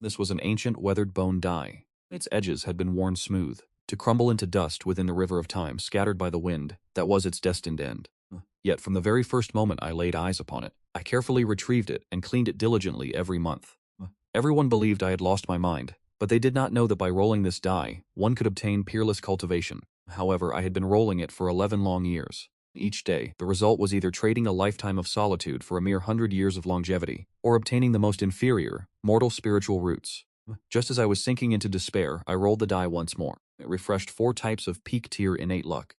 This was an ancient weathered bone die. Its edges had been worn smooth, to crumble into dust within the river of time scattered by the wind that was its destined end. Yet from the very first moment I laid eyes upon it, I carefully retrieved it and cleaned it diligently every month. Everyone believed I had lost my mind, but they did not know that by rolling this die, one could obtain peerless cultivation. However, I had been rolling it for 11 long years. Each day, the result was either trading a lifetime of solitude for a mere 100 years of longevity, or obtaining the most inferior, mortal spiritual roots. Just as I was sinking into despair, I rolled the die once more. It refreshed 4 types of peak-tier innate luck.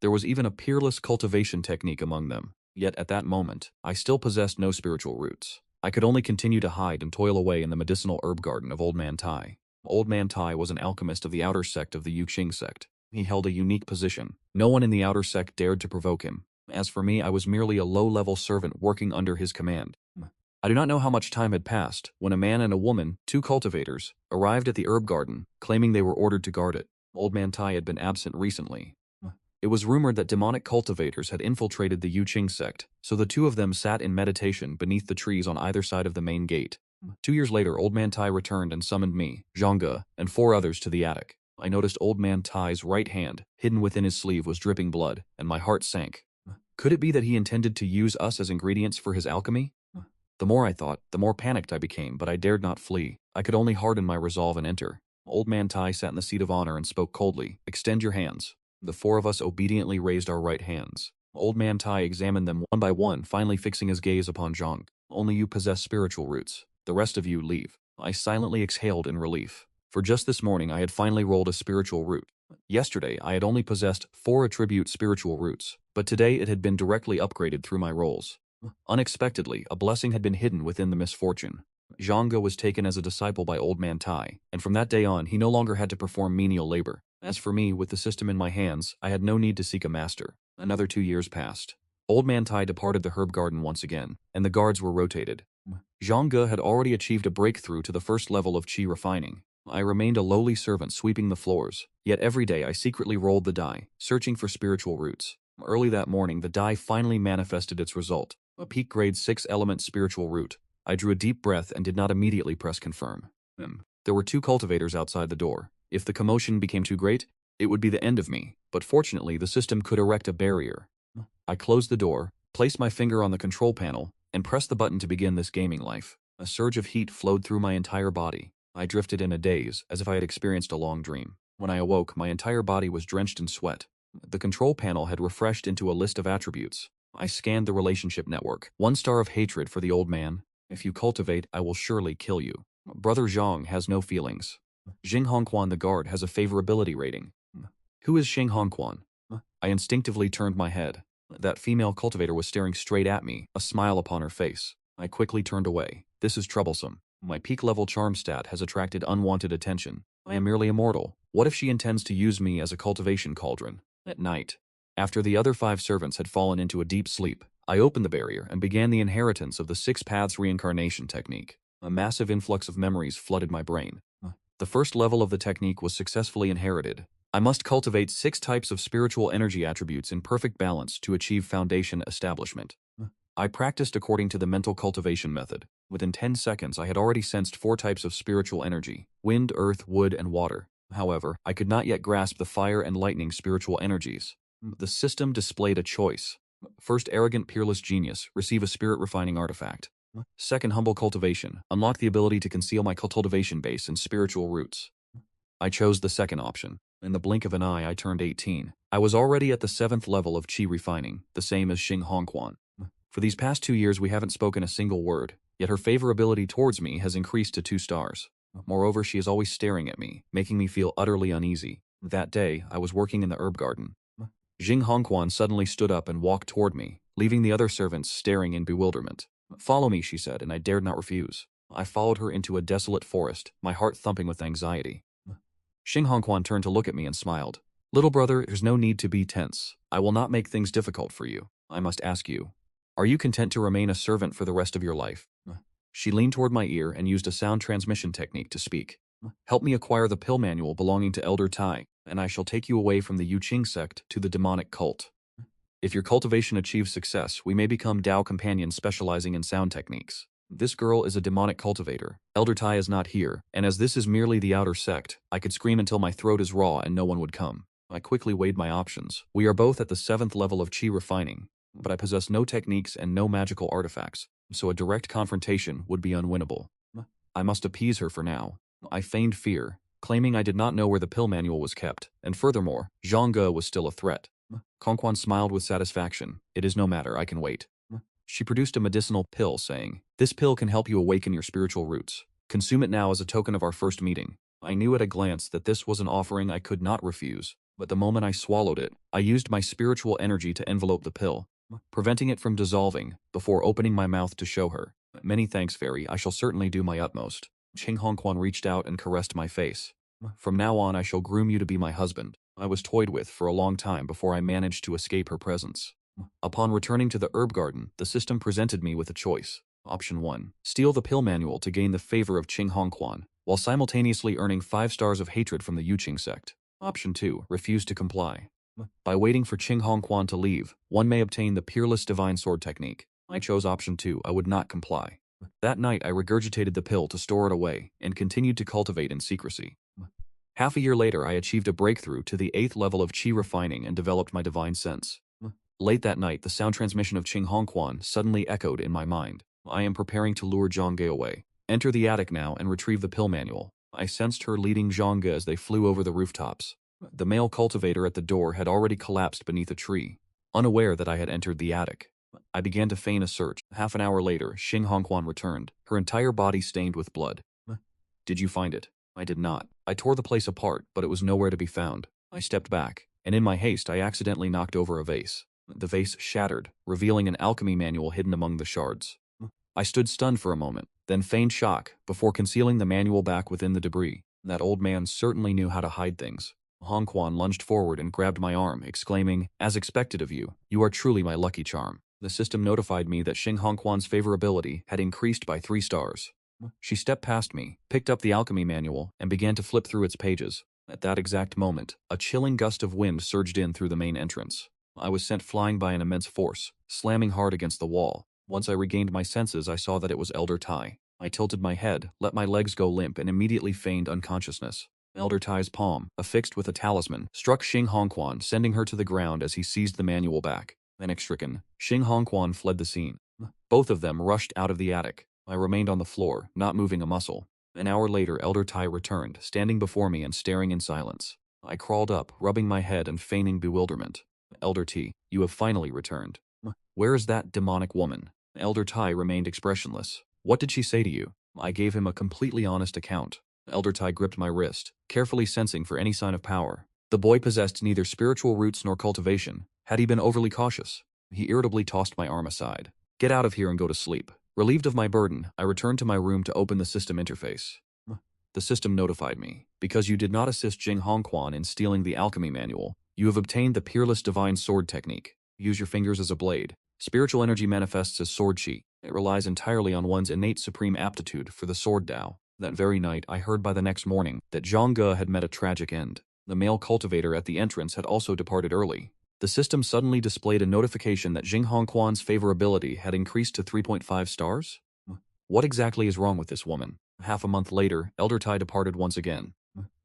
There was even a peerless cultivation technique among them. Yet at that moment, I still possessed no spiritual roots. I could only continue to hide and toil away in the medicinal herb garden of Old Man Tai. Old Man Tai was an alchemist of the outer sect of the Yuqing sect. He held a unique position. No one in the outer sect dared to provoke him. As for me, I was merely a low-level servant working under his command. I do not know how much time had passed when a man and a woman, 2 cultivators, arrived at the herb garden, claiming they were ordered to guard it. Old Man Tai had been absent recently. It was rumored that demonic cultivators had infiltrated the Yuqing sect, so the 2 of them sat in meditation beneath the trees on either side of the main gate. 2 years later, Old Man Tai returned and summoned me, Zhangge, and 4 others to the attic. I noticed Old Man Tai's right hand, hidden within his sleeve, was dripping blood, and my heart sank. Could it be that he intended to use us as ingredients for his alchemy? The more I thought, the more panicked I became, but I dared not flee. I could only harden my resolve and enter. Old Man Tai sat in the seat of honor and spoke coldly. "Extend your hands." The 4 of us obediently raised our right hands. Old Man Tai examined them one by one, finally fixing his gaze upon Zhang. "Only you possess spiritual roots. The rest of you leave." I silently exhaled in relief. For just this morning I had finally rolled a spiritual root. Yesterday I had only possessed 4 attribute spiritual roots, but today it had been directly upgraded through my rolls. Unexpectedly, a blessing had been hidden within the misfortune. Zhangge was taken as a disciple by Old Man Tai, and from that day on he no longer had to perform menial labor. As for me, with the system in my hands, I had no need to seek a master. Another 2 years passed. Old Man Tai departed the herb garden once again, and the guards were rotated. Zhangge had already achieved a breakthrough to the first level of qi refining. I remained a lowly servant sweeping the floors, yet every day I secretly rolled the die, searching for spiritual roots. Early that morning, the die finally manifested its result, a peak grade 6 element spiritual root. I drew a deep breath and did not immediately press confirm. There were 2 cultivators outside the door. If the commotion became too great, it would be the end of me, but fortunately the system could erect a barrier. I closed the door, placed my finger on the control panel, and pressed the button to begin this gaming life. A surge of heat flowed through my entire body. I drifted in a daze, as if I had experienced a long dream. When I awoke, my entire body was drenched in sweat. The control panel had refreshed into a list of attributes. I scanned the relationship network. 1 star of hatred for the old man. "If you cultivate, I will surely kill you." Brother Zhang has no feelings. Xing Hongquan the guard has a favorability rating. Who is Xing Hongquan? I instinctively turned my head. That female cultivator was staring straight at me, a smile upon her face. I quickly turned away. This is troublesome. My peak level charm stat has attracted unwanted attention. I am merely immortal. What if she intends to use me as a cultivation cauldron? At night, after the other 5 servants had fallen into a deep sleep, I opened the barrier and began the inheritance of the 6 paths reincarnation technique. A massive influx of memories flooded my brain. The first level of the technique was successfully inherited. I must cultivate 6 types of spiritual energy attributes in perfect balance to achieve foundation establishment. I practiced according to the mental cultivation method. Within 10 seconds, I had already sensed 4 types of spiritual energy: wind, earth, wood, and water. However, I could not yet grasp the fire and lightning spiritual energies. The system displayed a choice. First, arrogant, peerless genius, receive a spirit refining artifact. Second, humble cultivation, unlock the ability to conceal my cultivation base and spiritual roots. I chose the second option. In the blink of an eye, I turned 18. I was already at the 7th level of qi refining, the same as Xing Hongquan. For these past 2 years, we haven't spoken a single word, yet her favorability towards me has increased to 2 stars. Moreover, she is always staring at me, making me feel utterly uneasy. That day, I was working in the herb garden. Xing Hongquan suddenly stood up and walked toward me, leaving the other servants staring in bewilderment. "Follow me," she said, and I dared not refuse. I followed her into a desolate forest, my heart thumping with anxiety. Xing Hongquan turned to look at me and smiled. "Little brother, there's no need to be tense. I will not make things difficult for you. I must ask you, are you content to remain a servant for the rest of your life?" She leaned toward my ear and used a sound transmission technique to speak. "Help me acquire the pill manual belonging to Elder Tai, and I shall take you away from the Yuqing sect to the demonic cult. If your cultivation achieves success, we may become Dao companions specializing in sound techniques. This girl is a demonic cultivator. Elder Tai is not here, and as this is merely the outer sect, I could scream until my throat is raw and no one would come. I quickly weighed my options. We are both at the 7th level of Qi refining, but I possess no techniques and no magical artifacts, so a direct confrontation would be unwinnable. I must appease her for now. I feigned fear, claiming I did not know where the pill manual was kept, and furthermore, Zhang Ge was still a threat. Kongquan smiled with satisfaction. It is no matter, I can wait. She produced a medicinal pill, saying, "This pill can help you awaken your spiritual roots. Consume it now as a token of our first meeting." I knew at a glance that this was an offering I could not refuse, but the moment I swallowed it, I used my spiritual energy to envelope the pill, preventing it from dissolving, before opening my mouth to show her. "Many thanks, Fairy, I shall certainly do my utmost." Qing Hongquan reached out and caressed my face. "From now on I shall groom you to be my husband." I was toyed with for a long time before I managed to escape her presence. Upon returning to the herb garden, the system presented me with a choice. Option 1. Steal the pill manual to gain the favor of Qing Hongquan, while simultaneously earning 5 stars of hatred from the Yuqing sect. Option 2. Refuse to comply. By waiting for Qing Hongquan to leave, one may obtain the Peerless Divine Sword technique. I chose option 2. I would not comply. That night I regurgitated the pill to store it away, and continued to cultivate in secrecy. Half a year later I achieved a breakthrough to the 8th level of Qi refining and developed my divine sense. Late that night, the sound transmission of Qing Hongquan suddenly echoed in my mind. I am preparing to lure Zhang Ge away. Enter the attic now and retrieve the pill manual. I sensed her leading Zhang Ge as they flew over the rooftops. The male cultivator at the door had already collapsed beneath a tree, unaware that I had entered the attic. I began to feign a search. Half an hour later, Qing Hongquan returned, her entire body stained with blood. "Did you find it?" I did not. I tore the place apart, but it was nowhere to be found. I stepped back, and in my haste I accidentally knocked over a vase. The vase shattered, revealing an alchemy manual hidden among the shards. I stood stunned for a moment, then feigned shock, before concealing the manual back within the debris. That old man certainly knew how to hide things. Hongquan lunged forward and grabbed my arm, exclaiming, "As expected of you, you are truly my lucky charm." The system notified me that Qing Hongquan's favorability had increased by 3 stars. She stepped past me, picked up the alchemy manual, and began to flip through its pages. At that exact moment, a chilling gust of wind surged in through the main entrance. I was sent flying by an immense force, slamming hard against the wall. Once I regained my senses, I saw that it was Elder Tai. I tilted my head, let my legs go limp, and immediately feigned unconsciousness. Elder Tai's palm, affixed with a talisman, struck Qing Hongquan, sending her to the ground as he seized the manual back. Panic-stricken, Qing Hongquan fled the scene. Both of them rushed out of the attic. I remained on the floor, not moving a muscle. An hour later, Elder Tai returned, standing before me and staring in silence. I crawled up, rubbing my head and feigning bewilderment. "Elder T, you have finally returned. Where is that demonic woman?" Elder Tai remained expressionless. "What did she say to you?" I gave him a completely honest account. Elder Tai gripped my wrist, carefully sensing for any sign of power. The boy possessed neither spiritual roots nor cultivation. Had he been overly cautious? He irritably tossed my arm aside. "Get out of here and go to sleep." Relieved of my burden, I returned to my room to open the system interface. The system notified me. "Because you did not assist Qing Hongquan in stealing the alchemy manual, you have obtained the Peerless Divine Sword technique. Use your fingers as a blade. Spiritual energy manifests as sword chi. It relies entirely on one's innate supreme aptitude for the sword Tao." That very night, I heard by the next morning that Zhang Ge had met a tragic end. The male cultivator at the entrance had also departed early. The system suddenly displayed a notification that Qing Hongquan's favorability had increased to 3.5 stars? What exactly is wrong with this woman? Half a month later, Elder Tai departed once again.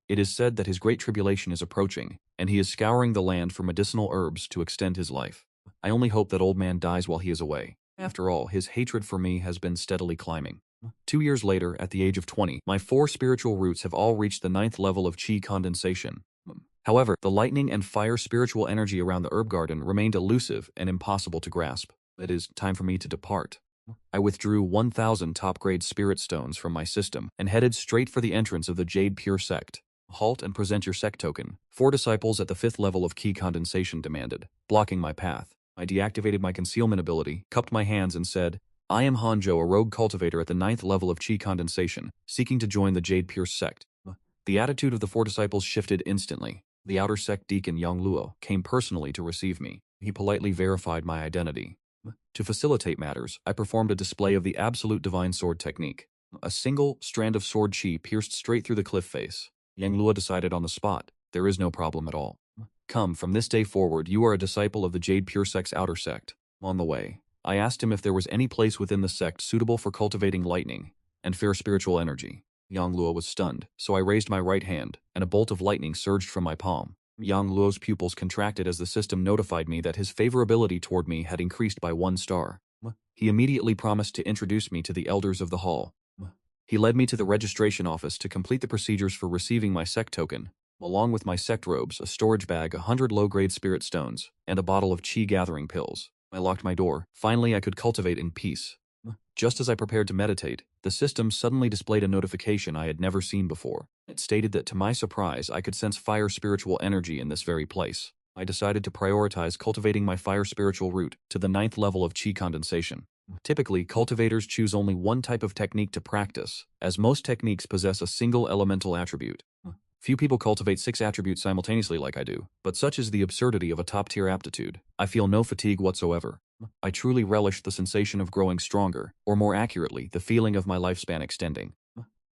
It is said that his great tribulation is approaching, and he is scouring the land for medicinal herbs to extend his life. I only hope that old man dies while he is away. After all, his hatred for me has been steadily climbing. 2 years later, at the age of 20, my 4 spiritual roots have all reached the 9th level of Qi condensation. However, the lightning and fire spiritual energy around the herb garden remained elusive and impossible to grasp. It is time for me to depart. I withdrew 1,000 top-grade spirit stones from my system and headed straight for the entrance of the Jade Pure sect. "Halt and present your sect token," 4 disciples at the 5th level of Qi condensation demanded, blocking my path. I deactivated my concealment ability, cupped my hands and said, "I am Hanzhou, a rogue cultivator at the 9th level of Qi condensation, seeking to join the Jade Pure sect." The attitude of the 4 disciples shifted instantly. The outer sect deacon Yang Luo came personally to receive me. He politely verified my identity. To facilitate matters, I performed a display of the absolute divine sword technique. A single strand of sword chi pierced straight through the cliff face. Yang Luo decided on the spot, "There is no problem at all. Come, from this day forward, you are a disciple of the Jade Pure sect's outer sect." On the way, I asked him if there was any place within the sect suitable for cultivating lightning and fair spiritual energy. Yang Luo was stunned, so I raised my right hand, and a bolt of lightning surged from my palm. Yang Luo's pupils contracted as the system notified me that his favorability toward me had increased by 1 star. He immediately promised to introduce me to the elders of the hall. He led me to the registration office to complete the procedures for receiving my sect token, along with my sect robes, a storage bag, 100 low-grade spirit stones, and a bottle of chi gathering pills. I locked my door. Finally, I could cultivate in peace. Just as I prepared to meditate, the system suddenly displayed a notification I had never seen before. It stated that, to my surprise, I could sense fire spiritual energy in this very place. I decided to prioritize cultivating my fire spiritual root to the 9th level of chi condensation. Typically, cultivators choose only one type of technique to practice, as most techniques possess a single elemental attribute. Few people cultivate 6 attributes simultaneously like I do, but such is the absurdity of a top-tier aptitude. I feel no fatigue whatsoever. I truly relish the sensation of growing stronger, or more accurately, the feeling of my lifespan extending.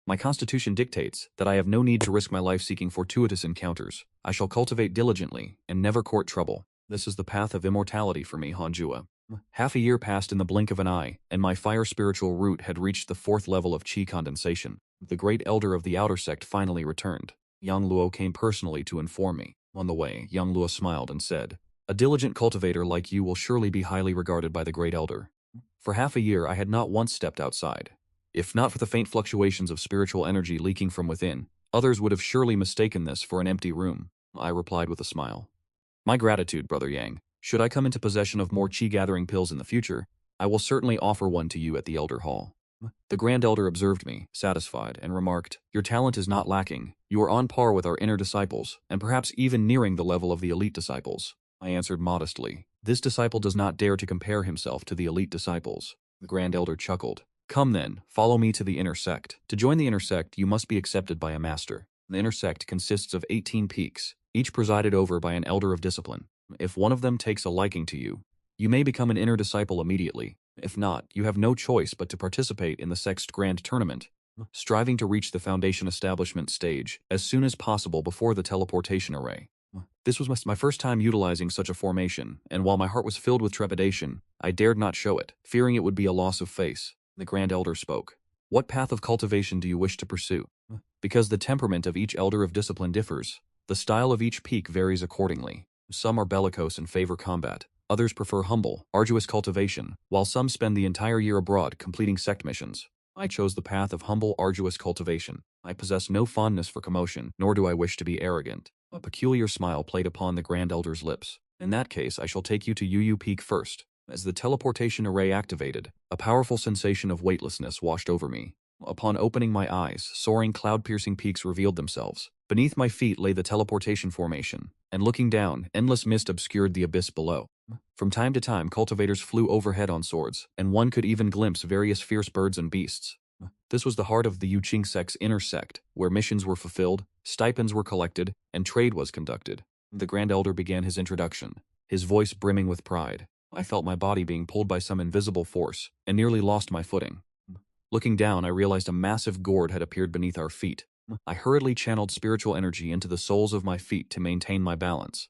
My constitution dictates that I have no need to risk my life seeking fortuitous encounters. I shall cultivate diligently and never court trouble. This is the path of immortality for me, Hanjua. Half a year passed in the blink of an eye, and my fire spiritual root had reached the 4th level of chi condensation. The great elder of the outer sect finally returned. Yang Luo came personally to inform me. On the way, Yang Luo smiled and said, "A diligent cultivator like you will surely be highly regarded by the great elder." For half a year I had not once stepped outside. If not for the faint fluctuations of spiritual energy leaking from within, others would have surely mistaken this for an empty room. I replied with a smile. "My gratitude, Brother Yang. Should I come into possession of more chi-gathering pills in the future, I will certainly offer one to you at the Elder Hall." The Grand Elder observed me, satisfied, and remarked, "Your talent is not lacking. You are on par with our inner disciples, and perhaps even nearing the level of the elite disciples." I answered modestly, "This disciple does not dare to compare himself to the elite disciples." The Grand Elder chuckled. "Come then, follow me to the inner sect. To join the inner sect, you must be accepted by a master. The inner sect consists of 18 peaks, each presided over by an elder of discipline. If one of them takes a liking to you, you may become an inner disciple immediately. If not, you have no choice but to participate in the sect's grand tournament, striving to reach the foundation establishment stage as soon as possible before the teleportation array." This was my first time utilizing such a formation, and while my heart was filled with trepidation, I dared not show it, fearing it would be a loss of face. The Grand Elder spoke. "What path of cultivation do you wish to pursue? Because the temperament of each elder of discipline differs, the style of each peak varies accordingly. Some are bellicose and favor combat. Others prefer humble, arduous cultivation, while some spend the entire year abroad completing sect missions. I chose the path of humble, arduous cultivation. I possess no fondness for commotion, nor do I wish to be arrogant." A peculiar smile played upon the Grand Elder's lips. "In that case, I shall take you to Yu Peak first." As the teleportation array activated, a powerful sensation of weightlessness washed over me. Upon opening my eyes, soaring cloud-piercing peaks revealed themselves. Beneath my feet lay the teleportation formation, and looking down, endless mist obscured the abyss below. From time to time, cultivators flew overhead on swords, and one could even glimpse various fierce birds and beasts. This was the heart of the Yuqing sect's inner sect, where missions were fulfilled, stipends were collected, and trade was conducted. The Grand Elder began his introduction, his voice brimming with pride. I felt my body being pulled by some invisible force, and nearly lost my footing. Looking down, I realized a massive gourd had appeared beneath our feet. I hurriedly channeled spiritual energy into the soles of my feet to maintain my balance.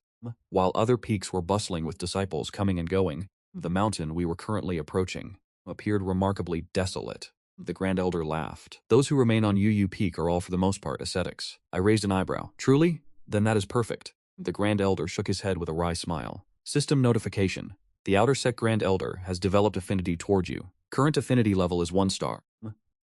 While other peaks were bustling with disciples coming and going, the mountain we were currently approaching appeared remarkably desolate. The Grand Elder laughed. "Those who remain on Yu Peak are all for the most part ascetics." I raised an eyebrow. "Truly? Then that is perfect." The Grand Elder shook his head with a wry smile. "System notification. The Outer Sect Grand Elder has developed affinity toward you. Current affinity level is 1 star.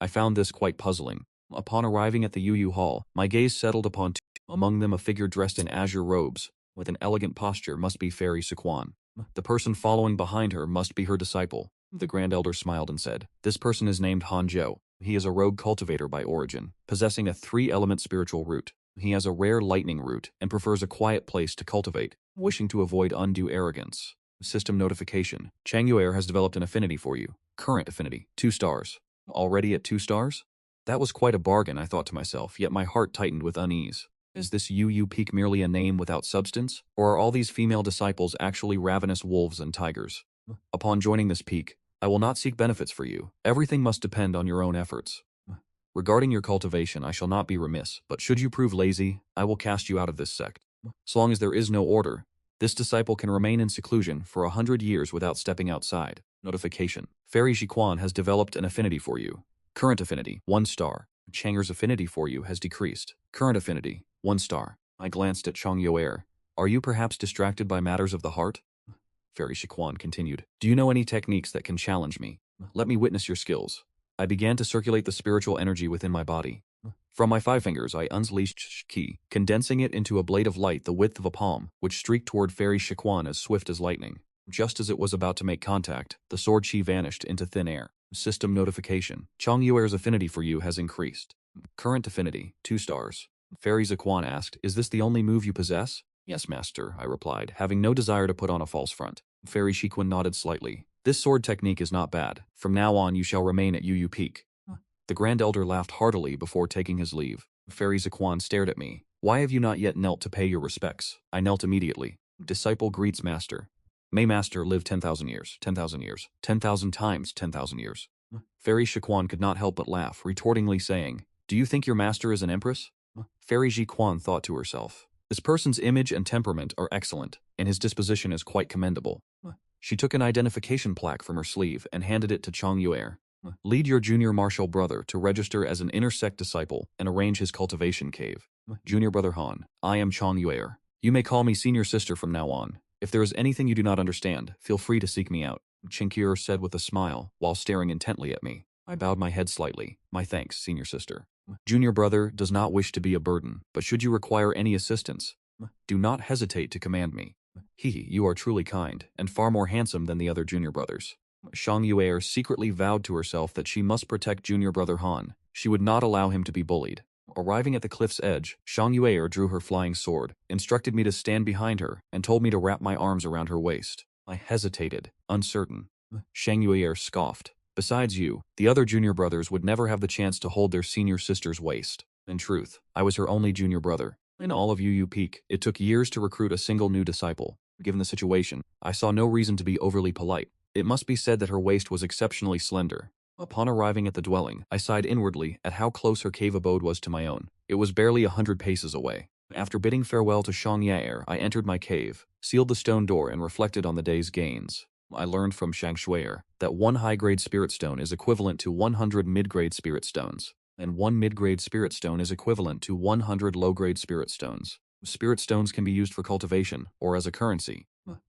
I found this quite puzzling. Upon arriving at the Yu Hall, my gaze settled upon two, among them a figure dressed in azure robes, with an elegant posture must be Fairy Siquan. The person following behind her must be her disciple. The Grand Elder smiled and said, "This person is named Han Zhou. He is a rogue cultivator by origin, possessing a 3-element spiritual root. He has a rare lightning root and prefers a quiet place to cultivate, wishing to avoid undue arrogance." System notification. Chang Yuer has developed an affinity for you. Current affinity, 2 stars. Already at 2 stars? That was quite a bargain, I thought to myself, yet my heart tightened with unease. Is this Yu Peak merely a name without substance? Or are all these female disciples actually ravenous wolves and tigers? Upon joining this peak, I will not seek benefits for you. Everything must depend on your own efforts. Regarding your cultivation, I shall not be remiss, but should you prove lazy, I will cast you out of this sect. So long as there is no order, this disciple can remain in seclusion for 100 years without stepping outside. Notification. Fairy Jiquan has developed an affinity for you. Current affinity, 1 star. Chang'er's affinity for you has decreased. Current affinity, 1 star. I glanced at Chang Yuer. Are you perhaps distracted by matters of the heart? Fairy Jiquan continued. Do you know any techniques that can challenge me? Let me witness your skills. I began to circulate the spiritual energy within my body. From my 5 fingers I unleashed Qi, condensing it into a blade of light the width of a palm, which streaked toward Fairy Jiquan as swift as lightning. Just as it was about to make contact, the sword Qi vanished into thin air. System notification. Chang Yuer's affinity for you has increased. Current affinity, 2 stars. Fairy Jiquan asked, is this the only move you possess? Yes, master, I replied, having no desire to put on a false front. Fairy Jiquan nodded slightly. This sword technique is not bad. From now on you shall remain at Yu Peak. The Grand Elder laughed heartily before taking his leave. Fairy Jiquan stared at me. Why have you not yet knelt to pay your respects? I knelt immediately. Disciple greets master. May master live 10,000 years, 10,000 years, 10,000 times 10,000 years. Fairy Jiquan could not help but laugh, retortingly saying, do you think your master is an empress? Fairy Jiquan thought to herself. This person's image and temperament are excellent, and his disposition is quite commendable. She took an identification plaque from her sleeve and handed it to Chang Yuer. Lead your junior martial brother to register as an inner sect disciple and arrange his cultivation cave. Junior brother Han, I am Chang Yuer. You may call me senior sister from now on. If there is anything you do not understand, feel free to seek me out, Chinkyur said with a smile, while staring intently at me. I bowed my head slightly. My thanks, senior sister. Junior brother does not wish to be a burden, but should you require any assistance, do not hesitate to command me. You are truly kind, and far more handsome than the other junior brothers. Chang Yuer secretly vowed to herself that she must protect junior brother Han. She would not allow him to be bullied. Arriving at the cliff's edge, Chang Yuer drew her flying sword, instructed me to stand behind her, and told me to wrap my arms around her waist. I hesitated, uncertain. Chang Yuer scoffed. Besides you, the other junior brothers would never have the chance to hold their senior sister's waist. In truth, I was her only junior brother. In all of Yu Peak, it took years to recruit a single new disciple. Given the situation, I saw no reason to be overly polite. It must be said that her waist was exceptionally slender. Upon arriving at the dwelling, I sighed inwardly at how close her cave abode was to my own. It was barely 100 paces away. After bidding farewell to Chang Yuer, I entered my cave, sealed the stone door and reflected on the day's gains. I learned from Chang Shuer that 1 high-grade spirit stone is equivalent to 100 mid-grade spirit stones, and 1 mid-grade spirit stone is equivalent to 100 low-grade spirit stones. Spirit stones can be used for cultivation, or as a currency.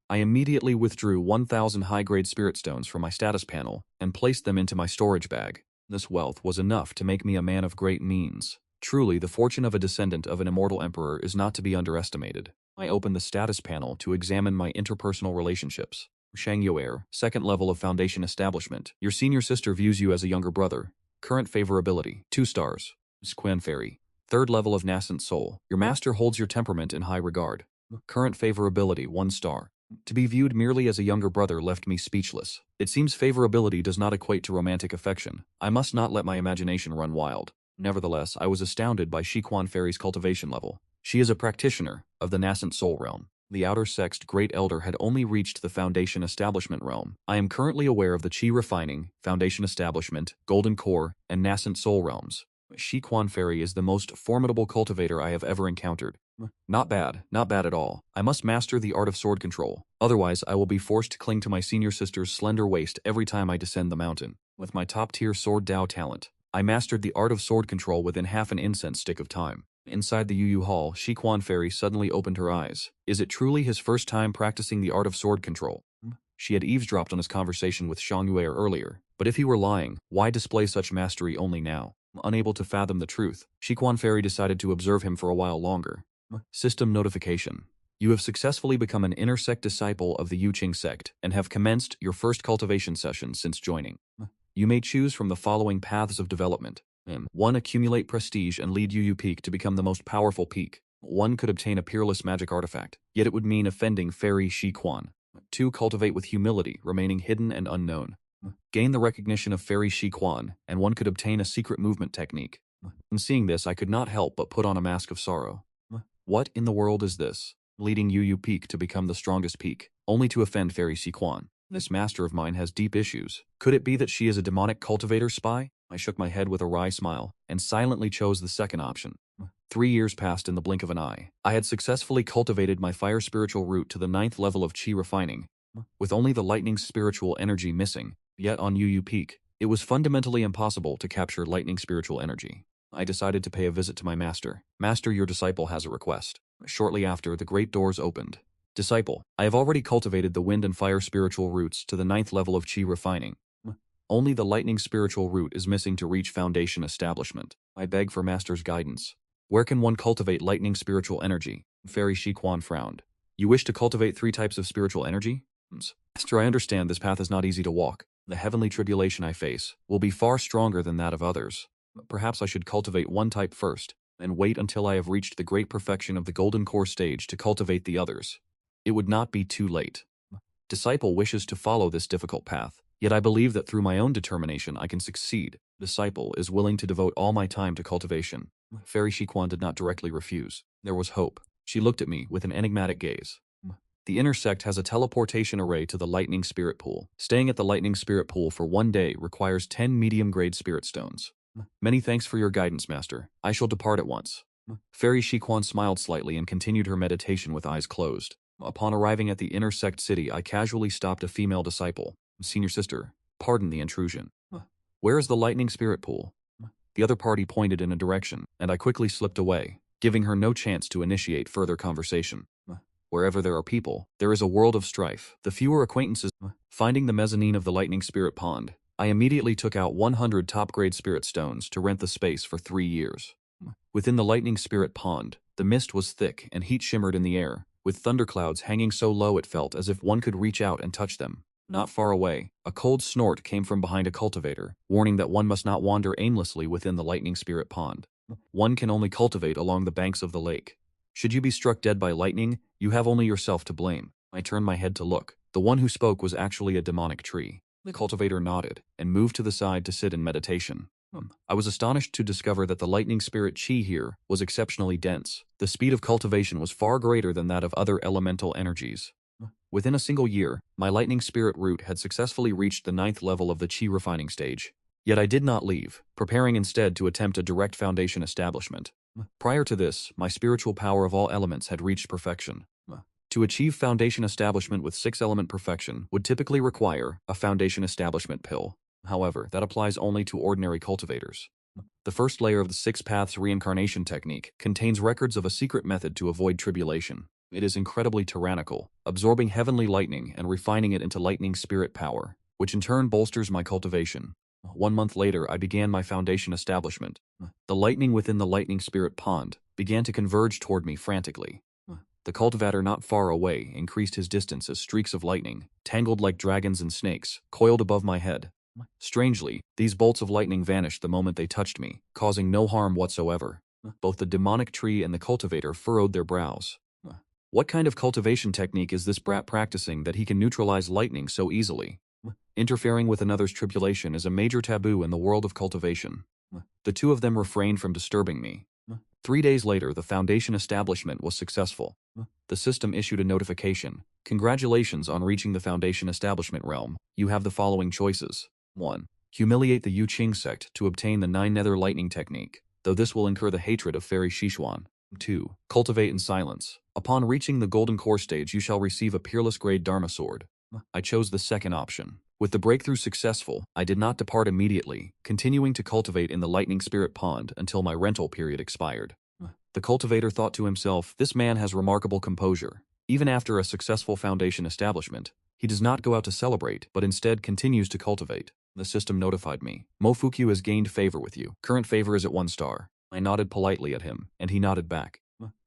I immediately withdrew 1,000 high-grade spirit stones from my status panel and placed them into my storage bag. This wealth was enough to make me a man of great means. Truly, the fortune of a descendant of an immortal emperor is not to be underestimated. I opened the status panel to examine my interpersonal relationships. Chang Yuer, 2nd level of Foundation Establishment. Your senior sister views you as a younger brother. Current favorability, 2 stars. Squan Fairy, 3rd level of Nascent Soul. Your master holds your temperament in high regard. Current favorability, 1 star. To be viewed merely as a younger brother left me speechless. It seems favorability does not equate to romantic affection. I must not let my imagination run wild. Nevertheless, I was astounded by Jiquan Fairy's cultivation level. She is a practitioner of the Nascent Soul realm. The outer sexed Great Elder had only reached the Foundation Establishment realm. I am currently aware of the Qi Refining, Foundation Establishment, Golden Core, and Nascent Soul realms. Jiquan Fairy is the most formidable cultivator I have ever encountered. Not bad at all. I must master the art of sword control. Otherwise, I will be forced to cling to my senior sister's slender waist every time I descend the mountain. With my top-tier sword Dao talent, I mastered the art of sword control within half an incense stick of time. Inside the Yu Hall, Jiquan Fairy suddenly opened her eyes. Is it truly his first time practicing the art of sword control? She had eavesdropped on his conversation with Chang Yuer earlier, but if he were lying, why display such mastery only now? Unable to fathom the truth, Jiquan Fairy decided to observe him for a while longer. System notification. You have successfully become an inner sect disciple of the Yuqing sect and have commenced your first cultivation session since joining. You may choose from the following paths of development. 1. Accumulate prestige and lead Yu Peak to become the most powerful peak. 1 could obtain a peerless magic artifact, yet it would mean offending Fairy Jiquan. 2. Cultivate with humility, remaining hidden and unknown. Gain the recognition of Fairy Jiquan, and 1 could obtain a secret movement technique. In seeing this, I could not help but put on a mask of sorrow. What in the world is this? Leading Yu Peak to become the strongest peak, only to offend Fairy Jiquan. This master of mine has deep issues. Could it be that she is a demonic cultivator spy? I shook my head with a wry smile, and silently chose the second option. 3 years passed in the blink of an eye. I had successfully cultivated my fire spiritual root to the 9th level of Qi Refining, With only the lightning's spiritual energy missing, yet on UU Peak, it was fundamentally impossible to capture lightning spiritual energy. I decided to pay a visit to my master. Master, your disciple has a request. Shortly after, the great doors opened. Disciple, I have already cultivated the wind and fire spiritual roots to the 9th level of chi refining. Only the lightning spiritual root is missing to reach foundation establishment. I beg for master's guidance. Where can one cultivate lightning spiritual energy? Fairy Shikwan frowned. You wish to cultivate 3 types of spiritual energy? Master, I understand this path is not easy to walk. The heavenly tribulation I face will be far stronger than that of others. Perhaps I should cultivate one type first, and wait until I have reached the great perfection of the golden core stage to cultivate the others. It would not be too late. Disciple wishes to follow this difficult path, yet I believe that through my own determination I can succeed. Disciple is willing to devote all my time to cultivation. Fairy Shikwan did not directly refuse. There was hope. She looked at me with an enigmatic gaze. The inner sect has a teleportation array to the lightning spirit pool. Staying at the lightning spirit pool for 1 day requires 10 medium-grade spirit stones. Many thanks for your guidance, Master. I shall depart at once. Fairy Shikwan smiled slightly and continued her meditation with eyes closed. Upon arriving at the inner sect city, I casually stopped a female disciple. Senior sister, pardon the intrusion. Where is the lightning spirit pool? The other party pointed in a direction, and I quickly slipped away, giving her no chance to initiate further conversation. Wherever there are people, there is a world of strife. The fewer acquaintances. Finding the mezzanine of the lightning spirit pond, I immediately took out 100 top-grade spirit stones to rent the space for 3 years. Within the lightning spirit pond, the mist was thick and heat shimmered in the air, with thunderclouds hanging so low it felt as if one could reach out and touch them. Not far away, a cold snort came from behind a cultivator, warning that one must not wander aimlessly within the lightning spirit pond. One can only cultivate along the banks of the lake. Should you be struck dead by lightning, you have only yourself to blame. I turned my head to look. The one who spoke was actually a demonic tree. The cultivator nodded and moved to the side to sit in meditation. I was astonished to discover that the lightning spirit chi here was exceptionally dense. The speed of cultivation was far greater than that of other elemental energies. Within a single year, my lightning spirit root had successfully reached the 9th level of the chi refining stage. Yet I did not leave, preparing instead to attempt a direct foundation establishment. Prior to this, my spiritual power of all elements had reached perfection. To achieve foundation establishment with 6-element perfection would typically require a foundation establishment pill. However, that applies only to ordinary cultivators. The first layer of the 6 paths reincarnation technique contains records of a secret method to avoid tribulation. It is incredibly tyrannical, absorbing heavenly lightning and refining it into lightning spirit power, which in turn bolsters my cultivation. 1 month later, I began my foundation establishment. The lightning within the lightning spirit pond began to converge toward me frantically. The cultivator not far away increased his distance as streaks of lightning, tangled like dragons and snakes, coiled above my head. Strangely, these bolts of lightning vanished the moment they touched me, causing no harm whatsoever. Both the demonic tree and the cultivator furrowed their brows. What kind of cultivation technique is this brat practicing that he can neutralize lightning so easily? Interfering with another's tribulation is a major taboo in the world of cultivation. The two of them refrained from disturbing me. 3 days later, the foundation establishment was successful. The system issued a notification. Congratulations on reaching the foundation establishment realm. You have the following choices. 1. Humiliate the Yu Qing sect to obtain the 9 nether lightning technique, though this will incur the hatred of Fairy Shishuan. 2. Cultivate in silence. Upon reaching the golden core stage, you shall receive a peerless grade Dharma sword. I chose the second option. With the breakthrough successful, I did not depart immediately, continuing to cultivate in the lightning spirit pond until my rental period expired. The cultivator thought to himself, this man has remarkable composure. Even after a successful foundation establishment, he does not go out to celebrate, but instead continues to cultivate. The system notified me. Mofukyu has gained favor with you. Current favor is at 1 star. I nodded politely at him, and he nodded back.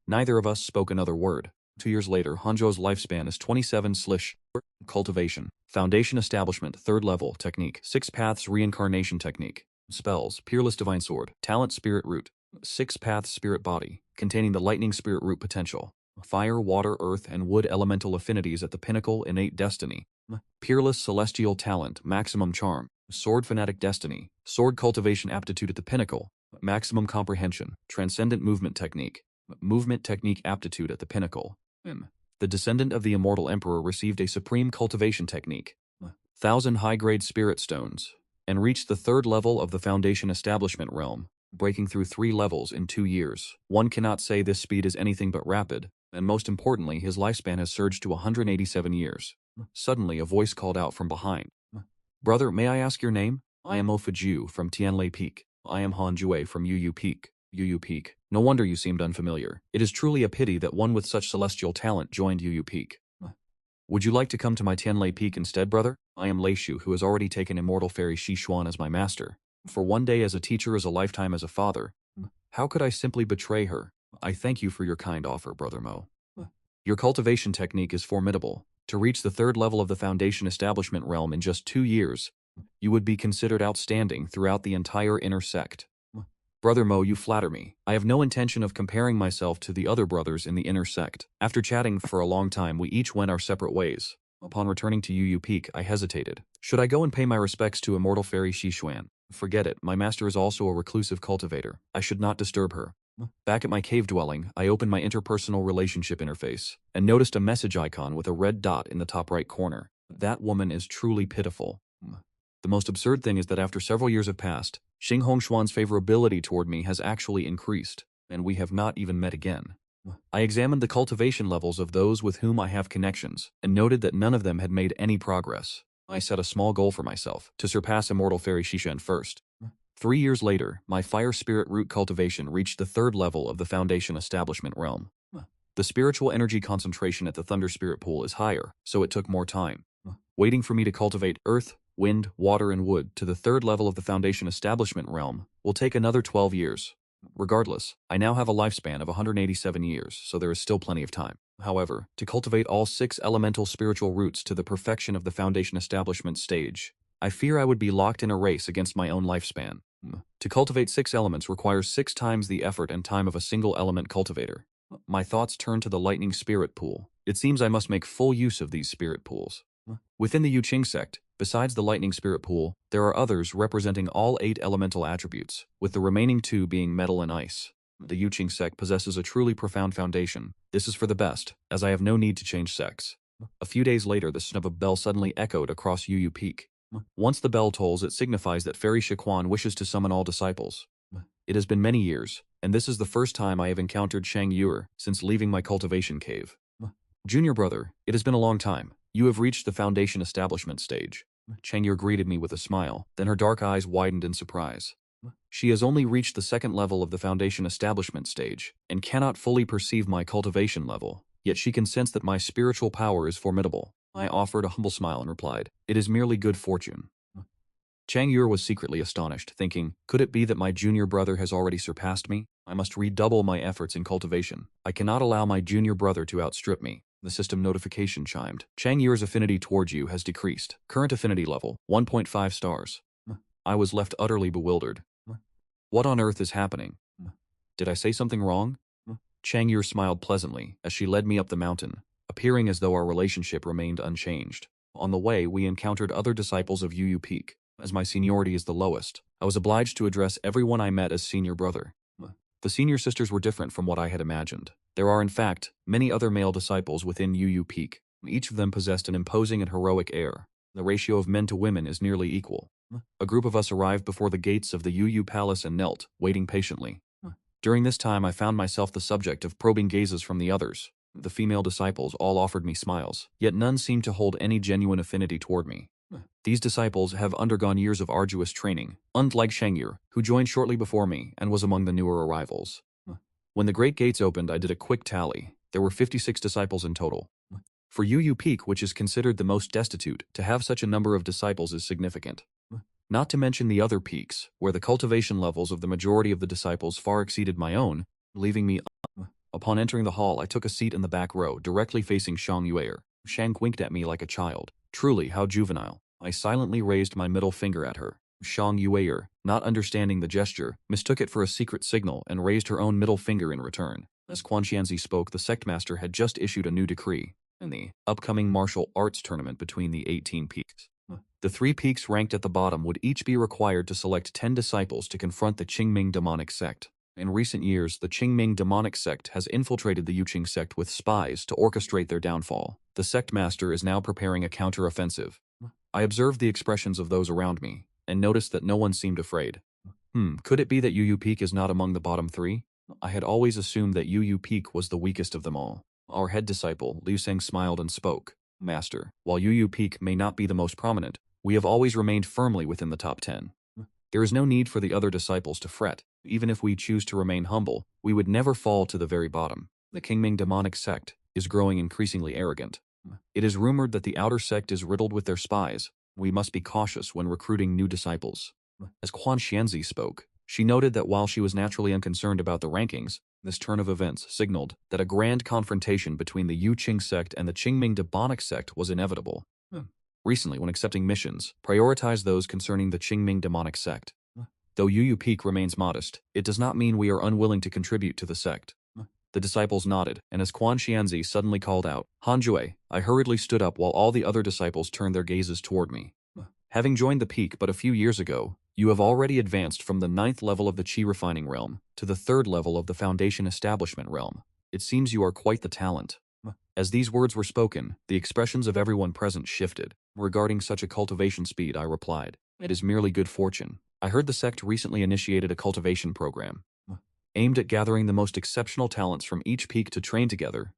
Neither of us spoke another word. 2 years later, Hanjo's lifespan is 27 / cultivation. Foundation establishment, 3rd level, technique. 6 paths reincarnation technique. Spells, peerless divine sword. Talent spirit root. 6 paths spirit body, containing the lightning spirit root potential. Fire, water, earth, and wood elemental affinities at the pinnacle, innate destiny. Peerless celestial talent, maximum charm. Sword fanatic destiny. Sword cultivation aptitude at the pinnacle. Maximum comprehension. Transcendent movement technique. Movement technique aptitude at the pinnacle. The descendant of the immortal emperor received a supreme cultivation technique. 1,000 high-grade spirit stones, and reached the 3rd level of the foundation establishment realm, breaking through 3 levels in 2 years. One cannot say this speed is anything but rapid, and most importantly, his lifespan has surged to 187 years. Suddenly, a voice called out from behind. Brother, may I ask your name? I am Ofaju from Tianlei Peak. I am Han Jue from Yu Peak. Yu Peak. No wonder you seemed unfamiliar. It is truly a pity that one with such celestial talent joined Yu Peak. Would you like to come to my Tianlei Peak instead, brother? I am Lei Shu, who has already taken immortal fairy Shi Xuan as my master. For one day as a teacher is a lifetime as a father. How could I simply betray her? I thank you for your kind offer, Brother Mo. Your cultivation technique is formidable. To reach the third level of the Foundation Establishment realm in just 2 years, you would be considered outstanding throughout the entire inner sect. Brother Mo, you flatter me. I have no intention of comparing myself to the other brothers in the inner sect. After chatting for a long time, we each went our separate ways. Upon returning to Yu Peak, I hesitated. Should I go and pay my respects to immortal fairy Shi Xuan? Forget it, my master is also a reclusive cultivator. I should not disturb her. Back at my cave dwelling, I opened my interpersonal relationship interface and noticed a message icon with a red dot in the top right corner. That woman is truly pitiful. The most absurd thing is that after several years have passed, Xing Hongshuan's favorability toward me has actually increased, and we have not even met again. I examined the cultivation levels of those with whom I have connections, and noted that none of them had made any progress. I set a small goal for myself, to surpass immortal fairy Shishan first. 3 years later, my fire spirit root cultivation reached the third level of the Foundation Establishment realm. The spiritual energy concentration at the Thunder Spirit Pool is higher, so it took more time. Waiting for me to cultivate earth, wind, water, and wood to the third level of the Foundation Establishment realm will take another 12 years. Regardless, I now have a lifespan of 187 years, so there is still plenty of time. However, to cultivate all 6 elemental spiritual roots to the perfection of the Foundation Establishment stage, I fear I would be locked in a race against my own lifespan. To cultivate 6 elements requires 6 times the effort and time of a single element cultivator. My thoughts turn to the lightning spirit pool. It seems I must make full use of these spirit pools. Within the Yuqing sect, besides the lightning spirit pool, there are others representing all 8 elemental attributes, with the remaining 2 being metal and ice. The Yuqing sect possesses a truly profound foundation. This is for the best, as I have no need to change sects. A few days later, the sound of a bell suddenly echoed across Yu Peak. Once the bell tolls, it signifies that Fairy Shiquan wishes to summon all disciples. It has been many years, and this is the first time I have encountered Shang Yuer since leaving my cultivation cave. Junior brother, it has been a long time. You have reached the Foundation Establishment stage. Chang Yuer greeted me with a smile, then her dark eyes widened in surprise. She has only reached the second level of the Foundation Establishment stage, and cannot fully perceive my cultivation level, yet she can sense that my spiritual power is formidable. I offered a humble smile and replied, "It is merely good fortune." Chang Yuer was secretly astonished, thinking, could it be that my junior brother has already surpassed me? I must redouble my efforts in cultivation. I cannot allow my junior brother to outstrip me. The system notification chimed. Chang Yuer's affinity towards you has decreased. Current affinity level, 1.5 stars. I was left utterly bewildered. What on earth is happening? Did I say something wrong? Chang Yuer smiled pleasantly as she led me up the mountain, appearing as though our relationship remained unchanged. On the way, we encountered other disciples of Yu Peak. As my seniority is the lowest, I was obliged to address everyone I met as senior brother. The senior sisters were different from what I had imagined. There are, in fact, many other male disciples within Yu Peak. Each of them possessed an imposing and heroic air. The ratio of men to women is nearly equal. A group of us arrived before the gates of the Yu Palace and knelt, waiting patiently. During this time, I found myself the subject of probing gazes from the others. The female disciples all offered me smiles, yet none seemed to hold any genuine affinity toward me. These disciples have undergone years of arduous training, unlike Shang Yuer, who joined shortly before me and was among the newer arrivals. When the great gates opened, I did a quick tally. There were 56 disciples in total. For Yu Peak, which is considered the most destitute, to have such a number of disciples is significant. Not to mention the other peaks, where the cultivation levels of the majority of the disciples far exceeded my own, leaving me. Upon entering the hall, I took a seat in the back row, directly facing Shang Yuer. Shang winked at me like a child. Truly, how juvenile. I silently raised my middle finger at her. Shang Yuer, not understanding the gesture, mistook it for a secret signal and raised her own middle finger in return. As Quan Xianzi spoke, the sectmaster had just issued a new decree in the upcoming martial arts tournament between the 18 peaks. The 3 peaks ranked at the bottom would each be required to select 10 disciples to confront the Qingming demonic sect. In recent years, the Qingming demonic sect has infiltrated the Yuqing sect with spies to orchestrate their downfall. The sect master is now preparing a counter-offensive. I observed the expressions of those around me, and noticed that no one seemed afraid. Could it be that Yu Peak is not among the bottom 3? I had always assumed that Yu Peak was the weakest of them all. Our head disciple, Liu Seng, smiled and spoke. Master, while Yu Peak may not be the most prominent, we have always remained firmly within the top 10. There is no need for the other disciples to fret. Even if we choose to remain humble, we would never fall to the very bottom. The Qingming demonic sect is growing increasingly arrogant. It is rumored that the outer sect is riddled with their spies. We must be cautious when recruiting new disciples. As Quan Xianzi spoke, she noted that while she was naturally unconcerned about the rankings, this turn of events signaled that a grand confrontation between the Yu Qing sect and the Qingming demonic sect was inevitable. Recently, when accepting missions, prioritize those concerning the Qingming demonic sect. Though Yu Peak remains modest, it does not mean we are unwilling to contribute to the sect. The disciples nodded, and as Quan Xianzi suddenly called out, "Hanjue," I hurriedly stood up while all the other disciples turned their gazes toward me. Having joined the peak but a few years ago, you have already advanced from the 9th level of the Qi refining realm to the 3rd level of the foundation establishment realm. It seems you are quite the talent. As these words were spoken, the expressions of everyone present shifted. Regarding such a cultivation speed, I replied, "It is merely good fortune. I heard the sect recently initiated a cultivation program aimed at gathering the most exceptional talents from each peak to train together,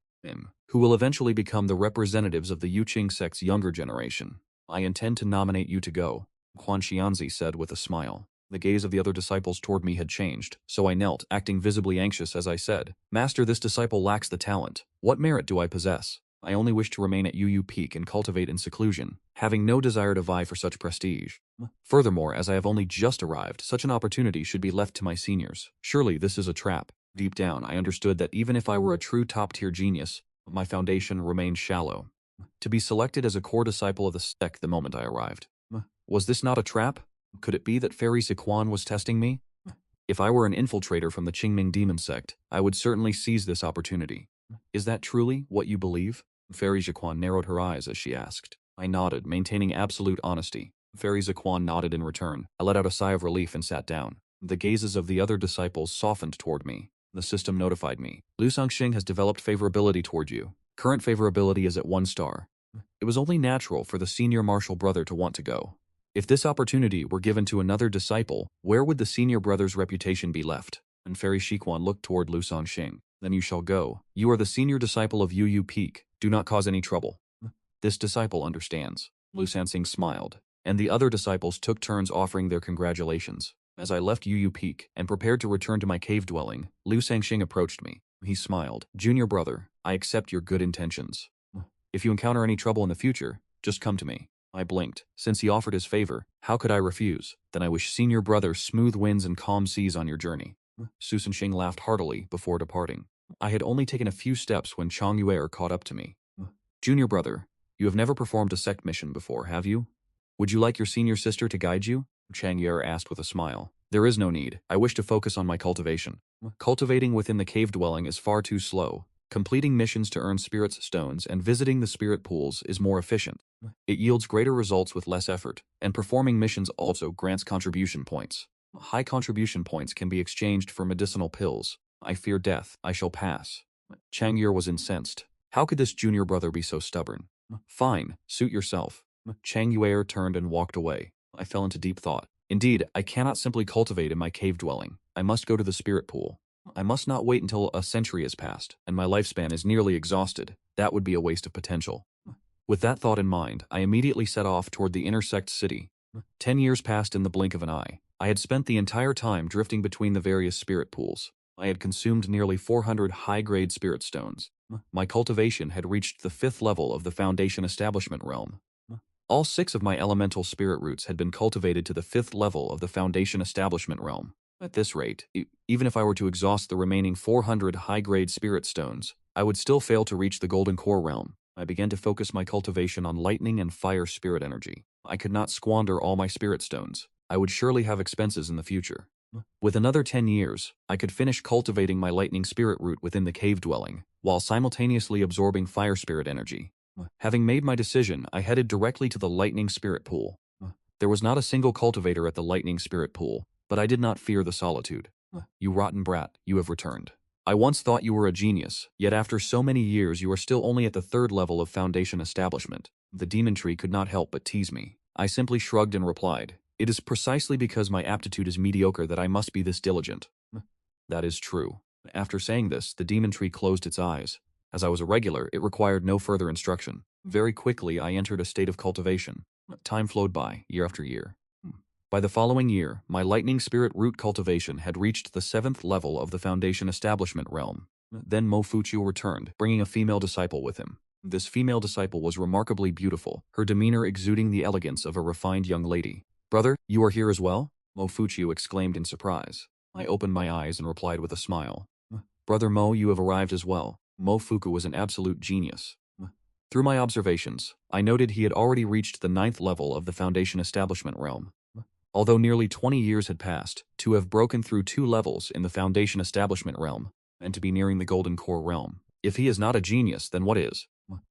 who will eventually become the representatives of the Yu Qing sect's younger generation. I intend to nominate you to go," Quan Xianzi said with a smile. The gaze of the other disciples toward me had changed, so I knelt, acting visibly anxious as I said, "Master, this disciple lacks the talent. What merit do I possess? I only wish to remain at Yu Peak and cultivate in seclusion, having no desire to vie for such prestige. Furthermore, as I have only just arrived, such an opportunity should be left to my seniors. Surely this is a trap." Deep down, I understood that even if I were a true top-tier genius, my foundation remained shallow. To be selected as a core disciple of the sect the moment I arrived. Was this not a trap? Could it be that Fairy Ziquan was testing me? If I were an infiltrator from the Qingming demon sect, I would certainly seize this opportunity. Is that truly what you believe? Fairy Ziquan narrowed her eyes as she asked. I nodded, maintaining absolute honesty. Fairy Ziquan nodded in return. I let out a sigh of relief and sat down. The gazes of the other disciples softened toward me. The system notified me. Lu Sangxing has developed favorability toward you. Current favorability is at 1 star. It was only natural for the senior martial brother to want to go. If this opportunity were given to another disciple, where would the senior brother's reputation be left? And Fairy Shiquan looked toward Lu Sangxing. Then you shall go. You are the senior disciple of Yu Peak. Do not cause any trouble. This disciple understands. Lu Sangxing smiled, and the other disciples took turns offering their congratulations. As I left Yu Peak and prepared to return to my cave dwelling, Lu Sangxing approached me. He smiled. Junior brother, I accept your good intentions. If you encounter any trouble in the future, just come to me. I blinked. Since he offered his favor, how could I refuse? Then I wish senior brother smooth winds and calm seas on your journey. Su Sanxing laughed heartily before departing. I had only taken a few steps when Chang Yuer caught up to me. Junior brother, you have never performed a sect mission before, have you? Would you like your senior sister to guide you? Chang Yuer asked with a smile. There is no need. I wish to focus on my cultivation. Cultivating within the cave dwelling is far too slow. Completing missions to earn spirit's stones and visiting the spirit pools is more efficient. It yields greater results with less effort, and performing missions also grants contribution points. High contribution points can be exchanged for medicinal pills. I fear death. I shall pass. Chang Yuer was incensed. How could this junior brother be so stubborn? Fine, suit yourself. Chang Yuer turned and walked away. I fell into deep thought. Indeed, I cannot simply cultivate in my cave dwelling. I must go to the spirit pool. I must not wait until a century has passed, and my lifespan is nearly exhausted. That would be a waste of potential. With that thought in mind, I immediately set off toward the intersect city. 10 years passed in the blink of an eye. I had spent the entire time drifting between the various spirit pools. I had consumed nearly 400 high-grade spirit stones. My cultivation had reached the 5th level of the foundation establishment realm. All 6 of my elemental spirit roots had been cultivated to the 5th level of the foundation establishment realm. At this rate, even if I were to exhaust the remaining 400 high-grade spirit stones, I would still fail to reach the golden core realm. I began to focus my cultivation on lightning and fire spirit energy. I could not squander all my spirit stones. I would surely have expenses in the future. With another 10 years, I could finish cultivating my lightning spirit root within the cave dwelling, while simultaneously absorbing fire spirit energy. Having made my decision, I headed directly to the lightning spirit pool. There was not a single cultivator at the lightning spirit pool, but I did not fear the solitude. You rotten brat, you have returned. I once thought you were a genius, yet after so many years you are still only at the 3rd level of foundation establishment. The demon tree could not help but tease me. I simply shrugged and replied, it is precisely because my aptitude is mediocre that I must be this diligent. That is true. After saying this, the demon tree closed its eyes. As I was a regular, it required no further instruction. Very quickly, I entered a state of cultivation. Time flowed by, year after year. By the following year, my lightning spirit root cultivation had reached the 7th level of the foundation establishment realm. Then Mo Fuchio returned, bringing a female disciple with him. This female disciple was remarkably beautiful, her demeanor exuding the elegance of a refined young lady. "Brother, you are here as well?" Mo Fuchio exclaimed in surprise. I opened my eyes and replied with a smile. "Brother Mo, you have arrived as well." Mo Fuku was an absolute genius. Through my observations, I noted he had already reached the 9th level of the foundation establishment realm. Although nearly 20 years had passed, to have broken through 2 levels in the foundation establishment realm, and to be nearing the golden core realm. If he is not a genius, then what is?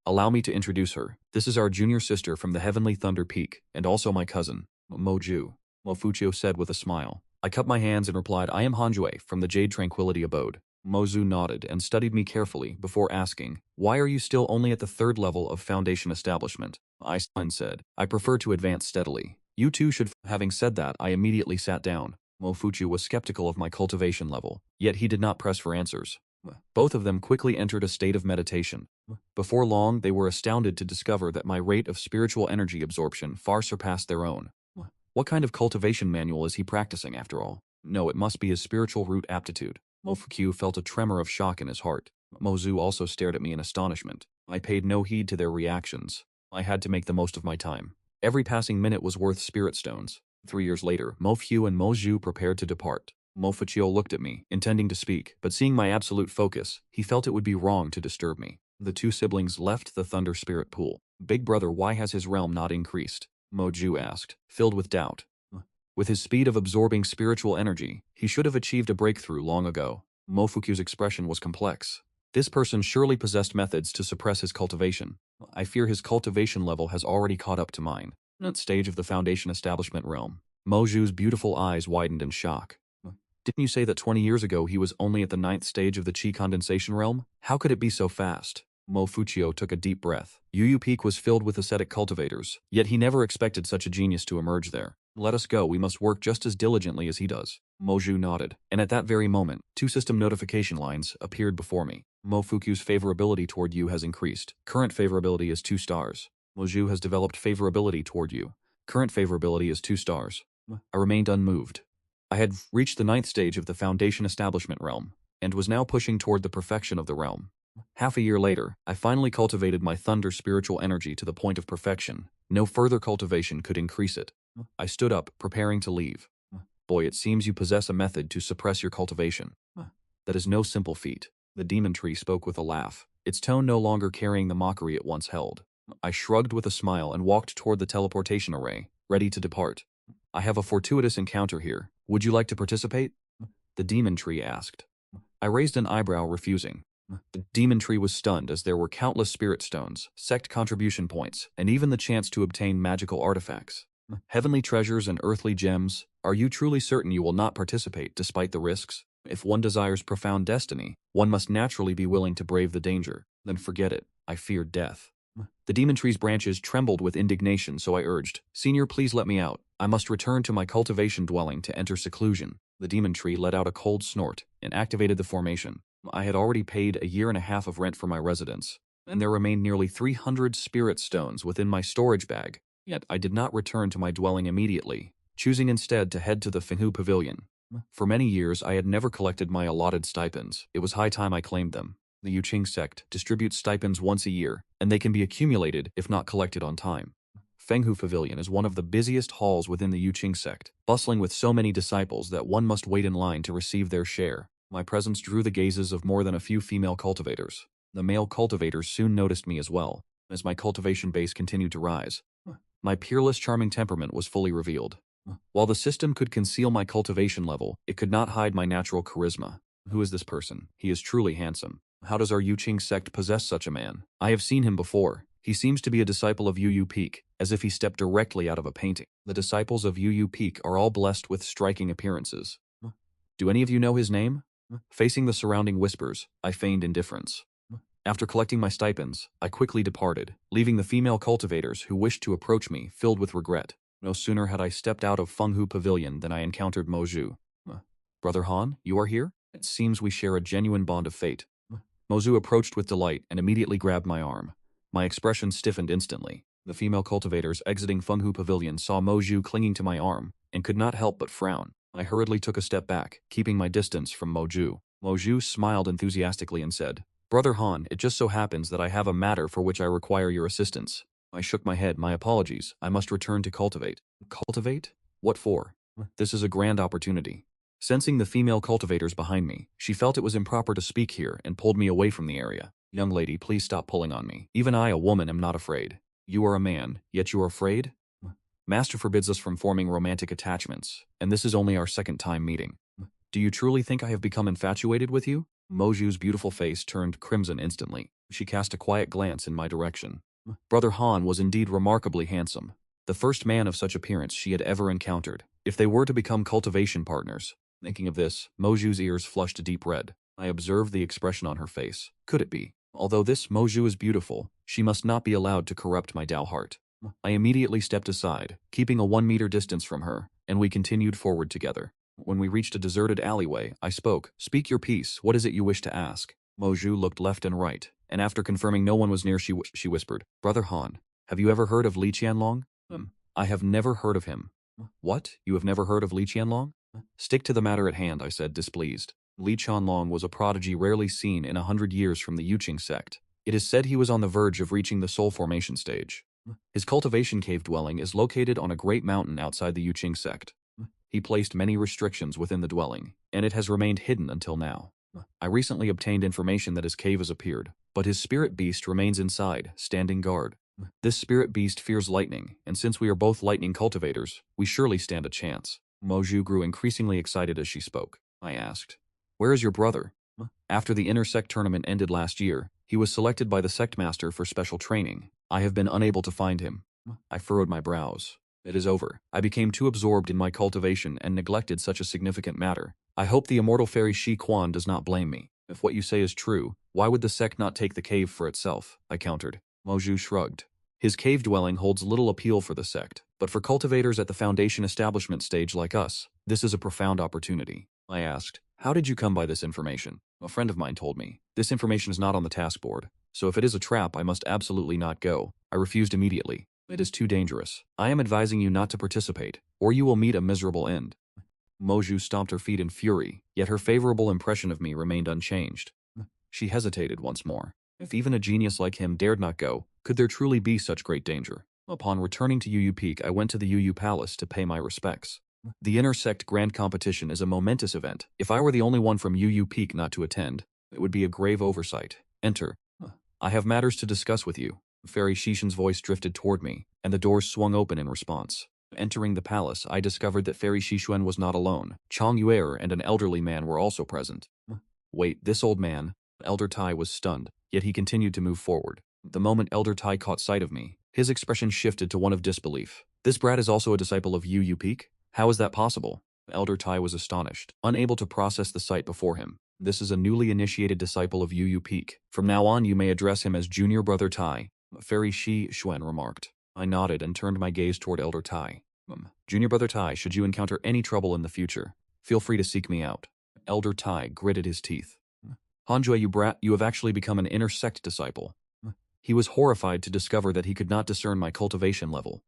Allow me to introduce her. This is our junior sister from the Heavenly Thunder Peak, and also my cousin, Moju, Mo Fuchio said with a smile. I cupped my hands and replied, "I am Hanjue from the Jade Tranquility Abode." Mozu nodded and studied me carefully before asking, "Why are you still only at the 3rd level of foundation establishment?" I said, "I prefer to advance steadily. You too should." Having said that, I immediately sat down. Mo Fuchu was skeptical of my cultivation level, yet he did not press for answers. Both of them quickly entered a state of meditation. Before long, they were astounded to discover that my rate of spiritual energy absorption far surpassed their own. What kind of cultivation manual is he practicing, after all? No, it must be his spiritual root aptitude. Mo Fuku felt a tremor of shock in his heart. Mozu also stared at me in astonishment. I paid no heed to their reactions. I had to make the most of my time. Every passing minute was worth spirit stones. 3 years later, Mo Fu and Mo Zhu prepared to depart. Mo Fuchio looked at me, intending to speak, but seeing my absolute focus, he felt it would be wrong to disturb me. The 2 siblings left the Thunder Spirit Pool. "Big brother, why has his realm not increased?" Mo Zhu asked, filled with doubt. With his speed of absorbing spiritual energy, he should have achieved a breakthrough long ago. Mo Fuku's expression was complex. This person surely possessed methods to suppress his cultivation. I fear his cultivation level has already caught up to mine. At stage of the foundation establishment realm, Mo Zhu's beautiful eyes widened in shock. Didn't you say that 20 years ago he was only at the 9th stage of the Qi condensation realm? How could it be so fast? Mo Fuchio took a deep breath. Yu Yu Peak was filled with ascetic cultivators, yet he never expected such a genius to emerge there. "Let us go, we must work just as diligently as he does." Mo Zhu nodded, and at that very moment, 2 system notification lines appeared before me. Mo Fuku's favorability toward you has increased. Current favorability is 2 stars. Mo Zhu has developed favorability toward you. Current favorability is 2 stars. I remained unmoved. I had reached the 9th stage of the foundation establishment realm, and was now pushing toward the perfection of the realm. Half a year later, I finally cultivated my thunder spiritual energy to the point of perfection. No further cultivation could increase it. I stood up, preparing to leave. "Boy, it seems you possess a method to suppress your cultivation. That is no simple feat." The demon tree spoke with a laugh, its tone no longer carrying the mockery it once held. I shrugged with a smile and walked toward the teleportation array, ready to depart. "I have a fortuitous encounter here. Would you like to participate?" the demon tree asked. I raised an eyebrow, refusing. The demon tree was stunned, as there were countless spirit stones, sect contribution points, and even the chance to obtain magical artifacts. Heavenly treasures and earthly gems. Are you truly certain you will not participate despite the risks? If one desires profound destiny, one must naturally be willing to brave the danger. Then forget it. I fear death. The demon tree's branches trembled with indignation, so I urged, "Senior, please let me out. I must return to my cultivation dwelling to enter seclusion." The demon tree let out a cold snort and activated the formation. I had already paid a year and a half of rent for my residence, and there remained nearly 300 spirit stones within my storage bag. Yet I did not return to my dwelling immediately, choosing instead to head to the Fenghu Pavilion. For many years, I had never collected my allotted stipends. It was high time I claimed them. The Yuqing sect distributes stipends once a year, and they can be accumulated if not collected on time. Fenghu Pavilion is one of the busiest halls within the Yuqing sect, bustling with so many disciples that one must wait in line to receive their share. My presence drew the gazes of more than a few female cultivators. The male cultivators soon noticed me as well, as my cultivation base continued to rise. My peerless, charming temperament was fully revealed. While the system could conceal my cultivation level, it could not hide my natural charisma. Who is this person? He is truly handsome. How does our Yuqing sect possess such a man? I have seen him before. He seems to be a disciple of Yu Yu Peak, as if he stepped directly out of a painting. The disciples of Yu Yu Peak are all blessed with striking appearances. Do any of you know his name? Facing the surrounding whispers, I feigned indifference. After collecting my stipends, I quickly departed, leaving the female cultivators who wished to approach me filled with regret. No sooner had I stepped out of Fenghu Pavilion than I encountered Mo Zhu. "Brother Han, you are here? It seems we share a genuine bond of fate." Mo Zhu approached with delight and immediately grabbed my arm. My expression stiffened instantly. The female cultivators exiting Fenghu Pavilion saw Mo Zhu clinging to my arm, and could not help but frown. I hurriedly took a step back, keeping my distance from Mo Zhu. Mo Zhu smiled enthusiastically and said, "Brother Han, it just so happens that I have a matter for which I require your assistance." I shook my head. "My apologies. I must return to cultivate." "Cultivate? What for?" "This is a grand opportunity." Sensing the female cultivators behind me, she felt it was improper to speak here and pulled me away from the area. "Young lady, please stop pulling on me. Even I, a woman, am not afraid." "You are a man, yet you are afraid?" "Master forbids us from forming romantic attachments, and this is only our second time meeting." "Do you truly think I have become infatuated with you?" Mo Zhu's beautiful face turned crimson instantly. She cast a quiet glance in my direction. Brother Han was indeed remarkably handsome, the first man of such appearance she had ever encountered. If they were to become cultivation partners. Thinking of this, Mo Zhu's ears flushed a deep red. I observed the expression on her face. Could it be? Although this Mo Zhu is beautiful, she must not be allowed to corrupt my Dao heart. I immediately stepped aside, keeping a 1-meter distance from her, and we continued forward together. When we reached a deserted alleyway, I spoke. "Speak your piece. What is it you wish to ask?" Mo Zhu looked left and right, and after confirming no one was near, she whispered, "Brother Han, have you ever heard of Li Qianlong?" "I have never heard of him." "What? You have never heard of Li Qianlong?" "Stick to the matter at hand," I said, displeased. Li Qianlong was a prodigy rarely seen in 100 years from the Yuqing sect. It is said he was on the verge of reaching the soul formation stage. His cultivation cave dwelling is located on a great mountain outside the Yuqing sect. He placed many restrictions within the dwelling, and it has remained hidden until now. I recently obtained information that his cave has appeared, but his spirit beast remains inside, standing guard. This spirit beast fears lightning, and since we are both lightning cultivators, we surely stand a chance. Mo Zhu grew increasingly excited as she spoke. I asked, "Where is your brother?" "After the inter-sect tournament ended last year, he was selected by the sect master for special training. I have been unable to find him." I furrowed my brows. "It is over. I became too absorbed in my cultivation and neglected such a significant matter. I hope the immortal fairy Shi Quan does not blame me. If what you say is true, why would the sect not take the cave for itself?" I countered. Mo Zhu shrugged. "His cave dwelling holds little appeal for the sect, but for cultivators at the foundation establishment stage like us, this is a profound opportunity." I asked, "How did you come by this information?" "A friend of mine told me. This information is not on the task board, so if it is a trap, I must absolutely not go." I refused immediately. "It is too dangerous. I am advising you not to participate, or you will meet a miserable end." Mo Zhu stomped her feet in fury, yet her favorable impression of me remained unchanged. She hesitated once more. If even a genius like him dared not go, could there truly be such great danger? Upon returning to Yu Peak, I went to the Yu Palace to pay my respects. The Intersect Grand Competition is a momentous event. If I were the only one from Yu Peak not to attend, it would be a grave oversight. Enter. "I have matters to discuss with you." Fairy Shishan's voice drifted toward me, and the doors swung open in response. Entering the palace, I discovered that Fairy Shishuan was not alone. Chang Yuer and an elderly man were also present. "Wait, this old man?" Elder Tai was stunned, yet he continued to move forward. The moment Elder Tai caught sight of me, his expression shifted to one of disbelief. "This brat is also a disciple of Yu Peak? How is that possible?" Elder Tai was astonished, unable to process the sight before him. "This is a newly initiated disciple of Yu Peak. From now on, you may address him as Junior Brother Tai," Fairy Shi Xuan remarked. I nodded and turned my gaze toward Elder Tai. "Junior Brother Tai, should you encounter any trouble in the future, feel free to seek me out." Elder Tai gritted his teeth. "Hanjue, you brat, you have actually become an inner-sect disciple." He was horrified to discover that he could not discern my cultivation level.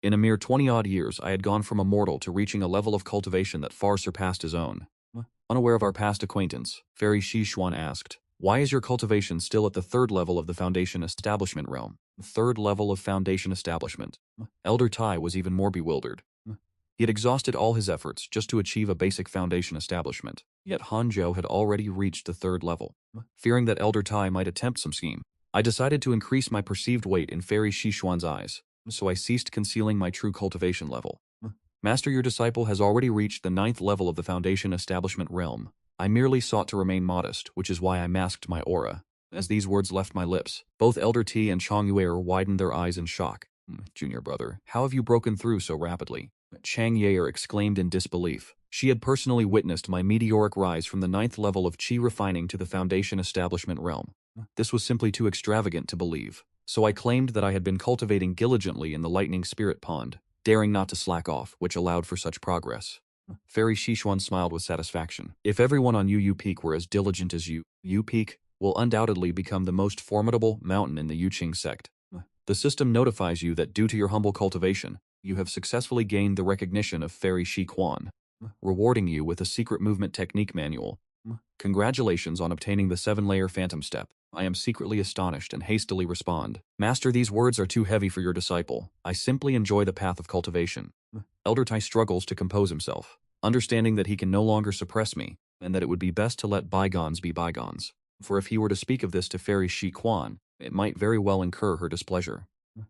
In a mere 20-odd years, I had gone from a mortal to reaching a level of cultivation that far surpassed his own. Unaware of our past acquaintance, Fairy Shi Xuan asked, "Why is your cultivation still at the 3rd level of the Foundation Establishment realm?" 3rd level of Foundation Establishment. Elder Tai was even more bewildered. He had exhausted all his efforts just to achieve a basic Foundation establishment, yet Hanzhou had already reached the 3rd level. Fearing that Elder Tai might attempt some scheme, I decided to increase my perceived weight in Fairy Shishuan's eyes, so I ceased concealing my true cultivation level. "Master, your disciple has already reached the 9th level of the Foundation Establishment realm. I merely sought to remain modest, which is why I masked my aura." As these words left my lips, both Elder T and Chang Yuer widened their eyes in shock. "Junior brother, how have you broken through so rapidly?" Chang Yair exclaimed in disbelief. She had personally witnessed my meteoric rise from the 9th level of Qi refining to the Foundation Establishment realm. This was simply too extravagant to believe, so I claimed that I had been cultivating diligently in the Lightning Spirit Pond, daring not to slack off, which allowed for such progress. Fairy Shishuan smiled with satisfaction. "If everyone on Yu Peak were as diligent as you, Yu Peak, will undoubtedly become the most formidable mountain in the Yuqing sect. The system notifies you that due to your humble cultivation, you have successfully gained the recognition of Fairy Shi Quan, rewarding you with a secret movement technique manual. Congratulations on obtaining the 7-layer phantom step. I am secretly astonished and hastily respond. Master, these words are too heavy for your disciple. I simply enjoy the path of cultivation. Elder Tai struggles to compose himself, understanding that he can no longer suppress me, and that it would be best to let bygones be bygones. For if he were to speak of this to Fairy Shi Quan, it might very well incur her displeasure.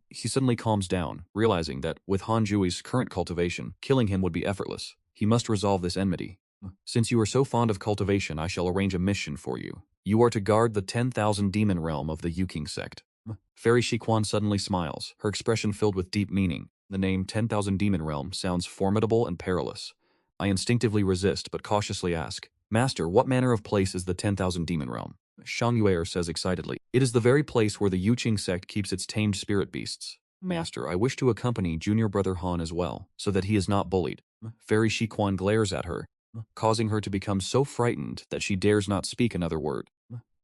He suddenly calms down, realizing that, with Han Jui's current cultivation, killing him would be effortless. He must resolve this enmity. Since you are so fond of cultivation, I shall arrange a mission for you. You are to guard the 10,000 demon realm of the Yuqing sect. Fairy Shi Quan suddenly smiles, her expression filled with deep meaning. The name 10,000 demon realm sounds formidable and perilous. I instinctively resist, but cautiously ask, Master, what manner of place is the 10,000 demon realm? Shang Yuer says excitedly, it is the very place where the Yuqing sect keeps its tamed spirit beasts. Master, I wish to accompany junior brother Han as well, so that he is not bullied. Fairy Shi Quan glares at her, causing her to become so frightened that she dares not speak another word.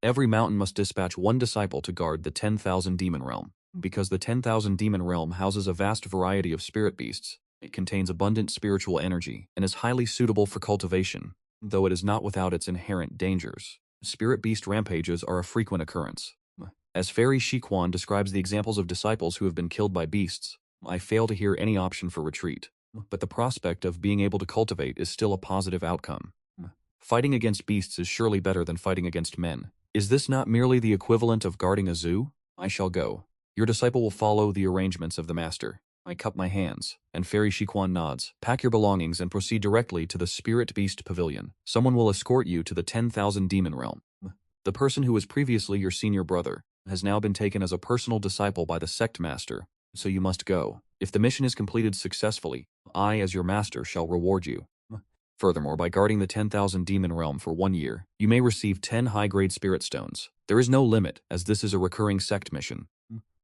Every mountain must dispatch one disciple to guard the 10,000 demon realm. Because the 10,000 demon realm houses a vast variety of spirit beasts, it contains abundant spiritual energy and is highly suitable for cultivation, though it is not without its inherent dangers. Spirit beast rampages are a frequent occurrence. As Fairy Shi Quan describes the examples of disciples who have been killed by beasts, I fail to hear any option for retreat. But the prospect of being able to cultivate is still a positive outcome. Fighting against beasts is surely better than fighting against men. Is this not merely the equivalent of guarding a zoo? I shall go. Your disciple will follow the arrangements of the master. I cup my hands, and Fairy Shi Quan nods. Pack your belongings and proceed directly to the Spirit Beast Pavilion. Someone will escort you to the 10,000 demon realm. The person who was previously your senior brother has now been taken as a personal disciple by the sect master, so you must go. If the mission is completed successfully, I, as your master, shall reward you. Furthermore, by guarding the 10,000 demon realm for 1 year, you may receive 10 high-grade spirit stones. There is no limit, as this is a recurring sect mission.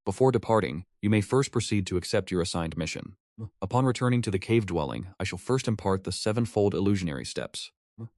Before departing, you may first proceed to accept your assigned mission. Upon returning to the cave dwelling, I shall first impart the 7-fold illusionary steps.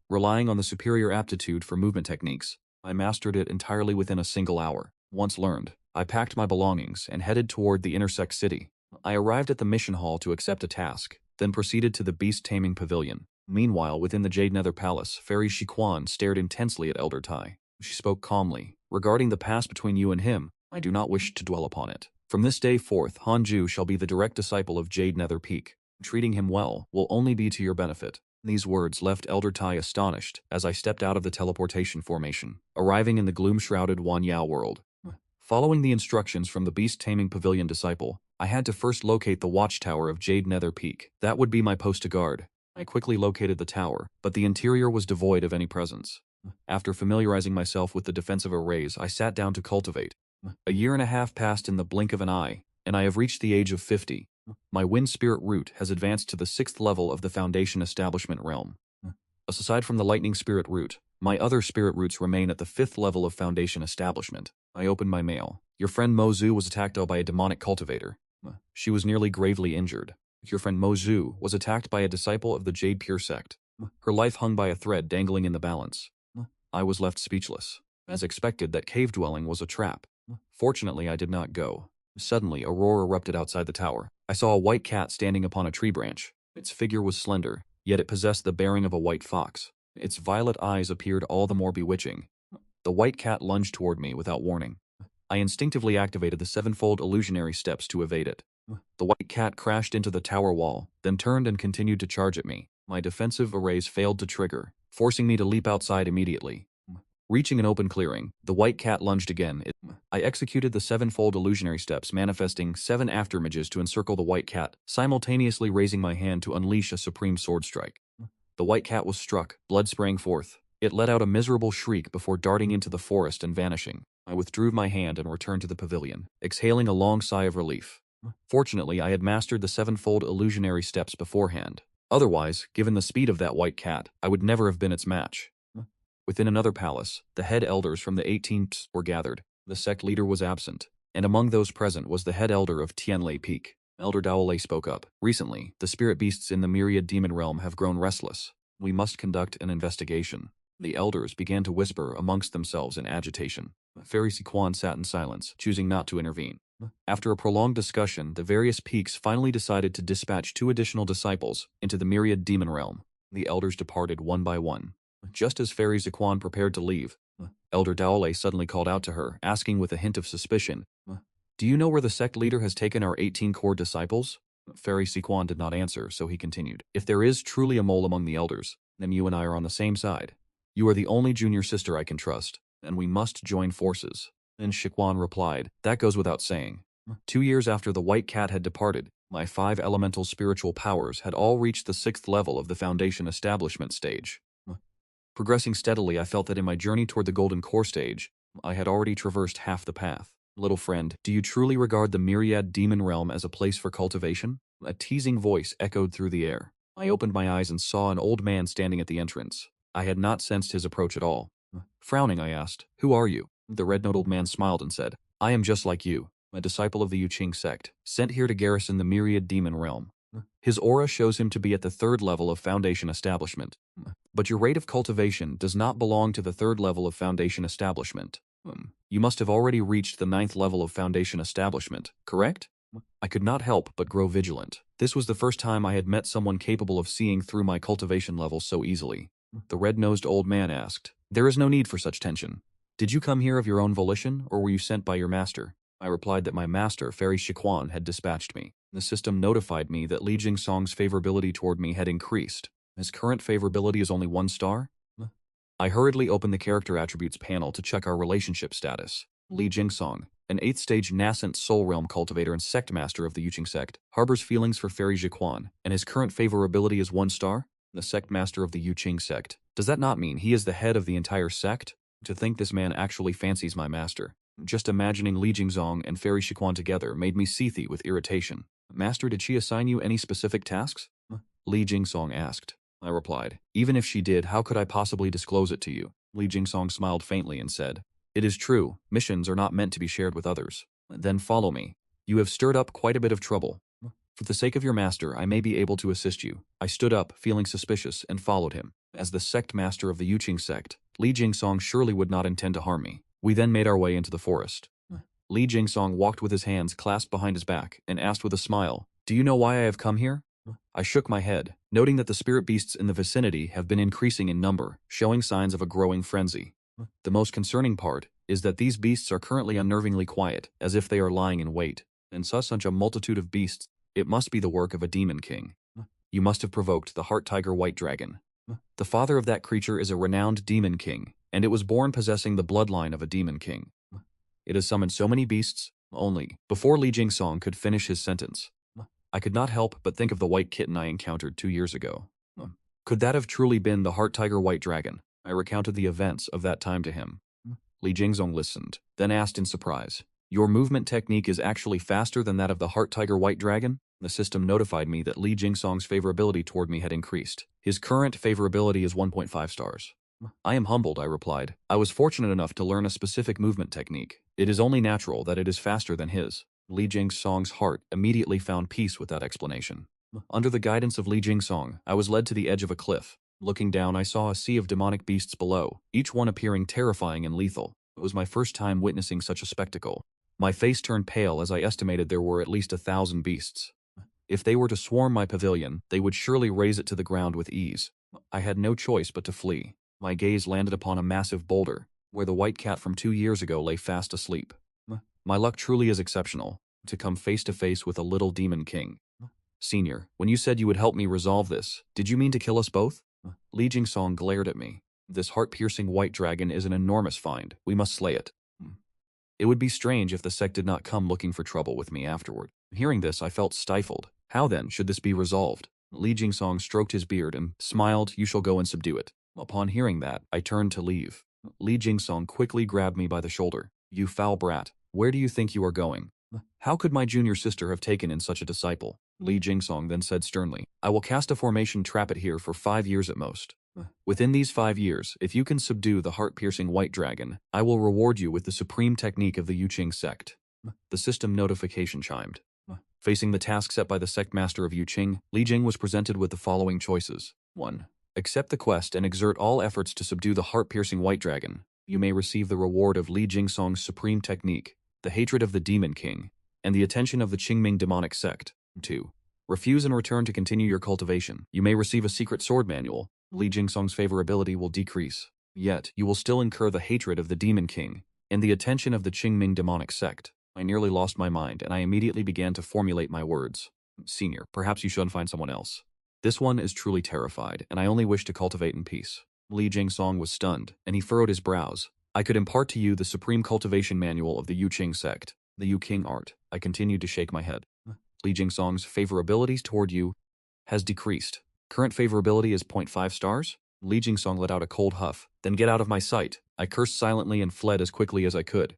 Relying on the superior aptitude for movement techniques, I mastered it entirely within a single hour. Once learned, I packed my belongings and headed toward the intersect city. I arrived at the mission hall to accept a task, then proceeded to the beast-taming pavilion. Meanwhile, within the Jade Nether Palace, Fairy Shi Quan stared intensely at Elder Tai. She spoke calmly. Regarding the past between you and him, I do not wish to dwell upon it. From this day forth, Han Ju shall be the direct disciple of Jade Nether Peak. Treating him well will only be to your benefit. These words left Elder Tai astonished as I stepped out of the teleportation formation, arriving in the gloom-shrouded Wanyao world. Following the instructions from the beast-taming pavilion disciple, I had to first locate the watchtower of Jade Nether Peak. That would be my post to guard. I quickly located the tower, but the interior was devoid of any presence. After familiarizing myself with the defensive arrays, I sat down to cultivate. A year and a half passed in the blink of an eye, and I have reached the age of 50. My wind spirit root has advanced to the 6th level of the foundation establishment realm. Aside from the lightning spirit root, my other spirit roots remain at the 5th level of foundation establishment. I opened my mail. Your friend Mo Zhu was attacked by a demonic cultivator. She was nearly gravely injured. Your friend Mo Zhu was attacked by a disciple of the Jade Pure sect. Her life hung by a thread dangling in the balance. I was left speechless. As expected, that cave dwelling was a trap. Fortunately, I did not go. Suddenly, a roar erupted outside the tower. I saw a white cat standing upon a tree branch. Its figure was slender, yet it possessed the bearing of a white fox. Its violet eyes appeared all the more bewitching. The white cat lunged toward me without warning. I instinctively activated the 7-fold illusionary steps to evade it. The white cat crashed into the tower wall, then turned and continued to charge at me. My defensive arrays failed to trigger, forcing me to leap outside immediately. Reaching an open clearing, the white cat lunged again. I executed the 7-fold illusionary steps, manifesting 7 afterimages to encircle the white cat, simultaneously raising my hand to unleash a supreme sword strike. The white cat was struck, blood sprang forth. It let out a miserable shriek before darting into the forest and vanishing. I withdrew my hand and returned to the pavilion, exhaling a long sigh of relief. Fortunately, I had mastered the 7-fold illusionary steps beforehand. Otherwise, given the speed of that white cat, I would never have been its match. Within another palace, the head elders from the 18th were gathered. The sect leader was absent, and among those present was the head elder of Tianlei Peak. Elder Daolei spoke up. Recently, the spirit beasts in the myriad demon realm have grown restless. We must conduct an investigation. The elders began to whisper amongst themselves in agitation. Fairy Siquan sat in silence, choosing not to intervene. After a prolonged discussion, the various peaks finally decided to dispatch 2 additional disciples into the myriad demon realm. The elders departed one by one. Just as Fairy Siquan prepared to leave, Elder Daole suddenly called out to her, asking with a hint of suspicion, "Do you know where the sect leader has taken our 18 core disciples?" Fairy Siquan did not answer, so he continued, "If there is truly a mole among the elders, then you and I are on the same side. You are the only junior sister I can trust, and we must join forces." And Siquan replied, "That goes without saying." 2 years after the white cat had departed, my 5 elemental spiritual powers had all reached the 6th level of the Foundation Establishment stage. Progressing steadily, I felt that in my journey toward the Golden Core stage, I had already traversed half the path. "Little friend, do you truly regard the Myriad Demon Realm as a place for cultivation?" A teasing voice echoed through the air. I opened my eyes and saw an old man standing at the entrance. I had not sensed his approach at all. Frowning, I asked, "Who are you?" The red-nosed old man smiled and said, "I am just like you, a disciple of the Yuqing sect, sent here to garrison the Myriad Demon Realm. His aura shows him to be at the 3rd level of Foundation Establishment. But your rate of cultivation does not belong to the 3rd level of Foundation Establishment. You must have already reached the 9th level of Foundation Establishment, correct?" I could not help but grow vigilant. This was the first time I had met someone capable of seeing through my cultivation level so easily. The red-nosed old man asked, "There is no need for such tension. Did you come here of your own volition, or were you sent by your master?" I replied that my master, Fairy Siquan, had dispatched me. The system notified me that Li Jingsong's favorability toward me had increased. His current favorability is only 1 star? I hurriedly opened the character attributes panel to check our relationship status. Li Jingsong, an 8th stage nascent soul realm cultivator and sect master of the Yuqing sect, harbors feelings for Fairy Jiquan, and his current favorability is 1 star? The sect master of the Yuqing sect. Does that not mean he is the head of the entire sect? To think this man actually fancies my master. Just imagining Li Jingzong and Fairy Siquan together made me seethy with irritation. "Master, did she assign you any specific tasks?" Li Jingsong asked. I replied, "Even if she did, how could I possibly disclose it to you?" Li Jingsong smiled faintly and said, "It is true, missions are not meant to be shared with others. Then follow me. You have stirred up quite a bit of trouble. For the sake of your master, I may be able to assist you." I stood up, feeling suspicious, and followed him. As the sect master of the Yuqing sect, Li Jingsong surely would not intend to harm me. We then made our way into the forest. Li Jingsong walked with his hands clasped behind his back and asked with a smile, "Do you know why I have come here?" I shook my head, noting that the spirit beasts in the vicinity have been increasing in number, showing signs of a growing frenzy. The most concerning part is that these beasts are currently unnervingly quiet, as if they are lying in wait. And such a multitude of beasts, it must be the work of a demon king. You must have provoked the heart tiger white dragon. The father of that creature is a renowned demon king, and it was born possessing the bloodline of a demon king. It has summoned so many beasts, only, before Li Jingsong could finish his sentence. I could not help but think of the white kitten I encountered 2 years ago. Could that have truly been the heart tiger white dragon? I recounted the events of that time to him. Li Jingzong listened, then asked in surprise, "Your movement technique is actually faster than that of the heart tiger white dragon?" The system notified me that Li Jingsong's favorability toward me had increased. His current favorability is 1.5 stars. "I am humbled," I replied. "I was fortunate enough to learn a specific movement technique. It is only natural that it is faster than his." Li Jingsong's heart immediately found peace with that explanation. Under the guidance of Li Jingsong, I was led to the edge of a cliff. Looking down, I saw a sea of demonic beasts below, each one appearing terrifying and lethal. It was my first time witnessing such a spectacle. My face turned pale as I estimated there were at least 1,000 beasts. If they were to swarm my pavilion, they would surely raze it to the ground with ease. I had no choice but to flee. My gaze landed upon a massive boulder, where the white cat from 2 years ago lay fast asleep. My luck truly is exceptional, to come face to face with a little demon king. "Senior, when you said you would help me resolve this, did you mean to kill us both?" Li Jingsong glared at me. "This heart-piercing white dragon is an enormous find. We must slay it. It would be strange if the sect did not come looking for trouble with me afterward." Hearing this, I felt stifled. How then should this be resolved? Li Jingsong stroked his beard and smiled, "You shall go and subdue it." Upon hearing that, I turned to leave. Li Jingsong quickly grabbed me by the shoulder. "You foul brat, where do you think you are going? How could my junior sister have taken in such a disciple?" Li Jingsong then said sternly, "I will cast a formation trap it here for 5 years at most. Within these 5 years, if you can subdue the heart-piercing white dragon, I will reward you with the supreme technique of the Yuqing sect." The system notification chimed. Facing the task set by the sect master of Yuqing, Li Jing was presented with the following choices. 1. Accept the quest and exert all efforts to subdue the heart-piercing white dragon. You may receive the reward of Li Jingsong's supreme technique, the hatred of the Demon King, and the attention of the Qingming demonic sect. 2. Refuse and return to continue your cultivation. You may receive a secret sword manual. Li Jingsong's favorability will decrease. Yet, you will still incur the hatred of the Demon King and the attention of the Qingming demonic sect. I nearly lost my mind, and I immediately began to formulate my words. Senior, perhaps you should find someone else. This one is truly terrified, and I only wish to cultivate in peace. Li Jingsong was stunned, and he furrowed his brows. I could impart to you the supreme cultivation manual of the Yuqing sect, the Yuqing art. I continued to shake my head. Li Jingsong's favorability toward you has decreased. Current favorability is 0.5 stars? Li Jingsong let out a cold huff. Then get out of my sight. I cursed silently and fled as quickly as I could.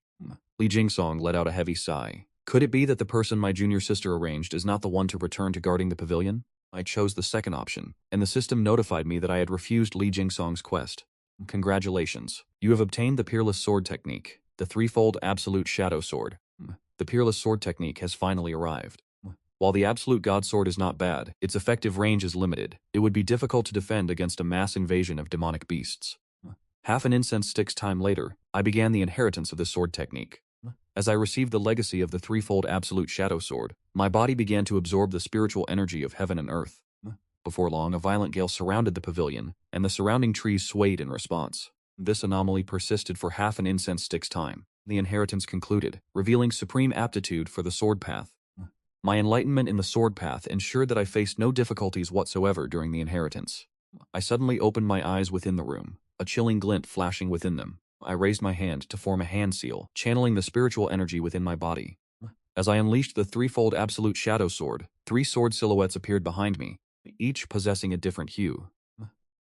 Li Jingsong let out a heavy sigh. Could it be that the person my junior sister arranged is not the one to return to guarding the pavilion? I chose the second option, and the system notified me that I had refused Li Jingsong's quest. Congratulations. You have obtained the Peerless Sword Technique, the threefold Absolute Shadow Sword. The Peerless Sword Technique has finally arrived. While the Absolute God Sword is not bad, its effective range is limited. It would be difficult to defend against a mass invasion of demonic beasts. Half an incense stick's time later, I began the inheritance of the sword technique. As I received the legacy of the threefold Absolute Shadow Sword, my body began to absorb the spiritual energy of heaven and earth. Before long, a violent gale surrounded the pavilion, and the surrounding trees swayed in response. This anomaly persisted for half an incense stick's time. The inheritance concluded, revealing supreme aptitude for the sword path. My enlightenment in the sword path ensured that I faced no difficulties whatsoever during the inheritance. I suddenly opened my eyes within the room, a chilling glint flashing within them. I raised my hand to form a hand seal, channeling the spiritual energy within my body. As I unleashed the threefold Absolute Shadow Sword, 3 sword silhouettes appeared behind me, each possessing a different hue.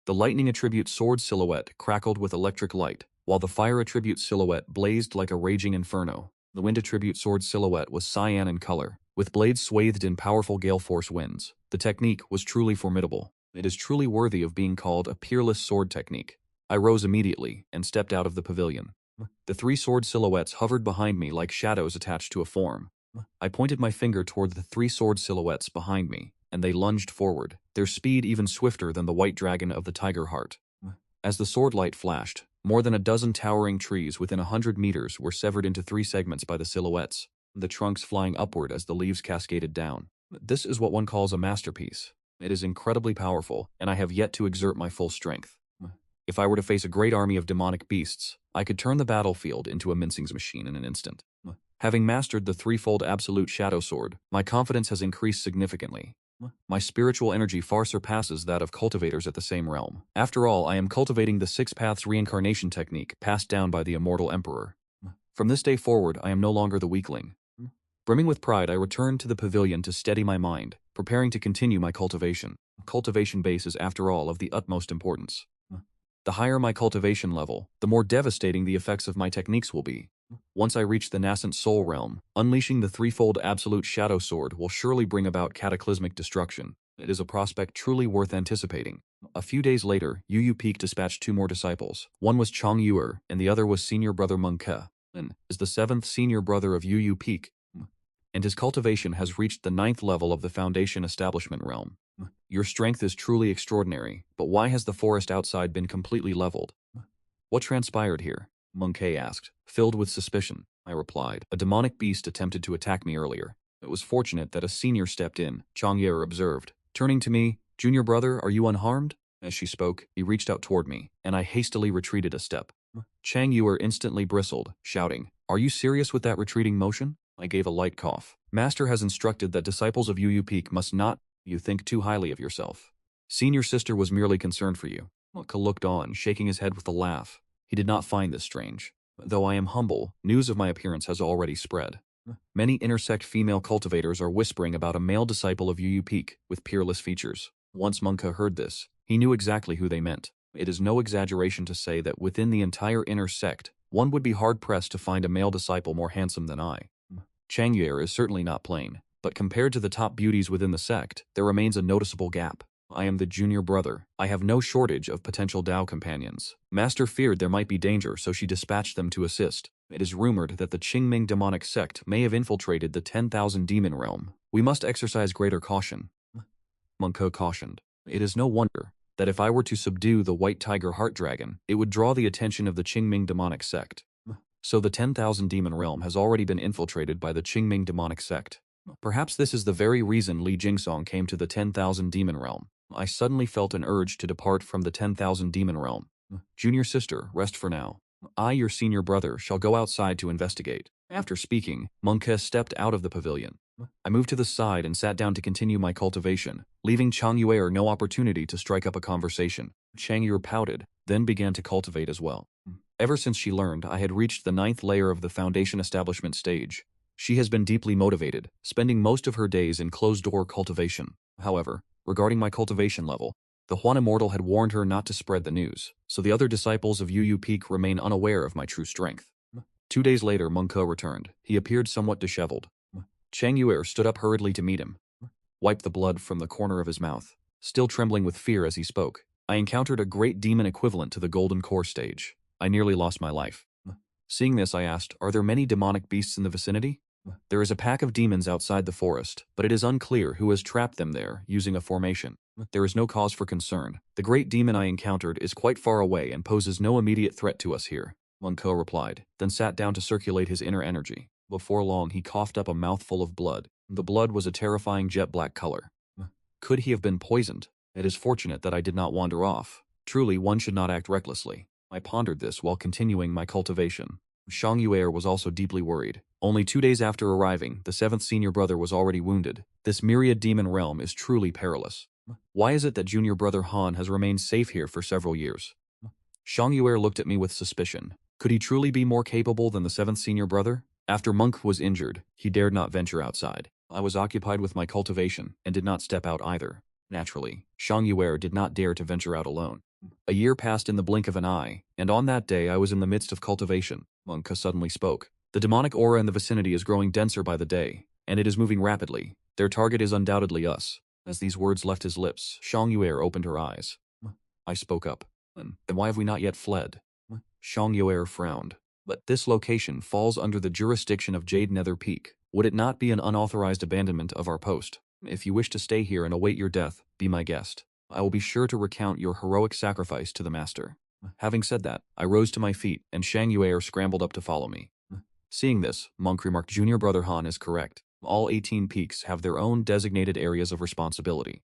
The lightning attribute sword silhouette crackled with electric light, while the fire attribute silhouette blazed like a raging inferno. The wind attribute sword silhouette was cyan in color, with blades swathed in powerful gale force winds. The technique was truly formidable. It is truly worthy of being called a peerless sword technique. I rose immediately and stepped out of the pavilion. The 3 sword silhouettes hovered behind me like shadows attached to a form. I pointed my finger toward the 3 sword silhouettes behind me, and they lunged forward, their speed even swifter than the white dragon of the tiger heart. As the sword light flashed, more than a dozen towering trees within 100 meters were severed into 3 segments by the silhouettes, the trunks flying upward as the leaves cascaded down. This is what one calls a masterpiece. It is incredibly powerful, and I have yet to exert my full strength. If I were to face a great army of demonic beasts, I could turn the battlefield into a mincing machine in an instant. Having mastered the threefold Absolute Shadow Sword, my confidence has increased significantly. My spiritual energy far surpasses that of cultivators at the same realm. After all, I am cultivating the 6 Paths reincarnation technique passed down by the immortal emperor. From this day forward, I am no longer the weakling. Brimming with pride, I returned to the pavilion to steady my mind, preparing to continue my cultivation. Cultivation base is, after all, of the utmost importance. The higher my cultivation level, the more devastating the effects of my techniques will be. Once I reach the nascent soul realm, unleashing the threefold Absolute Shadow Sword will surely bring about cataclysmic destruction. It is a prospect truly worth anticipating. A few days later, Yu Yu Peak dispatched 2 more disciples. One was Chong Yuer, and the other was senior brother Meng Ke, and is the 7th senior brother of Yu Yu Peak, and his cultivation has reached the 9th level of the Foundation Establishment realm. Your strength is truly extraordinary, but why has the forest outside been completely leveled? What transpired here? Meng Ke asked, filled with suspicion. I replied, a demonic beast attempted to attack me earlier. It was fortunate that a senior stepped in, Chong Yuer observed. Turning to me, junior brother, are you unharmed? As she spoke, he reached out toward me, and I hastily retreated a step. Chang Yuer instantly bristled, shouting, are you serious with that retreating motion? I gave a light cough. Master has instructed that disciples of Yu Yu Peak must not. You think too highly of yourself. Senior sister was merely concerned for you. Ke looked on, shaking his head with a laugh. He did not find this strange. Though I am humble, news of my appearance has already spread. Many intersect female cultivators are whispering about a male disciple of Yu Yu Peak with peerless features. Once Meng Ke heard this, he knew exactly who they meant. It is no exaggeration to say that within the entire inner sect, one would be hard-pressed to find a male disciple more handsome than I. Chang Yuer is certainly not plain, but compared to the top beauties within the sect, there remains a noticeable gap. I am the junior brother. I have no shortage of potential Dao companions. Master feared there might be danger, so she dispatched them to assist. It is rumored that the Qingming demonic sect may have infiltrated the 10,000 demon realm. We must exercise greater caution. Meng Ke cautioned. It is no wonder. that if I were to subdue the White Tiger Heart Dragon, it would draw the attention of the Qingming demonic sect. So the 10,000 demon realm has already been infiltrated by the Qingming demonic sect. Perhaps this is the very reason Li Jingsong came to the 10,000 demon realm. I suddenly felt an urge to depart from the 10,000 demon realm. Junior sister, rest for now. I, your senior brother, shall go outside to investigate. After speaking, Monke stepped out of the pavilion. I moved to the side and sat down to continue my cultivation, leaving Chang Yue no opportunity to strike up a conversation. Chang Yue pouted, then began to cultivate as well. Ever since she learned I had reached the 9th layer of the foundation establishment stage, she has been deeply motivated, spending most of her days in closed-door cultivation. However, regarding my cultivation level, the Huan Immortal had warned her not to spread the news, so the other disciples of Yu Peak remain unaware of my true strength. 2 days later, Monke returned. He appeared somewhat disheveled. Chang Yue stood up hurriedly to meet him, wiped the blood from the corner of his mouth, still trembling with fear as he spoke. I encountered a great demon equivalent to the Golden Core stage. I nearly lost my life. Seeing this, I asked, are there many demonic beasts in the vicinity? There is a pack of demons outside the forest, but it is unclear who has trapped them there using a formation. There is no cause for concern. The great demon I encountered is quite far away and poses no immediate threat to us here, Monke replied, then sat down to circulate his inner energy. Before long, he coughed up a mouthful of blood. The blood was a terrifying jet black color. Could he have been poisoned? It is fortunate that I did not wander off. Truly, one should not act recklessly. I pondered this while continuing my cultivation. Shang Yue was also deeply worried. Only 2 days after arriving, the 7th senior brother was already wounded. This myriad demon realm is truly perilous. Why is it that junior brother Han has remained safe here for several years? Shang Yue looked at me with suspicion. Could he truly be more capable than the 7th senior brother? After Monk was injured, he dared not venture outside. I was occupied with my cultivation and did not step out either. Naturally, Shang Yue did not dare to venture out alone. A year passed in the blink of an eye, and on that day I was in the midst of cultivation. Monka suddenly spoke. The demonic aura in the vicinity is growing denser by the day, and it is moving rapidly. Their target is undoubtedly us. As these words left his lips, Shang Yue opened her eyes. I spoke up. Then why have we not yet fled? Shang Yue frowned. But this location falls under the jurisdiction of Jade Nether Peak. Would it not be an unauthorized abandonment of our post? If you wish to stay here and await your death, be my guest. I will be sure to recount your heroic sacrifice to the master. Having said that, I rose to my feet, and Shang Yue scrambled up to follow me. Seeing this, Monk remarked, Junior Brother Han is correct. All 18 peaks have their own designated areas of responsibility.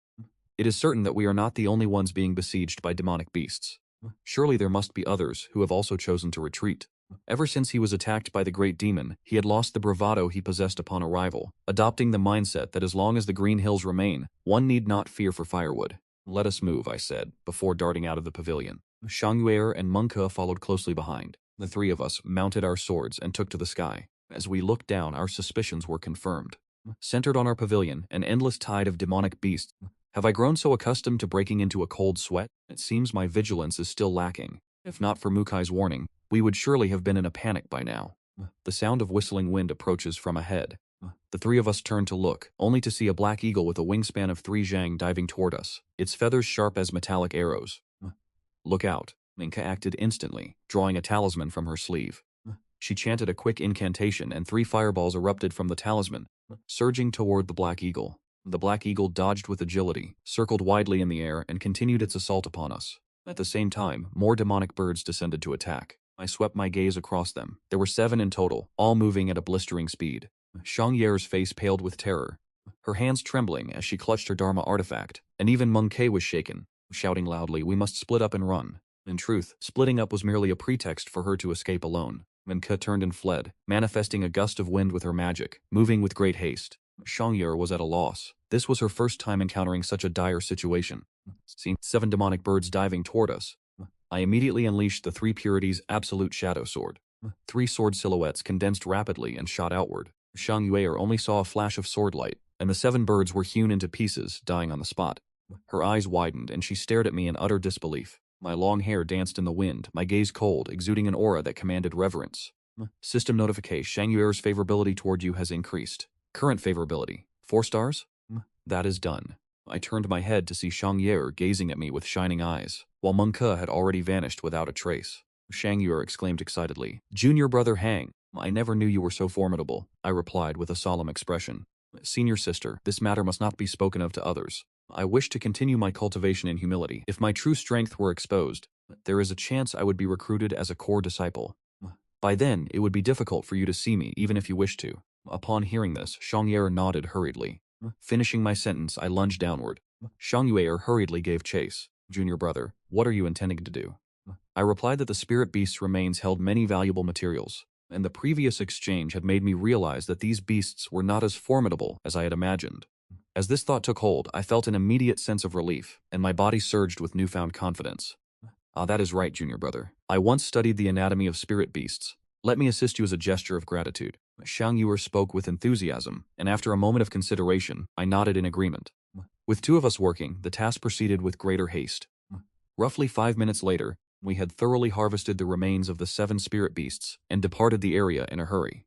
It is certain that we are not the only ones being besieged by demonic beasts. Surely there must be others who have also chosen to retreat. Ever since he was attacked by the great demon, he had lost the bravado he possessed upon arrival, adopting the mindset that as long as the green hills remain, one need not fear for firewood. Let us move, I said, before darting out of the pavilion. Shang Yue and Monke followed closely behind. The three of us mounted our swords and took to the sky. As we looked down, our suspicions were confirmed. Centered on our pavilion, an endless tide of demonic beasts. Have I grown so accustomed to breaking into a cold sweat? It seems my vigilance is still lacking. If not for Mukai's warning, we would surely have been in a panic by now. The sound of whistling wind approaches from ahead. The three of us turned to look, only to see a black eagle with a wingspan of 3 zhang diving toward us, its feathers sharp as metallic arrows. Look out. Minka acted instantly, drawing a talisman from her sleeve. She chanted a quick incantation and 3 fireballs erupted from the talisman, surging toward the black eagle. The black eagle dodged with agility, circled widely in the air, and continued its assault upon us. At the same time, more demonic birds descended to attack. I swept my gaze across them. There were 7 in total, all moving at a blistering speed. Shang Ye's face paled with terror, her hands trembling as she clutched her Dharma artifact, and even Monke was shaken, shouting loudly, "We must split up and run." In truth, splitting up was merely a pretext for her to escape alone. Monke turned and fled, manifesting a gust of wind with her magic, moving with great haste. Shang Ye was at a loss. This was her first time encountering such a dire situation. Seeing 7 demonic birds diving toward us, I immediately unleashed the 3 Purities Absolute Shadow Sword. 3 sword silhouettes condensed rapidly and shot outward. Shang Yue only saw a flash of sword light, and the 7 birds were hewn into pieces, dying on the spot. Her eyes widened, and she stared at me in utter disbelief. My long hair danced in the wind, my gaze cold, exuding an aura that commanded reverence. System notification: Shang Yue's favorability toward you has increased. Current favorability: 4 stars? That is done. I turned my head to see Shang Yue gazing at me with shining eyes, while Monke had already vanished without a trace. Shang Yue exclaimed excitedly, "Junior brother Hang, I never knew you were so formidable," I replied with a solemn expression. "Senior sister, this matter must not be spoken of to others. I wish to continue my cultivation in humility. If my true strength were exposed, there is a chance I would be recruited as a core disciple. By then, it would be difficult for you to see me, even if you wished to. Upon hearing this, Shangyer nodded hurriedly. Finishing my sentence, I lunged downward. Shangyer hurriedly gave chase. Junior brother, what are you intending to do? I replied that the spirit beast's remains held many valuable materials, and the previous exchange had made me realize that these beasts were not as formidable as I had imagined. As this thought took hold, I felt an immediate sense of relief, and my body surged with newfound confidence. Ah, that is right, junior brother. I once studied the anatomy of spirit beasts. Let me assist you as a gesture of gratitude. Shang Yuer spoke with enthusiasm, and after a moment of consideration, I nodded in agreement. With two of us working, the task proceeded with greater haste. Roughly 5 minutes later, we had thoroughly harvested the remains of the 7 spirit beasts and departed the area in a hurry.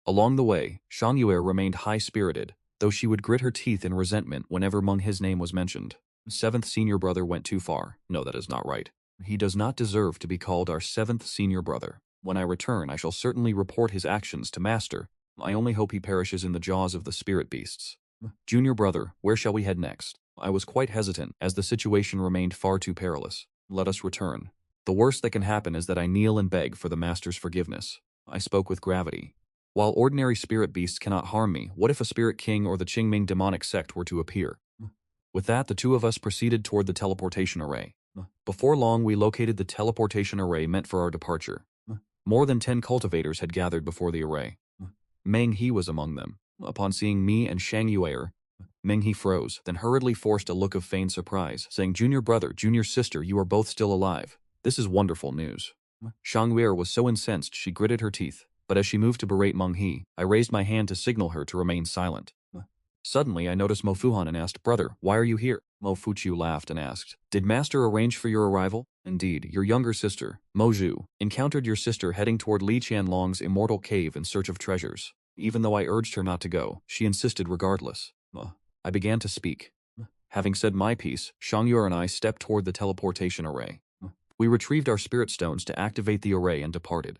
Along the way, Shang Yuer remained high-spirited, though she would grit her teeth in resentment whenever Meng He's name was mentioned. 7th senior brother went too far. No, that is not right. He does not deserve to be called our 7th senior brother. When I return, I shall certainly report his actions to Master. I only hope he perishes in the jaws of the spirit beasts. Junior brother, where shall we head next? I was quite hesitant, as the situation remained far too perilous. Let us return. The worst that can happen is that I kneel and beg for the Master's forgiveness. I spoke with gravity. While ordinary spirit beasts cannot harm me, what if a spirit king or the Qingming demonic sect were to appear? With that, the two of us proceeded toward the teleportation array. Before long, we located the teleportation array meant for our departure. More than 10 cultivators had gathered before the array. Meng He was among them. Upon seeing me and Shang Yuer, Meng He froze, then hurriedly forced a look of feigned surprise, saying, "Junior brother, junior sister, you are both still alive. This is wonderful news." Shang Yuer was so incensed she gritted her teeth, but as she moved to berate Meng He, I raised my hand to signal her to remain silent. Suddenly, I noticed Mo Fuhan and asked, "Brother, why are you here?" Mo Fuqiu laughed and asked, "Did Master arrange for your arrival?" "Indeed, your younger sister, Mo Zhu, encountered your sister heading toward Li Qianlong's immortal cave in search of treasures. Even though I urged her not to go, she insisted regardless." I began to speak. Having said my piece, Shang Yuer and I stepped toward the teleportation array. We retrieved our spirit stones to activate the array and departed.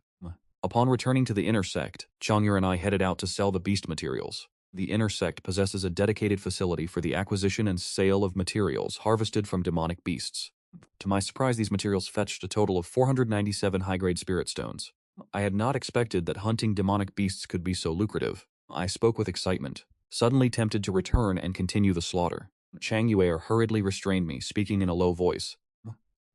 Upon returning to the inner sect, Shang Yuer and I headed out to sell the beast materials. The inner sect possesses a dedicated facility for the acquisition and sale of materials harvested from demonic beasts. To my surprise, these materials fetched a total of 497 high-grade spirit stones. I had not expected that hunting demonic beasts could be so lucrative. I spoke with excitement, suddenly tempted to return and continue the slaughter. Chang Yuer hurriedly restrained me, speaking in a low voice.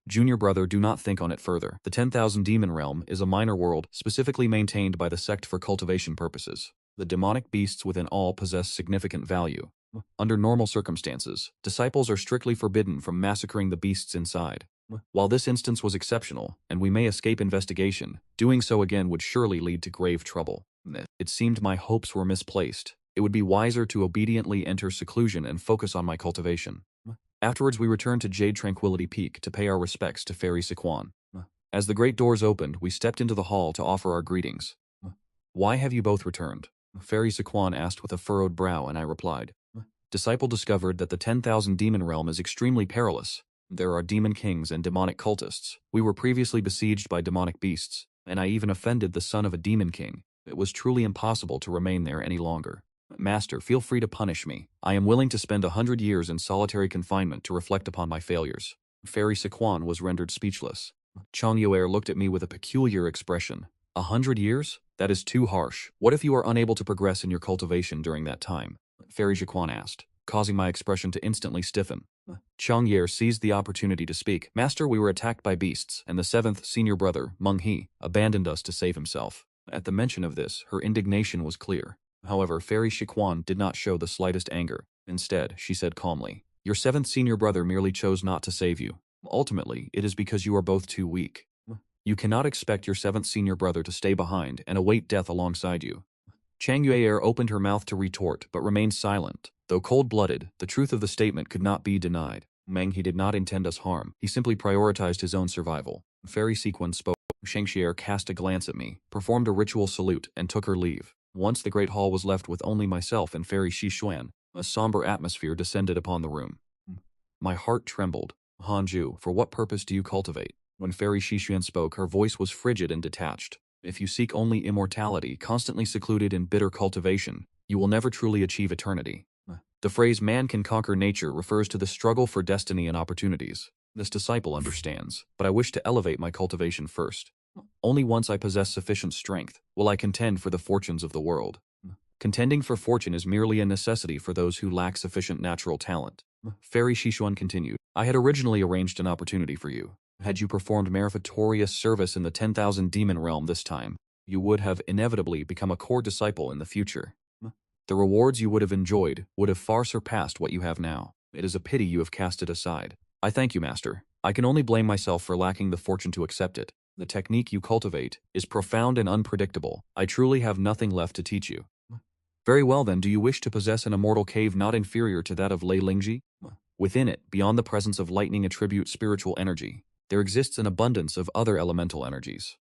"Junior brother, do not think on it further. The 10,000 Demon Realm is a minor world specifically maintained by the sect for cultivation purposes. The demonic beasts within all possess significant value. Under normal circumstances, disciples are strictly forbidden from massacring the beasts inside. While this instance was exceptional, and we may escape investigation, doing so again would surely lead to grave trouble. It seemed my hopes were misplaced. It would be wiser to obediently enter seclusion and focus on my cultivation." Afterwards, we returned to Jade Tranquility Peak to pay our respects to Fairy Siquan. As the great doors opened, we stepped into the hall to offer our greetings. "Why have you both returned?" Fairy Siquan asked with a furrowed brow, and I replied. "Disciple discovered that the 10,000 Demon Realm is extremely perilous. There are demon kings and demonic cultists. We were previously besieged by demonic beasts, and I even offended the son of a demon king. It was truly impossible to remain there any longer. Master, feel free to punish me. I am willing to spend 100 years in solitary confinement to reflect upon my failures." Fairy Siquan was rendered speechless. Chang Yuer looked at me with a peculiar expression. 100 years? That is too harsh. What if you are unable to progress in your cultivation during that time? Fairy Siquan asked, causing my expression to instantly stiffen. Chang Yuer seized the opportunity to speak. "Master, we were attacked by beasts, and the 7th senior brother, Meng He, abandoned us to save himself." At the mention of this, her indignation was clear. However, Fairy Siquan did not show the slightest anger. Instead, she said calmly, "Your 7th senior brother merely chose not to save you. Ultimately, it is because you are both too weak. You cannot expect your 7th senior brother to stay behind and await death alongside you." Chang Yuer opened her mouth to retort, but remained silent. Though cold-blooded, the truth of the statement could not be denied. Meng He did not intend us harm. He simply prioritized his own survival. Fairy Sequin spoke. Shengxier cast a glance at me, performed a ritual salute, and took her leave. Once the great hall was left with only myself and Fairy Xishuan, a somber atmosphere descended upon the room. My heart trembled. "Hanju, for what purpose do you cultivate?" When Fairy Xishuan spoke, her voice was frigid and detached. "If you seek only immortality, constantly secluded in bitter cultivation, you will never truly achieve eternity. The phrase man can conquer nature refers to the struggle for destiny and opportunities. This disciple understands, but I wish to elevate my cultivation first. Only once I possess sufficient strength will I contend for the fortunes of the world. Contending for fortune is merely a necessity for those who lack sufficient natural talent. Fairy Shishuan continued, I had originally arranged an opportunity for you. Had you performed meritorious service in the 10,000 demon realm this time, you would have inevitably become a core disciple in the future. The rewards you would have enjoyed would have far surpassed what you have now. It is a pity you have cast it aside. I thank you, Master. I can only blame myself for lacking the fortune to accept it. The technique you cultivate is profound and unpredictable. I truly have nothing left to teach you. Very well then, do you wish to possess an immortal cave not inferior to that of Lei Lingji? Within it, beyond the presence of lightning attribute spiritual energy, there exists an abundance of other elemental energies.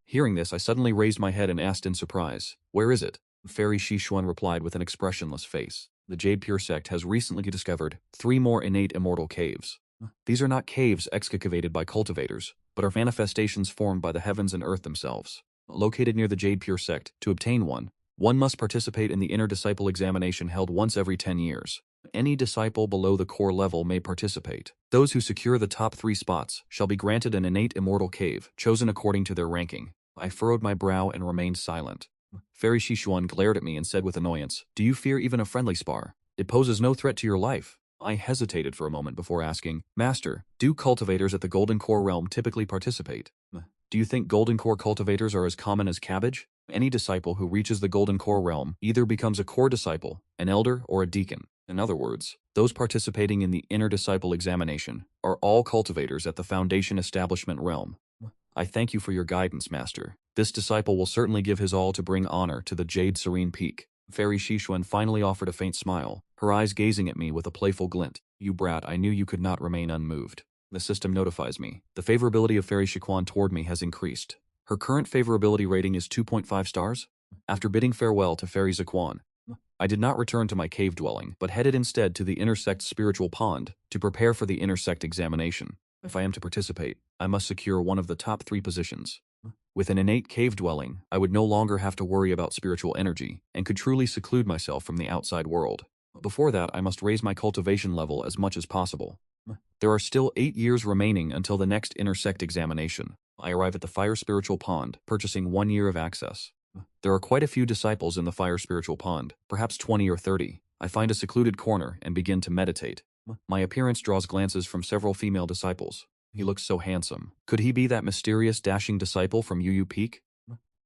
Hearing this, I suddenly raised my head and asked in surprise, where is it? Fairy Shishuan replied with an expressionless face. The Jade Pure sect has recently discovered 3 more innate immortal caves. These are not caves excavated by cultivators, but are manifestations formed by the heavens and earth themselves. Located near the Jade Pure sect, to obtain one must participate in the inner disciple examination held once every 10 years. Any disciple below the core level may participate. Those who secure the top 3 spots shall be granted an innate immortal cave, chosen according to their ranking. I furrowed my brow and remained silent. Fairy Shishuan glared at me and said with annoyance, do you fear even a friendly spar? It poses no threat to your life. I hesitated for a moment before asking, Master, do cultivators at the Golden Core realm typically participate? Do you think Golden Core cultivators are as common as cabbage? Any disciple who reaches the Golden Core realm either becomes a core disciple, an elder, or a deacon. In other words, those participating in the inner disciple examination are all cultivators at the Foundation Establishment realm. I thank you for your guidance, Master. This disciple will certainly give his all to bring honor to the Jade Serene Peak. Fairy Shishuan finally offered a faint smile, her eyes gazing at me with a playful glint. You brat, I knew you could not remain unmoved. The system notifies me. The favorability of Fairy Shishuan toward me has increased. Her current favorability rating is 2.5 stars. After bidding farewell to Fairy Shishuan, I did not return to my cave dwelling, but headed instead to the intersect spiritual pond to prepare for the intersect examination. If I am to participate, I must secure one of the top 3 positions. With an innate cave dwelling, I would no longer have to worry about spiritual energy and could truly seclude myself from the outside world. Before that, I must raise my cultivation level as much as possible. There are still 8 years remaining until the next intersect examination. I arrive at the Fire Spiritual Pond, purchasing 1 year of access. There are quite a few disciples in the Fire Spiritual Pond, perhaps 20 or 30. I find a secluded corner and begin to meditate. My appearance draws glances from several female disciples. He looks so handsome. Could he be that mysterious, dashing disciple from Yu Peak?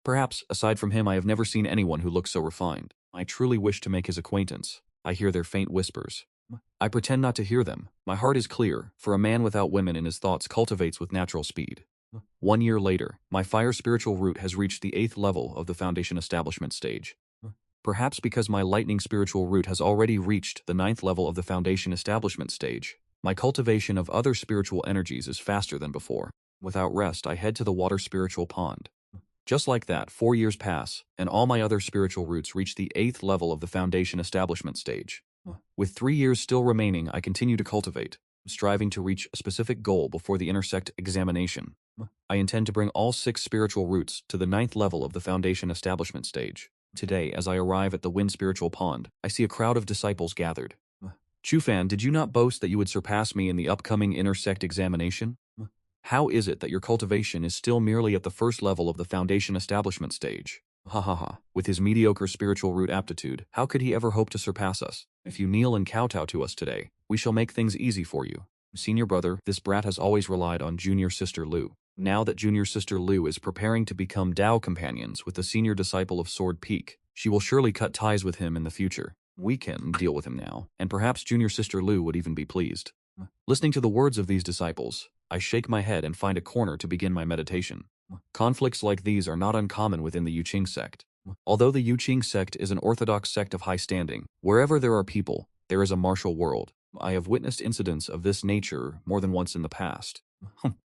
Perhaps, aside from him, I have never seen anyone who looks so refined. I truly wish to make his acquaintance. I hear their faint whispers. I pretend not to hear them. My heart is clear, for a man without women in his thoughts cultivates with natural speed. 1 year later, my fire spiritual root has reached the 8th level of the Foundation Establishment stage. Perhaps because my lightning spiritual root has already reached the 9th level of the Foundation Establishment stage, my cultivation of other spiritual energies is faster than before. Without rest, I head to the water spiritual pond. Just like that, 4 years pass, and all my other spiritual roots reach the 8th level of the Foundation Establishment stage. With 3 years still remaining, I continue to cultivate, striving to reach a specific goal before the intersect examination. I intend to bring all 6 spiritual roots to the 9th level of the Foundation Establishment stage. Today, as I arrive at the Wind Spiritual Pond, I see a crowd of disciples gathered. Chufan, did you not boast that you would surpass me in the upcoming intersect examination? How is it that your cultivation is still merely at the 1st level of the Foundation Establishment stage? Ha ha ha. With his mediocre spiritual root aptitude, how could he ever hope to surpass us? If you kneel and kowtow to us today, we shall make things easy for you. Senior brother, this brat has always relied on junior sister Lu. Now that junior sister Lu is preparing to become Tao companions with the senior disciple of Sword Peak, she will surely cut ties with him in the future. We can deal with him now, and perhaps junior sister Lu would even be pleased. Listening to the words of these disciples, I shake my head and find a corner to begin my meditation. Conflicts like these are not uncommon within the Yuqing sect. Although the Yuqing sect is an orthodox sect of high standing, wherever there are people, there is a martial world. I have witnessed incidents of this nature more than once in the past.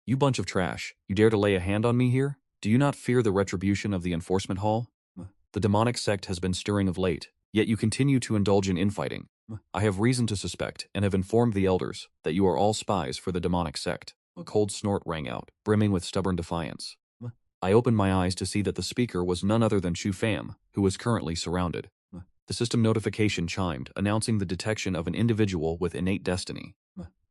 You bunch of trash, you dare to lay a hand on me here? Do you not fear the retribution of the enforcement hall? The demonic sect has been stirring of late, yet you continue to indulge in infighting. I have reason to suspect, and have informed the elders, that you are all spies for the demonic sect. A cold snort rang out, brimming with stubborn defiance. I opened my eyes to see that the speaker was none other than Chu Pham, who was currently surrounded. The system notification chimed, announcing the detection of an individual with innate destiny.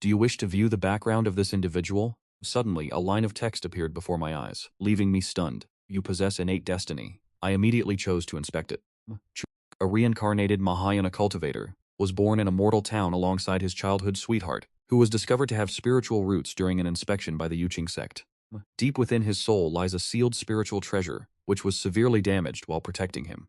Do you wish to view the background of this individual? Suddenly, a line of text appeared before my eyes, leaving me stunned. You possess innate destiny. I immediately chose to inspect it. A reincarnated Mahayana cultivator was born in a mortal town alongside his childhood sweetheart, who was discovered to have spiritual roots during an inspection by the Yuching sect. Deep within his soul lies a sealed spiritual treasure, which was severely damaged while protecting him.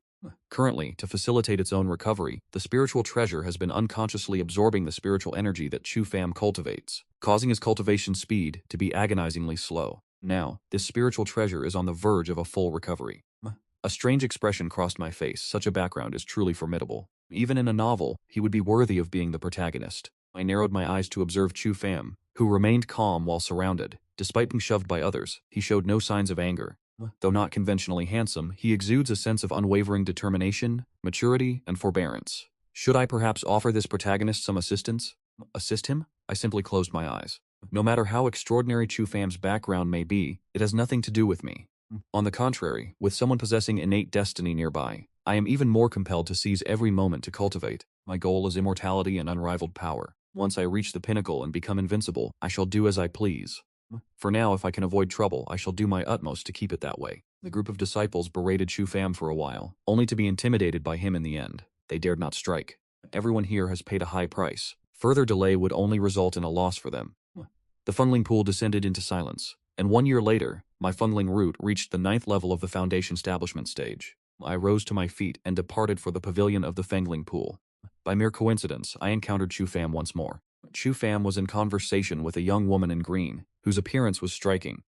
Currently, to facilitate its own recovery, the spiritual treasure has been unconsciously absorbing the spiritual energy that Chu Pham cultivates, causing his cultivation speed to be agonizingly slow. Now, this spiritual treasure is on the verge of a full recovery. A strange expression crossed my face. Such a background is truly formidable. Even in a novel, he would be worthy of being the protagonist. I narrowed my eyes to observe Chu Pham, who remained calm while surrounded. Despite being shoved by others, he showed no signs of anger. Though not conventionally handsome, he exudes a sense of unwavering determination, maturity, and forbearance. Should I perhaps offer this protagonist some assistance? Assist him? I simply closed my eyes. No matter how extraordinary Chu Pham's background may be, it has nothing to do with me. On the contrary, with someone possessing innate destiny nearby, I am even more compelled to seize every moment to cultivate. My goal is immortality and unrivaled power. Once I reach the pinnacle and become invincible, I shall do as I please. For now, if I can avoid trouble, I shall do my utmost to keep it that way. The group of disciples berated Chu Pham for a while, only to be intimidated by him in the end. They dared not strike. Everyone here has paid a high price. Further delay would only result in a loss for them. The funneling pool descended into silence, and 1 year later, my funneling route reached the 9th level of the Foundation establishment stage. I rose to my feet and departed for the pavilion of the Fengling pool. By mere coincidence, I encountered Chu Pham once more. Chu Pham was in conversation with a young woman in green, whose appearance was striking.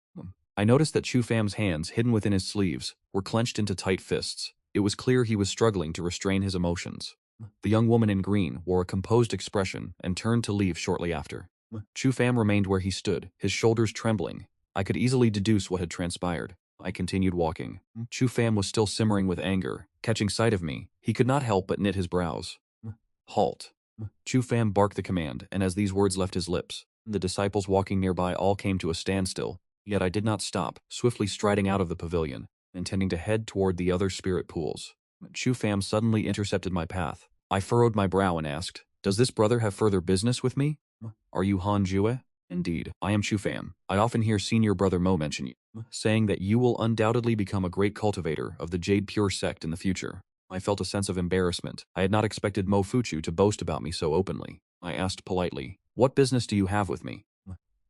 I noticed that Chu Pham's hands, hidden within his sleeves, were clenched into tight fists. It was clear he was struggling to restrain his emotions. The young woman in green wore a composed expression and turned to leave shortly after. Chu Pham remained where he stood, his shoulders trembling. I could easily deduce what had transpired. I continued walking. Chu Pham was still simmering with anger. Catching sight of me, he could not help but knit his brows. Halt. Chu Pham barked the command, and as these words left his lips, the disciples walking nearby all came to a standstill. Yet I did not stop, swiftly striding out of the pavilion, intending to head toward the other spirit pools. Chu Pham suddenly intercepted my path. I furrowed my brow and asked, "Does this brother have further business with me? Are you Han Jue?" "Indeed, I am Chu Pham. I often hear Senior Brother Mo mention you, saying that you will undoubtedly become a great cultivator of the Jade Pure sect in the future." I felt a sense of embarrassment. I had not expected Mo Fuchu to boast about me so openly. I asked politely, "What business do you have with me?"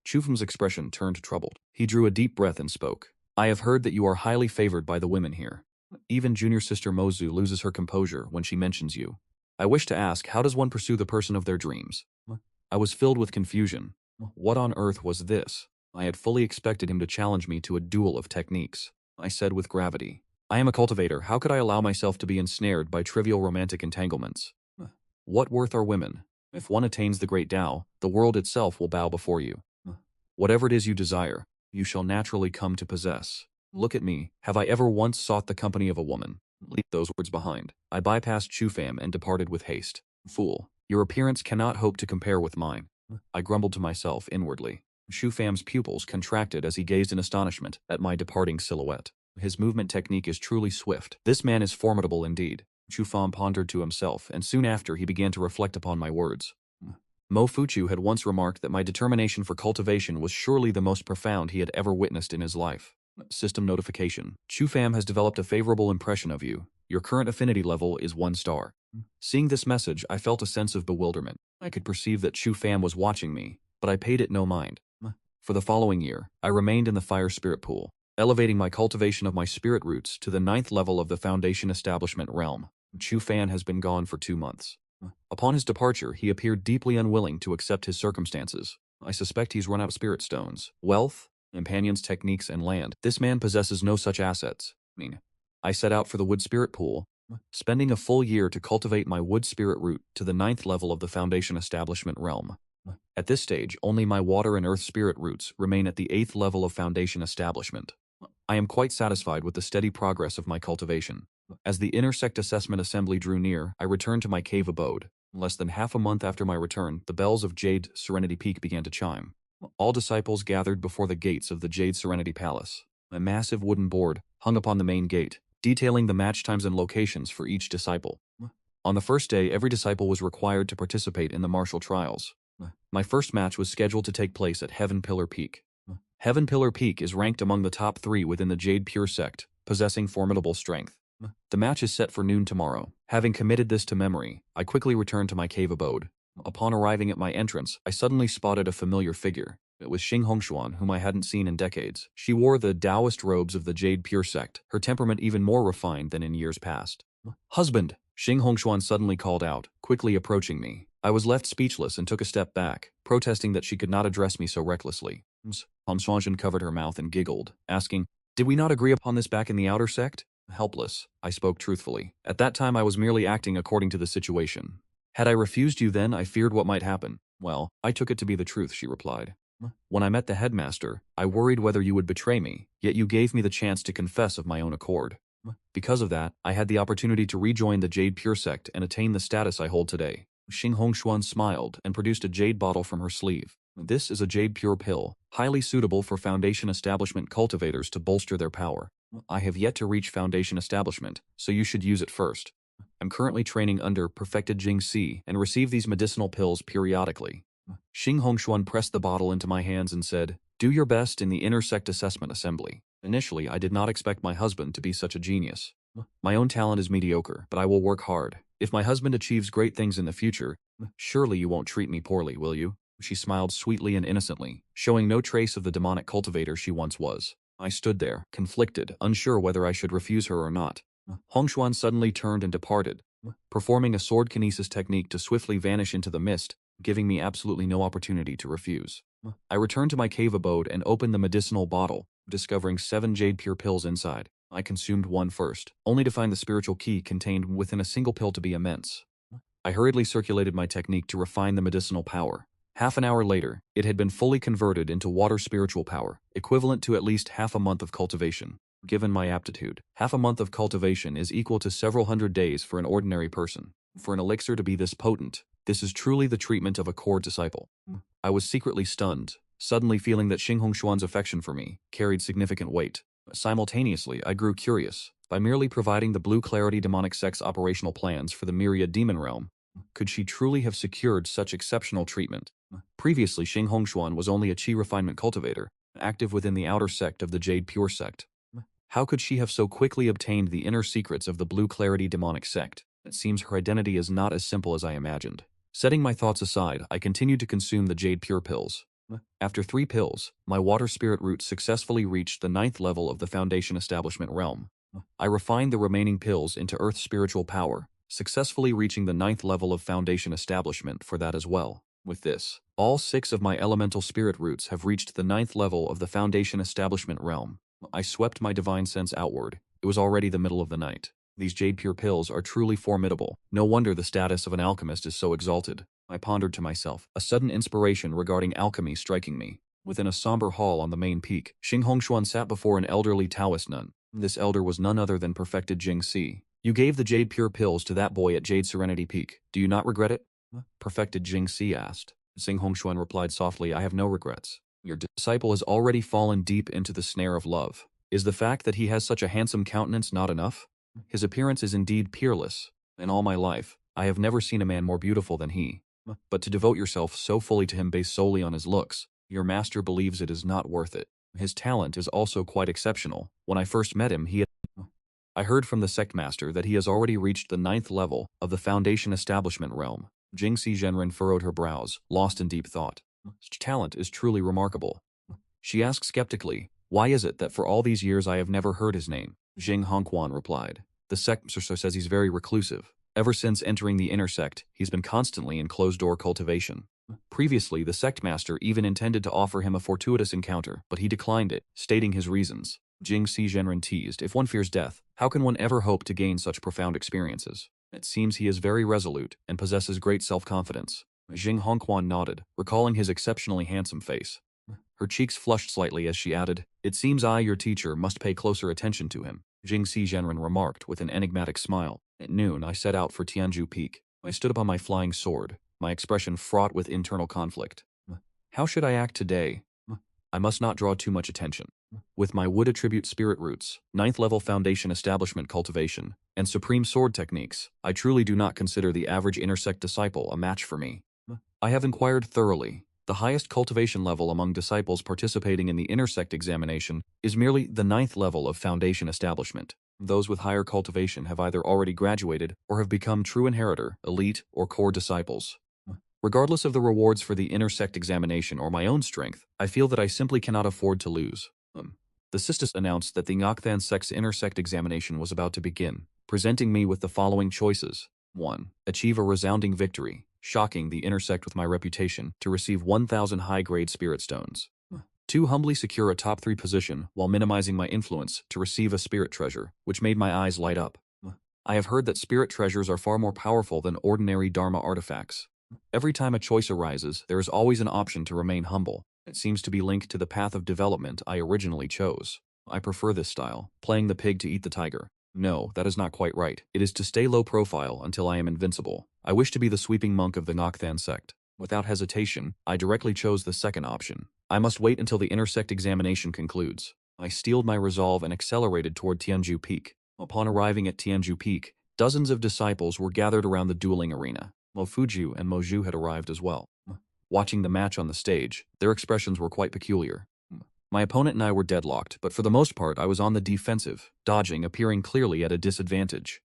Chu Pham's expression turned troubled. He drew a deep breath and spoke. "I have heard that you are highly favored by the women here. Even junior sister Mozu loses her composure when she mentions you. I wish to ask, how does one pursue the person of their dreams?" I was filled with confusion. What on earth was this? I had fully expected him to challenge me to a duel of techniques. I said with gravity, "I am a cultivator. How could I allow myself to be ensnared by trivial romantic entanglements? What worth are women? If one attains the great Tao, the world itself will bow before you. Whatever it is you desire, you shall naturally come to possess. Look at me. Have I ever once sought the company of a woman?" Leave those words behind. I bypassed Chu Pham and departed with haste. "Fool, your appearance cannot hope to compare with mine," I grumbled to myself inwardly. Chu Pham's pupils contracted as he gazed in astonishment at my departing silhouette. His movement technique is truly swift. This man is formidable indeed. Chu Pham pondered to himself, and soon after he began to reflect upon my words. Mo Fuchu had once remarked that my determination for cultivation was surely the most profound he had ever witnessed in his life. System notification. Chu Pham has developed a favorable impression of you. Your current affinity level is 1 star. Seeing this message, I felt a sense of bewilderment. I could perceive that Chu Pham was watching me, but I paid it no mind. For the following year, I remained in the fire spirit pool, elevating my cultivation of my spirit roots to the 9th level of the Foundation establishment realm. Chu Pham has been gone for 2 months. Upon his departure, he appeared deeply unwilling to accept his circumstances. I suspect he's run out of spirit stones, wealth, companions, techniques, and land. This man possesses no such assets. I set out for the wood spirit pool, spending a full year to cultivate my wood spirit root to the 9th level of the Foundation establishment realm. At this stage, only my water and earth spirit roots remain at the 8th level of Foundation establishment. I am quite satisfied with the steady progress of my cultivation. As the intersect assessment assembly drew near, I returned to my cave abode. Less than half a month after my return, the bells of Jade Serenity Peak began to chime. All disciples gathered before the gates of the Jade Serenity Palace. A massive wooden board hung upon the main gate, detailing the match times and locations for each disciple. On the first day, every disciple was required to participate in the martial trials. My first match was scheduled to take place at Heaven Pillar Peak. Heaven Pillar Peak is ranked among the top 3 within the Jade Pure sect, possessing formidable strength. The match is set for noon tomorrow. Having committed this to memory, I quickly returned to my cave abode. Upon arriving at my entrance, I suddenly spotted a familiar figure. It was Xing Hongshuan, whom I hadn't seen in decades. She wore the Taoist robes of the Jade Pure sect, her temperament even more refined than in years past. "Husband!" Xing Hongshuan suddenly called out, quickly approaching me. I was left speechless and took a step back, protesting that she could not address me so recklessly. Hongshuan covered her mouth and giggled, asking, "Did we not agree upon this back in the outer sect?" Helpless, I spoke truthfully. At that time I was merely acting according to the situation. Had I refused you then, I feared what might happen. Well, I took it to be the truth, she replied. When I met the headmaster, I worried whether you would betray me, yet you gave me the chance to confess of my own accord. Because of that, I had the opportunity to rejoin the Jade Pure sect and attain the status I hold today. Xing Hongshuan smiled and produced a jade bottle from her sleeve. This is a Jade Pure pill, highly suitable for Foundation Establishment cultivators to bolster their power. I have yet to reach Foundation Establishment, so you should use it first. I'm currently training under Perfected Jing Si and receive these medicinal pills periodically. Xing Hongshuan pressed the bottle into my hands and said, "Do your best in the Inner Sect Assessment Assembly." Initially, I did not expect my husband to be such a genius. My own talent is mediocre, but I will work hard. If my husband achieves great things in the future, surely you won't treat me poorly, will you? She smiled sweetly and innocently, showing no trace of the demonic cultivator she once was. I stood there, conflicted, unsure whether I should refuse her or not. Hongshuan suddenly turned and departed, performing a sword kinesis technique to swiftly vanish into the mist, giving me absolutely no opportunity to refuse. I returned to my cave abode and opened the medicinal bottle, discovering 7 Jade Pure pills inside. I consumed one first, only to find the spiritual key contained within a single pill to be immense. I hurriedly circulated my technique to refine the medicinal power. Half an hour later, it had been fully converted into water spiritual power, equivalent to at least half a month of cultivation. Given my aptitude, half a month of cultivation is equal to several hundred days for an ordinary person. For an elixir to be this potent, this is truly the treatment of a core disciple. I was secretly stunned, suddenly feeling that Xing Hongshuan's affection for me carried significant weight. Simultaneously, I grew curious. By merely providing the Blue Clarity demonic sect's operational plans for the Myriad Demon Realm, could she truly have secured such exceptional treatment? Previously, Xing Hongshuan was only a Qi refinement cultivator, active within the outer sect of the Jade Pure sect. How could she have so quickly obtained the inner secrets of the Blue Clarity demonic sect? It seems her identity is not as simple as I imagined. Setting my thoughts aside, I continued to consume the Jade Pure pills. After 3 pills, my water spirit root successfully reached the 9th level of the Foundation Establishment realm. I refined the remaining pills into Earth spiritual power, successfully reaching the 9th level of Foundation Establishment for that as well. With this, all 6 of my elemental spirit roots have reached the 9th level of the Foundation Establishment realm. I swept my divine sense outward. It was already the middle of the night. These Jade Pure pills are truly formidable. No wonder the status of an alchemist is so exalted. I pondered to myself, a sudden inspiration regarding alchemy striking me. Within a somber hall on the main peak, Xing Hongshuan sat before an elderly Taoist nun. This elder was none other than Perfected Jing Si. "You gave the Jade Pure pills to that boy at Jade Serenity Peak. Do you not regret it?" Perfected Jing Si asked. Xing Hongshuan replied softly, "I have no regrets. Your disciple has already fallen deep into the snare of love. Is the fact that he has such a handsome countenance not enough? His appearance is indeed peerless. In all my life, I have never seen a man more beautiful than he. But to devote yourself so fully to him based solely on his looks, your master believes it is not worth it. His talent is also quite exceptional. When I first met him, I heard from the sect master that he has already reached the 9th level of the Foundation Establishment realm." Jing Si Zhenren furrowed her brows, lost in deep thought. "Such talent is truly remarkable." She asked skeptically, "Why is it that for all these years I have never heard his name?" Xing Hongshuan replied, "The sect master says he's very reclusive. Ever since entering the inner sect, he's been constantly in closed-door cultivation. Previously, the sect master even intended to offer him a fortuitous encounter, but he declined it, stating his reasons." Jing Si Zhenren teased, "If one fears death, how can one ever hope to gain such profound experiences? It seems he is very resolute and possesses great self-confidence." Xing Hongshuan nodded, recalling his exceptionally handsome face. Her cheeks flushed slightly as she added, "It seems I, your teacher, must pay closer attention to him," Jing Si Zhenren remarked with an enigmatic smile. At noon, I set out for Tianju Peak. I stood upon my flying sword, my expression fraught with internal conflict. How should I act today? I must not draw too much attention. With my wood attribute spirit roots, 9th level foundation establishment cultivation, and supreme sword techniques, I truly do not consider the average intersect disciple a match for me. I have inquired thoroughly. The highest cultivation level among disciples participating in the intersect examination is merely the 9th level of foundation establishment. Those with higher cultivation have either already graduated or have become true inheritor, elite, or core disciples. Regardless of the rewards for the intersect examination or my own strength, I feel that I simply cannot afford to lose. The sisters announced that the Ngak'Than sect's intersect examination was about to begin, presenting me with the following choices. 1. Achieve a resounding victory, shocking the intersect with my reputation, to receive 1,000 high-grade spirit stones. 2. Humbly secure a top 3 position while minimizing my influence to receive a spirit treasure, which made my eyes light up. I have heard that spirit treasures are far more powerful than ordinary Dharma artifacts. Every time a choice arises, there is always an option to remain humble. It seems to be linked to the path of development I originally chose. I prefer this style, playing the pig to eat the tiger. No, that is not quite right. It is to stay low profile until I am invincible. I wish to be the sweeping monk of the Ngak'Than sect. Without hesitation, I directly chose the second option. I must wait until the intersect examination concludes. I steeled my resolve and accelerated toward Tianju Peak. Upon arriving at Tianju Peak, dozens of disciples were gathered around the dueling arena. Mofuju and Moju had arrived as well. Watching the match on the stage, their expressions were quite peculiar. My opponent and I were deadlocked, but for the most part I was on the defensive, dodging, appearing clearly at a disadvantage.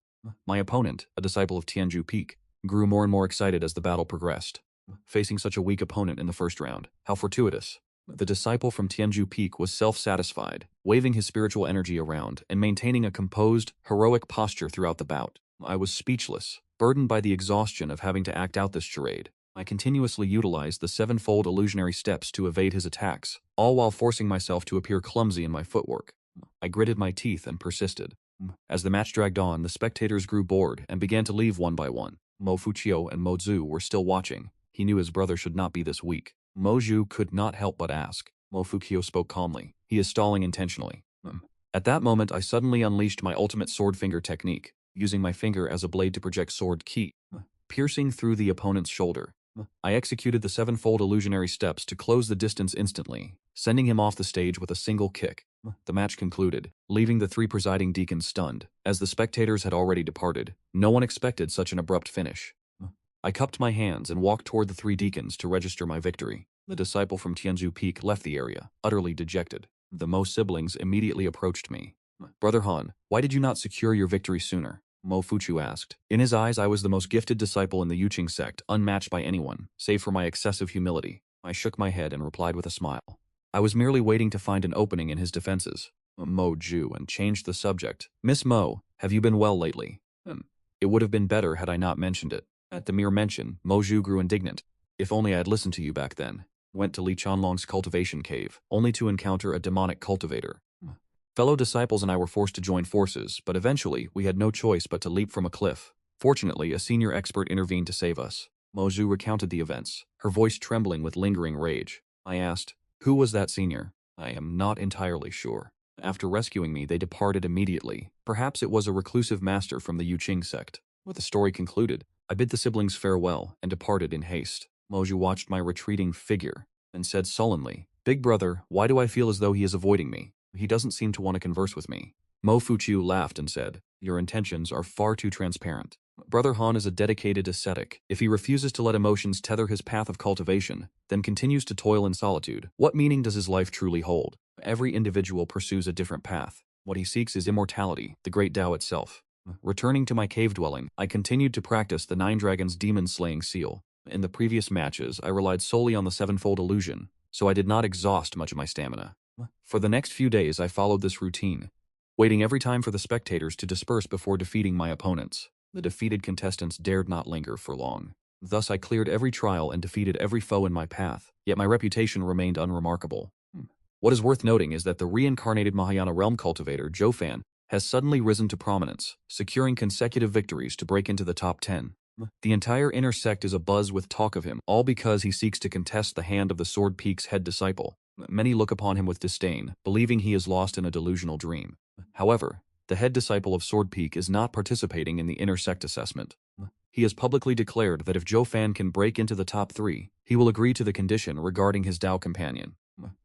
My opponent, a disciple of Tianju Peak, grew more and more excited as the battle progressed. Facing such a weak opponent in the first round, how fortuitous. The disciple from Tianju Peak was self-satisfied, waving his spiritual energy around and maintaining a composed, heroic posture throughout the bout. I was speechless, burdened by the exhaustion of having to act out this charade. I continuously utilized the 7-fold illusionary steps to evade his attacks, all while forcing myself to appear clumsy in my footwork. I gritted my teeth and persisted. As the match dragged on, the spectators grew bored and began to leave one by one. Mo Fuchio and Mo Zhu were still watching. He knew his brother should not be this weak. Mo Zhu could not help but ask. Mo Fuchio spoke calmly. He is stalling intentionally. At that moment, I suddenly unleashed my ultimate sword finger technique, using my finger as a blade to project sword ki, piercing through the opponent's shoulder. I executed the 7-fold illusionary steps to close the distance instantly, sending him off the stage with a single kick. The match concluded, leaving the 3 presiding deacons stunned. As the spectators had already departed, no one expected such an abrupt finish. I cupped my hands and walked toward the 3 deacons to register my victory. The disciple from Tianju Peak left the area, utterly dejected. The Mo siblings immediately approached me. Brother Han, why did you not secure your victory sooner? Mo Fuchu asked. In his eyes, I was the most gifted disciple in the Yuqing sect, unmatched by anyone, save for my excessive humility. I shook my head and replied with a smile. I was merely waiting to find an opening in his defenses. Mo Ju and changed the subject. Miss Mo, have you been well lately? It would have been better had I not mentioned it. At the mere mention, Mo Ju grew indignant. If only I had listened to you back then. Went to Li Chanlong's cultivation cave, only to encounter a demonic cultivator. Fellow disciples and I were forced to join forces, but eventually we had no choice but to leap from a cliff. Fortunately, a senior expert intervened to save us. Mo Zhu recounted the events, her voice trembling with lingering rage. I asked, who was that senior? I am not entirely sure. After rescuing me, they departed immediately. Perhaps it was a reclusive master from the Yuqing sect. With the story concluded, I bid the siblings farewell and departed in haste. Mo Zhu watched my retreating figure and said sullenly, Big brother, why do I feel as though he is avoiding me? He doesn't seem to want to converse with me. Mo Fuchu laughed and said, your intentions are far too transparent. Brother Han is a dedicated ascetic. If he refuses to let emotions tether his path of cultivation, then continues to toil in solitude, what meaning does his life truly hold? Every individual pursues a different path. What he seeks is immortality, the great Tao itself. Returning to my cave dwelling, I continued to practice the 9 Dragons demon-slaying seal. In the previous matches, I relied solely on the 7-fold illusion, so I did not exhaust much of my stamina. For the next few days, I followed this routine, waiting every time for the spectators to disperse before defeating my opponents. The defeated contestants dared not linger for long. Thus, I cleared every trial and defeated every foe in my path, yet my reputation remained unremarkable. What is worth noting is that the reincarnated Mahayana realm cultivator, Zhou Fan, has suddenly risen to prominence, securing consecutive victories to break into the top 10. The entire inner sect is abuzz with talk of him, all because he seeks to contest the hand of the Sword Peak's head disciple. Many look upon him with disdain, believing he is lost in a delusional dream. However, the head disciple of Sword Peak is not participating in the inner sect assessment. He has publicly declared that if Zhou Fan can break into the top 3, he will agree to the condition regarding his Tao companion.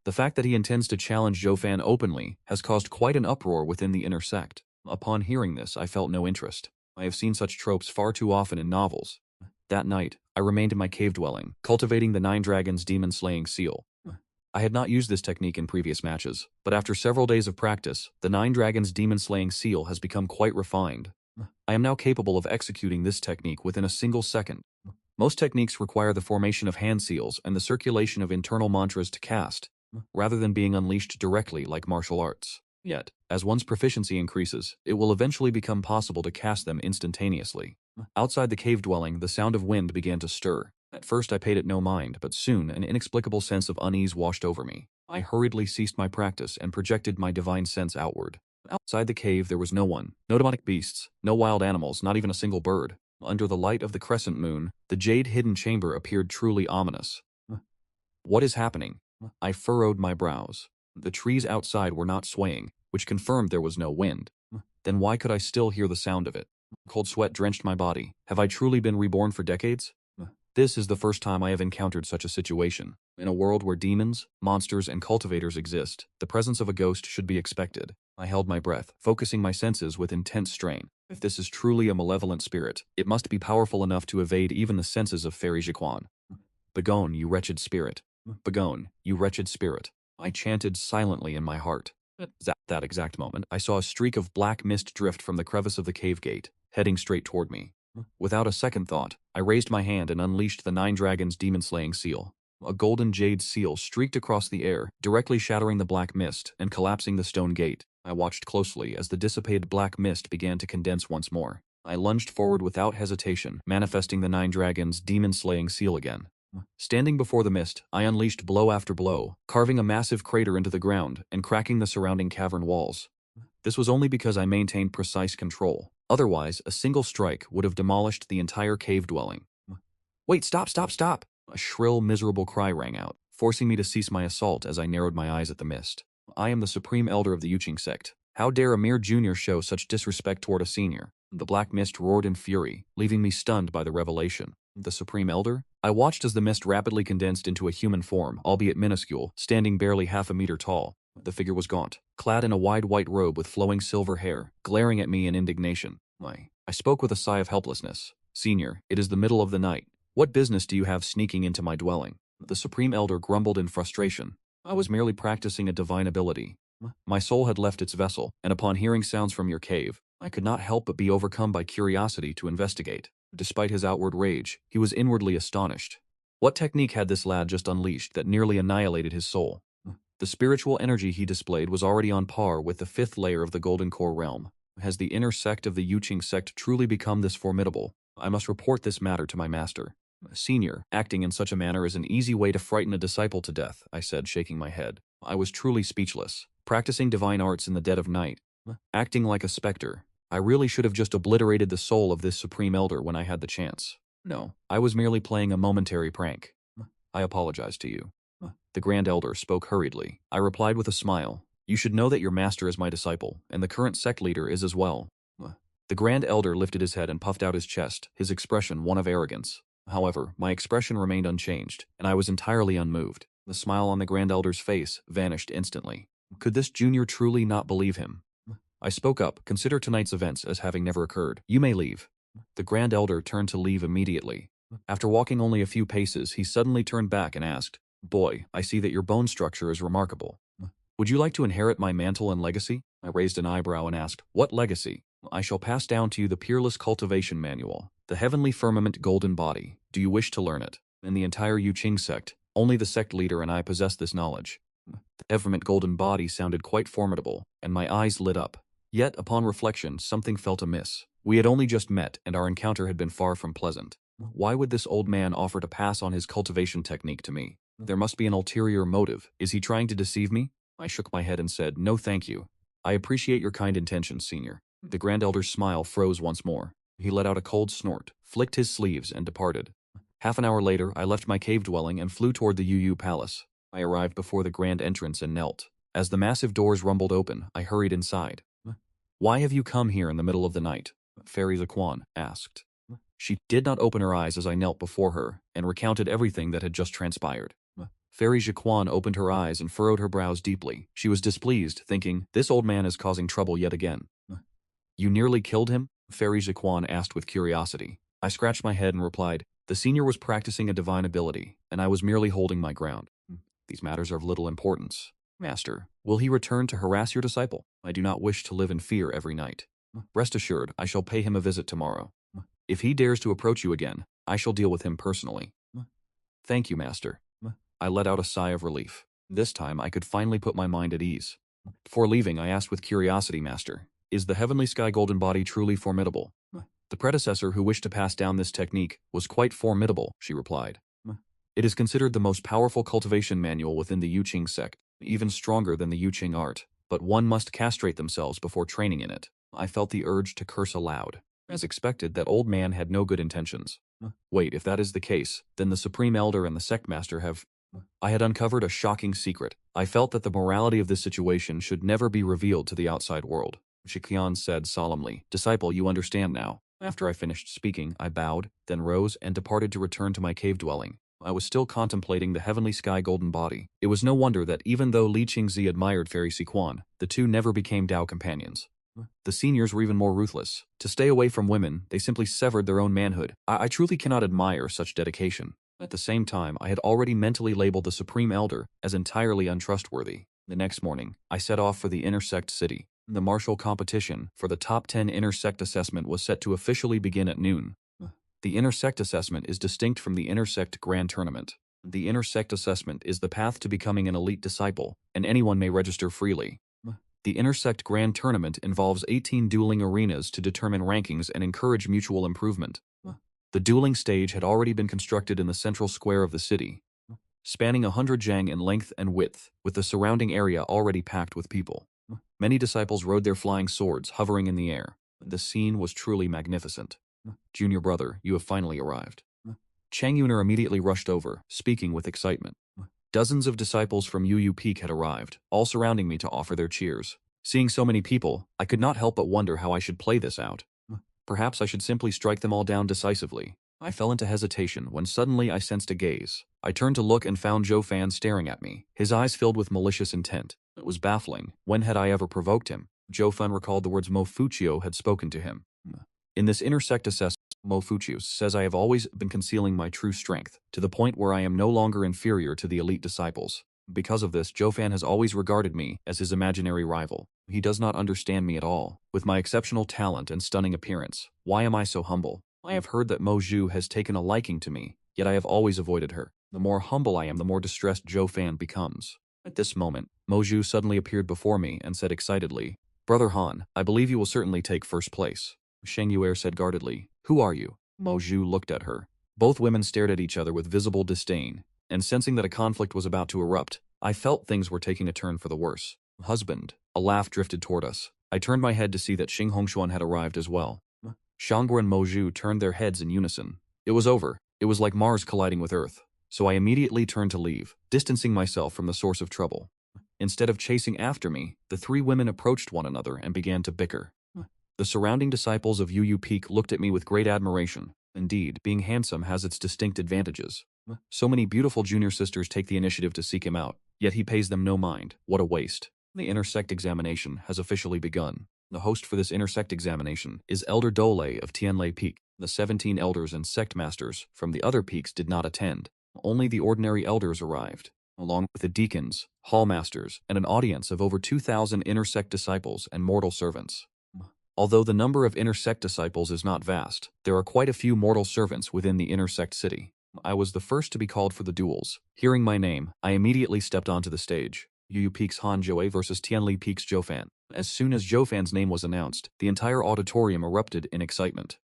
The fact that he intends to challenge Fan openly has caused quite an uproar within the inner sect. Upon hearing this, I felt no interest. I have seen such tropes far too often in novels. That night, I remained in my cave dwelling, cultivating the Nine Dragons demon-slaying seal. I had not used this technique in previous matches, but after several days of practice, the Nine Dragons demon-slaying seal has become quite refined. I am now capable of executing this technique within a single second. Most techniques require the formation of hand seals and the circulation of internal mantras to cast, rather than being unleashed directly like martial arts. Yet, as one's proficiency increases, it will eventually become possible to cast them instantaneously. Outside the cave dwelling, the sound of wind began to stir. At first I paid it no mind, but soon an inexplicable sense of unease washed over me. I hurriedly ceased my practice and projected my divine sense outward. Outside the cave there was no one, no demonic beasts, no wild animals, not even a single bird. Under the light of the crescent moon, the jade hidden chamber appeared truly ominous. What is happening? I furrowed my brows. The trees outside were not swaying, which confirmed there was no wind. Then why could I still hear the sound of it? Cold sweat drenched my body. Have I truly been reborn for decades? This is the first time I have encountered such a situation. In a world where demons, monsters, and cultivators exist, the presence of a ghost should be expected. I held my breath, focusing my senses with intense strain. If this is truly a malevolent spirit, it must be powerful enough to evade even the senses of Fairy Jiquan. Begone, you wretched spirit. Begone, you wretched spirit. I chanted silently in my heart. At that exact moment, I saw a streak of black mist drift from the crevice of the cave gate, heading straight toward me. Without a second thought, I raised my hand and unleashed the Nine Dragons demon-slaying seal. A golden jade seal streaked across the air, directly shattering the black mist and collapsing the stone gate. I watched closely as the dissipated black mist began to condense once more. I lunged forward without hesitation, manifesting the Nine Dragons demon-slaying seal again. Standing before the mist, I unleashed blow after blow, carving a massive crater into the ground and cracking the surrounding cavern walls. This was only because I maintained precise control. Otherwise, a single strike would have demolished the entire cave dwelling. Wait, stop, stop, stop! A shrill, miserable cry rang out, forcing me to cease my assault as I narrowed my eyes at the mist. I am the supreme elder of the Yuching sect. How dare a mere junior show such disrespect toward a senior? The black mist roared in fury, leaving me stunned by the revelation. The supreme elder? I watched as the mist rapidly condensed into a human form, albeit minuscule, standing barely half a meter tall. The figure was gaunt, clad in a wide white robe with flowing silver hair, glaring at me in indignation. I spoke with a sigh of helplessness. Senior, it is the middle of the night. What business do you have sneaking into my dwelling? The supreme elder grumbled in frustration. I was merely practicing a divine ability. My soul had left its vessel, and upon hearing sounds from your cave, I could not help but be overcome by curiosity to investigate. Despite his outward rage, he was inwardly astonished. What technique had this lad just unleashed that nearly annihilated his soul? The spiritual energy he displayed was already on par with the fifth layer of the Golden Core realm. Has the inner sect of the Yuching sect truly become this formidable? I must report this matter to my master. Senior, acting in such a manner is an easy way to frighten a disciple to death, I said, shaking my head. I was truly speechless. Practicing divine arts in the dead of night. Acting like a specter. I really should have just obliterated the soul of this supreme elder when I had the chance. No, I was merely playing a momentary prank. I apologize to you. The Grand Elder spoke hurriedly. I replied with a smile. You should know that your master is my disciple, and the current sect leader is as well. The Grand Elder lifted his head and puffed out his chest, his expression one of arrogance. However, my expression remained unchanged, and I was entirely unmoved. The smile on the Grand Elder's face vanished instantly. Could this junior truly not believe him? I spoke up. Consider tonight's events as having never occurred. You may leave. The Grand Elder turned to leave immediately. After walking only a few paces, he suddenly turned back and asked, Boy, I see that your bone structure is remarkable. Would you like to inherit my mantle and legacy? I raised an eyebrow and asked, What legacy? I shall pass down to you the Peerless Cultivation Manual, the Heavenly Firmament Golden Body. Do you wish to learn it? In the entire Yuching sect, only the sect leader and I possess this knowledge. The Firmament Golden Body sounded quite formidable, and my eyes lit up. Yet, upon reflection, something felt amiss. We had only just met, and our encounter had been far from pleasant. Why would this old man offer to pass on his cultivation technique to me? There must be an ulterior motive. Is he trying to deceive me? I shook my head and said, No thank you. I appreciate your kind intentions, Senior. The Grand Elder's smile froze once more. He let out a cold snort, flicked his sleeves, and departed. Half an hour later, I left my cave dwelling and flew toward the Yu Palace. I arrived before the grand entrance and knelt. As the massive doors rumbled open, I hurried inside. Why have you come here in the middle of the night? Fairy Jiquan asked. She did not open her eyes as I knelt before her and recounted everything that had just transpired. Fairy Jaquan opened her eyes and furrowed her brows deeply. She was displeased, thinking, this old man is causing trouble yet again. You nearly killed him? Fairy Jaquan asked with curiosity. I scratched my head and replied, the senior was practicing a divine ability, and I was merely holding my ground. These matters are of little importance. Master, will he return to harass your disciple? I do not wish to live in fear every night. Rest assured, I shall pay him a visit tomorrow. If he dares to approach you again, I shall deal with him personally. Thank you, Master. I let out a sigh of relief. This time I could finally put my mind at ease. Before leaving, I asked with curiosity, Master, is the heavenly sky golden body truly formidable? The predecessor who wished to pass down this technique was quite formidable, she replied. It is considered the most powerful cultivation manual within the Yuqing sect, even stronger than the Yuqing art, but one must castrate themselves before training in it. I felt the urge to curse aloud. As expected, that old man had no good intentions. Wait, if that is the case, then the Supreme Elder and the Sect Master have... I had uncovered a shocking secret. I felt that the morality of this situation should never be revealed to the outside world. Shiqian said solemnly, Disciple, you understand now. After I finished speaking, I bowed, then rose and departed to return to my cave dwelling. I was still contemplating the heavenly sky golden body. It was no wonder that even though Li Qingzi admired Fairy Siquan, the two never became Dao companions. The seniors were even more ruthless. To stay away from women, they simply severed their own manhood. I truly cannot admire such dedication. At the same time, I had already mentally labeled the Supreme Elder as entirely untrustworthy. The next morning, I set off for the Intersect City. The martial competition for the top 10 Intersect assessment was set to officially begin at noon. The Intersect assessment is distinct from the Intersect Grand Tournament. The Intersect assessment is the path to becoming an elite disciple, and anyone may register freely. The Intersect Grand Tournament involves 18 dueling arenas to determine rankings and encourage mutual improvement. The dueling stage had already been constructed in the central square of the city, spanning 100 jang in length and width, with the surrounding area already packed with people. Many disciples rode their flying swords, hovering in the air. The scene was truly magnificent. Junior brother, you have finally arrived. Chang Yuner immediately rushed over, speaking with excitement. Dozens of disciples from Yu Peak had arrived, all surrounding me to offer their cheers. Seeing so many people, I could not help but wonder how I should play this out. Perhaps I should simply strike them all down decisively. I fell into hesitation when suddenly I sensed a gaze. I turned to look and found Zhou Fan staring at me, his eyes filled with malicious intent. It was baffling. When had I ever provoked him? Zhou Fan recalled the words Mo Fuchio had spoken to him. In this intersect assessment, Mo Fuchio says I have always been concealing my true strength, to the point where I am no longer inferior to the elite disciples. Because of this, Zhou Fan has always regarded me as his imaginary rival. He does not understand me at all. With my exceptional talent and stunning appearance, why am I so humble? I have heard that Mo Zhu has taken a liking to me, yet I have always avoided her. The more humble I am, the more distressed Zhou Fan becomes. At this moment, Mo Zhu suddenly appeared before me and said excitedly, Brother Han, I believe you will certainly take first place. Sheng Yuer said guardedly, Who are you? Mo Zhu looked at her. Both women stared at each other with visible disdain, and sensing that a conflict was about to erupt, I felt things were taking a turn for the worse. Husband. A laugh drifted toward us. I turned my head to see that Xing Hongshuan had arrived as well. Shangguo and Mo Zhu turned their heads in unison. It was over. It was like Mars colliding with Earth. So I immediately turned to leave, distancing myself from the source of trouble. Instead of chasing after me, the three women approached one another and began to bicker. The surrounding disciples of Yu Peak looked at me with great admiration. Indeed, being handsome has its distinct advantages. So many beautiful junior sisters take the initiative to seek him out, yet he pays them no mind. What a waste. The Intersect examination has officially begun. The host for this Intersect examination is Elder Dole of Tianlei Peak. The 17 elders and sect masters from the other peaks did not attend. Only the ordinary elders arrived, along with the deacons, hall masters, and an audience of over 2,000 Intersect disciples and mortal servants. Although the number of Intersect disciples is not vast, there are quite a few mortal servants within the Intersect city. I was the first to be called for the duels. Hearing my name, I immediately stepped onto the stage. Yu Peak's Han Joe versus Tianli Peak's Zhou Fan. As soon as Zhou Fan's name was announced, the entire auditorium erupted in excitement.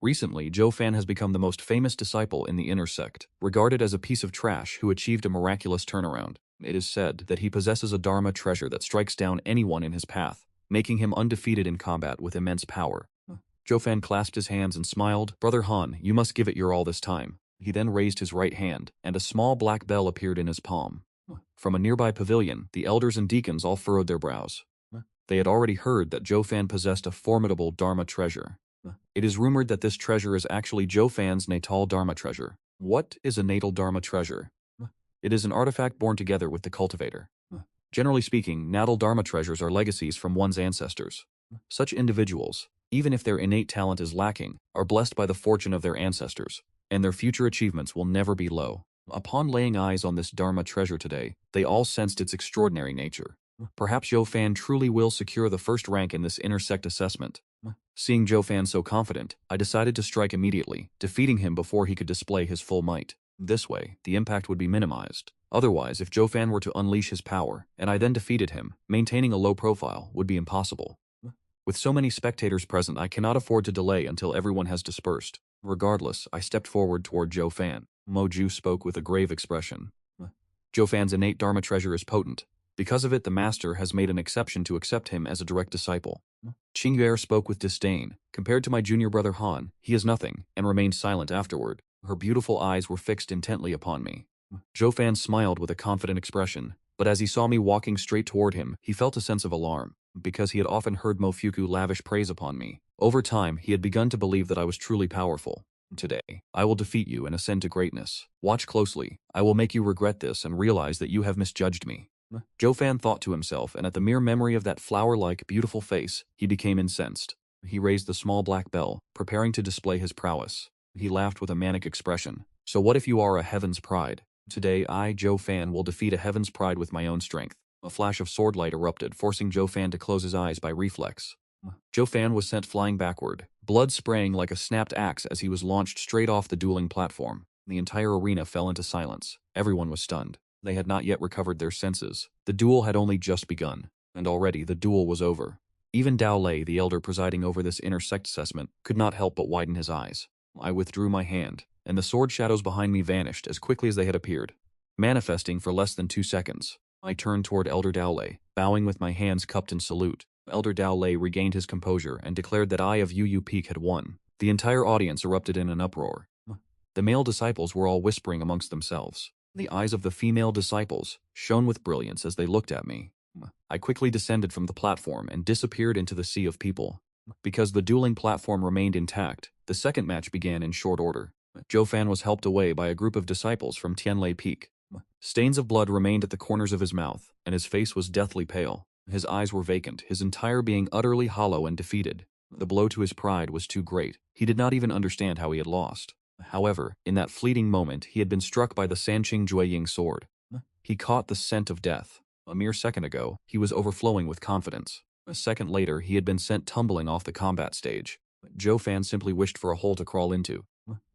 Recently, Zhou Fan has become the most famous disciple in the Intersect, regarded as a piece of trash who achieved a miraculous turnaround. It is said that he possesses a Dharma treasure that strikes down anyone in his path, making him undefeated in combat with immense power. Zhou Fan clasped his hands and smiled. Brother Han, you must give it your all this time. He then raised his right hand, and a small black bell appeared in his palm. From a nearby pavilion, the elders and deacons all furrowed their brows. They had already heard that Zhou Fan possessed a formidable Dharma treasure. It is rumored that this treasure is actually Zhou Fan's natal Dharma treasure. What is a natal Dharma treasure? It is an artifact born together with the cultivator. Generally speaking, natal dharma treasures are legacies from one's ancestors. Such individuals, even if their innate talent is lacking, are blessed by the fortune of their ancestors, and their future achievements will never be low. Upon laying eyes on this dharma treasure today, they all sensed its extraordinary nature. Perhaps Zhou Fan truly will secure the first rank in this intersect assessment. Seeing Zhou Fan so confident, I decided to strike immediately, defeating him before he could display his full might. This way, the impact would be minimized. Otherwise, if Zhou Fan were to unleash his power, and I then defeated him, maintaining a low profile would be impossible. With so many spectators present, I cannot afford to delay until everyone has dispersed. Regardless, I stepped forward toward Zhou Fan. Mo Ju spoke with a grave expression. Zhou Fan's innate dharma treasure is potent. Because of it, the master has made an exception to accept him as a direct disciple. Qing Yuer spoke with disdain. Compared to my junior brother Han, he is nothing, and remained silent afterward. Her beautiful eyes were fixed intently upon me. Zhou Fan smiled with a confident expression, but as he saw me walking straight toward him, he felt a sense of alarm. Because he had often heard Mo Fuku lavish praise upon me, over time he had begun to believe that I was truly powerful. Today, I will defeat you and ascend to greatness. Watch closely. I will make you regret this and realize that you have misjudged me. Zhou Fan thought to himself, and at the mere memory of that flower-like, beautiful face, he became incensed. He raised the small black bell, preparing to display his prowess. He laughed with a manic expression. So what if you are a heaven's pride? Today I, Zhou Fan, will defeat a heaven's pride with my own strength. A flash of sword light erupted, forcing Zhou Fan to close his eyes by reflex. Zhou Fan was sent flying backward, blood spraying like a snapped axe as he was launched straight off the dueling platform. The entire arena fell into silence. Everyone was stunned. They had not yet recovered their senses. The duel had only just begun, and already the duel was over. Even Dao Lei, the elder presiding over this intersect assessment, could not help but widen his eyes. I withdrew my hand, and the sword shadows behind me vanished as quickly as they had appeared, manifesting for less than 2 seconds. I turned toward Elder Dao Lei, bowing with my hands cupped in salute. Elder Dao Lei regained his composure and declared that I of Yu Peak had won. The entire audience erupted in an uproar. The male disciples were all whispering amongst themselves. The eyes of the female disciples shone with brilliance as they looked at me. I quickly descended from the platform and disappeared into the sea of people. Because the dueling platform remained intact, the second match began in short order. Zhou Fan was helped away by a group of disciples from Tianlei Peak. Stains of blood remained at the corners of his mouth, and his face was deathly pale. His eyes were vacant, his entire being utterly hollow and defeated. The blow to his pride was too great. He did not even understand how he had lost. However, in that fleeting moment, he had been struck by the Sanqing Jueying sword. He caught the scent of death. A mere second ago, he was overflowing with confidence. A second later, he had been sent tumbling off the combat stage. Zhou Fan simply wished for a hole to crawl into.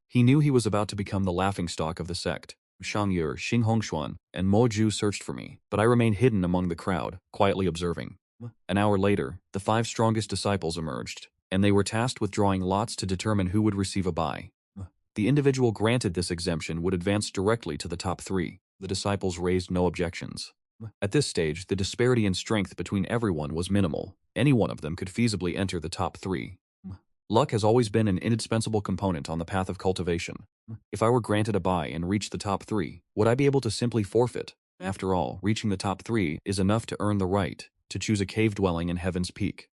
He knew he was about to become the laughingstock of the sect. Shang Yu, Xing Hongshuan, and Mo Ju searched for me, but I remained hidden among the crowd, quietly observing. An hour later, the 5 strongest disciples emerged, and they were tasked with drawing lots to determine who would receive a bye. The individual granted this exemption would advance directly to the top 3. The disciples raised no objections. At this stage, the disparity in strength between everyone was minimal. Any one of them could feasibly enter the top 3. Luck has always been an indispensable component on the path of cultivation. If I were granted a bye and reached the top 3, would I be able to simply forfeit? After all, reaching the top 3 is enough to earn the right to choose a cave dwelling in Heaven's Peak.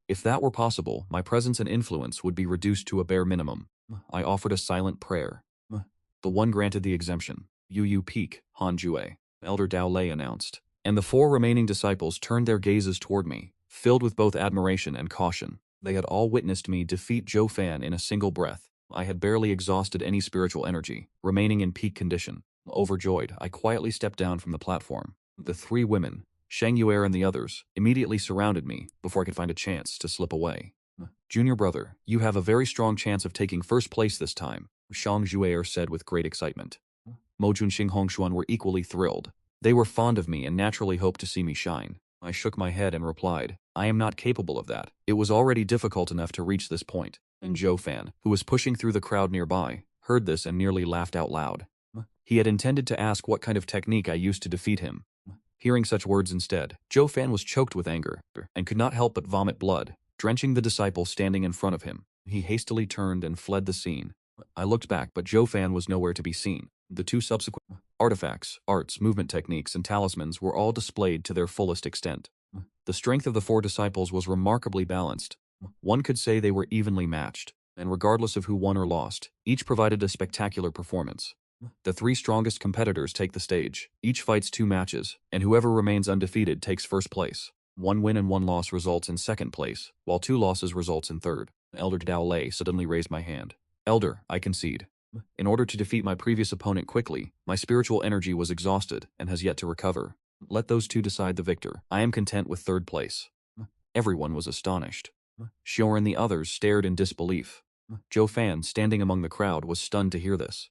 If that were possible, my presence and influence would be reduced to a bare minimum. I offered a silent prayer. The one granted the exemption. Yu Peak, Han Jue, Elder Dao Lei announced. And the 4 remaining disciples turned their gazes toward me, filled with both admiration and caution. They had all witnessed me defeat Zhou Fan in a single breath. I had barely exhausted any spiritual energy, remaining in peak condition. Overjoyed, I quietly stepped down from the platform. The 3 women, Shang Yuer and the others, immediately surrounded me before I could find a chance to slip away. Junior brother, you have a very strong chance of taking first place this time, Shang Yuer said with great excitement. Mo Jun Xing Hongshuan were equally thrilled. They were fond of me and naturally hoped to see me shine. I shook my head and replied, I am not capable of that. It was already difficult enough to reach this point. And Zhou Fan, who was pushing through the crowd nearby, heard this and nearly laughed out loud. He had intended to ask what kind of technique I used to defeat him. Hearing such words instead, Zhou Fan was choked with anger and could not help but vomit blood, drenching the disciple standing in front of him. He hastily turned and fled the scene. I looked back, but Zhou Fan was nowhere to be seen. The 2 subsequent artifacts, arts, movement techniques, and talismans were all displayed to their fullest extent. The strength of the 4 disciples was remarkably balanced. One could say they were evenly matched, and regardless of who won or lost, each provided a spectacular performance. The 3 strongest competitors take the stage. Each fights 2 matches, and whoever remains undefeated takes first place. 1 win and 1 loss results in second place, while 2 losses results in third. Elder Dao Lei suddenly raised my hand. Elder, I concede. In order to defeat my previous opponent quickly, my spiritual energy was exhausted and has yet to recover. Let those 2 decide the victor. I am content with third place. Everyone was astonished. Xior and the others stared in disbelief. Zhou Fan, standing among the crowd, was stunned to hear this.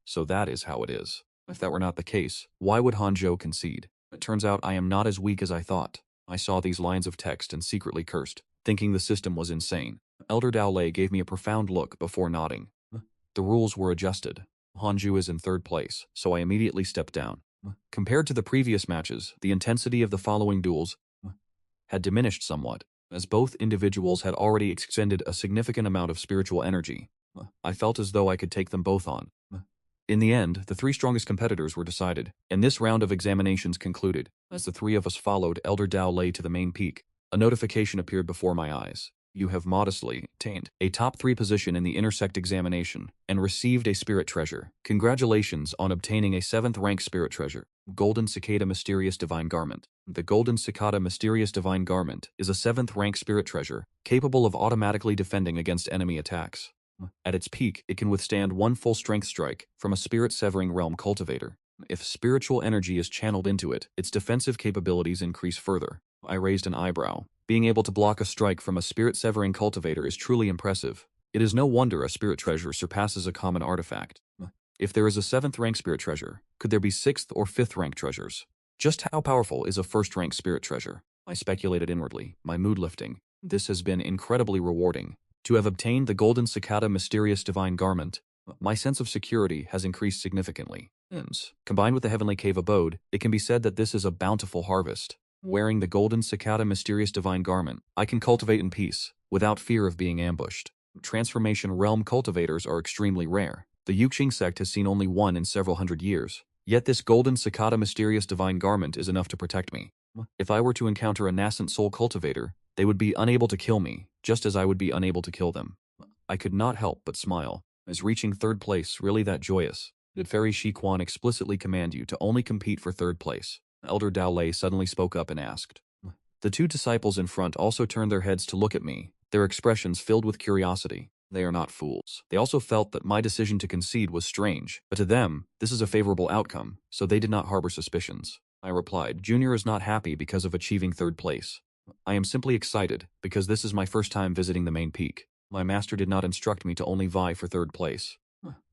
So that is how it is. If that were not the case, why would Hanzhou concede? It turns out I am not as weak as I thought. I saw these lines of text and secretly cursed, thinking the system was insane. Elder Dao Lei gave me a profound look before nodding. The rules were adjusted. Hanzhou is in third place, so I immediately stepped down. Compared to the previous matches, the intensity of the following duels had diminished somewhat, as both individuals had already expended a significant amount of spiritual energy. I felt as though I could take them both on. In the end, the 3 strongest competitors were decided, and this round of examinations concluded. As the 3 of us followed Elder Dao Lei to the main peak, a notification appeared before my eyes. You have modestly attained a top 3 position in the intersect examination and received a spirit treasure. Congratulations on obtaining a 7th rank spirit treasure. Golden Cicada Mysterious Divine Garment. The Golden Cicada Mysterious Divine Garment is a 7th rank spirit treasure, capable of automatically defending against enemy attacks. At its peak, it can withstand 1 full strength strike from a spirit-severing realm cultivator. If spiritual energy is channeled into it, its defensive capabilities increase further. I raised an eyebrow. Being able to block a strike from a spirit-severing cultivator is truly impressive. It is no wonder a spirit treasure surpasses a common artifact. If there is a 7th rank spirit treasure, could there be 6th or 5th rank treasures? Just how powerful is a 1st rank spirit treasure? I speculated inwardly, my mood lifting. This has been incredibly rewarding. To have obtained the Golden Cicada Mysterious Divine Garment, my sense of security has increased significantly. Combined with the Heavenly Cave Abode, it can be said that this is a bountiful harvest. Wearing the Golden Cicada Mysterious Divine Garment, I can cultivate in peace, without fear of being ambushed. Transformation realm cultivators are extremely rare. The Yuqing sect has seen only one in several hundred years. Yet this Golden Cicada Mysterious Divine Garment is enough to protect me. If I were to encounter a nascent soul cultivator, they would be unable to kill me, just as I would be unable to kill them. I could not help but smile. Is reaching third place really that joyous? Did Fairy Shiquan explicitly command you to only compete for third place? Elder Dao Lei suddenly spoke up and asked. The 2 disciples in front also turned their heads to look at me, their expressions filled with curiosity. They are not fools. They also felt that my decision to concede was strange, but to them, this is a favorable outcome, so they did not harbor suspicions. I replied, Junior is not happy because of achieving third place. I am simply excited, because this is my first time visiting the main peak. My master did not instruct me to only vie for third place.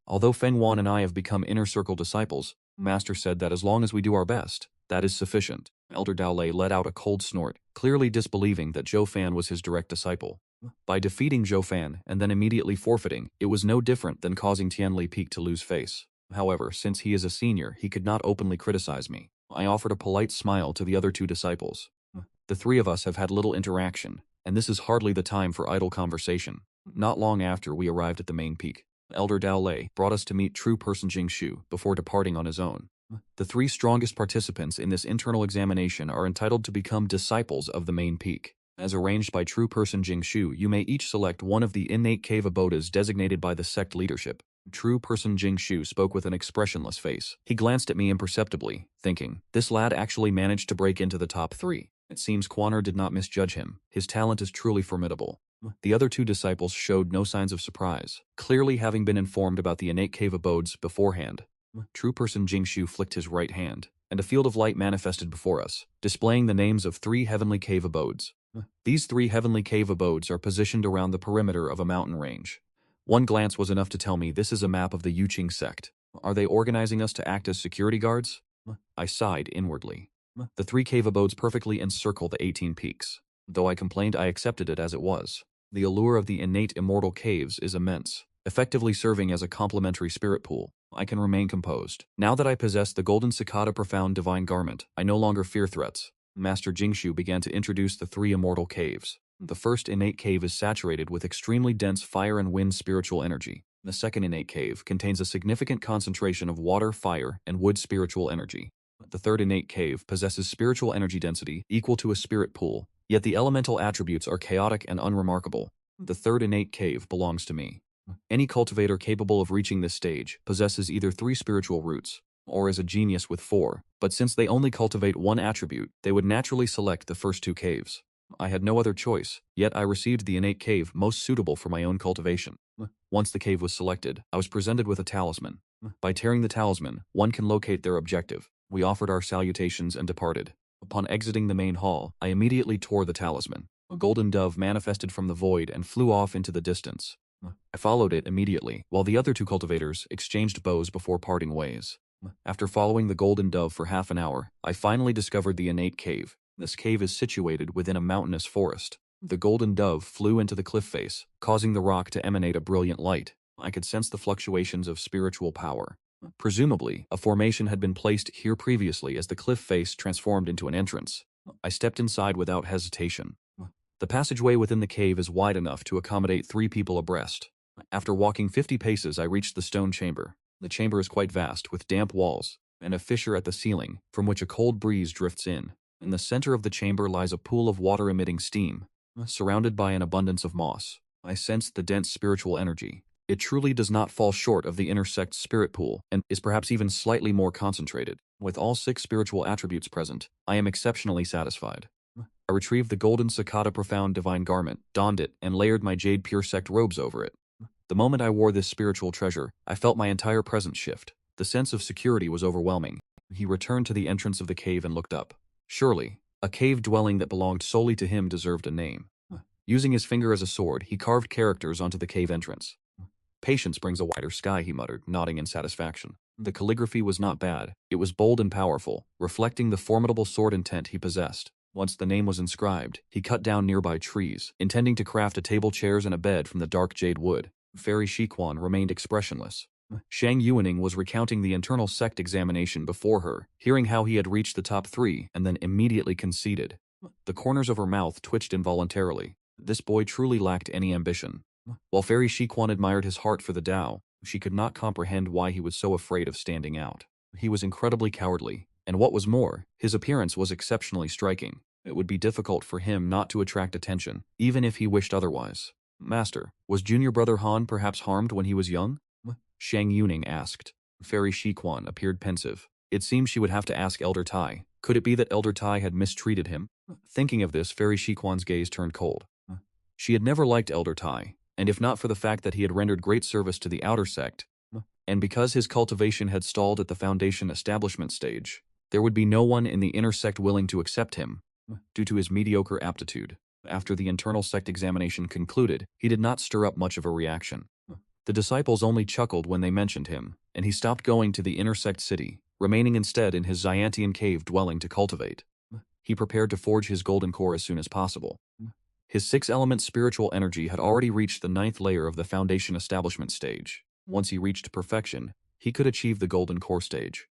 Although Feng Wan and I have become inner circle disciples, Master said that as long as we do our best, that is sufficient. Elder Dao Lei let out a cold snort, clearly disbelieving that Zhou Fan was his direct disciple. By defeating Zhou Fan and then immediately forfeiting, it was no different than causing Tianli Peak to lose face. However, since he is a senior, he could not openly criticize me. I offered a polite smile to the other 2 disciples. The 3 of us have had little interaction, and this is hardly the time for idle conversation. Not long after we arrived at the main peak, Elder Dao Lei brought us to meet True Person Jingshu before departing on his own. The 3 strongest participants in this internal examination are entitled to become disciples of the main peak. As arranged by True Person Jingshu, you may each select one of the innate cave abodes designated by the sect leadership. True Person Jingshu spoke with an expressionless face. He glanced at me imperceptibly, thinking, this lad actually managed to break into the top 3. It seems Quaner did not misjudge him. His talent is truly formidable. The other 2 disciples showed no signs of surprise, clearly having been informed about the innate cave abodes beforehand. True Person Jingshu flicked his right hand, and a field of light manifested before us, displaying the names of 3 heavenly cave abodes. These 3 heavenly cave abodes are positioned around the perimeter of a mountain range. One glance was enough to tell me this is a map of the Yuqing sect. Are they organizing us to act as security guards? I sighed inwardly. The 3 cave abodes perfectly encircle the 18 peaks. Though I complained, I accepted it as it was. The allure of the innate immortal caves is immense, effectively serving as a complementary spirit pool. I can remain composed. Now that I possess the Golden Cicada Profound Divine Garment, I no longer fear threats. Master Jingshu began to introduce the 3 immortal caves. The first innate cave is saturated with extremely dense fire and wind spiritual energy. The second innate cave contains a significant concentration of water, fire, and wood spiritual energy. The third innate cave possesses spiritual energy density equal to a spirit pool, yet the elemental attributes are chaotic and unremarkable. The third innate cave belongs to me. Any cultivator capable of reaching this stage possesses either 3 spiritual roots, or is a genius with 4, but since they only cultivate one attribute, they would naturally select the first 2 caves. I had no other choice, yet I received the innate cave most suitable for my own cultivation. Once the cave was selected, I was presented with a talisman. By tearing the talisman, one can locate their objective. We offered our salutations and departed. Upon exiting the main hall, I immediately tore the talisman. A golden dove manifested from the void and flew off into the distance. I followed it immediately, while the other 2 cultivators exchanged bows before parting ways. After following the golden dove for half an hour, I finally discovered the innate cave. This cave is situated within a mountainous forest. The golden dove flew into the cliff face, causing the rock to emanate a brilliant light. I could sense the fluctuations of spiritual power. Presumably, a formation had been placed here previously as the cliff face transformed into an entrance. I stepped inside without hesitation. The passageway within the cave is wide enough to accommodate 3 people abreast. After walking 50 paces, I reached the stone chamber. The chamber is quite vast, with damp walls, and a fissure at the ceiling, from which a cold breeze drifts in. In the center of the chamber lies a pool of water emitting steam, surrounded by an abundance of moss. I sensed the dense spiritual energy. It truly does not fall short of the inner sect's spirit pool, and is perhaps even slightly more concentrated. With all 6 spiritual attributes present, I am exceptionally satisfied. I retrieved the golden cicada profound divine garment, donned it, and layered my jade pure sect robes over it. The moment I wore this spiritual treasure, I felt my entire presence shift. The sense of security was overwhelming. He returned to the entrance of the cave and looked up. Surely, a cave dwelling that belonged solely to him deserved a name. Using his finger as a sword, he carved characters onto the cave entrance. "Patience brings a wider sky," he muttered, nodding in satisfaction. The calligraphy was not bad. It was bold and powerful, reflecting the formidable sword intent he possessed. Once the name was inscribed, he cut down nearby trees, intending to craft a table, chairs, and a bed from the dark jade wood. Fairy Shiquan remained expressionless. Shang Yuaning was recounting the internal sect examination before her, hearing how he had reached the top 3 and then immediately conceded. The corners of her mouth twitched involuntarily. This boy truly lacked any ambition. While Fairy Shiquan admired his heart for the Tao, she could not comprehend why he was so afraid of standing out. He was incredibly cowardly, and what was more, his appearance was exceptionally striking. It would be difficult for him not to attract attention, even if he wished otherwise. "Master, was junior brother Han perhaps harmed when he was young?" Shang Yuning asked. Fairy Shiquan appeared pensive. It seemed she would have to ask Elder Tai. Could it be that Elder Tai had mistreated him? Thinking of this, Fairy Shiquan's gaze turned cold. She had never liked Elder Tai, and if not for the fact that he had rendered great service to the outer sect, and because his cultivation had stalled at the Foundation establishment stage, there would be no one in the inner sect willing to accept him, due to his mediocre aptitude. After the internal sect examination concluded, he did not stir up much of a reaction. The disciples only chuckled when they mentioned him, and he stopped going to the inner sect city, remaining instead in his Xiantian cave dwelling to cultivate. He prepared to forge his golden core as soon as possible. His 6-element spiritual energy had already reached the 9th layer of the Foundation establishment stage. Once he reached perfection, he could achieve the golden core stage.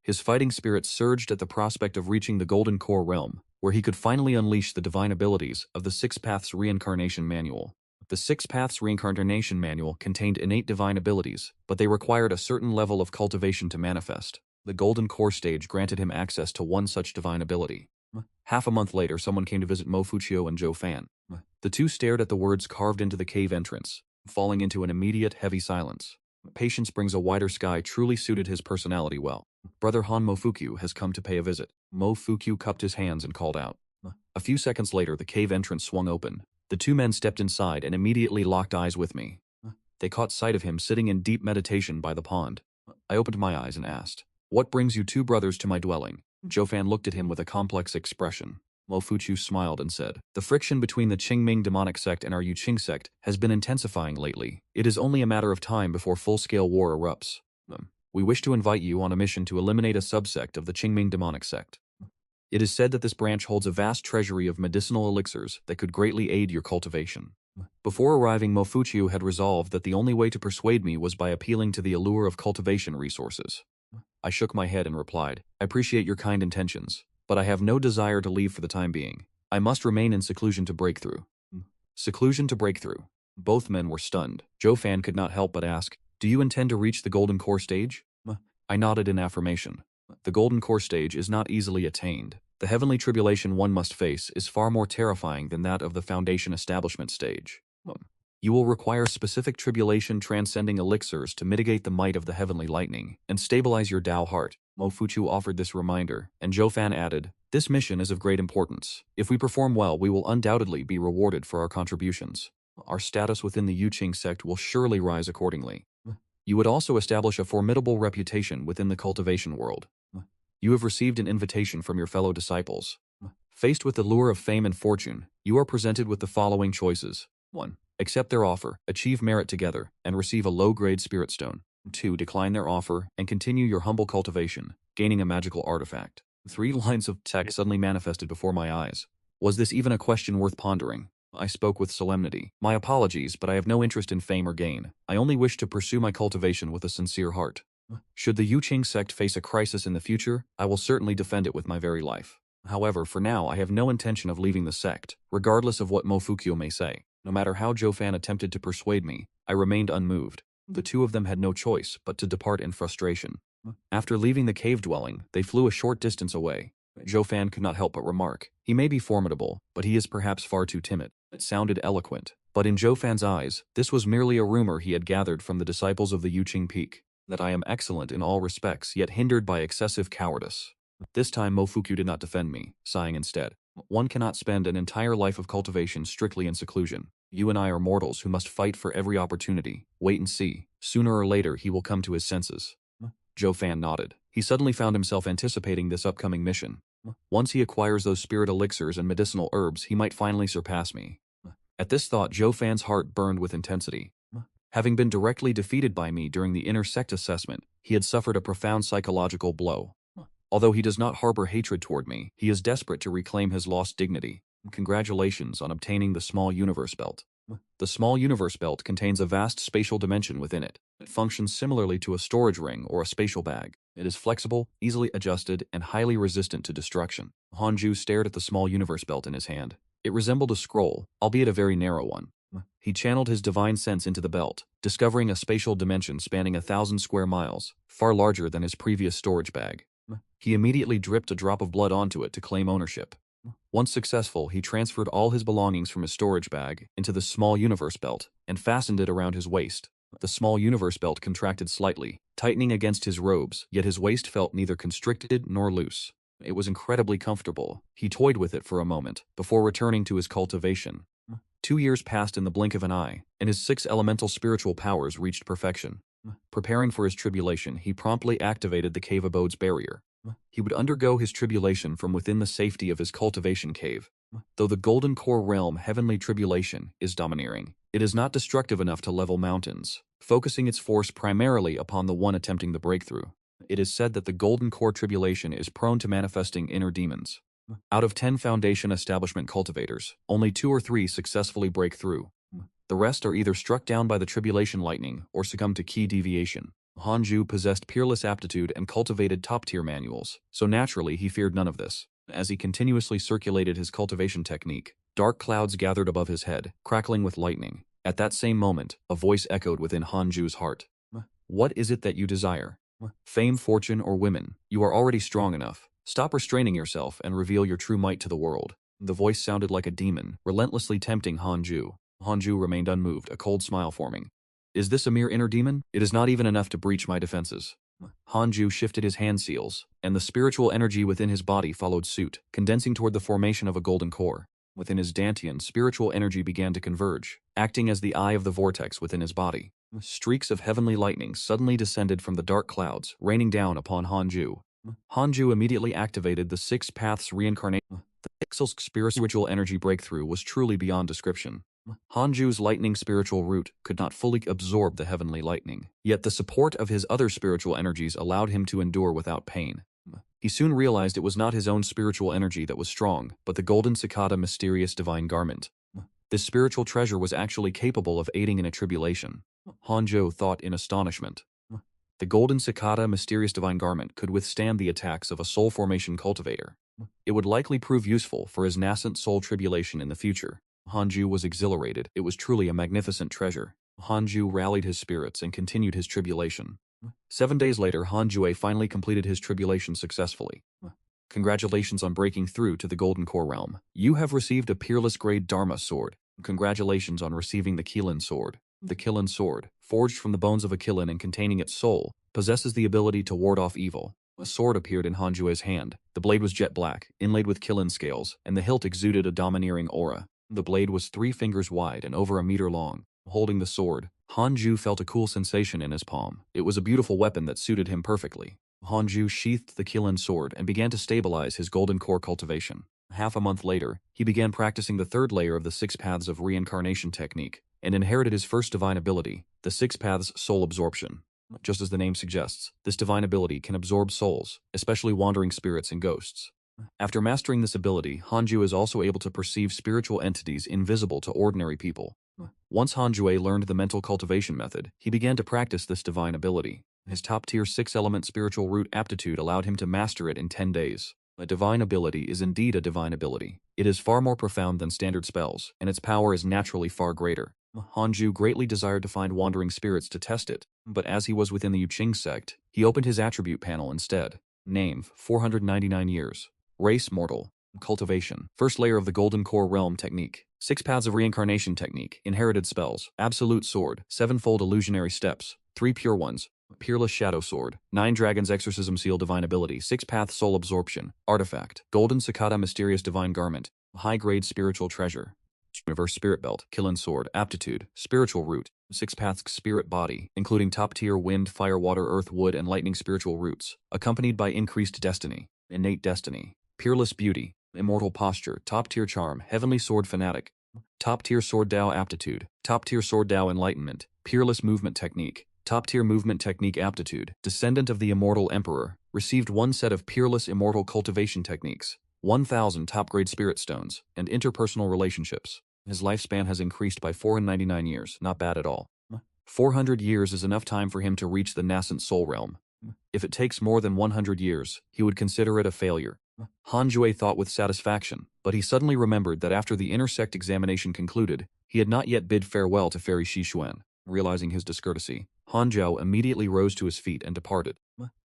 His fighting spirit surged at the prospect of reaching the golden core realm, where he could finally unleash the divine abilities of the 6 Paths Reincarnation Manual. The 6 Paths Reincarnation Manual contained innate divine abilities, but they required a certain level of cultivation to manifest. The golden core stage granted him access to one such divine ability. Half a month later, someone came to visit Mo Fuchio and Zhou Fan. The two stared at the words carved into the cave entrance, falling into an immediate heavy silence. "Patience brings a wider sky" truly suited his personality well. "Brother Han Mo Fuchio has come to pay a visit." Mo Fuchio cupped his hands and called out. A few seconds later, the cave entrance swung open. The 2 men stepped inside and immediately locked eyes with me. They caught sight of him sitting in deep meditation by the pond. I opened my eyes and asked, "What brings you 2 brothers to my dwelling?" Zhou Fan looked at him with a complex expression. Mo Fuchu smiled and said, "The friction between the Qingming demonic sect and our Yuqing sect has been intensifying lately. It is only a matter of time before full-scale war erupts. We wish to invite you on a mission to eliminate a subsect of the Qingming demonic sect. It is said that this branch holds a vast treasury of medicinal elixirs that could greatly aid your cultivation." Before arriving, Mo Fuchu had resolved that the only way to persuade me was by appealing to the allure of cultivation resources. I shook my head and replied, "I appreciate your kind intentions, but I have no desire to leave for the time being. I must remain in seclusion to break through." Seclusion to break through. Both men were stunned. Zhou Fan could not help but ask, "Do you intend to reach the golden core stage?" I nodded in affirmation. The golden core stage is not easily attained. The heavenly tribulation one must face is far more terrifying than that of the Foundation establishment stage. You will require specific tribulation transcending elixirs to mitigate the might of the heavenly lightning and stabilize your Tao heart. Mofuchu offered this reminder, and Zhou Fan added, "This mission is of great importance. If we perform well, we will undoubtedly be rewarded for our contributions. Our status within the Yuqing sect will surely rise accordingly. You would also establish a formidable reputation within the cultivation world. You have received an invitation from your fellow disciples. Faced with the lure of fame and fortune, you are presented with the following choices. 1. Accept their offer, achieve merit together, and receive a low-grade spirit stone. 2. Decline their offer and continue your humble cultivation, gaining a magical artifact." 3 lines of text suddenly manifested before my eyes. Was this even a question worth pondering? I spoke with solemnity. "My apologies, but I have no interest in fame or gain. I only wish to pursue my cultivation with a sincere heart. Should the Yuqing sect face a crisis in the future, I will certainly defend it with my very life. However, for now I have no intention of leaving the sect, regardless of what Mofukyo may say." No matter how Zhou Fan attempted to persuade me, I remained unmoved. The two of them had no choice but to depart in frustration. After leaving the cave dwelling, they flew a short distance away. Zhou Fan could not help but remark, "He may be formidable, but he is perhaps far too timid." It sounded eloquent, but in Zhou Fan's eyes, this was merely a rumor he had gathered from the disciples of the Yuqing Peak, that I am excellent in all respects yet hindered by excessive cowardice. This time Mofukyu did not defend me, sighing instead. "One cannot spend an entire life of cultivation strictly in seclusion. You and I are mortals who must fight for every opportunity. Wait and see. Sooner or later he will come to his senses." Zhou Fan nodded. He suddenly found himself anticipating this upcoming mission. Once he acquires those spirit elixirs and medicinal herbs, he might finally surpass me. At this thought, Zhou Fan's heart burned with intensity. Having been directly defeated by me during the inner sect assessment, he had suffered a profound psychological blow. Although he does not harbor hatred toward me, he is desperate to reclaim his lost dignity. Congratulations on obtaining the Small Universe Belt. The Small Universe Belt contains a vast spatial dimension within it. It functions similarly to a storage ring or a spatial bag. It is flexible, easily adjusted, and highly resistant to destruction. Hanju stared at the Small Universe Belt in his hand. It resembled a scroll, albeit a very narrow one. He channeled his divine sense into the belt, discovering a spatial dimension spanning 1,000 square miles, far larger than his previous storage bag. He immediately dripped a drop of blood onto it to claim ownership. Once successful, he transferred all his belongings from his storage bag into the Small Universe Belt and fastened it around his waist. The Small Universe Belt contracted slightly, tightening against his robes, yet his waist felt neither constricted nor loose. It was incredibly comfortable. He toyed with it for a moment, before returning to his cultivation. 2 years passed in the blink of an eye, and his 6 elemental spiritual powers reached perfection. Preparing for his tribulation, he promptly activated the cave abode's barrier. He would undergo his tribulation from within the safety of his cultivation cave. Though the Golden Core realm heavenly tribulation is domineering, it is not destructive enough to level mountains, focusing its force primarily upon the one attempting the breakthrough. It is said that the Golden Core tribulation is prone to manifesting inner demons. Out of 10 Foundation establishment cultivators, only 2 or 3 successfully break through. The rest are either struck down by the tribulation lightning or succumb to key deviation. Hanju possessed peerless aptitude and cultivated top-tier manuals, so naturally he feared none of this. As he continuously circulated his cultivation technique, dark clouds gathered above his head, crackling with lightning. At that same moment, a voice echoed within Hanju's heart. "What is it that you desire? Fame, fortune, or women? You are already strong enough. Stop restraining yourself and reveal your true might to the world." The voice sounded like a demon, relentlessly tempting Hanju. Hanju remained unmoved, a cold smile forming. "Is this a mere inner demon? It is not even enough to breach my defenses." Hanju shifted his hand seals, and the spiritual energy within his body followed suit, condensing toward the formation of a golden core. Within his dantian, spiritual energy began to converge, acting as the eye of the vortex within his body. Streaks of heavenly lightning suddenly descended from the dark clouds, raining down upon Hanju. Hanju immediately activated the 6 paths reincarnation. The Pixel's spiritual energy breakthrough was truly beyond description. Hanju's lightning spiritual root could not fully absorb the heavenly lightning, yet the support of his other spiritual energies allowed him to endure without pain. He soon realized it was not his own spiritual energy that was strong, but the golden cicada mysterious divine garment. This spiritual treasure was actually capable of aiding in a tribulation. Hanjo thought in astonishment. The golden cicada mysterious divine garment could withstand the attacks of a soul formation cultivator. It would likely prove useful for his nascent soul tribulation in the future. Hanju was exhilarated. It was truly a magnificent treasure. Hanju rallied his spirits and continued his tribulation. 7 days later, Hanjue finally completed his tribulation successfully. Congratulations on breaking through to the Golden Core realm. You have received a peerless grade Dharma sword. Congratulations on receiving the Qilin sword. The Qilin sword, forged from the bones of a Qilin and containing its soul, possesses the ability to ward off evil. A sword appeared in Hanjue's hand. The blade was jet black, inlaid with Qilin scales, and the hilt exuded a domineering aura. The blade was 3 fingers wide and over a meter long. Holding the sword, Hanju felt a cool sensation in his palm. It was a beautiful weapon that suited him perfectly. Hanju sheathed the Qilin sword and began to stabilize his golden core cultivation. Half a month later, he began practicing the 3rd layer of the 6 paths of reincarnation technique, and inherited his first divine ability, the 6 paths soul absorption. Just as the name suggests, this divine ability can absorb souls, especially wandering spirits and ghosts. After mastering this ability, Hanju is also able to perceive spiritual entities invisible to ordinary people. Once Hanjue learned the mental cultivation method, he began to practice this divine ability. His top-tier 6-element spiritual root aptitude allowed him to master it in 10 days. A divine ability is indeed a divine ability. It is far more profound than standard spells, and its power is naturally far greater. Hanju greatly desired to find wandering spirits to test it, but as he was within the Yuqing sect, he opened his attribute panel instead. Name, 499 years. Race, mortal. Cultivation, 1st layer of the Golden Core Realm technique. 6 paths of reincarnation technique. Inherited spells. Absolute sword. 7-fold illusionary steps. 3 pure ones. Peerless Shadow Sword, 9 Dragons Exorcism Seal Divine Ability, 6 Path Soul Absorption, Artifact, Golden Cicada Mysterious Divine Garment, High-Grade Spiritual Treasure, Reverse Spirit Belt, Qilin Sword, Aptitude, Spiritual Root, 6 Paths Spirit Body, including top-tier Wind, Fire, Water, Earth, Wood, and Lightning Spiritual Roots, accompanied by Increased Destiny, Innate Destiny, Peerless Beauty, Immortal Posture, Top-tier Charm, Heavenly Sword Fanatic, Top-tier Sword Dao Aptitude, Top-tier Sword Dao Enlightenment, Peerless Movement Technique, Top-tier Movement Technique Aptitude, Descendant of the Immortal Emperor, received 1 set of Peerless Immortal Cultivation Techniques, 1,000 top-grade Spirit Stones, and interpersonal relationships. His lifespan has increased by 499 years, not bad at all. 400 years is enough time for him to reach the nascent soul realm. If it takes more than 100 years, he would consider it a failure. Hanjue thought with satisfaction, but he suddenly remembered that after the intersect examination concluded, he had not yet bid farewell to Fairy Xishuan. Realizing his discourtesy, Hanzhou immediately rose to his feet and departed.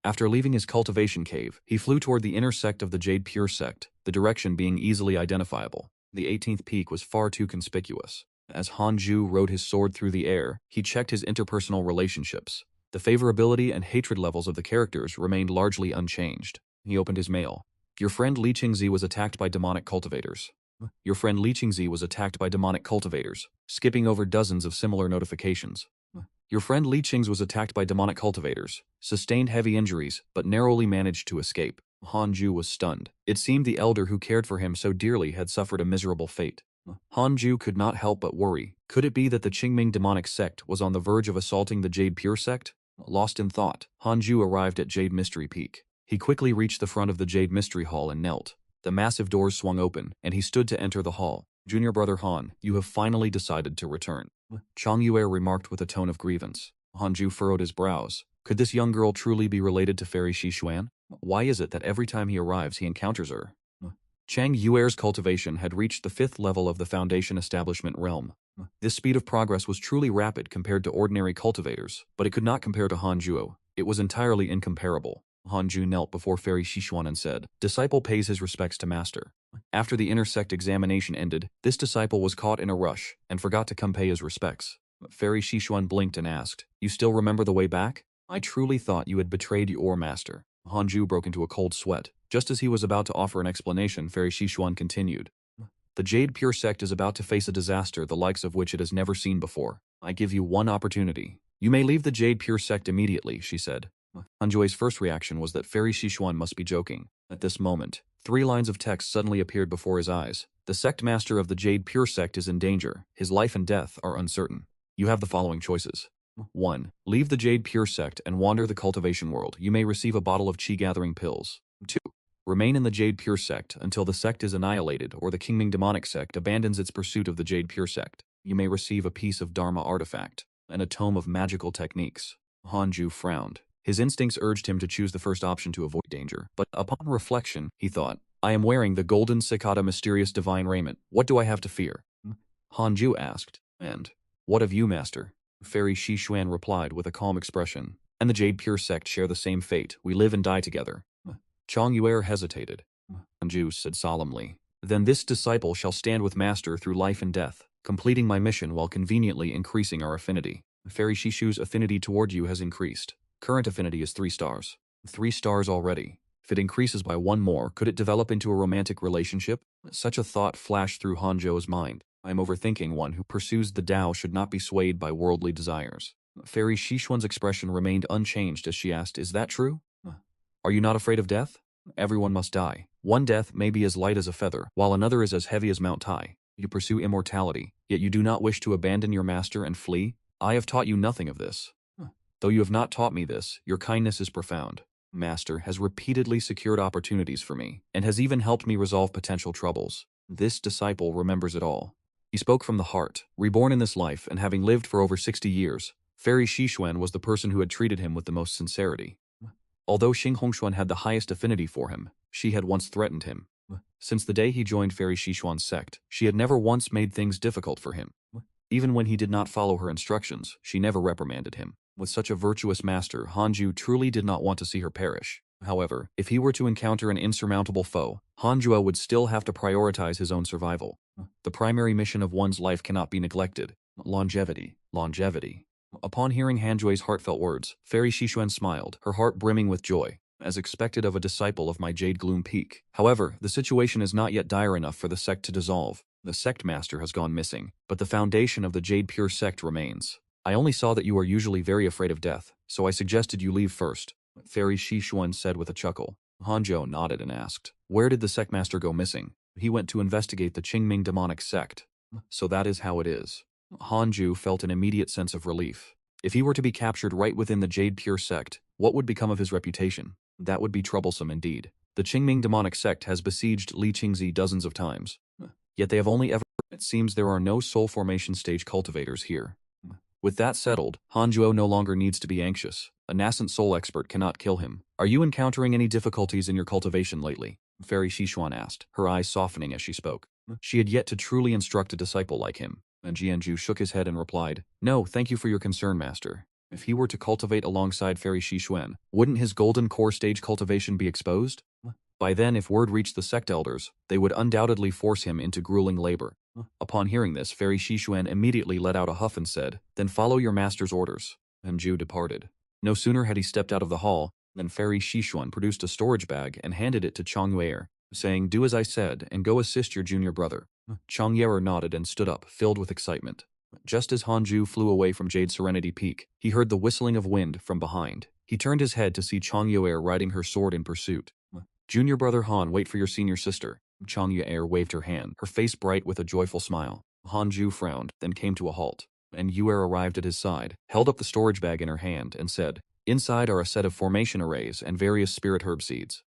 After leaving his cultivation cave, he flew toward the inner sect of the Jade Pure sect, the direction being easily identifiable. The 18th peak was far too conspicuous. As Hanju rode his sword through the air, he checked his interpersonal relationships. The favorability and hatred levels of the characters remained largely unchanged. He opened his mail. Your friend Li Qingzi was attacked by demonic cultivators. Your friend Li Qingzi was attacked by demonic cultivators, skipping over dozens of similar notifications. Your friend Li Qingzi was attacked by demonic cultivators, sustained heavy injuries, but narrowly managed to escape. Hanju was stunned. It seemed the elder who cared for him so dearly had suffered a miserable fate. Hanju could not help but worry. Could it be that the Qingming demonic sect was on the verge of assaulting the Jade Pure sect? Lost in thought, Hanju arrived at Jade Mystery Peak. He quickly reached the front of the Jade Mystery Hall and knelt. The massive doors swung open, and he stood to enter the hall. Junior brother Han, you have finally decided to return. Chang Yue remarked with a tone of grievance. Hanju furrowed his brows. Could this young girl truly be related to Fairy Xishuan? Why is it that every time he arrives he encounters her? Chang Yuer's cultivation had reached the 5th level of the Foundation Establishment realm. This speed of progress was truly rapid compared to ordinary cultivators, but it could not compare to Hanjuo. It was entirely incomparable. Hanju knelt before Fairy Xishuan and said, Disciple pays his respects to master. After the intersect examination ended, this disciple was caught in a rush and forgot to come pay his respects. Fairy Xishuan blinked and asked, You still remember the way back? I truly thought you had betrayed your master. Hanju broke into a cold sweat. Just as he was about to offer an explanation, Fairy Xishuan continued. The Jade Pure sect is about to face a disaster the likes of which it has never seen before. I give you one opportunity. You may leave the Jade Pure sect immediately, she said. Hanjue's first reaction was that Fairy Xishuan must be joking. At this moment, 3 lines of text suddenly appeared before his eyes. The sect master of the Jade Pure sect is in danger. His life and death are uncertain. You have the following choices. 1. Leave the Jade Pure sect and wander the cultivation world. You may receive a bottle of chi-gathering pills. 2. Remain in the Jade Pure sect until the sect is annihilated or the Qingming demonic sect abandons its pursuit of the Jade Pure sect. You may receive a piece of Dharma artifact and a tome of magical techniques. Hanju frowned. His instincts urged him to choose the first option to avoid danger, but upon reflection, he thought, I am wearing the golden cicada mysterious divine raiment. What do I have to fear? Hanju asked. And what of you, master? Fairy Xishuan replied with a calm expression. And the Jade Pure sect share the same fate. We live and die together. Chang Yue hesitated. Hanju said solemnly, Then this disciple shall stand with master through life and death. completing my mission while conveniently increasing our affinity. Fairy Shishu's affinity toward you has increased. Current affinity is 3 stars. 3 stars already. If it increases by 1 more, could it develop into a romantic relationship? Such a thought flashed through Hanzhou's mind. I am overthinking. One who pursues the Tao should not be swayed by worldly desires. Fairy Shishuan's expression remained unchanged as she asked, is that true? Are you not afraid of death? Everyone must die. One death may be as light as a feather, while another is as heavy as Mount Tai. You pursue immortality, yet you do not wish to abandon your master and flee? I have taught you nothing of this. Though you have not taught me this, your kindness is profound. Master has repeatedly secured opportunities for me, and has even helped me resolve potential troubles. This disciple remembers it all. He spoke from the heart. Reborn in this life and having lived for over 60 years, Fairy Shishuan was the person who had treated him with the most sincerity. Although Xing Hongshuan had the highest affinity for him, she had once threatened him. Since the day he joined Fairy Shishuan's sect, she had never once made things difficult for him. Even when he did not follow her instructions, she never reprimanded him. With such a virtuous master, Hanzhou truly did not want to see her perish. However, if he were to encounter an insurmountable foe, Hanzhou would still have to prioritize his own survival. The primary mission of one's life cannot be neglected. Longevity. Longevity. Upon hearing Hanzhou's heartfelt words, Fairy Shishuan smiled, her heart brimming with joy, as expected of a disciple of my Jade Gloom Peak. However, the situation is not yet dire enough for the sect to dissolve. The sect master has gone missing, but the foundation of the Jade Pure sect remains. I only saw that you are usually very afraid of death, so I suggested you leave first, Fairy Shishuan said with a chuckle. Hanzhou nodded and asked, where did the sect master go missing? He went to investigate the Qingming demonic sect. So that is how it is. Hanzhou felt an immediate sense of relief. If he were to be captured right within the Jade Pure sect, what would become of his reputation? That would be troublesome indeed. The Qingming demonic sect has besieged Li Qingzi dozens of times. Yet they have only ever... It seems there are no soul formation stage cultivators here. With that settled, Hanzhou no longer needs to be anxious. A nascent soul expert cannot kill him. Are you encountering any difficulties in your cultivation lately? Fairy Shishuan asked, her eyes softening as she spoke. She had yet to truly instruct a disciple like him. And Jianzhu shook his head and replied, no, thank you for your concern, master. If he were to cultivate alongside Fairy Shishuan, wouldn't his golden core stage cultivation be exposed? By then, if word reached the sect elders, they would undoubtedly force him into grueling labor. Upon hearing this, Fairy Shishuan immediately let out a huff and said, then follow your master's orders. And Zhu departed. No sooner had he stepped out of the hall, than Fairy Shishuan produced a storage bag and handed it to Chang Yuer, saying, do as I said, and go assist your junior brother. Chang Yuer nodded and stood up, filled with excitement. Just as Hanzhou flew away from Jade Serenity Peak, he heard the whistling of wind from behind. He turned his head to see Chang Yuer riding her sword in pursuit. Junior brother Han, wait for your senior sister. Chang Yuer waved her hand, her face bright with a joyful smile. Hanzhou frowned, then came to a halt, and Yuer arrived at his side, held up the storage bag in her hand, and said, inside are a set of formation arrays and various spirit herb seeds.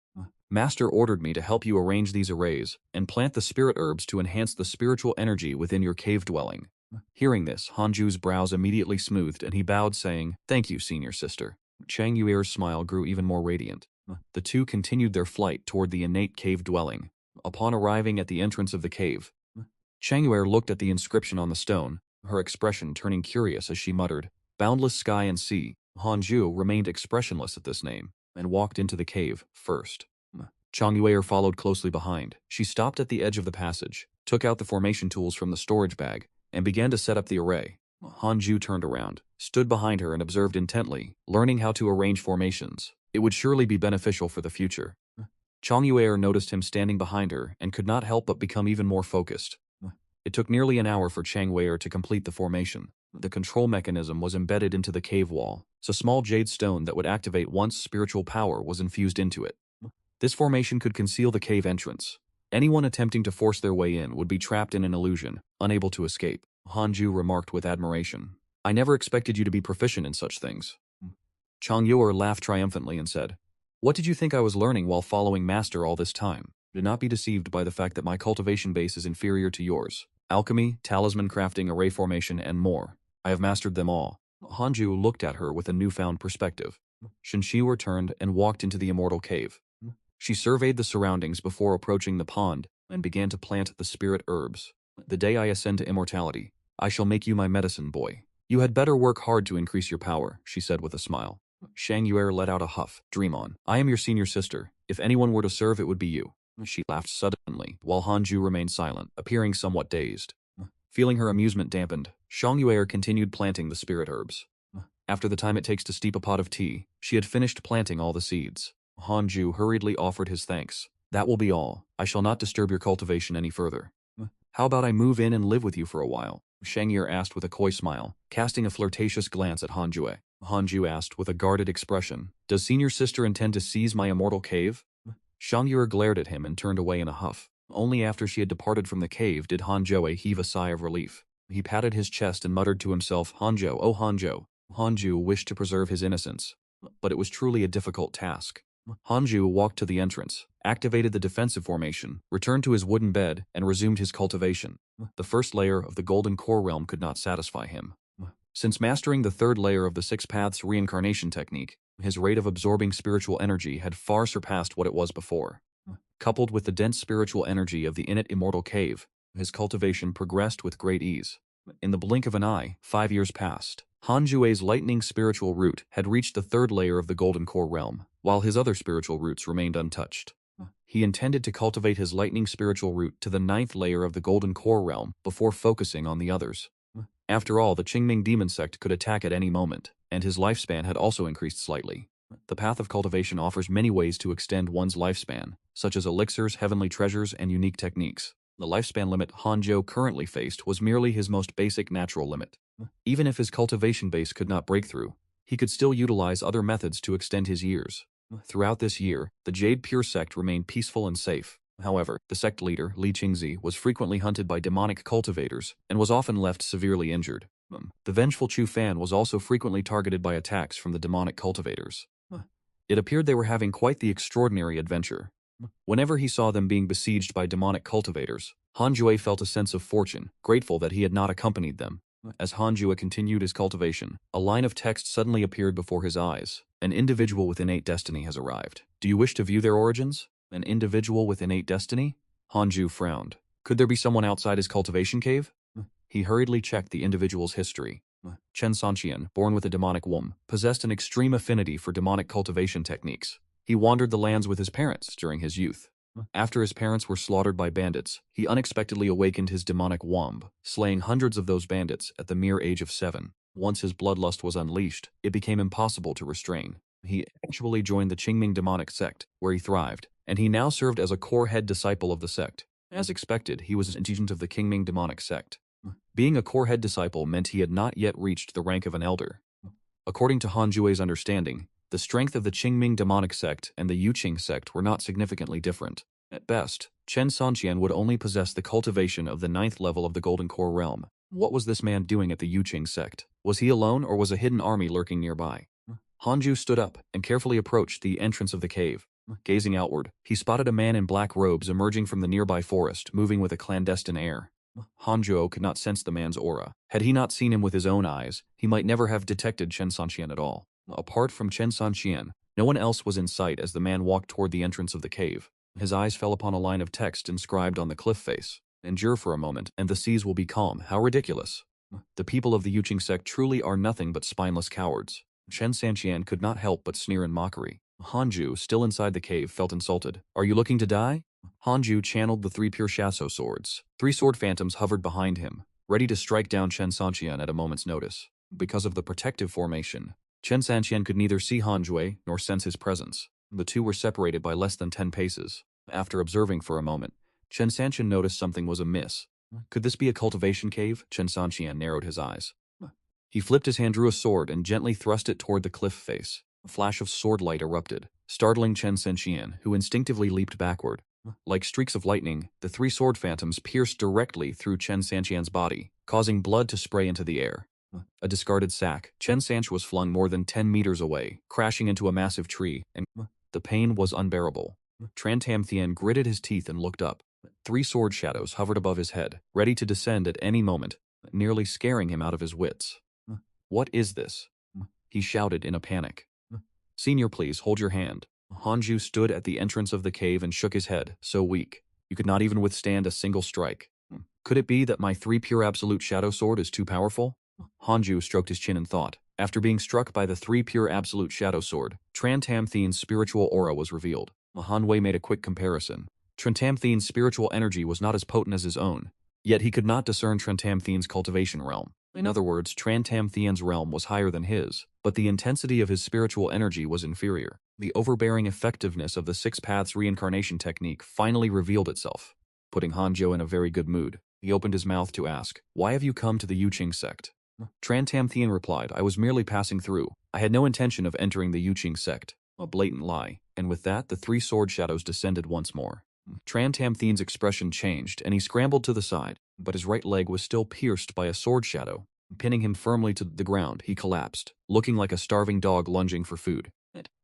Master ordered me to help you arrange these arrays and plant the spirit herbs to enhance the spiritual energy within your cave dwelling. Hearing this, Hanzhou's brows immediately smoothed and he bowed, saying, thank you, senior sister. Chang Yuer's smile grew even more radiant. The two continued their flight toward the innate cave dwelling. Upon arriving at the entrance of the cave, Chang Yuer looked at the inscription on the stone, her expression turning curious as she muttered, boundless sky and sea. Hanzhou remained expressionless at this name and walked into the cave first. Chang Yuer followed closely behind. She stopped at the edge of the passage, took out the formation tools from the storage bag, and began to set up the array. Hanzhou turned around, stood behind her and observed intently, learning how to arrange formations. It would surely be beneficial for the future. Chang Yuer noticed him standing behind her and could not help but become even more focused. It took nearly an hour for Chang Yuer to complete the formation. The control mechanism was embedded into the cave wall, so a small jade stone that would activate once spiritual power was infused into it. This formation could conceal the cave entrance. Anyone attempting to force their way in would be trapped in an illusion, unable to escape. Hanzhou remarked with admiration, I never expected you to be proficient in such things. Chang Yuer laughed triumphantly and said, what did you think I was learning while following Master all this time? Do not be deceived by the fact that my cultivation base is inferior to yours. Alchemy, talisman crafting, array formation, and more. I have mastered them all. Hanzhou looked at her with a newfound perspective. Shenxiu turned and walked into the immortal cave. She surveyed the surroundings before approaching the pond and began to plant the spirit herbs. The day I ascend to immortality, I shall make you my medicine boy. You had better work hard to increase your power, she said with a smile. Chang Yuer let out a huff. Dream on. I am your senior sister. If anyone were to serve, it would be you. She laughed suddenly, while Hanzhou remained silent, appearing somewhat dazed. Feeling her amusement dampened, Xiangyue continued planting the spirit herbs. After the time it takes to steep a pot of tea, she had finished planting all the seeds. Hanju hurriedly offered his thanks. That will be all. I shall not disturb your cultivation any further. How about I move in and live with you for a while? Shangye asked with a coy smile, casting a flirtatious glance at Hanjue. Hanju asked with a guarded expression, does senior sister intend to seize my immortal cave? Shangye glared at him and turned away in a huff. Only after she had departed from the cave did Hanjue heave a sigh of relief. He patted his chest and muttered to himself, Hanjo, oh Hanjo. Hanju wished to preserve his innocence, but it was truly a difficult task. Hanju walked to the entrance, activated the defensive formation, returned to his wooden bed, and resumed his cultivation. The first layer of the Golden Core Realm could not satisfy him. Since mastering the third layer of the Six Paths reincarnation technique, his rate of absorbing spiritual energy had far surpassed what it was before. Coupled with the dense spiritual energy of the innate immortal cave, his cultivation progressed with great ease. In the blink of an eye, 5 years passed. Hanjue's lightning spiritual root had reached the third layer of the Golden Core Realm, while his other spiritual roots remained untouched. He intended to cultivate his lightning spiritual root to the 9th layer of the Golden Core Realm before focusing on the others. After all, the Qingming demon sect could attack at any moment, and his lifespan had also increased slightly. The path of cultivation offers many ways to extend one's lifespan, such as elixirs, heavenly treasures, and unique techniques. The lifespan limit Hanjo currently faced was merely his most basic natural limit. Even if his cultivation base could not break through, he could still utilize other methods to extend his years. Throughout this year, the Jade Pure sect remained peaceful and safe. However, the sect leader, Li Qingzi, was frequently hunted by demonic cultivators and was often left severely injured. The vengeful Chu Fan was also frequently targeted by attacks from the demonic cultivators. It appeared they were having quite the extraordinary adventure. Whenever he saw them being besieged by demonic cultivators, Hanjue felt a sense of fortune, grateful that he had not accompanied them. As Hanjue continued his cultivation, a line of text suddenly appeared before his eyes. An individual with innate destiny has arrived. Do you wish to view their origins? An individual with innate destiny? Hanju frowned. Could there be someone outside his cultivation cave? He hurriedly checked the individual's history. Chen Sanqian, born with a demonic womb, possessed an extreme affinity for demonic cultivation techniques. He wandered the lands with his parents during his youth. After his parents were slaughtered by bandits, he unexpectedly awakened his demonic womb, slaying hundreds of those bandits at the mere age of 7. Once his bloodlust was unleashed, it became impossible to restrain. He actually joined the Qingming demonic sect, where he thrived, and he now served as a core head disciple of the sect. As expected, he was an agent of the Qingming demonic sect. Being a core head disciple meant he had not yet reached the rank of an elder. According to Hanjue's understanding, the strength of the Qingming demonic sect and the Yuqing sect were not significantly different. At best, Chen Sanqian would only possess the cultivation of the 9th level of the Golden Core Realm. What was this man doing at the Yuqing sect? Was he alone or was a hidden army lurking nearby? Hanju stood up and carefully approached the entrance of the cave. Gazing outward, he spotted a man in black robes emerging from the nearby forest, moving with a clandestine air. Hanjo could not sense the man's aura. Had he not seen him with his own eyes, he might never have detected Chen Sanqian at all. Apart from Chen Sanqian, no one else was in sight as the man walked toward the entrance of the cave. His eyes fell upon a line of text inscribed on the cliff face. Endure for a moment, and the seas will be calm. How ridiculous. The people of the Yuqing sect truly are nothing but spineless cowards. Chen Sanqian could not help but sneer in mockery. Hanju, still inside the cave, felt insulted. Are you looking to die? Hanju channeled the 3 pure Shaso swords. 3 sword phantoms hovered behind him, ready to strike down Chen Sanqian at a moment's notice. Because of the protective formation, Chen Sanqian could neither see Hanjue nor sense his presence. The two were separated by less than 10 paces. After observing for a moment, Chen Sanqian noticed something was amiss. Could this be a cultivation cave? Chen Sanqian narrowed his eyes. He flipped his hand, drew a sword, and gently thrust it toward the cliff face. A flash of sword light erupted, startling Chen Sanqian, who instinctively leaped backward. Like streaks of lightning, the 3 sword phantoms pierced directly through Chen Sanqian's body, causing blood to spray into the air. A discarded sack, Chen Sanqian was flung more than 10 meters away, crashing into a massive tree, and the pain was unbearable. Tran Tam Thien gritted his teeth and looked up. 3 sword shadows hovered above his head, ready to descend at any moment, nearly scaring him out of his wits. What is this? He shouted in a panic. Senior, please, hold your hand. Hanju stood at the entrance of the cave and shook his head, so weak. You could not even withstand a single strike. Could it be that my 3 pure absolute shadow sword is too powerful? Hanju stroked his chin in thought. After being struck by the 3 pure absolute shadow sword, Tran Tam Thien's spiritual aura was revealed. Hanwei made a quick comparison. Tran Tam Thien's spiritual energy was not as potent as his own, Yet he could not discern Trantamthien's cultivation realm. In other words, Trantamthien's realm was higher than his, but the intensity of his spiritual energy was inferior. The overbearing effectiveness of the Six Paths reincarnation technique finally revealed itself, putting Hanjo in a very good mood. He opened his mouth to ask, "Why have you come to the Yuqing sect?" Trantamthien replied, "I was merely passing through. I had no intention of entering the Yuqing sect." A blatant lie. And with that, the three sword shadows descended once more. Trantamthien's expression changed, and he scrambled to the side, but his right leg was still pierced by a sword shadow. Pinning him firmly to the ground, he collapsed, looking like a starving dog lunging for food.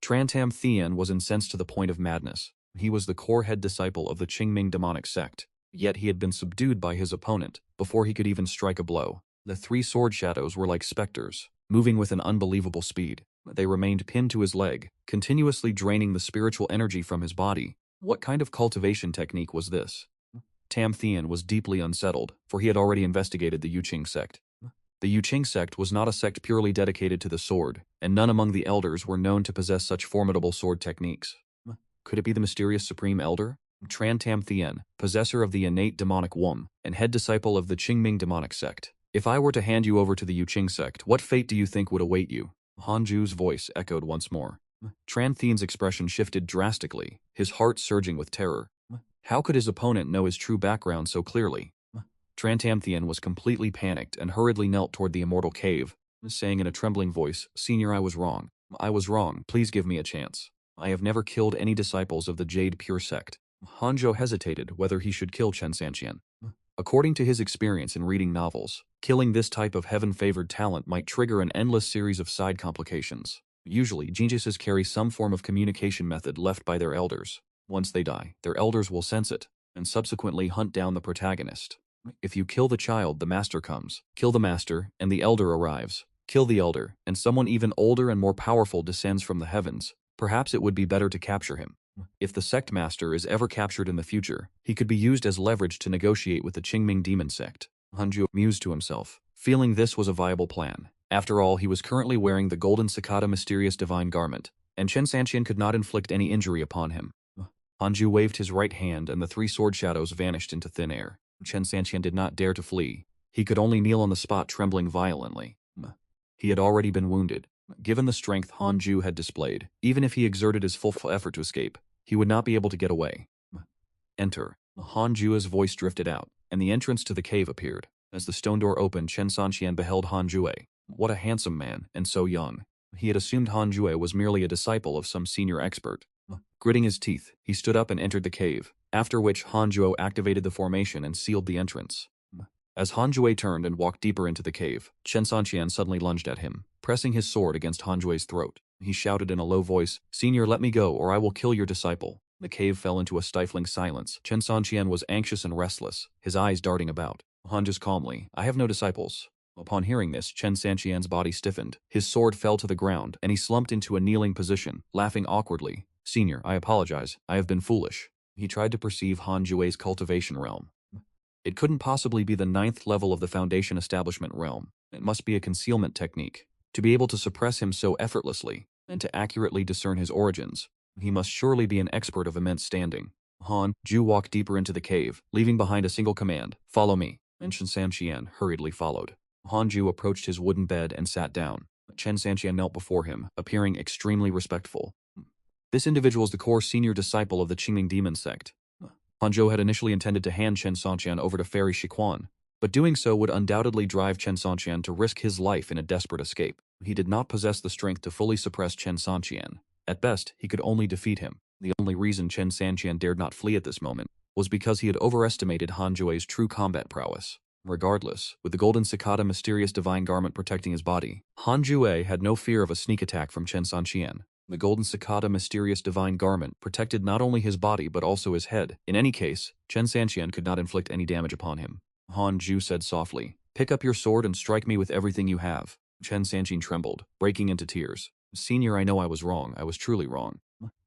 Trantamthien was incensed to the point of madness. He was the core head disciple of the Qingming demonic sect, yet he had been subdued by his opponent before he could even strike a blow. The three sword shadows were like specters, moving with an unbelievable speed. They remained pinned to his leg, continuously draining the spiritual energy from his body. What kind of cultivation technique was this? Tamthien was deeply unsettled, for he had already investigated the Yuqing sect. The Yuqing sect was not a sect purely dedicated to the sword, and none among the elders were known to possess such formidable sword techniques. Could it be the mysterious Supreme Elder? Trantamthien, possessor of the innate demonic womb, and head disciple of the Qingming demonic sect. If I were to hand you over to the Yuqing sect, what fate do you think would await you? Hanju's voice echoed once more. Tranthien's expression shifted drastically, his heart surging with terror. How could his opponent know his true background so clearly? Trantamthien was completely panicked and hurriedly knelt toward the immortal cave, saying in a trembling voice, "Senior, I was wrong. I was wrong. Please give me a chance. I have never killed any disciples of the Jade Pure sect." Hanjo hesitated whether he should kill Chen Sanqian. According to his experience in reading novels, killing this type of heaven-favored talent might trigger an endless series of side complications. Usually, geniuses carry some form of communication method left by their elders. Once they die, their elders will sense it, and subsequently hunt down the protagonist. If you kill the child, the master comes. Kill the master, and the elder arrives. Kill the elder, and someone even older and more powerful descends from the heavens. Perhaps it would be better to capture him. If the sect master is ever captured in the future, he could be used as leverage to negotiate with the Qingming demon sect. Hanju mused to himself, feeling this was a viable plan. After all, he was currently wearing the golden cicada mysterious divine garment, and Chen Sanqian could not inflict any injury upon him. Hanju waved his right hand and the three sword shadows vanished into thin air. Chen Sanqian did not dare to flee. He could only kneel on the spot, trembling violently. He had already been wounded. Given the strength Hanju had displayed, even if he exerted his full effort to escape, he would not be able to get away. Enter. Hanju's voice drifted out, and the entrance to the cave appeared. As the stone door opened, Chen Sanqian beheld Hanjue. What a handsome man, and so young. He had assumed Hanjue was merely a disciple of some senior expert. Gritting his teeth, he stood up and entered the cave, after which Hanjuo activated the formation and sealed the entrance. As Hanjue turned and walked deeper into the cave, Chen Sanqian suddenly lunged at him, pressing his sword against Hanjue's throat. He shouted in a low voice, "Senior, let me go, or I will kill your disciple." The cave fell into a stifling silence. Chen Sanqian was anxious and restless, his eyes darting about. Hanju's calmly, "I have no disciples." Upon hearing this, Chen Sanqian's body stiffened. His sword fell to the ground, and he slumped into a kneeling position, laughing awkwardly. "Senior, I apologize. I have been foolish." He tried to perceive Hanjue's cultivation realm. It couldn't possibly be the 9th level of the Foundation Establishment realm. It must be a concealment technique. To be able to suppress him so effortlessly, and to accurately discern his origins, he must surely be an expert of immense standing. Han-Ju walked deeper into the cave, leaving behind a single command, "Follow me," and Chen Sanqian hurriedly followed. Han-Ju approached his wooden bed and sat down. Chen Sanqian knelt before him, appearing extremely respectful. This individual is the core senior disciple of the Qingming demon sect. Hanzhou had initially intended to hand Chen Sanqian over to Fairy Shiquan, but doing so would undoubtedly drive Chen Sanqian to risk his life in a desperate escape. He did not possess the strength to fully suppress Chen Sanqian. At best, he could only defeat him. The only reason Chen Sanqian dared not flee at this moment was because he had overestimated Hanjue's true combat prowess. Regardless, with the golden cicada mysterious divine garment protecting his body, Hanjue had no fear of a sneak attack from Chen Sanqian. The golden cicada mysterious divine garment protected not only his body but also his head. In any case, Chen Sanqian could not inflict any damage upon him. Hanju said softly, "Pick up your sword and strike me with everything you have." Chen Sanqian trembled, breaking into tears. "Senior, I know I was wrong. I was truly wrong.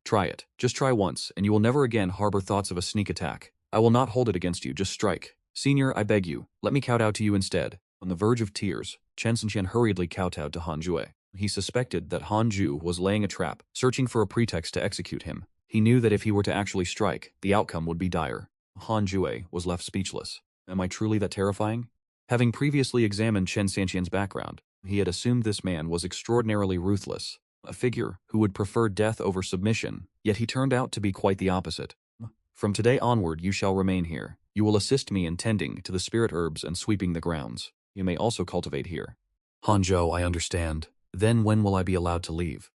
Try it. Just try once, and you will never again harbor thoughts of a sneak attack. I will not hold it against you. Just strike. Senior, I beg you, let me kowtow to you instead." On the verge of tears, Chen Sanqian hurriedly kowtowed to Hanjue. He suspected that Hanju was laying a trap, searching for a pretext to execute him. He knew that if he were to actually strike, the outcome would be dire. Hanjue was left speechless. Am I truly that terrifying? Having previously examined Chen Sanqian's background, he had assumed this man was extraordinarily ruthless, a figure who would prefer death over submission, yet he turned out to be quite the opposite. From today onward you shall remain here. You will assist me in tending to the spirit herbs and sweeping the grounds. You may also cultivate here. Hanzhou, I understand. Then when will I be allowed to leave?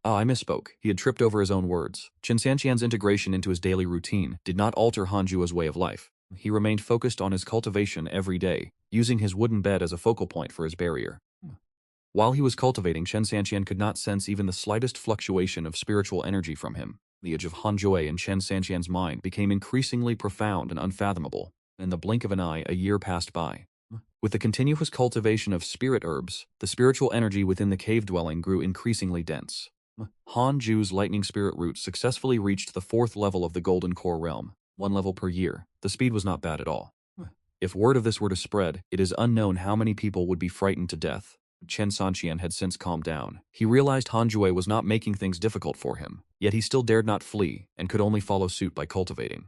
I misspoke. He had tripped over his own words. Chen Sanqian's integration into his daily routine did not alter Hanzhou's way of life. He remained focused on his cultivation every day, using his wooden bed as a focal point for his barrier. While he was cultivating, Chen Sanqian could not sense even the slightest fluctuation of spiritual energy from him. The edge of Hanzhou in Chen Sanqian's mind became increasingly profound and unfathomable. In the blink of an eye, a year passed by. With the continuous cultivation of spirit herbs, the spiritual energy within the cave dwelling grew increasingly dense. Hanzhou's lightning spirit roots successfully reached the 4th level of the Golden Core realm, 1 level per year. The speed was not bad at all. If word of this were to spread, it is unknown how many people would be frightened to death. Chen Sanqian had since calmed down. He realized Hanzhou was not making things difficult for him, yet he still dared not flee and could only follow suit by cultivating.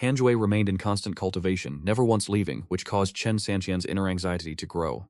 Hanzhou remained in constant cultivation, never once leaving, which caused Chen Sanqian's inner anxiety to grow.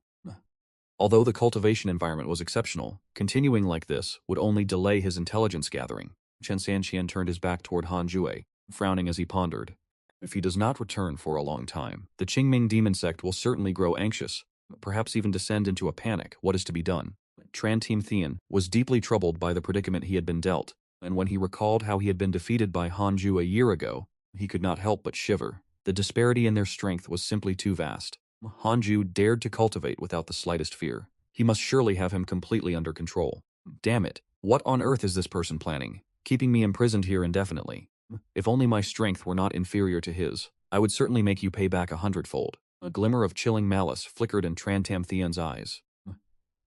Although the cultivation environment was exceptional, continuing like this would only delay his intelligence gathering. Chen Sanqian turned his back toward Hanzhou, frowning as he pondered. If he does not return for a long time, the Qingming demon sect will certainly grow anxious, perhaps even descend into a panic. What is to be done? Tranteam Thian was deeply troubled by the predicament he had been dealt, and when he recalled how he had been defeated by Hanzhou a year ago, he could not help but shiver. The disparity in their strength was simply too vast. Hanzhou dared to cultivate without the slightest fear. He must surely have him completely under control. Damn it, what on earth is this person planning? Keeping me imprisoned here indefinitely. If only my strength were not inferior to his, I would certainly make you pay back 100-fold. A glimmer of chilling malice flickered in Trantam Thian's eyes.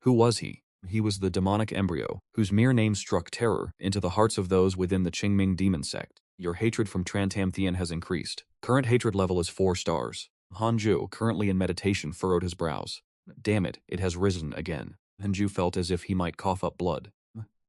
Who was he? He was the demonic embryo, whose mere name struck terror into the hearts of those within the Qingming demon sect. Your hatred from Trantam Thian has increased. Current hatred level is 4 stars. Hanzhou, currently in meditation, furrowed his brows. Damn it, it has risen again. Hanzhou felt as if he might cough up blood.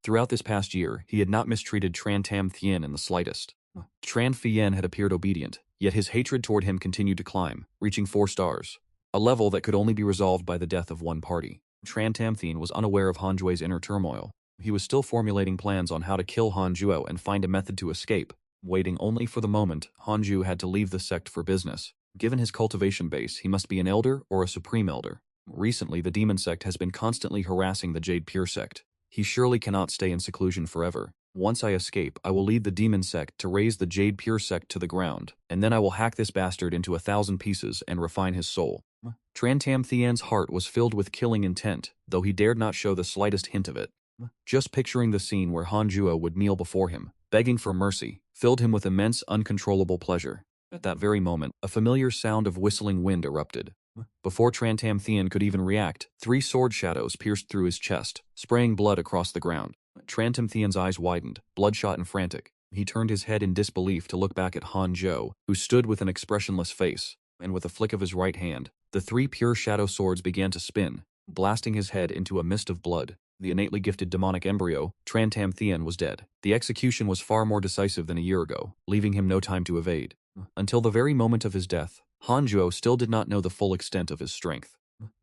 Throughout this past year, he had not mistreated Trantam Thian in the slightest. Tran Fian had appeared obedient, yet his hatred toward him continued to climb, reaching 4 stars, a level that could only be resolved by the death of one party. Trantam Thian was unaware of Hanzhou's inner turmoil. He was still formulating plans on how to kill Hanzhou and find a method to escape, waiting only for the moment Hanzhou had to leave the sect for business. Given his cultivation base, he must be an elder or a supreme elder. Recently, the demon sect has been constantly harassing the Jade Pure sect. He surely cannot stay in seclusion forever. Once I escape, I will lead the demon sect to raise the Jade Pure sect to the ground, and then I will hack this bastard into 1,000 pieces and refine his soul. Trantam Thian's heart was filled with killing intent, though he dared not show the slightest hint of it. Just picturing the scene where Hanzhou would kneel before him, begging for mercy, filled him with immense, uncontrollable pleasure. At that very moment, a familiar sound of whistling wind erupted. Before Trantam Thian could even react, 3 sword shadows pierced through his chest, spraying blood across the ground. Trantam Thian's eyes widened, bloodshot and frantic. He turned his head in disbelief to look back at Hanzhou, who stood with an expressionless face, and with a flick of his right hand, the 3 pure shadow swords began to spin, blasting his head into a mist of blood. The innately gifted demonic embryo, Trantam Thian, was dead. The execution was far more decisive than a year ago, leaving him no time to evade. Until the very moment of his death, Hanzhou still did not know the full extent of his strength.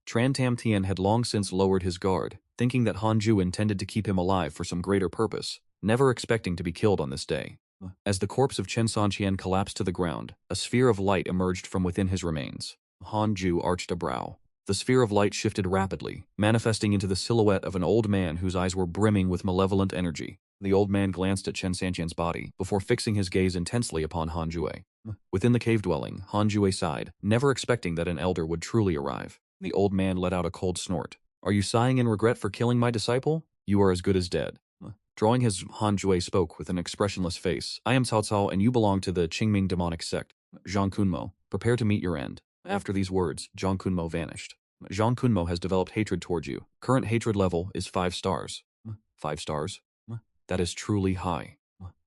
Trantam Thian had long since lowered his guard, thinking that Hanzhou intended to keep him alive for some greater purpose, never expecting to be killed on this day. As the corpse of Chen Sanqian collapsed to the ground, a sphere of light emerged from within his remains. Hanzhou arched a brow. The sphere of light shifted rapidly, manifesting into the silhouette of an old man whose eyes were brimming with malevolent energy. The old man glanced at Chen Sanqian's body, before fixing his gaze intensely upon Hanzhou. Within the cave dwelling, Hanzhou sighed, never expecting that an elder would truly arrive. The old man let out a cold snort. Are you sighing in regret for killing my disciple? You are as good as dead. Drawing his, Hanzhou spoke with an expressionless face. I am Cao Cao, and you belong to the Qingming demonic sect. Zhang Kunmo, prepare to meet your end. After these words, Zhang Kunmo vanished. Zhang Kunmo has developed hatred towards you. Current hatred level is 5 stars. 5 stars? That is truly high.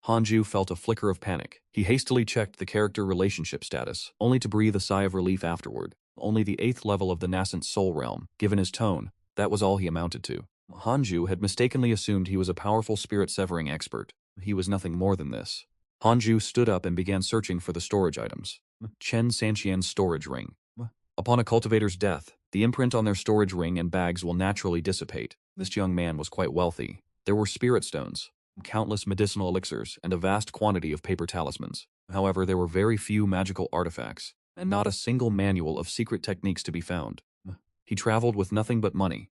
Hanzhou felt a flicker of panic. He hastily checked the character relationship status, only to breathe a sigh of relief afterward. Only the 8th level of the nascent soul realm. Given his tone, that was all he amounted to. Hanzhou had mistakenly assumed he was a powerful spirit-severing expert. He was nothing more than this. Hanzhou stood up and began searching for the storage items. Chen Sanqian's storage ring. Upon a cultivator's death, the imprint on their storage ring and bags will naturally dissipate. This young man was quite wealthy. There were spirit stones, countless medicinal elixirs, and a vast quantity of paper talismans. However, there were very few magical artifacts, and not a single manual of secret techniques to be found. He traveled with nothing but money.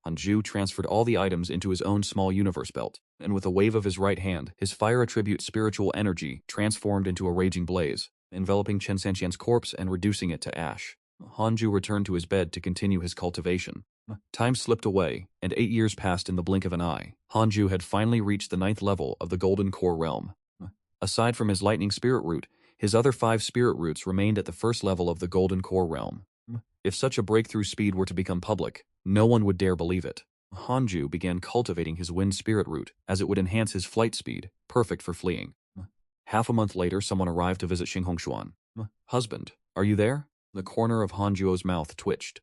Hanju transferred all the items into his own small universe belt, and with a wave of his right hand, his fire attribute spiritual energy transformed into a raging blaze, enveloping Chen Sanqian's corpse and reducing it to ash. Hanju returned to his bed to continue his cultivation. Time slipped away, and 8 years passed in the blink of an eye. Hanju had finally reached the 9th level of the Golden Core realm. Aside from his lightning spirit root, his other 5 spirit roots remained at the 1st level of the Golden Core realm. If such a breakthrough speed were to become public, no one would dare believe it. Hanju began cultivating his wind spirit root, as it would enhance his flight speed, perfect for fleeing. Half a month later, someone arrived to visit Xing Hongshuan. "Husband, are you there?" The corner of Hanjuo's mouth twitched.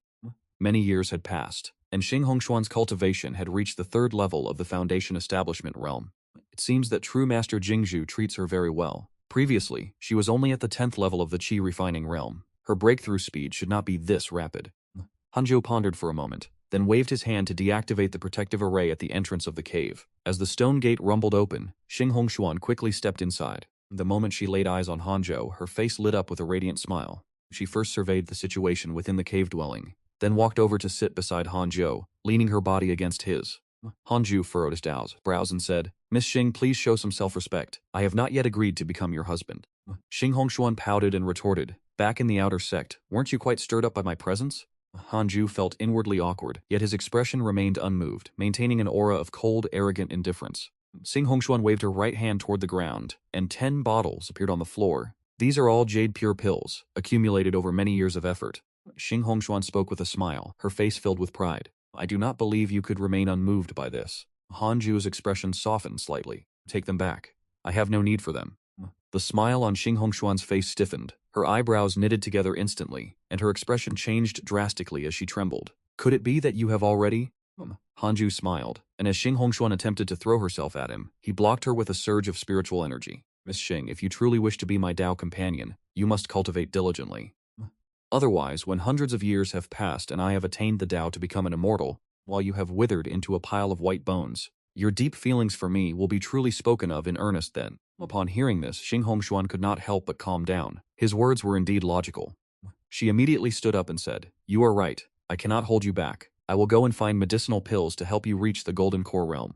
Many years had passed, and Xing Hongshuan's cultivation had reached the 3rd level of the Foundation Establishment realm. It seems that true Master Jingzhu treats her very well. Previously, she was only at the 10th level of the Qi refining realm. Her breakthrough speed should not be this rapid. Hanzhou pondered for a moment, then waved his hand to deactivate the protective array at the entrance of the cave. As the stone gate rumbled open, Xing Hongshuan quickly stepped inside. The moment she laid eyes on Hanzhou, her face lit up with a radiant smile. She first surveyed the situation within the cave dwelling, then walked over to sit beside Hanzhou, leaning her body against his. Hanzhou furrowed his brows and said, "Miss Xing, please show some self-respect. I have not yet agreed to become your husband." Xing Hongshuan pouted and retorted, "Back in the outer sect, weren't you quite stirred up by my presence?" Hanzhou felt inwardly awkward, yet his expression remained unmoved, maintaining an aura of cold, arrogant indifference. Xing Hongshuan waved her right hand toward the ground, and 10 bottles appeared on the floor. These are all jade pure pills, accumulated over many years of effort. Xing Hongshuan spoke with a smile, her face filled with pride. "I do not believe you could remain unmoved by this." Hanju's expression softened slightly. "Take them back. I have no need for them." The smile on Xing Hongshuan's face stiffened, her eyebrows knitted together instantly, and her expression changed drastically as she trembled. "Could it be that you have already?" Hanju smiled, and as Xing Hongshuan attempted to throw herself at him, he blocked her with a surge of spiritual energy. "Miss Xing, if you truly wish to be my Tao companion, you must cultivate diligently. Otherwise, when hundreds of years have passed and I have attained the Tao to become an immortal, while you have withered into a pile of white bones, your deep feelings for me will be truly spoken of in earnest then." Upon hearing this, Xing Hongshuan could not help but calm down. His words were indeed logical. She immediately stood up and said, "You are right. I cannot hold you back. I will go and find medicinal pills to help you reach the Golden Core realm."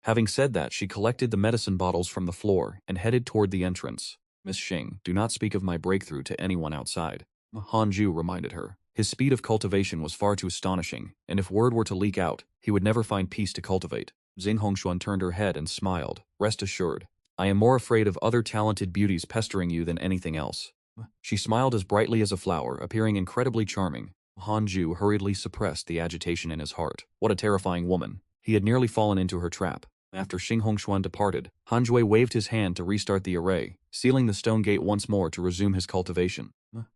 Having said that, she collected the medicine bottles from the floor and headed toward the entrance. "Miss Xing, do not speak of my breakthrough to anyone outside," Hanju reminded her. His speed of cultivation was far too astonishing, and if word were to leak out, he would never find peace to cultivate. Xing Hongshuan turned her head and smiled. "Rest assured, I am more afraid of other talented beauties pestering you than anything else." She smiled as brightly as a flower, appearing incredibly charming. Hanju hurriedly suppressed the agitation in his heart. What a terrifying woman. He had nearly fallen into her trap. After Xing Hongshuan departed, Hanjue waved his hand to restart the array, sealing the stone gate once more to resume his cultivation.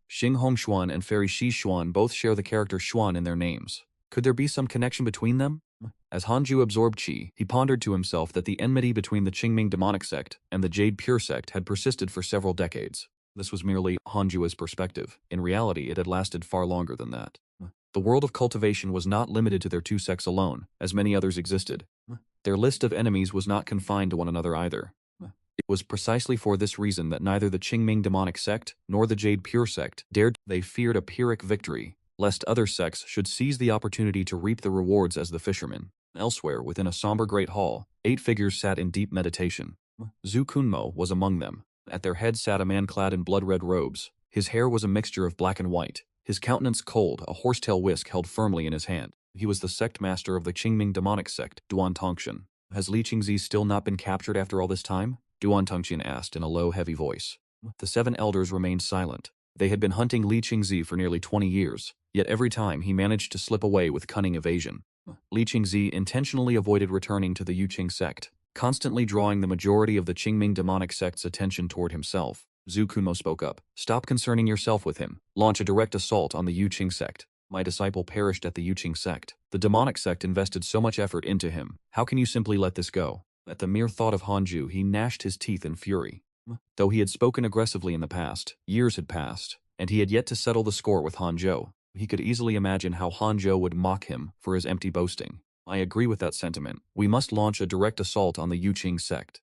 Xing Hongshuan and Fairy Shi Xuan both share the character Xuan in their names. Could there be some connection between them? As Hanju absorbed qi, he pondered to himself that the enmity between the Qingming demonic sect and the Jade Pure sect had persisted for several decades. This was merely Hanju's perspective. In reality, it had lasted far longer than that. The world of cultivation was not limited to their 2 sects alone, as many others existed. Their list of enemies was not confined to one another either. It was precisely for this reason that neither the Qingming demonic sect nor the Jade Pure sect dared. They feared a Pyrrhic victory, lest other sects should seize the opportunity to reap the rewards as the fishermen. Elsewhere, within a somber great hall, 8 figures sat in deep meditation. Zhu Kunmo was among them. At their head sat a man clad in blood-red robes. His hair was a mixture of black and white, his countenance cold, a horsetail whisk held firmly in his hand. He was the sect master of the Qingming demonic sect, Duan Tongxian. "Has Li Qingzi still not been captured after all this time?" Duan Tongxian asked in a low, heavy voice. The 7 elders remained silent. They had been hunting Li Qingzi for nearly 20 years, yet every time he managed to slip away with cunning evasion. Li Qingzi intentionally avoided returning to the Yuqing sect, constantly drawing the majority of the Qingming demonic sect's attention toward himself. Zhu Kunmo spoke up. "Stop concerning yourself with him. Launch a direct assault on the Yuqing sect. My disciple perished at the Yuqing sect. The demonic sect invested so much effort into him. How can you simply let this go?" At the mere thought of Hanju, he gnashed his teeth in fury. Though he had spoken aggressively in the past, years had passed, and he had yet to settle the score with Hanzhou. He could easily imagine how Hanzhou would mock him for his empty boasting. I agree with that sentiment. We must launch a direct assault on the Yuqing sect.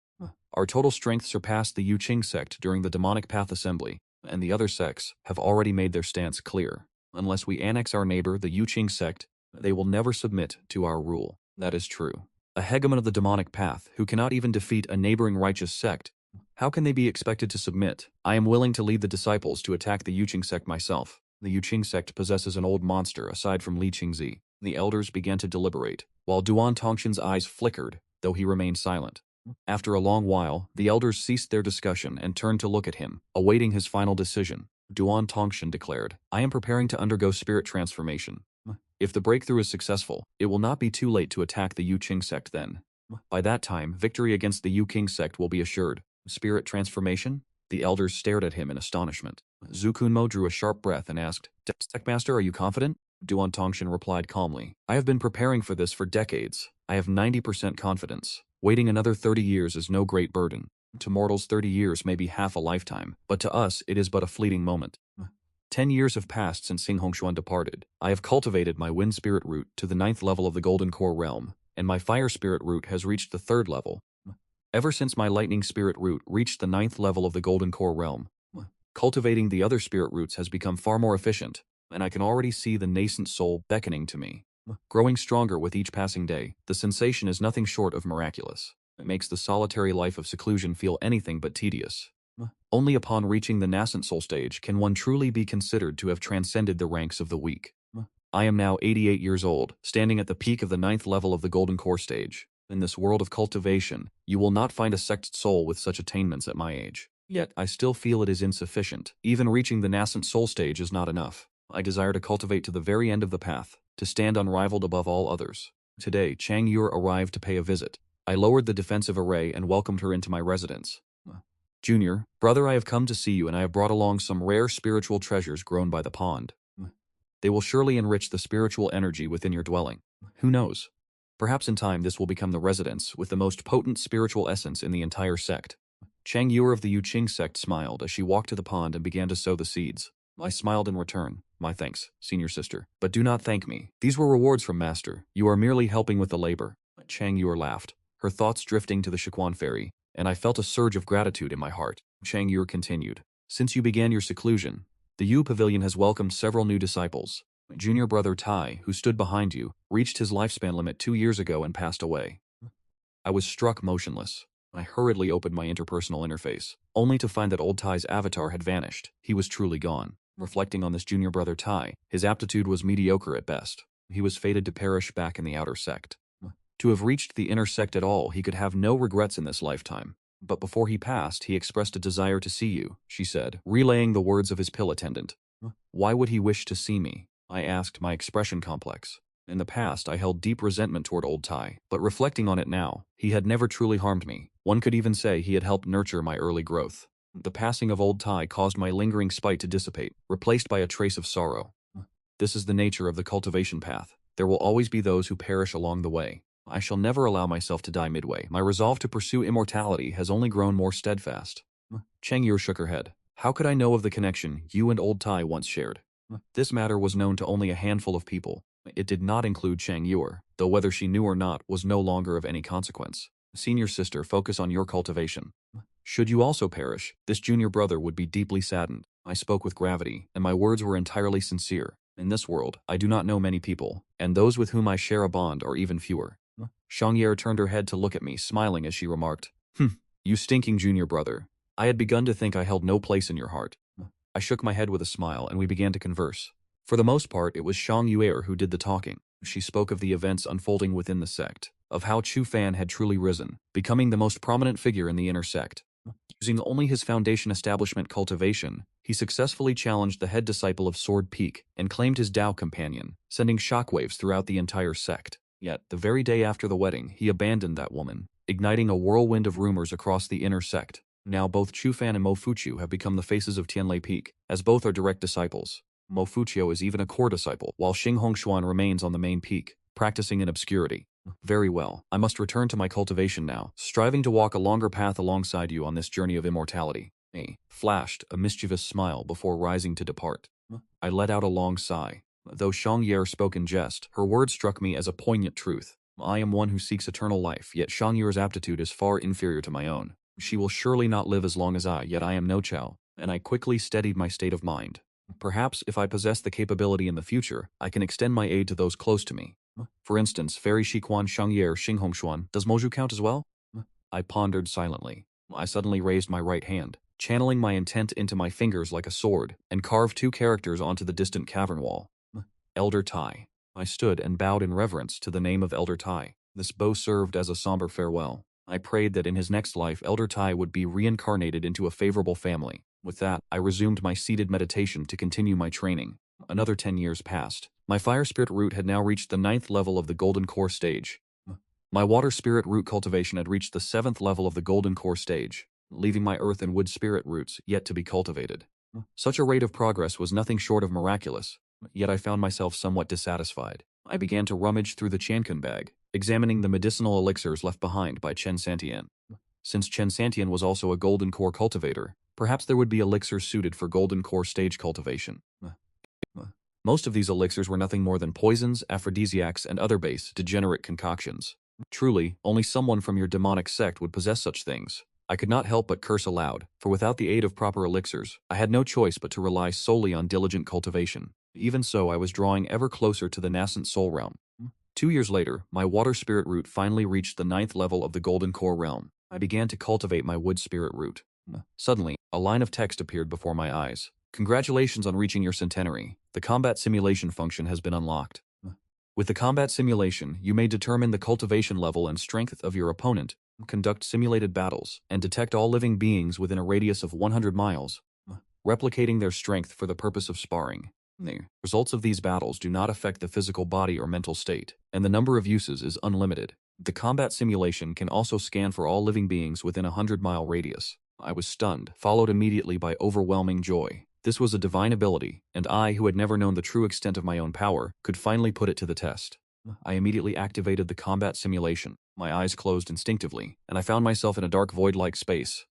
Our total strength surpassed the Yuqing sect during the Demonic Path Assembly, and the other sects have already made their stance clear. Unless we annex our neighbor, the Yuqing sect, they will never submit to our rule. That is true. A hegemon of the demonic path who cannot even defeat a neighboring righteous sect, how can they be expected to submit? I am willing to lead the disciples to attack the Yuqing sect myself. The Yuqing sect possesses an old monster aside from Li Qingzi. The elders began to deliberate, while Duan Tongshan's eyes flickered, though he remained silent. After a long while, the elders ceased their discussion and turned to look at him, awaiting his final decision. Duan Tongshan declared, I am preparing to undergo spirit transformation. If the breakthrough is successful, it will not be too late to attack the Yuqing sect then. By that time, victory against the Yuqing sect will be assured. Spirit transformation? The elders stared at him in astonishment. Zhu Kunmo drew a sharp breath and asked, Sectmaster, are you confident? Duan Tongshan replied calmly, I have been preparing for this for decades. I have 90% confidence. Waiting another 30 years is no great burden. To mortals 30 years may be half a lifetime, but to us it is but a fleeting moment. 10 years have passed since Xing Hongshuan departed. I have cultivated my wind spirit root to the 9th level of the Golden Core realm, and my fire spirit root has reached the 3rd level. Ever since my lightning spirit root reached the 9th level of the Golden Core realm, cultivating the other spirit roots has become far more efficient, and I can already see the nascent soul beckoning to me. Growing stronger with each passing day, the sensation is nothing short of miraculous. It makes the solitary life of seclusion feel anything but tedious. Only upon reaching the nascent soul stage can one truly be considered to have transcended the ranks of the weak. I am now 88 years old, standing at the peak of the 9th level of the Golden Core stage. In this world of cultivation, you will not find a sect soul with such attainments at my age. Yet, I still feel it is insufficient. Even reaching the nascent soul stage is not enough. I desire to cultivate to the very end of the path, to stand unrivaled above all others. Today, Chang Yur arrived to pay a visit. I lowered the defensive array and welcomed her into my residence. Junior, brother, I have come to see you, and I have brought along some rare spiritual treasures grown by the pond. They will surely enrich the spiritual energy within your dwelling. Who knows? Perhaps in time this will become the residence with the most potent spiritual essence in the entire sect. Chang Yur of the Yuqing sect smiled as she walked to the pond and began to sow the seeds. I smiled in return. My thanks, senior sister. But do not thank me. These were rewards from master. You are merely helping with the labor. Chang Yur laughed, her thoughts drifting to the Shiquan Ferry, and I felt a surge of gratitude in my heart. Chang Yur continued, since you began your seclusion, the Yu Pavilion has welcomed several new disciples. Junior brother Tai, who stood behind you, reached his lifespan limit 2 years ago and passed away. I was struck motionless. I hurriedly opened my interpersonal interface, only to find that old Tai's avatar had vanished. He was truly gone. Reflecting on this junior brother Tai, his aptitude was mediocre at best. He was fated to perish back in the outer sect. To have reached the inner sect at all, he could have no regrets in this lifetime. But before he passed, he expressed a desire to see you, she said, relaying the words of his pill attendant. Why would he wish to see me? I asked, my expression complex. In the past, I held deep resentment toward old Tai, but reflecting on it now, he had never truly harmed me. One could even say he had helped nurture my early growth. The passing of old Tai caused my lingering spite to dissipate, replaced by a trace of sorrow. This is the nature of the cultivation path. There will always be those who perish along the way. I shall never allow myself to die midway. My resolve to pursue immortality has only grown more steadfast. Cheng Yur shook her head. How could I know of the connection you and old Tai once shared? This matter was known to only a handful of people. It did not include Chang Yur, though whether she knew or not was no longer of any consequence. Senior sister, focus on your cultivation. Should you also perish, this junior brother would be deeply saddened. I spoke with gravity, and my words were entirely sincere. In this world, I do not know many people, and those with whom I share a bond are even fewer. Shangyer turned her head to look at me, smiling as she remarked, You stinking junior brother. I had begun to think I held no place in your heart. I shook my head with a smile, and we began to converse. For the most part, it was Shang Yuer who did the talking. She spoke of the events unfolding within the sect, of how Chu Fan had truly risen, becoming the most prominent figure in the inner sect. Using only his foundation establishment cultivation, he successfully challenged the head disciple of Sword Peak and claimed his Dao companion, sending shockwaves throughout the entire sect. Yet, the very day after the wedding, he abandoned that woman, igniting a whirlwind of rumors across the inner sect. Now both Chu Fan and Mo Fuqiu have become the faces of Tianlei Peak, as both are direct disciples. Mo Fuqiu is even a core disciple, while Xing Hongshuan remains on the main peak, practicing in obscurity. Very well, I must return to my cultivation now, striving to walk a longer path alongside you on this journey of immortality. Flashed a mischievous smile before rising to depart. I let out a long sigh. Though Shang Yer spoke in jest, her words struck me as a poignant truth. I am one who seeks eternal life, yet Shang Yer's aptitude is far inferior to my own. She will surely not live as long as I, yet I am no Chao, and I quickly steadied my state of mind. Perhaps if I possess the capability in the future, I can extend my aid to those close to me. For instance, Fairy Shiquan Shang Yer Xinghongshuan, does Moju count as well? I pondered silently. I suddenly raised my right hand, channeling my intent into my fingers like a sword, and carved 2 characters onto the distant cavern wall. Elder Tai. I stood and bowed in reverence to the name of Elder Tai. This bow served as a somber farewell. I prayed that in his next life Elder Tai would be reincarnated into a favorable family. With that, I resumed my seated meditation to continue my training. Another 10 years passed. My fire spirit root had now reached the 9th level of the golden core stage. My water spirit root cultivation had reached the 7th level of the golden core stage, leaving my earth and wood spirit roots yet to be cultivated. Such a rate of progress was nothing short of miraculous, yet I found myself somewhat dissatisfied. I began to rummage through the Chankan bag, examining the medicinal elixirs left behind by Chen Santian. Since Chen Santian was also a golden core cultivator, perhaps there would be elixirs suited for golden core stage cultivation. Most of these elixirs were nothing more than poisons, aphrodisiacs, and other base, degenerate concoctions. Truly, only someone from your demonic sect would possess such things. I could not help but curse aloud, for without the aid of proper elixirs, I had no choice but to rely solely on diligent cultivation. Even so, I was drawing ever closer to the nascent soul realm. 2 years later, my water spirit root finally reached the 9th level of the golden core realm. I began to cultivate my wood spirit root. Suddenly, a line of text appeared before my eyes. Congratulations on reaching your centenary. The combat simulation function has been unlocked. With the combat simulation, you may determine the cultivation level and strength of your opponent, conduct simulated battles, and detect all living beings within a radius of 100 miles, replicating their strength for the purpose of sparring. The results of these battles do not affect the physical body or mental state, and the number of uses is unlimited. The combat simulation can also scan for all living beings within a 100-mile radius. I was stunned, followed immediately by overwhelming joy. This was a divine ability, and I, who had never known the true extent of my own power, could finally put it to the test. I immediately activated the combat simulation. My eyes closed instinctively, and I found myself in a dark void-like space,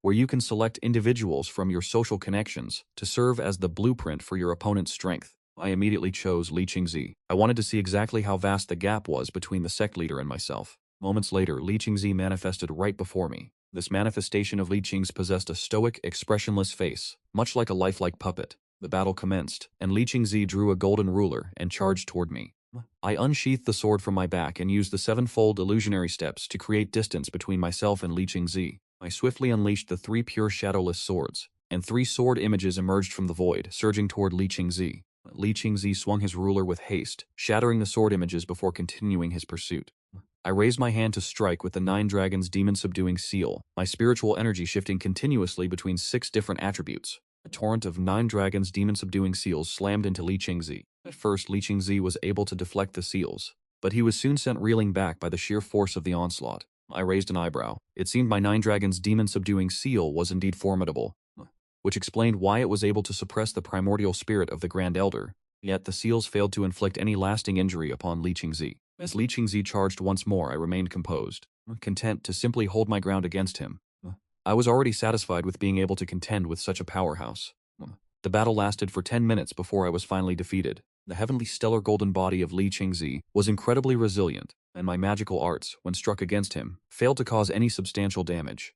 where you can select individuals from your social connections to serve as the blueprint for your opponent's strength. I immediately chose Li Qingzi. I wanted to see exactly how vast the gap was between the sect leader and myself. Moments later, Li Qingzi manifested right before me. This manifestation of Li Qing's possessed a stoic, expressionless face, much like a lifelike puppet. The battle commenced, and Li Qingzi drew a golden ruler and charged toward me. I unsheathed the sword from my back and used the 7-fold illusionary steps to create distance between myself and Li Qingzi. I swiftly unleashed the 3 pure shadowless swords, and 3 sword images emerged from the void, surging toward Li Qingzi. Li Qingzi swung his ruler with haste, shattering the sword images before continuing his pursuit. I raised my hand to strike with the 9 Dragons demon-subduing seal, my spiritual energy shifting continuously between 6 different attributes. A torrent of 9 Dragons demon-subduing seals slammed into Li Qingzi. At first, Li Qingzi was able to deflect the seals, but he was soon sent reeling back by the sheer force of the onslaught. I raised an eyebrow. It seemed my 9 Dragons demon-subduing seal was indeed formidable, which explained why it was able to suppress the primordial spirit of the Grand Elder. Yet the seals failed to inflict any lasting injury upon Li Qingzi. As Li Qingzi charged once more, I remained composed, content to simply hold my ground against him. I was already satisfied with being able to contend with such a powerhouse. The battle lasted for 10 minutes before I was finally defeated. The heavenly stellar golden body of Li Qingzi was incredibly resilient, and my magical arts, when struck against him, failed to cause any substantial damage.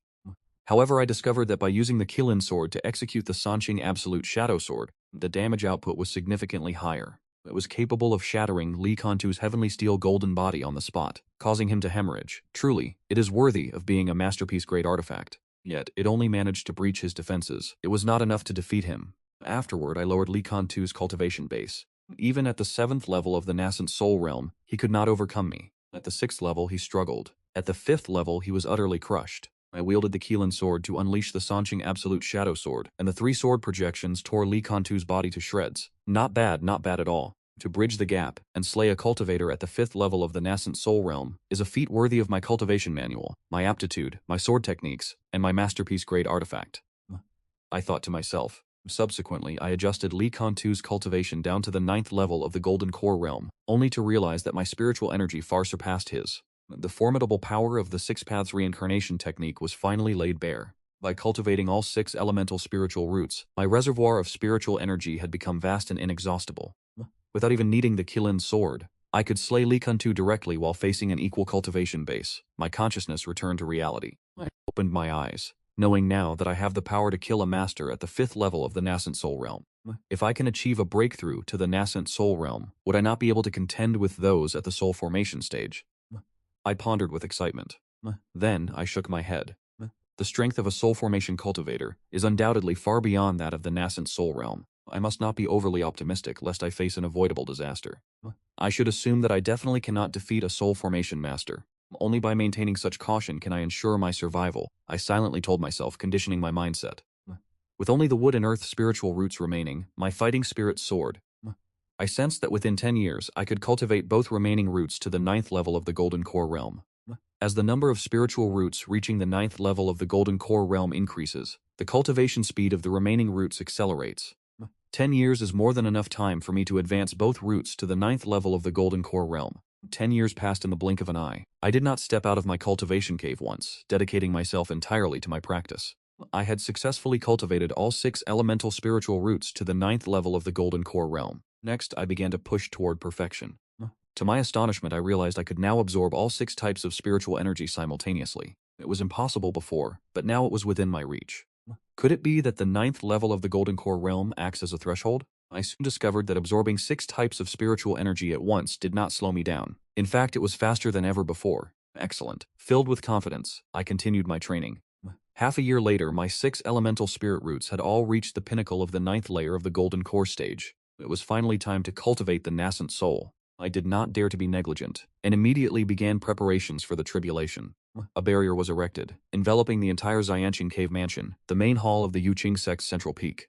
However, I discovered that by using the Qilin sword to execute the Sanqing Absolute Shadow Sword, the damage output was significantly higher. It was capable of shattering Li Kantu's heavenly steel golden body on the spot, causing him to hemorrhage. Truly, it is worthy of being a masterpiece-grade artifact. Yet, it only managed to breach his defenses. It was not enough to defeat him. Afterward, I lowered Li Kantu's cultivation base. Even at the 7th level of the nascent soul realm, he could not overcome me. At the 6th level, he struggled. At the 5th level, he was utterly crushed. I wielded the Qilin sword to unleash the Sanqing Absolute Shadow Sword, and the 3 sword projections tore Li Kantu's body to shreds. Not bad at all. To bridge the gap and slay a cultivator at the 5th level of the nascent soul realm is a feat worthy of my cultivation manual, my aptitude, my sword techniques, and my masterpiece-grade artifact. I thought to myself. Subsequently, I adjusted Li Kantu's cultivation down to the 9th level of the Golden Core realm, only to realize that my spiritual energy far surpassed his. The formidable power of the 6 Paths reincarnation technique was finally laid bare. By cultivating all 6 elemental spiritual roots, my reservoir of spiritual energy had become vast and inexhaustible. Without even needing the Kilin sword, I could slay Lee Kun-tu directly while facing an equal cultivation base. My consciousness returned to reality. I opened my eyes, knowing now that I have the power to kill a master at the 5th level of the nascent soul realm. If I can achieve a breakthrough to the nascent soul realm, would I not be able to contend with those at the soul formation stage? I pondered with excitement. Then I shook my head. The strength of a soul formation cultivator is undoubtedly far beyond that of the nascent soul realm. I must not be overly optimistic lest I face an avoidable disaster. I should assume that I definitely cannot defeat a soul formation master. Only by maintaining such caution can I ensure my survival, I silently told myself, conditioning my mindset. With only the wood and earth spiritual roots remaining, my fighting spirit soared. I sensed that within 10 years I could cultivate both remaining roots to the 9th level of the Golden Core realm. As the number of spiritual roots reaching the 9th level of the Golden Core realm increases, the cultivation speed of the remaining roots accelerates. 10 years is more than enough time for me to advance both roots to the 9th level of the Golden Core realm. 10 years passed in the blink of an eye. I did not step out of my cultivation cave once, dedicating myself entirely to my practice. I had successfully cultivated all 6 elemental spiritual roots to the 9th level of the Golden Core realm. Next, I began to push toward perfection. To my astonishment, I realized I could now absorb all 6 types of spiritual energy simultaneously. It was impossible before, but now it was within my reach. Could it be that the 9th level of the Golden Core realm acts as a threshold? I soon discovered that absorbing 6 types of spiritual energy at once did not slow me down. In fact, it was faster than ever before. Excellent. Filled with confidence, I continued my training. Half a year later, my 6 elemental spirit roots had all reached the pinnacle of the 9th layer of the Golden Core stage. It was finally time to cultivate the nascent soul. I did not dare to be negligent, and immediately began preparations for the tribulation. A barrier was erected, enveloping the entire Xianqing Cave Mansion, the main hall of the Yuqing sect's central peak.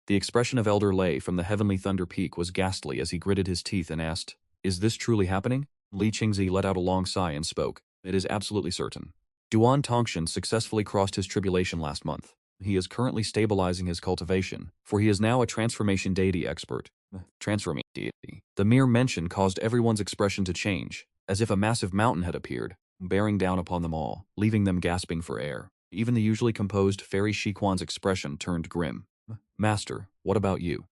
The expression of Elder Lei from the Heavenly Thunder Peak was ghastly as he gritted his teeth and asked, "Is this truly happening?" Li Qingzi let out a long sigh and spoke, "It is absolutely certain. Duan Tongshan successfully crossed his tribulation last month. He is currently stabilizing his cultivation, for he is now a transformation deity expert." Transforming deity. The mere mention caused everyone's expression to change, as if a massive mountain had appeared, bearing down upon them all, leaving them gasping for air. Even the usually composed Fairy Shiquan's expression turned grim. "Master, what about you?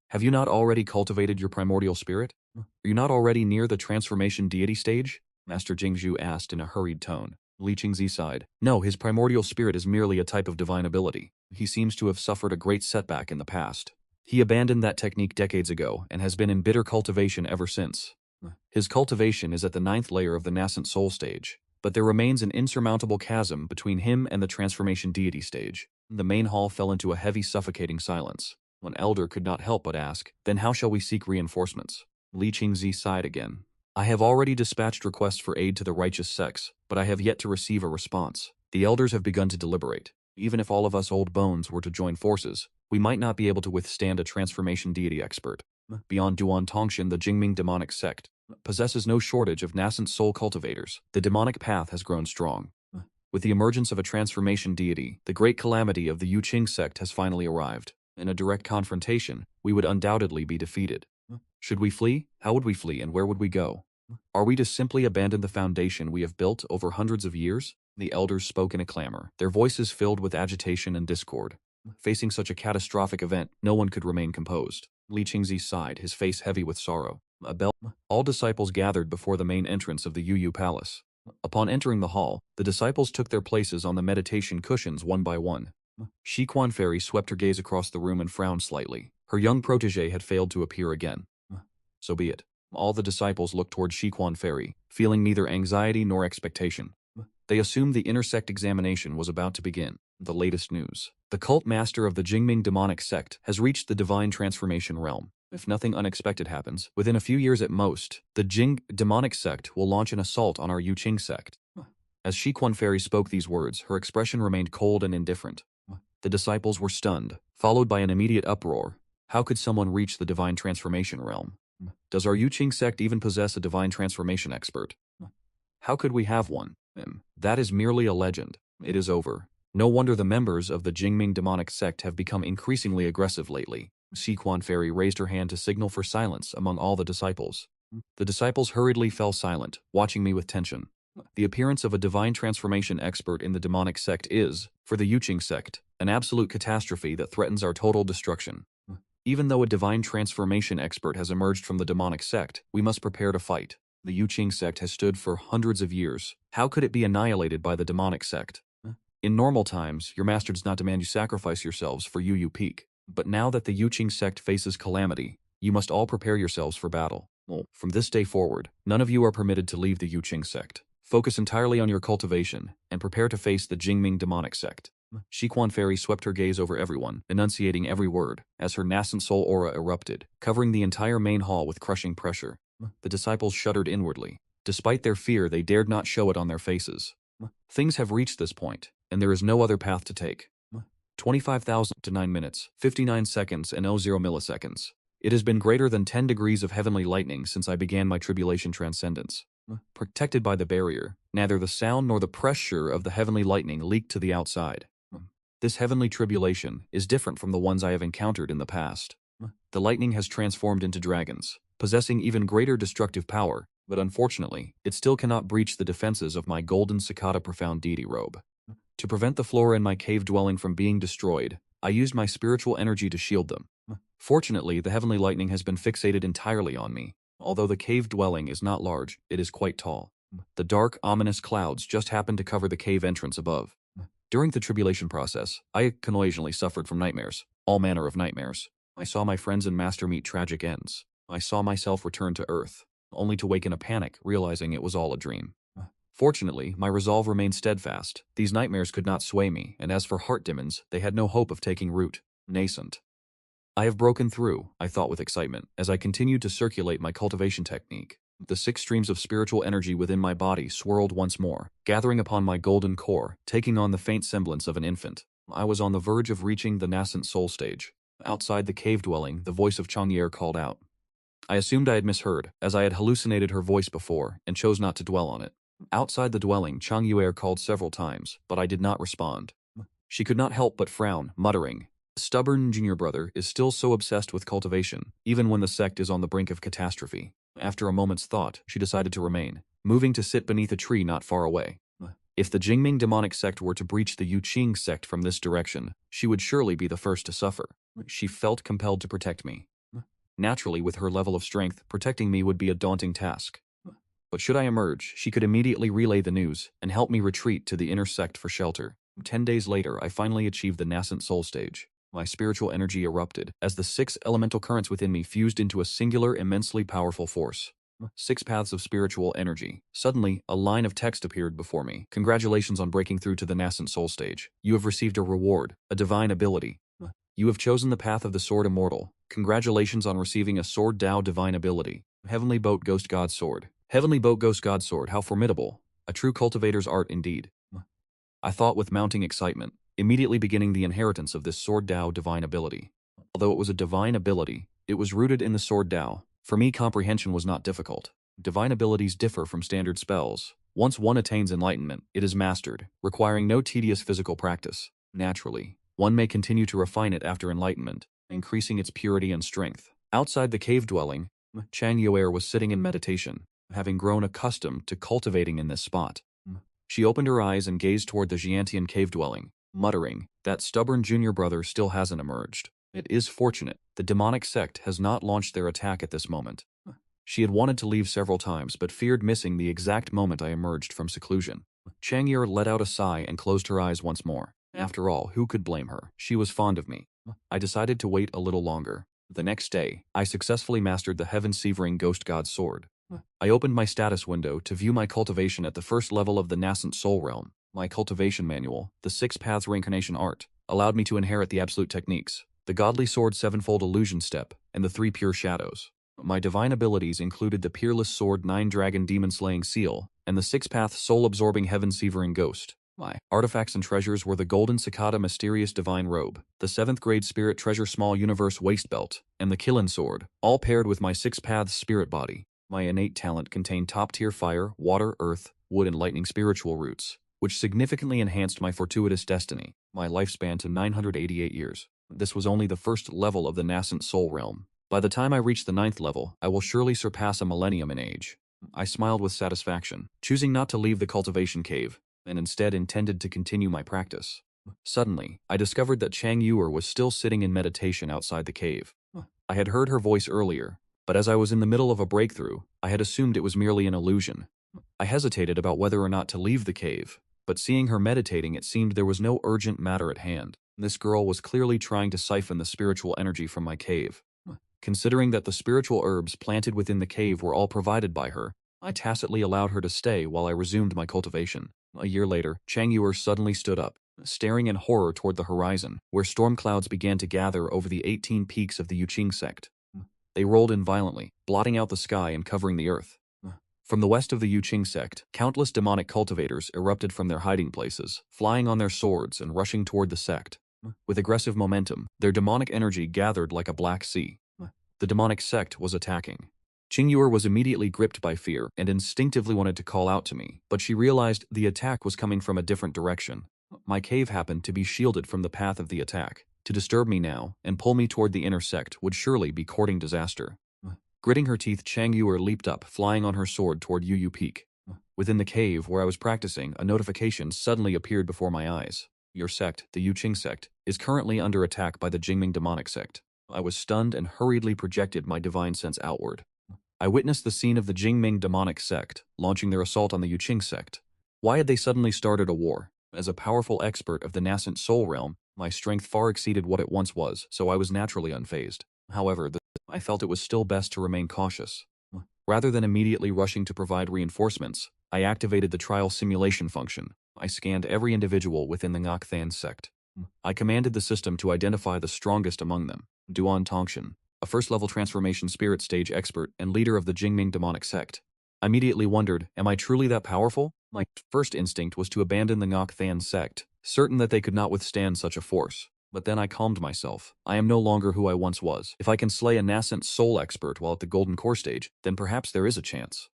Have you not already cultivated your primordial spirit? Are you not already near the transformation deity stage?" Master Jingzhu asked in a hurried tone. Li Qingzi sighed. "No, his primordial spirit is merely a type of divine ability. He seems to have suffered a great setback in the past. He abandoned that technique decades ago and has been in bitter cultivation ever since. His cultivation is at the 9th layer of the nascent soul stage, but there remains an insurmountable chasm between him and the transformation deity stage." The main hall fell into a heavy, suffocating silence. An elder could not help but ask, "Then how shall we seek reinforcements?" Li Qingzi sighed again. "I have already dispatched requests for aid to the righteous sects, but I have yet to receive a response. The elders have begun to deliberate. Even if all of us old bones were to join forces, we might not be able to withstand a transformation deity expert. Beyond Duan Tongshan, the Jingming demonic sect possesses no shortage of nascent soul cultivators. The demonic path has grown strong. With the emergence of a transformation deity, the great calamity of the Yuqing sect has finally arrived. In a direct confrontation, we would undoubtedly be defeated. Should we flee? How would we flee, and where would we go? Are we to simply abandon the foundation we have built over hundreds of years?" The elders spoke in a clamor, their voices filled with agitation and discord. Facing such a catastrophic event, no one could remain composed. Li Qingzi sighed, his face heavy with sorrow. All disciples gathered before the main entrance of the Yu Palace. Upon entering the hall, the disciples took their places on the meditation cushions one by one. Shiquan Fairy swept her gaze across the room and frowned slightly. Her young protege had failed to appear again. So be it. All the disciples looked toward Shiquan Fairy, feeling neither anxiety nor expectation. They assumed the intersect examination was about to begin. The latest news. The cult master of the Jingming demonic sect has reached the divine transformation realm. If nothing unexpected happens, within a few years at most, the Jing demonic sect will launch an assault on our Yuqing sect. As Shiquan Fairy spoke these words, her expression remained cold and indifferent. The disciples were stunned, followed by an immediate uproar. How could someone reach the divine transformation realm? Does our Yuqing sect even possess a divine transformation expert? How could we have one? That is merely a legend. It is over. No wonder the members of the Jingming demonic sect have become increasingly aggressive lately. Shiquan Fairy raised her hand to signal for silence among all the disciples. The disciples hurriedly fell silent, watching me with tension. The appearance of a divine transformation expert in the demonic sect is, for the Yuqing sect, an absolute catastrophe that threatens our total destruction. Even though a divine transformation expert has emerged from the demonic sect, we must prepare to fight. The Yuqing sect has stood for hundreds of years. How could it be annihilated by the demonic sect? In normal times, your master does not demand you sacrifice yourselves for Yu Peak. But now that the Yuqing sect faces calamity, you must all prepare yourselves for battle. From this day forward, none of you are permitted to leave the Yuqing sect. Focus entirely on your cultivation, and prepare to face the Jingming demonic sect. Shiquan Fairy swept her gaze over everyone, enunciating every word, as her nascent soul aura erupted, covering the entire main hall with crushing pressure. The disciples shuddered inwardly. Despite their fear, they dared not show it on their faces. Things have reached this point, and there is no other path to take. 25,000 to 9 minutes, 59 seconds and 00 milliseconds. It has been greater than 10 degrees of heavenly lightning since I began my tribulation transcendence. Protected by the barrier, neither the sound nor the pressure of the heavenly lightning leaked to the outside. This heavenly tribulation is different from the ones I have encountered in the past. The lightning has transformed into dragons, possessing even greater destructive power, but unfortunately, it still cannot breach the defenses of my golden cicada profound deity robe. To prevent the flora in my cave dwelling from being destroyed, I used my spiritual energy to shield them. Fortunately, the heavenly lightning has been fixated entirely on me. Although the cave dwelling is not large, it is quite tall. The dark, ominous clouds just happened to cover the cave entrance above. During the tribulation process, I occasionally suffered from nightmares, all manner of nightmares. I saw my friends and master meet tragic ends. I saw myself return to Earth, only to wake in a panic, realizing it was all a dream. Fortunately, my resolve remained steadfast. These nightmares could not sway me, and as for heart demons, they had no hope of taking root. Nascent. I have broken through, I thought with excitement, as I continued to circulate my cultivation technique. The 6 streams of spiritual energy within my body swirled once more, gathering upon my golden core, taking on the faint semblance of an infant. I was on the verge of reaching the nascent soul stage. Outside the cave dwelling, the voice of Chang'er called out. I assumed I had misheard, as I had hallucinated her voice before, and chose not to dwell on it. Outside the dwelling, Chang'er called several times, but I did not respond. She could not help but frown, muttering, "The stubborn junior brother is still so obsessed with cultivation, even when the sect is on the brink of catastrophe." After a moment's thought, she decided to remain, moving to sit beneath a tree not far away. If the Jingming demonic sect were to breach the Yuqing sect from this direction, she would surely be the first to suffer. She felt compelled to protect me. Naturally, with her level of strength, protecting me would be a daunting task. But should I emerge, she could immediately relay the news and help me retreat to the inner sect for shelter. 10 days later, I finally achieved the nascent soul stage. My spiritual energy erupted as the 6 elemental currents within me fused into a singular, immensely powerful force. 6 paths of spiritual energy. Suddenly, a line of text appeared before me. Congratulations on breaking through to the nascent soul stage. You have received a reward, a divine ability. You have chosen the path of the Sword Immortal. Congratulations on receiving a Sword Dao divine ability. Heavenly Boat Ghost God Sword. Heavenly Boat Ghost God Sword, how formidable. A true cultivator's art indeed. I thought with mounting excitement, immediately beginning the inheritance of this Sword Dao divine ability. Although it was a divine ability, it was rooted in the Sword Dao. For me, comprehension was not difficult. Divine abilities differ from standard spells. Once one attains enlightenment, it is mastered, requiring no tedious physical practice. Naturally, one may continue to refine it after enlightenment, increasing its purity and strength. Outside the cave dwelling, Chang'er was sitting in meditation, having grown accustomed to cultivating in this spot. She opened her eyes and gazed toward the Xiantian cave dwelling, muttering, "That stubborn junior brother still hasn't emerged. It is fortunate the demonic sect has not launched their attack at this moment." She had wanted to leave several times but feared missing the exact moment I emerged from seclusion. Chang'er let out a sigh and closed her eyes once more. After all, who could blame her? She was fond of me. I decided to wait a little longer. The next day, I successfully mastered the heaven-severing Ghost God Sword. I opened my status window to view my cultivation at the first level of the nascent soul realm. My cultivation manual, the 6 Paths Reincarnation Art, allowed me to inherit the absolute techniques, the Godly Sword 7-fold Illusion Step, and the 3 Pure Shadows. My divine abilities included the Peerless Sword 9 Dragon Demon Slaying Seal, and the 6 Path Soul-Absorbing Heaven-Severing Ghost. My artifacts and treasures were the Golden Cicada Mysterious Divine Robe, the 7th Grade Spirit Treasure Small Universe Waist Belt, and the Kilin Sword, all paired with my 6 Paths Spirit Body. My innate talent contained top-tier fire, water, earth, wood, and lightning spiritual roots, which significantly enhanced my fortuitous destiny, my lifespan to 988 years. This was only the first level of the nascent soul realm. By the time I reach the 9th level, I will surely surpass a millennium in age. I smiled with satisfaction, choosing not to leave the cultivation cave, and instead intended to continue my practice. Suddenly, I discovered that Chang Yuer was still sitting in meditation outside the cave. I had heard her voice earlier, but as I was in the middle of a breakthrough, I had assumed it was merely an illusion. I hesitated about whether or not to leave the cave, but seeing her meditating, it seemed there was no urgent matter at hand. This girl was clearly trying to siphon the spiritual energy from my cave. Considering that the spiritual herbs planted within the cave were all provided by her, I tacitly allowed her to stay while I resumed my cultivation. A year later, Chang Yuer suddenly stood up, staring in horror toward the horizon, where storm clouds began to gather over the 18 peaks of the Yuqing sect. They rolled in violently, blotting out the sky and covering the earth. From the west of the Yuqing sect, countless demonic cultivators erupted from their hiding places, flying on their swords and rushing toward the sect. With aggressive momentum, their demonic energy gathered like a black sea. The demonic sect was attacking. Qingyuer was immediately gripped by fear and instinctively wanted to call out to me, but she realized the attack was coming from a different direction. My cave happened to be shielded from the path of the attack. To disturb me now and pull me toward the inner sect would surely be courting disaster. Gritting her teeth, Chang Yuer leaped up, flying on her sword toward Yu Peak. Within the cave where I was practicing, a notification suddenly appeared before my eyes. Your sect, the Yuqing sect, is currently under attack by the Jingming demonic sect. I was stunned and hurriedly projected my divine sense outward. I witnessed the scene of the Jingming demonic sect launching their assault on the Yuqing sect. Why had they suddenly started a war? As a powerful expert of the nascent soul realm, my strength far exceeded what it once was, so I was naturally unfazed. However, I felt it was still best to remain cautious. Rather than immediately rushing to provide reinforcements, I activated the trial simulation function. I scanned every individual within the Ngok sect. I commanded the system to identify the strongest among them. Duan Tongshan, a first-level transformation spirit stage expert and leader of the Jingming demonic sect. I immediately wondered, am I truly that powerful? My first instinct was to abandon the Ngok sect, certain that they could not withstand such a force. But then I calmed myself. I am no longer who I once was. If I can slay a nascent soul expert while at the golden core stage, then perhaps there is a chance.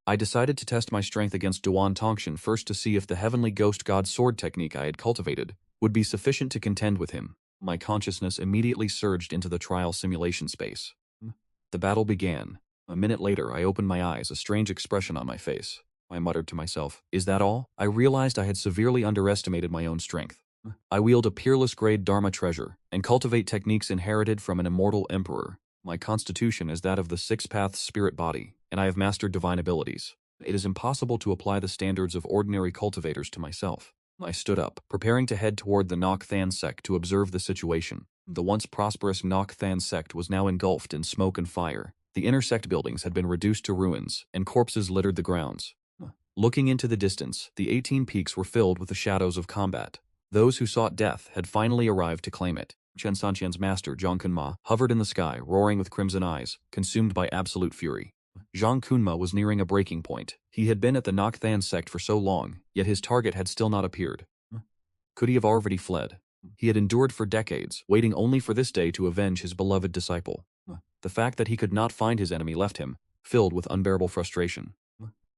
I decided to test my strength against Duan Tongshan first to see if the heavenly ghost god sword technique I had cultivated would be sufficient to contend with him. My consciousness immediately surged into the trial simulation space. The battle began. A minute later, I opened my eyes, a strange expression on my face. I muttered to myself, is that all? I realized I had severely underestimated my own strength. I wield a peerless-grade Dharma treasure and cultivate techniques inherited from an immortal emperor. My constitution is that of the six-path spirit body, and I have mastered divine abilities. It is impossible to apply the standards of ordinary cultivators to myself. I stood up, preparing to head toward the Ngok sect to observe the situation. The once prosperous Ngok sect was now engulfed in smoke and fire. The inner sect buildings had been reduced to ruins, and corpses littered the grounds. Looking into the distance, the 18 peaks were filled with the shadows of combat. Those who sought death had finally arrived to claim it. Chen Sanqian's master, Zhang Kunma, hovered in the sky, roaring with crimson eyes, consumed by absolute fury. Zhang Kunma was nearing a breaking point. He had been at the Ngok sect for so long, yet his target had still not appeared. Could he have already fled? He had endured for decades, waiting only for this day to avenge his beloved disciple. The fact that he could not find his enemy left him, filled with unbearable frustration.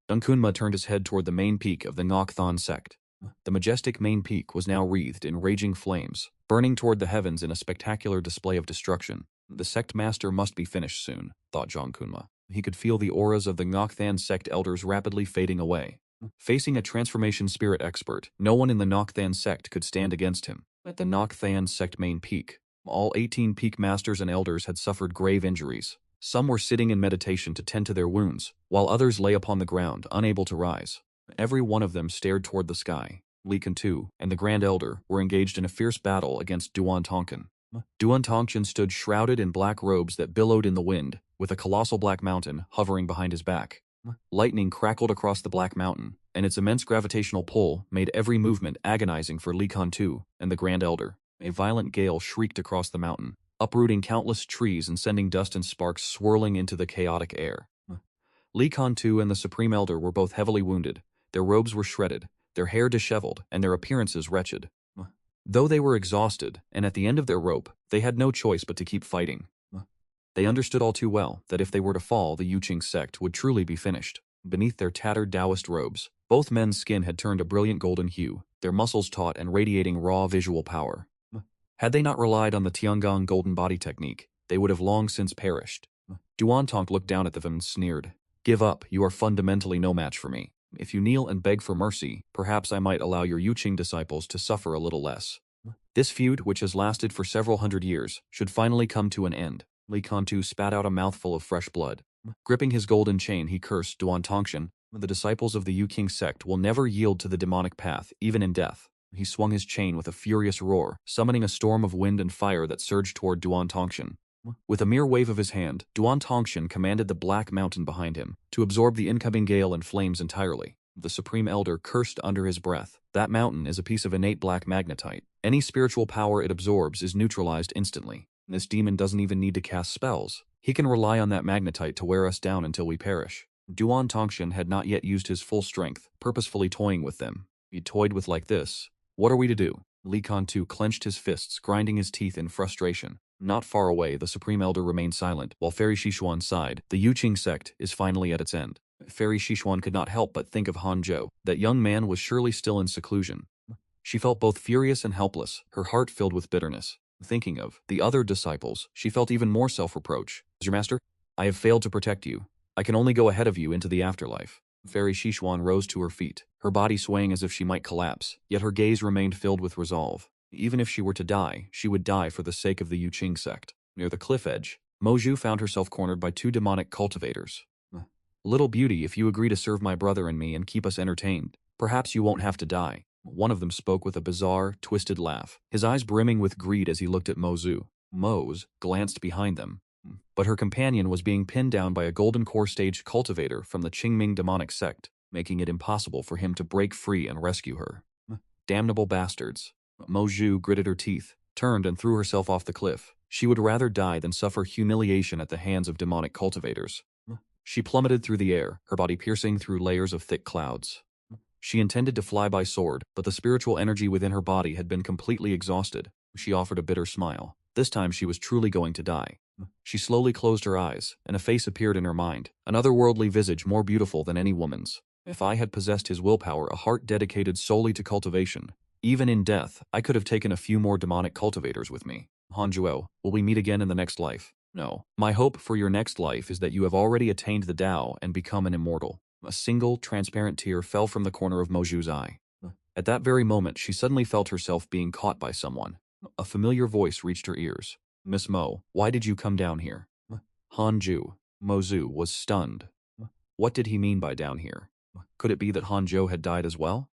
Zhang Kunma turned his head toward the main peak of the Ngok sect. The majestic main peak was now wreathed in raging flames, burning toward the heavens in a spectacular display of destruction. The sect master must be finished soon, thought Zhang Kunma. He could feel the auras of the Ngok sect elders rapidly fading away. Facing a transformation spirit expert, no one in the Ngok sect could stand against him. At the Ngok sect main peak, all 18 peak masters and elders had suffered grave injuries. Some were sitting in meditation to tend to their wounds, while others lay upon the ground, unable to rise. Every one of them stared toward the sky. Li Kantu and the Grand Elder were engaged in a fierce battle against Duan Tongshan. Duan Tongshan stood shrouded in black robes that billowed in the wind, with a colossal black mountain hovering behind his back. Lightning crackled across the black mountain, and its immense gravitational pull made every movement agonizing for Li Kantu and the Grand Elder. A violent gale shrieked across the mountain, uprooting countless trees and sending dust and sparks swirling into the chaotic air. Li Kantu and the Supreme Elder were both heavily wounded. Their robes were shredded, their hair disheveled, and their appearances wretched. Though they were exhausted, and at the end of their rope, they had no choice but to keep fighting. They understood all too well that if they were to fall, the Yuqing sect would truly be finished. Beneath their tattered Taoist robes, both men's skin had turned a brilliant golden hue, their muscles taut and radiating raw visual power. Had they not relied on the Tiangong golden body technique, they would have long since perished. Duan Tong looked down at them and sneered. Give up, you are fundamentally no match for me. If you kneel and beg for mercy, perhaps I might allow your Yuqing disciples to suffer a little less. This feud, which has lasted for several hundred years, should finally come to an end. Li Kantu spat out a mouthful of fresh blood. Gripping his golden chain, he cursed Duan Tongshan. The disciples of the Yuqing sect will never yield to the demonic path, even in death. He swung his chain with a furious roar, summoning a storm of wind and fire that surged toward Duan Tongshan. With a mere wave of his hand, Duan Tongshan commanded the black mountain behind him to absorb the incoming gale and flames entirely. The Supreme Elder cursed under his breath. That mountain is a piece of innate black magnetite. Any spiritual power it absorbs is neutralized instantly. This demon doesn't even need to cast spells. He can rely on that magnetite to wear us down until we perish. Duan Tongshan had not yet used his full strength, purposefully toying with them. He toyed with like this. What are we to do? Li Kantu clenched his fists, grinding his teeth in frustration. Not far away, the Supreme Elder remained silent, while Fairy Shishuan sighed. The Yuqing sect is finally at its end. Fairy Shishuan could not help but think of Han Zhou. That young man was surely still in seclusion. She felt both furious and helpless, her heart filled with bitterness. Thinking of the other disciples, she felt even more self-reproach. Your master, I have failed to protect you. I can only go ahead of you into the afterlife. Fairy Shishuan rose to her feet, her body swaying as if she might collapse, yet her gaze remained filled with resolve. Even if she were to die, she would die for the sake of the Yuqing sect. Near the cliff edge, Moju found herself cornered by two demonic cultivators. Little beauty, if you agree to serve my brother and me and keep us entertained, perhaps you won't have to die. One of them spoke with a bizarre, twisted laugh, his eyes brimming with greed as he looked at Mozu. Mose glanced behind them, but her companion was being pinned down by a golden core stage cultivator from the Qingming demonic sect, making it impossible for him to break free and rescue her. Damnable bastards. Moju gritted her teeth, turned and threw herself off the cliff. She would rather die than suffer humiliation at the hands of demonic cultivators. She plummeted through the air, her body piercing through layers of thick clouds. She intended to fly by sword, but the spiritual energy within her body had been completely exhausted. She offered a bitter smile. This time she was truly going to die. She slowly closed her eyes, and a face appeared in her mind, an otherworldly visage more beautiful than any woman's. If I had possessed his willpower, a heart dedicated solely to cultivation, even in death, I could have taken a few more demonic cultivators with me. Hanjuo, will we meet again in the next life? No. My hope for your next life is that you have already attained the Tao and become an immortal. A single, transparent tear fell from the corner of Moju's eye. At that very moment, she suddenly felt herself being caught by someone. A familiar voice reached her ears. Miss Mo, why did you come down here? Hanju. Mozu was stunned. What did he mean by down here? Could it be that Hanzhou had died as well?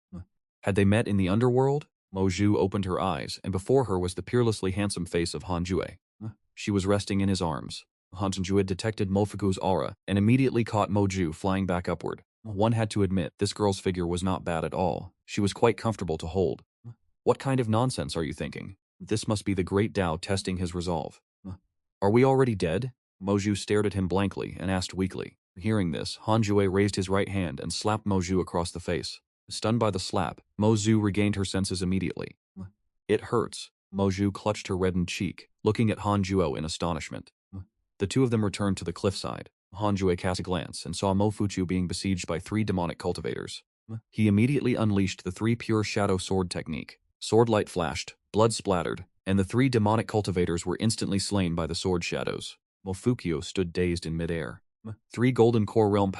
Had they met in the underworld? Moju opened her eyes, and before her was the peerlessly handsome face of Hanjue. She was resting in his arms. Hanjue detected Mofuku's aura and immediately caught Moju flying back upward. One had to admit, this girl's figure was not bad at all. She was quite comfortable to hold. What kind of nonsense are you thinking? This must be the great Tao testing his resolve. Are we already dead? Moju stared at him blankly and asked weakly. Hearing this, Hanjue raised his right hand and slapped Moju across the face. Stunned by the slap, Mozu regained her senses immediately. It hurts. Moju clutched her reddened cheek, looking at Hanjuo in astonishment. The two of them returned to the cliffside. Hanjue cast a glance and saw Mofuchu being besieged by 3 demonic cultivators. He immediately unleashed the 3 pure shadow sword technique. Sword light flashed, blood splattered, and the 3 demonic cultivators were instantly slain by the sword shadows. Mofukyo stood dazed in midair. 3 golden core realm.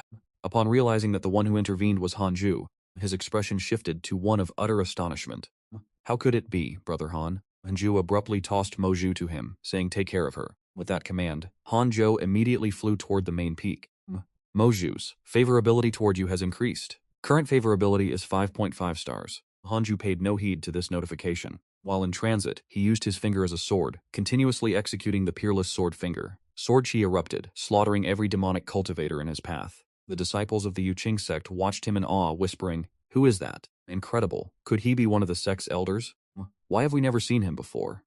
Upon realizing that the one who intervened was Hanju, his expression shifted to one of utter astonishment. How could it be, Brother Han? Hanju abruptly tossed Moju to him, saying take care of her. With that command, Hanzhou immediately flew toward the main peak. Moju's favorability toward you has increased. Current favorability is 5.5 stars. Hanju paid no heed to this notification. While in transit, he used his finger as a sword, continuously executing the peerless sword finger. Sword chi erupted, slaughtering every demonic cultivator in his path. The disciples of the Yuqing sect watched him in awe, whispering, "Who is that? Incredible. Could he be one of the sect's elders? Why have we never seen him before?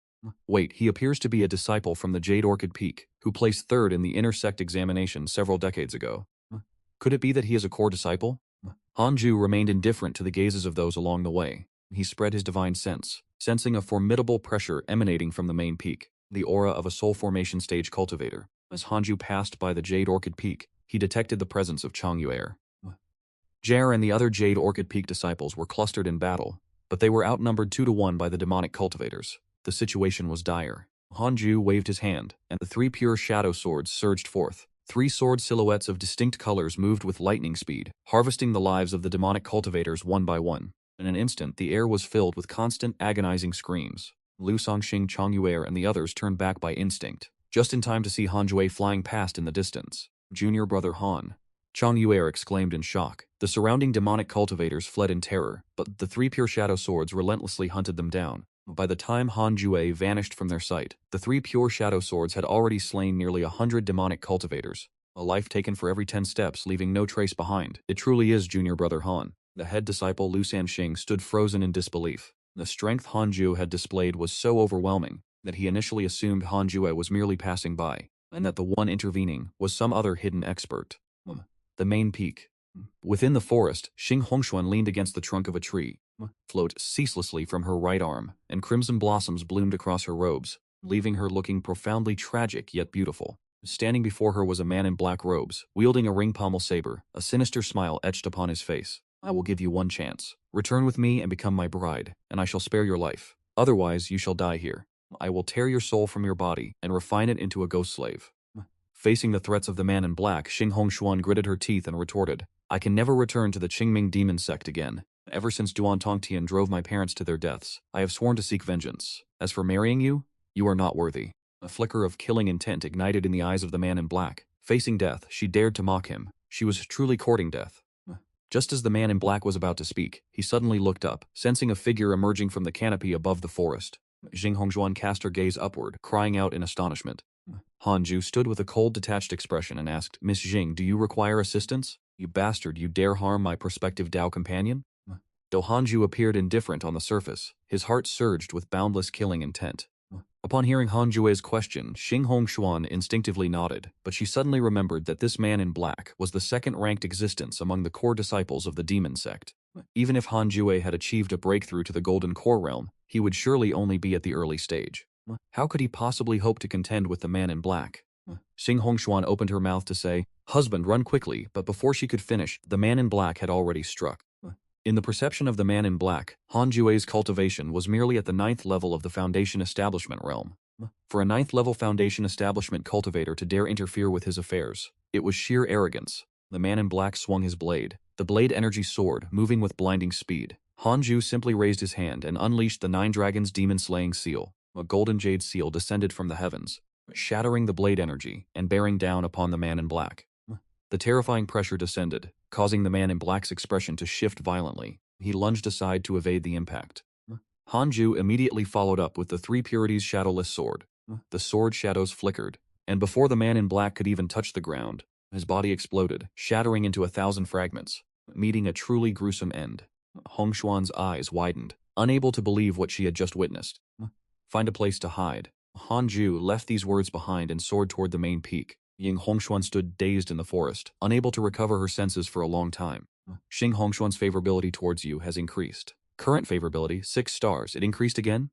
Wait, he appears to be a disciple from the Jade Orchid Peak, who placed 3rd in the intersect examination several decades ago. Could it be that he is a core disciple?" Hanju remained indifferent to the gazes of those along the way. He spread his divine sense, sensing a formidable pressure emanating from the main peak, the aura of a soul formation stage cultivator. As Hanju passed by the Jade Orchid Peak, he detected the presence of Changyu. Jer and the other Jade Orchid Peak disciples were clustered in battle, but they were outnumbered 2 to 1 by the demonic cultivators. The situation was dire. Hanju waved his hand, and the 3 pure shadow swords surged forth. Three sword silhouettes of distinct colors moved with lightning speed, harvesting the lives of the demonic cultivators one by one. In an instant, the air was filled with constant, agonizing screams. Liu Songxing, Chang Yuer, and the others turned back by instinct, just in time to see Han Jue flying past in the distance. Junior brother Han. Chang Yuer exclaimed in shock. The surrounding demonic cultivators fled in terror, but the three pure shadow swords relentlessly hunted them down. By the time Han Jue vanished from their sight, the three pure shadow swords had already slain nearly 100 demonic cultivators. A life taken for every 10 steps, leaving no trace behind. It truly is junior brother Han. The head disciple Liu Sanxing stood frozen in disbelief. The strength Han Ju had displayed was so overwhelming that he initially assumed Han Jue was merely passing by, and that the one intervening was some other hidden expert. The main peak. Within the forest, Xing Hongshuan leaned against the trunk of a tree, flowed ceaselessly from her right arm, and crimson blossoms bloomed across her robes, leaving her looking profoundly tragic yet beautiful. Standing before her was a man in black robes, wielding a ring pommel saber, a sinister smile etched upon his face. I will give you one chance. Return with me and become my bride, and I shall spare your life. Otherwise, you shall die here. I will tear your soul from your body and refine it into a ghost slave. Facing the threats of the man in black, Xing Hongshuan gritted her teeth and retorted, I can never return to the Qingming demon sect again. Ever since Duan Tongtian drove my parents to their deaths, I have sworn to seek vengeance. As for marrying you, you are not worthy. A flicker of killing intent ignited in the eyes of the man in black. Facing death, she dared to mock him. She was truly courting death. Just as the man in black was about to speak, he suddenly looked up, sensing a figure emerging from the canopy above the forest. Xing Hongshuan cast her gaze upward, crying out in astonishment. Han Ju stood with a cold, detached expression and asked, Miss Xing, do you require assistance? You bastard, you dare harm my prospective Dao companion? Though Han Ju appeared indifferent on the surface, his heart surged with boundless killing intent. Upon hearing Han Jue's question, Xing Hongshuan instinctively nodded, but she suddenly remembered that this man in black was the second-ranked existence among the core disciples of the demon sect. Even if Han Jue had achieved a breakthrough to the Golden Core realm, he would surely only be at the early stage. How could he possibly hope to contend with the man in black? Xing Hongshuan opened her mouth to say, Husband, run quickly, but before she could finish, the man in black had already struck. In the perception of the man in black, Han Jue's cultivation was merely at the 9th level of the Foundation Establishment realm. For a 9th level Foundation Establishment cultivator to dare interfere with his affairs, it was sheer arrogance. The man in black swung his blade, the blade energy soared, moving with blinding speed. Han Ju simply raised his hand and unleashed the 9 Dragons demon-slaying seal. A golden jade seal descended from the heavens, shattering the blade energy and bearing down upon the man in black. The terrifying pressure descended, causing the man in black's expression to shift violently. He lunged aside to evade the impact. Han Ju immediately followed up with the 3 Purities shadowless sword. The sword shadows flickered, and before the man in black could even touch the ground, his body exploded, shattering into 1,000 fragments, meeting a truly gruesome end. Hongshuan's eyes widened, unable to believe what she had just witnessed. Find a place to hide. Han Ju left these words behind and soared toward the main peak. Ying Hongshuan stood dazed in the forest, unable to recover her senses for a long time. Xing Hongshuan's favorability towards you has increased. Current favorability, 6 stars. It increased again?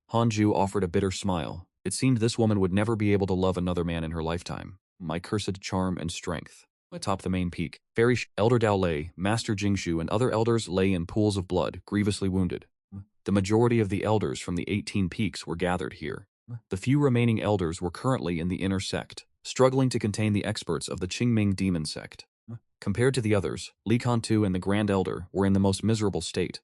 Han Ju offered a bitter smile. It seemed this woman would never be able to love another man in her lifetime. My cursed charm and strength. Atop the main peak, Elder Dao Lei, Master Jingshu, and other elders lay in pools of blood, grievously wounded. The majority of the elders from the 18 peaks were gathered here. The few remaining elders were currently in the inner sect, struggling to contain the experts of the Qingming demon sect. Compared to the others, Li Kantu and the Grand Elder were in the most miserable state.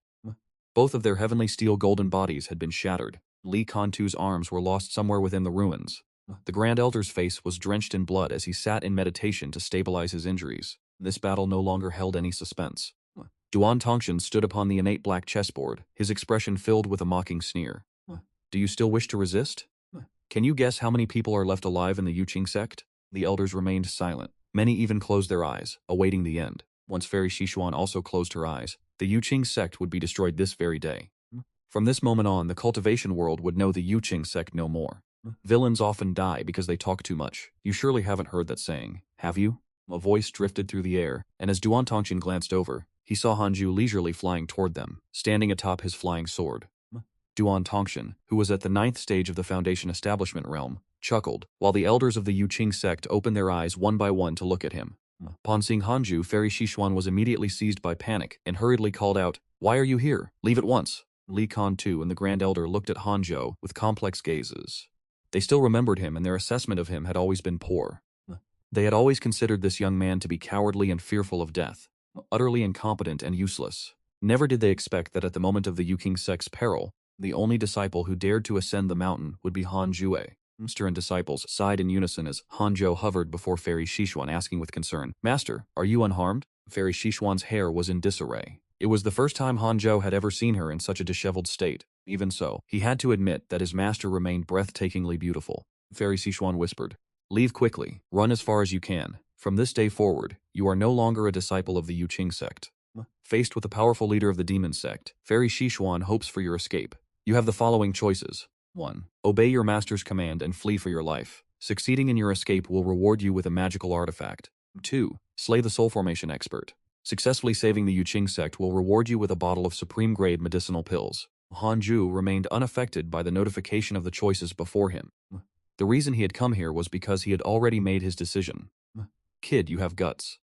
Both of their heavenly steel golden bodies had been shattered. Li Kantu's arms were lost somewhere within the ruins. The Grand Elder's face was drenched in blood as he sat in meditation to stabilize his injuries. This battle no longer held any suspense. Duan Tongtian stood upon the innate black chessboard, his expression filled with a mocking sneer. Do you still wish to resist? Can you guess how many people are left alive in the Yuqing sect? The elders remained silent. Many even closed their eyes, awaiting the end. Once Fairy Xishuan also closed her eyes, the Yuqing sect would be destroyed this very day. From this moment on, the cultivation world would know the Yuqing sect no more. Villains often die because they talk too much. You surely haven't heard that saying, have you? A voice drifted through the air, and as Duan Tongtian glanced over, he saw Han Ju leisurely flying toward them, standing atop his flying sword. Duan Tongtian, who was at the 9th stage of the Foundation Establishment realm, chuckled, while the elders of the Yuqing sect opened their eyes one by one to look at him. Upon seeing Han Ju, Fairy Xishuan was immediately seized by panic and hurriedly called out, Why are you here? Leave at once. Li Kantu and the Grand Elder looked at Han Ju with complex gazes. They still remembered him and their assessment of him had always been poor. They had always considered this young man to be cowardly and fearful of death, utterly incompetent and useless. Never did they expect that at the moment of the Yuking sect's peril, the only disciple who dared to ascend the mountain would be Han Jue. Master and disciples sighed in unison as Hanzhou hovered before Fairy Xishuan, asking with concern, "Master, are you unharmed?" Fairy Xishuan's hair was in disarray. It was the first time Hanzhou had ever seen her in such a disheveled state. Even so, he had to admit that his master remained breathtakingly beautiful. Fairy Xishuan whispered, "Leave quickly. Run as far as you can. From this day forward, you are no longer a disciple of the Yuqing sect." Faced with the powerful leader of the demon sect, Fairy Xishuan hopes for your escape. You have the following choices. 1. Obey your master's command and flee for your life. Succeeding in your escape will reward you with a magical artifact. 2. Slay the soul formation expert. Successfully saving the Yuqing sect will reward you with a bottle of supreme-grade medicinal pills. Hanju remained unaffected by the notification of the choices before him. The reason he had come here was because he had already made his decision. Kid, you have guts.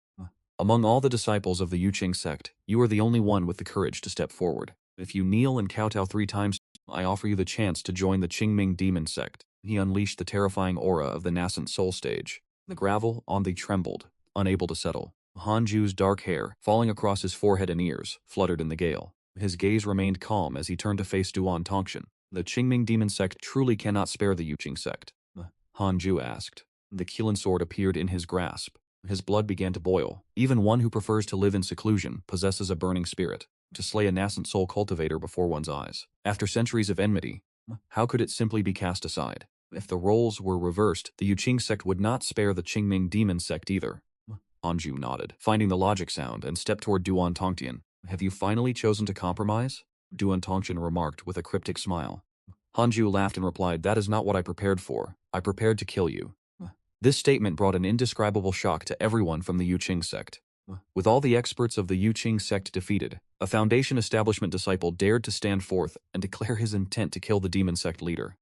Among all the disciples of the Yuqing sect, you are the only one with the courage to step forward. If you kneel and kowtow 3 times, I offer you the chance to join the Qingming demon sect. He unleashed the terrifying aura of the nascent soul stage. The gravel on the trembled, unable to settle. Hanju's dark hair, falling across his forehead and ears, fluttered in the gale. His gaze remained calm as he turned to face Duan Tongshan. The Qingming demon sect truly cannot spare the Yuqing sect. Hanju asked. The Qilin sword appeared in his grasp. His blood began to boil. Even one who prefers to live in seclusion possesses a burning spirit. To slay a nascent soul cultivator before one's eyes. After centuries of enmity, how could it simply be cast aside? If the roles were reversed, the Yuqing sect would not spare the Qingming demon sect either. Hanju nodded, finding the logic sound, and stepped toward Duan Tongtian. Have you finally chosen to compromise? Duan Tongtian remarked with a cryptic smile. Hanju laughed and replied, "That is not what I prepared for. I prepared to kill you." This statement brought an indescribable shock to everyone from the Yuqing sect. With all the experts of the Yuqing sect defeated, a Foundation establishment disciple dared to stand forth and declare his intent to kill the demon sect leader.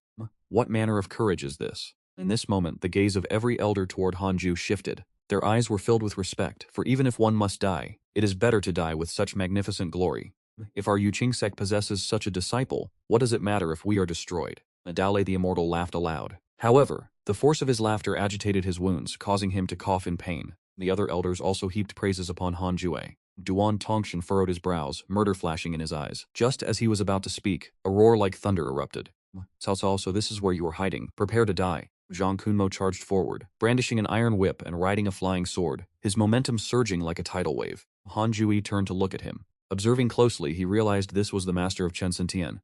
What manner of courage is this? In this moment, the gaze of every elder toward Hanju shifted. Their eyes were filled with respect, for even if one must die, it is better to die with such magnificent glory. If our Yuqing sect possesses such a disciple, what does it matter if we are destroyed? Adale the Immortal laughed aloud. However, the force of his laughter agitated his wounds, causing him to cough in pain. The other elders also heaped praises upon Hanjue. Duan Tongshan furrowed his brows, murder flashing in his eyes. Just as he was about to speak, a roar like thunder erupted. Cao Cao, so this is where you are hiding. Prepare to die. Zhang Kunmo charged forward, brandishing an iron whip and riding a flying sword, his momentum surging like a tidal wave. Hanjue turned to look at him. Observing closely, he realized this was the master of Chen Sentian.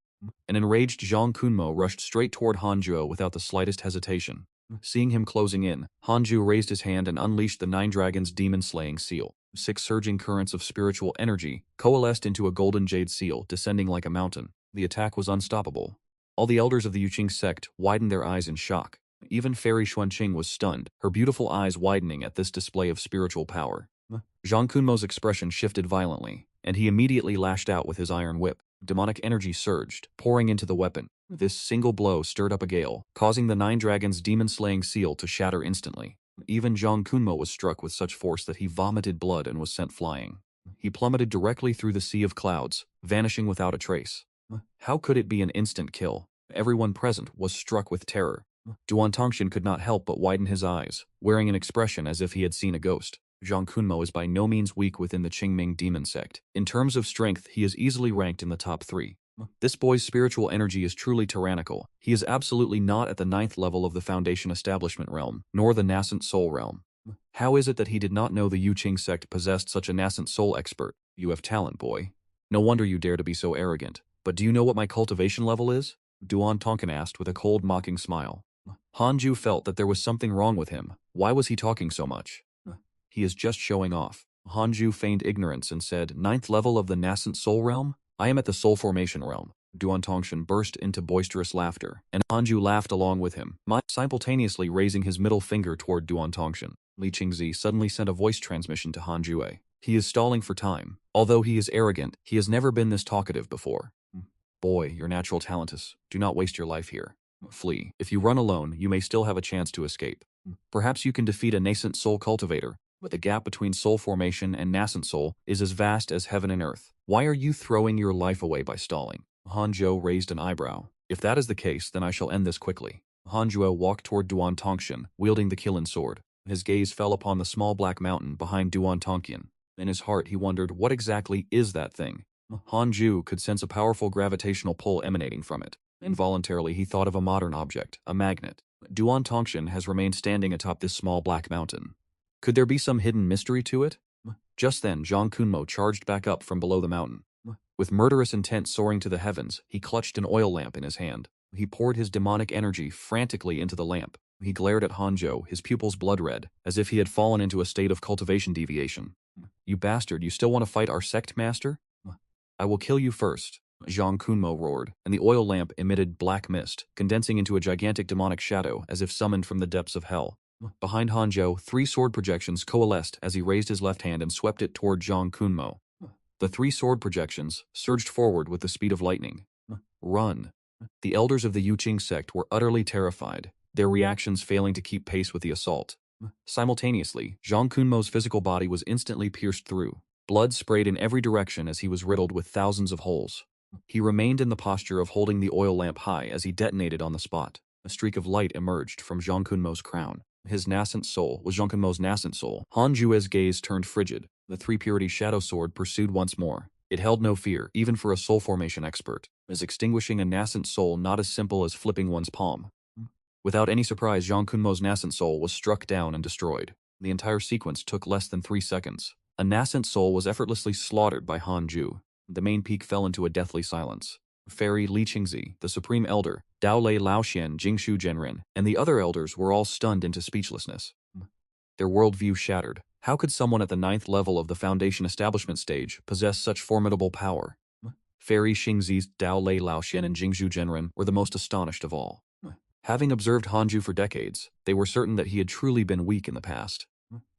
An enraged Zhang Kunmo rushed straight toward Hanju without the slightest hesitation. Seeing him closing in, Hanju raised his hand and unleashed the 9 Dragons' demon-slaying seal. 6 surging currents of spiritual energy coalesced into a golden jade seal, descending like a mountain. The attack was unstoppable. All the elders of the Yuqing sect widened their eyes in shock. Even Fairy Xuanqing was stunned, her beautiful eyes widening at this display of spiritual power. Zhang Kunmo's expression shifted violently, and he immediately lashed out with his iron whip. Demonic energy surged, pouring into the weapon. This single blow stirred up a gale, causing the 9 Dragons' demon-slaying seal to shatter instantly. Even Zhang Kunmo was struck with such force that he vomited blood and was sent flying. He plummeted directly through the sea of clouds, vanishing without a trace. How could it be an instant kill? Everyone present was struck with terror. Duan Tongshan could not help but widen his eyes, wearing an expression as if he had seen a ghost. Zhang Kunmo is by no means weak within the Qingming demon sect. In terms of strength, he is easily ranked in the top 3. This boy's spiritual energy is truly tyrannical. He is absolutely not at the 9th level of the Foundation Establishment realm, nor the Nascent Soul realm. How is it that he did not know the Yuqing sect possessed such a Nascent Soul expert? You have talent, boy. No wonder you dare to be so arrogant. But do you know what my cultivation level is? Duan Tonkin asked with a cold, mocking smile. Hanju felt that there was something wrong with him. Why was he talking so much? He is just showing off. Hanju feigned ignorance and said, 9th level of the Nascent Soul realm? I am at the Soul Formation realm. Duan Tongshan burst into boisterous laughter, and Hanju laughed along with him, simultaneously raising his middle finger toward Duan Tongshan. Li Qingzi suddenly sent a voice transmission to Hanjue. He is stalling for time. Although he is arrogant, he has never been this talkative before. Boy, your natural talent is. Do not waste your life here. Flee. If you run alone, you may still have a chance to escape. Perhaps you can defeat a nascent soul cultivator, but the gap between soul formation and nascent soul is as vast as heaven and earth. Why are you throwing your life away by stalling? Hanzhou raised an eyebrow. If that is the case, then I shall end this quickly. Hanzhou walked toward Duan Tongshan, wielding the Qilin sword. His gaze fell upon the small black mountain behind Duan Tongqian. In his heart he wondered, what exactly is that thing? Hanju could sense a powerful gravitational pull emanating from it. Involuntarily he thought of a modern object, a magnet. Duan Tongqian has remained standing atop this small black mountain. Could there be some hidden mystery to it? Just then Zhang Kunmo charged back up from below the mountain. With murderous intent soaring to the heavens, he clutched an oil lamp in his hand. He poured his demonic energy frantically into the lamp. He glared at Hanzhou, his pupils blood-red, as if he had fallen into a state of cultivation deviation. You bastard, you still want to fight our sect master? I will kill you first, Zhang Kunmo roared, and the oil lamp emitted black mist, condensing into a gigantic demonic shadow as if summoned from the depths of hell. Behind Hanzhou, 3 sword projections coalesced as he raised his left hand and swept it toward Zhang Kunmo. The 3 sword projections surged forward with the speed of lightning. Run. The elders of the Yuqing sect were utterly terrified, their reactions failing to keep pace with the assault. Simultaneously, Zhang Kunmo's physical body was instantly pierced through. Blood sprayed in every direction as he was riddled with thousands of holes. He remained in the posture of holding the oil lamp high as he detonated on the spot. A streak of light emerged from Zhang Kunmo's crown. His nascent soul was Zhang Kunmo's nascent soul. Han Jue's gaze turned frigid. The 3 Purity Shadow Sword pursued once more. It held no fear, even for a soul formation expert, as extinguishing a nascent soul not as simple as flipping one's palm. Without any surprise, Zhang Kunmo's nascent soul was struck down and destroyed. The entire sequence took less than 3 seconds. A nascent soul was effortlessly slaughtered by Han Ju. The main peak fell into a deathly silence. Fairy Li Qingzi, the Supreme Elder, Dao Lei Laoxian, Jingshu Zhenren, and the other elders were all stunned into speechlessness. Their worldview shattered. How could someone at the 9th level of the Foundation establishment stage possess such formidable power? Fairy Xingzi's Dao Lei Laoxian and Jingshu Zhenren were the most astonished of all. Having observed Hanju for decades, they were certain that he had truly been weak in the past.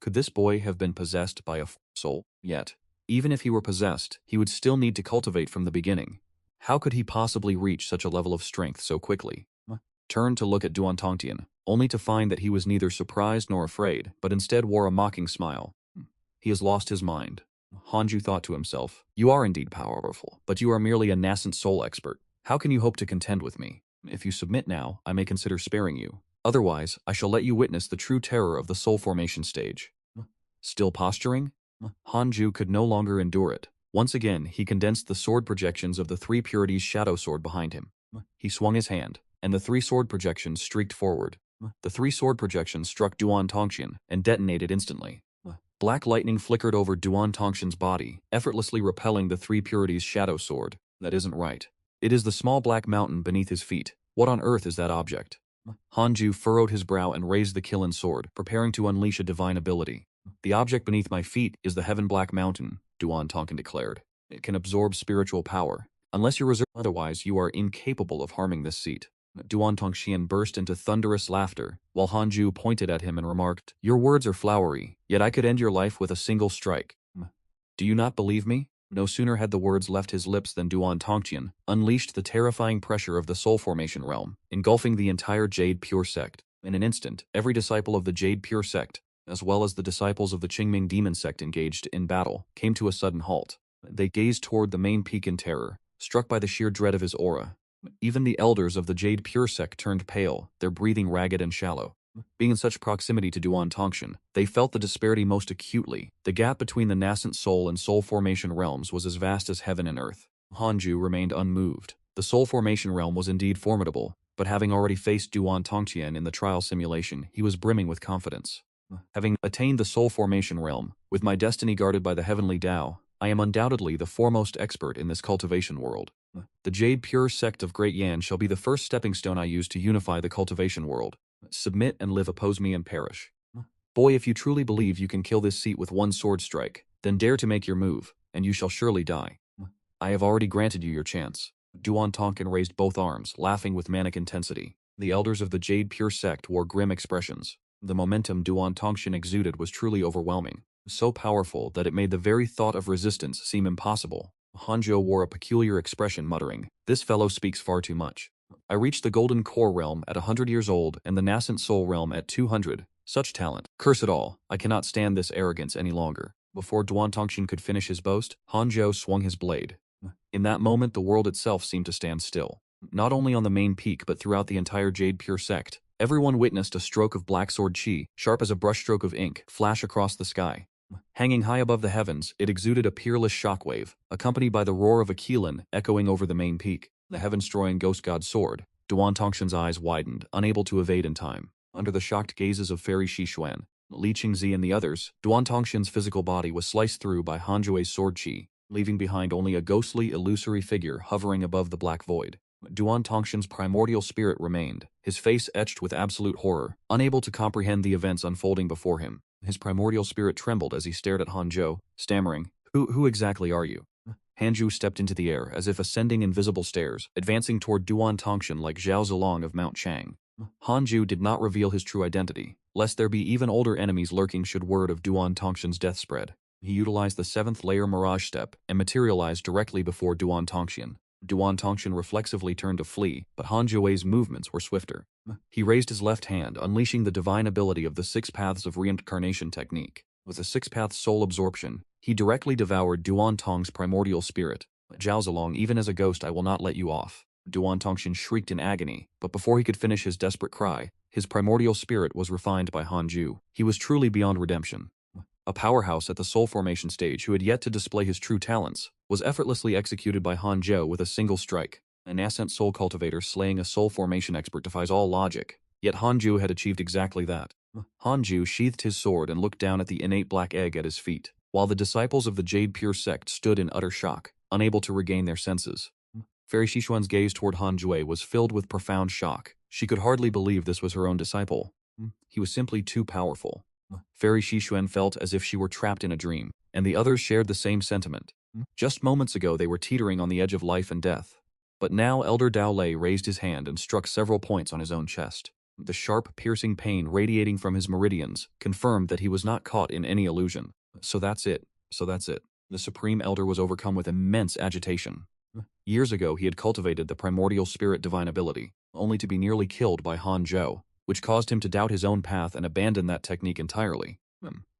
Could this boy have been possessed by a soul? Yet, even if he were possessed, he would still need to cultivate from the beginning. How could he possibly reach such a level of strength so quickly? Turned to look at Duan Tongtian, only to find that he was neither surprised nor afraid, but instead wore a mocking smile. He has lost his mind. Hanju thought to himself, you are indeed powerful, but you are merely a nascent soul expert. How can you hope to contend with me? If you submit now, I may consider sparing you. Otherwise, I shall let you witness the true terror of the soul formation stage. Still posturing? Hanju could no longer endure it. Once again, he condensed the sword projections of the 3 Purities Shadow Sword behind him. He swung his hand, and the 3 sword projections streaked forward. The 3 sword projections struck Duan Tongxian and detonated instantly. Black lightning flickered over Duan Tongxian's body, effortlessly repelling the 3 Purities Shadow Sword. That isn't right. It is the small black mountain beneath his feet. What on earth is that object? Hanju furrowed his brow and raised the Kilin sword, preparing to unleash a divine ability. The object beneath my feet is the Heaven Black Mountain, Duan Tongxian declared. It can absorb spiritual power. Unless you're reserved otherwise, you are incapable of harming this seat. Duan Tongxian burst into thunderous laughter, while Hanju pointed at him and remarked, your words are flowery, yet I could end your life with a single strike. Do you not believe me? No sooner had the words left his lips than Duan Tongxian unleashed the terrifying pressure of the soul formation realm, engulfing the entire Jade Pure sect. In an instant, every disciple of the Jade Pure sect, as well as the disciples of the Qingming Demon sect engaged in battle, came to a sudden halt. They gazed toward the main peak in terror, struck by the sheer dread of his aura. Even the elders of the Jade Pure sect turned pale, their breathing ragged and shallow. Being in such proximity to Duan Tongxian, they felt the disparity most acutely. The gap between the nascent soul and soul formation realms was as vast as heaven and earth. Hanju remained unmoved. The soul formation realm was indeed formidable, but having already faced Duan Tongxian in the trial simulation, he was brimming with confidence. Having attained the soul formation realm, with my destiny guarded by the heavenly Tao, I am undoubtedly the foremost expert in this cultivation world. The Jade Pure sect of Great Yan shall be the first stepping stone I use to unify the cultivation world. Submit and live, oppose me and perish. Boy, if you truly believe you can kill this seat with one sword strike, then dare to make your move, and you shall surely die. I have already granted you your chance. Duan Tongxian raised both arms, laughing with manic intensity. The elders of the Jade Pure sect wore grim expressions. The momentum Duan Tongxian exuded was truly overwhelming, so powerful that it made the very thought of resistance seem impossible. Hanzhou wore a peculiar expression, muttering, this fellow speaks far too much. I reached the Golden Core realm at 100 years old and the Nascent Soul realm at 200. Such talent. Curse it all. I cannot stand this arrogance any longer. Before Duan Tongxian could finish his boast, Hanzhou swung his blade. In that moment, the world itself seemed to stand still. Not only on the main peak but throughout the entire Jade Pure sect, Everyone witnessed a stroke of black sword chi, sharp as a brushstroke of ink, flash across the sky. Hanging high above the heavens, it exuded a peerless shockwave, accompanied by the roar of a keelan echoing over the main peak. The heaven-destroying ghost god's sword. Duan Tongshan's eyes widened, unable to evade in time. Under the shocked gazes of Fairy Xishuan, Li Qingzi and the others, Duan Tongshan's physical body was sliced through by Han Jue's sword chi, leaving behind only a ghostly, illusory figure hovering above the black void. Duan Tongshan's primordial spirit remained, his face etched with absolute horror, unable to comprehend the events unfolding before him. His primordial spirit trembled as he stared at Hanzhou, stammering, Who exactly are you? Hanzhou stepped into the air as if ascending invisible stairs, advancing toward Duan Tongshan like Zhao Zilong of Mount Chang. Hanzhou did not reveal his true identity, lest there be even older enemies lurking should word of Duan Tongshan's death spread. He utilized the 7th layer Mirage Step and materialized directly before Duan Tongshan. Duan Tongshan reflexively turned to flee, but Han Jue's movements were swifter. He raised his left hand, unleashing the divine ability of the 6 Paths of Reincarnation technique. With the 6 Paths soul absorption, he directly devoured Duan Tong's primordial spirit. Zhao Zilong, even as a ghost I will not let you off. Duan Tongshan shrieked in agony, but before he could finish his desperate cry, his primordial spirit was refined by Hanzhou. He was truly beyond redemption. A powerhouse at the soul formation stage who had yet to display his true talents, was effortlessly executed by Hanzhou with a single strike. A nascent soul cultivator slaying a soul formation expert defies all logic, yet Hanzhou had achieved exactly that. Hanzhou sheathed his sword and looked down at the innate black egg at his feet, while the disciples of the Jade Pure sect stood in utter shock, unable to regain their senses. Fairy Xishuan's gaze toward Hanzhou was filled with profound shock. She could hardly believe this was her own disciple. He was simply too powerful. Fairy Xishuan felt as if she were trapped in a dream, and the others shared the same sentiment. Just moments ago they were teetering on the edge of life and death. But now Elder Dao Lei raised his hand and struck several points on his own chest. The sharp, piercing pain radiating from his meridians confirmed that he was not caught in any illusion. So that's it. The Supreme Elder was overcome with immense agitation. Years ago he had cultivated the primordial spirit divine ability, only to be nearly killed by Hanzhou, which caused him to doubt his own path and abandon that technique entirely.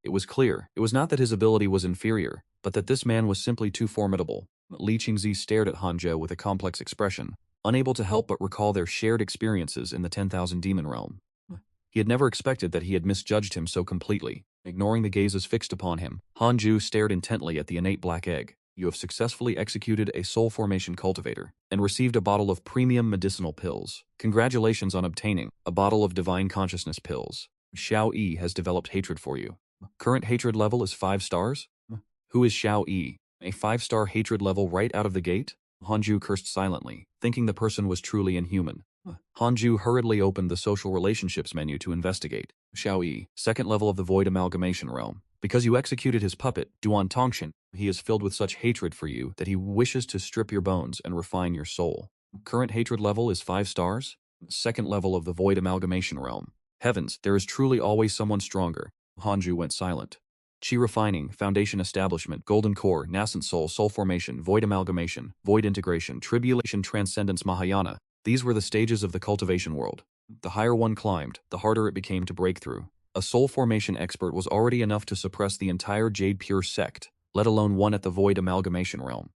It was clear, it was not that his ability was inferior, but that this man was simply too formidable. Li Qingzi stared at Hanzhou with a complex expression, unable to help but recall their shared experiences in the 10,000 demon realm. He had never expected that he had misjudged him so completely. Ignoring the gazes fixed upon him, Hanzhou stared intently at the innate black egg. You have successfully executed a soul formation cultivator and received a bottle of premium medicinal pills. Congratulations on obtaining a bottle of divine consciousness pills. Xiao Yi has developed hatred for you. Current hatred level is 5 stars? Who is Xiao Yi? A 5-star hatred level right out of the gate? Hanzhou cursed silently, thinking the person was truly inhuman. Hanzhou hurriedly opened the social relationships menu to investigate. Xiao Yi, 2nd level of the void amalgamation realm. Because you executed his puppet, Duan Tongshan, he is filled with such hatred for you that he wishes to strip your bones and refine your soul. Current hatred level is 5 stars? 2nd level of the void amalgamation realm. Heavens, there is truly always someone stronger. Hanzhou went silent. Chi refining, foundation establishment, golden core, nascent soul, soul formation, void amalgamation, void integration, tribulation, transcendence, Mahayana. These were the stages of the cultivation world. The higher one climbed, the harder it became to break through. A soul formation expert was already enough to suppress the entire Jade Pure sect, let alone one at the void amalgamation realm.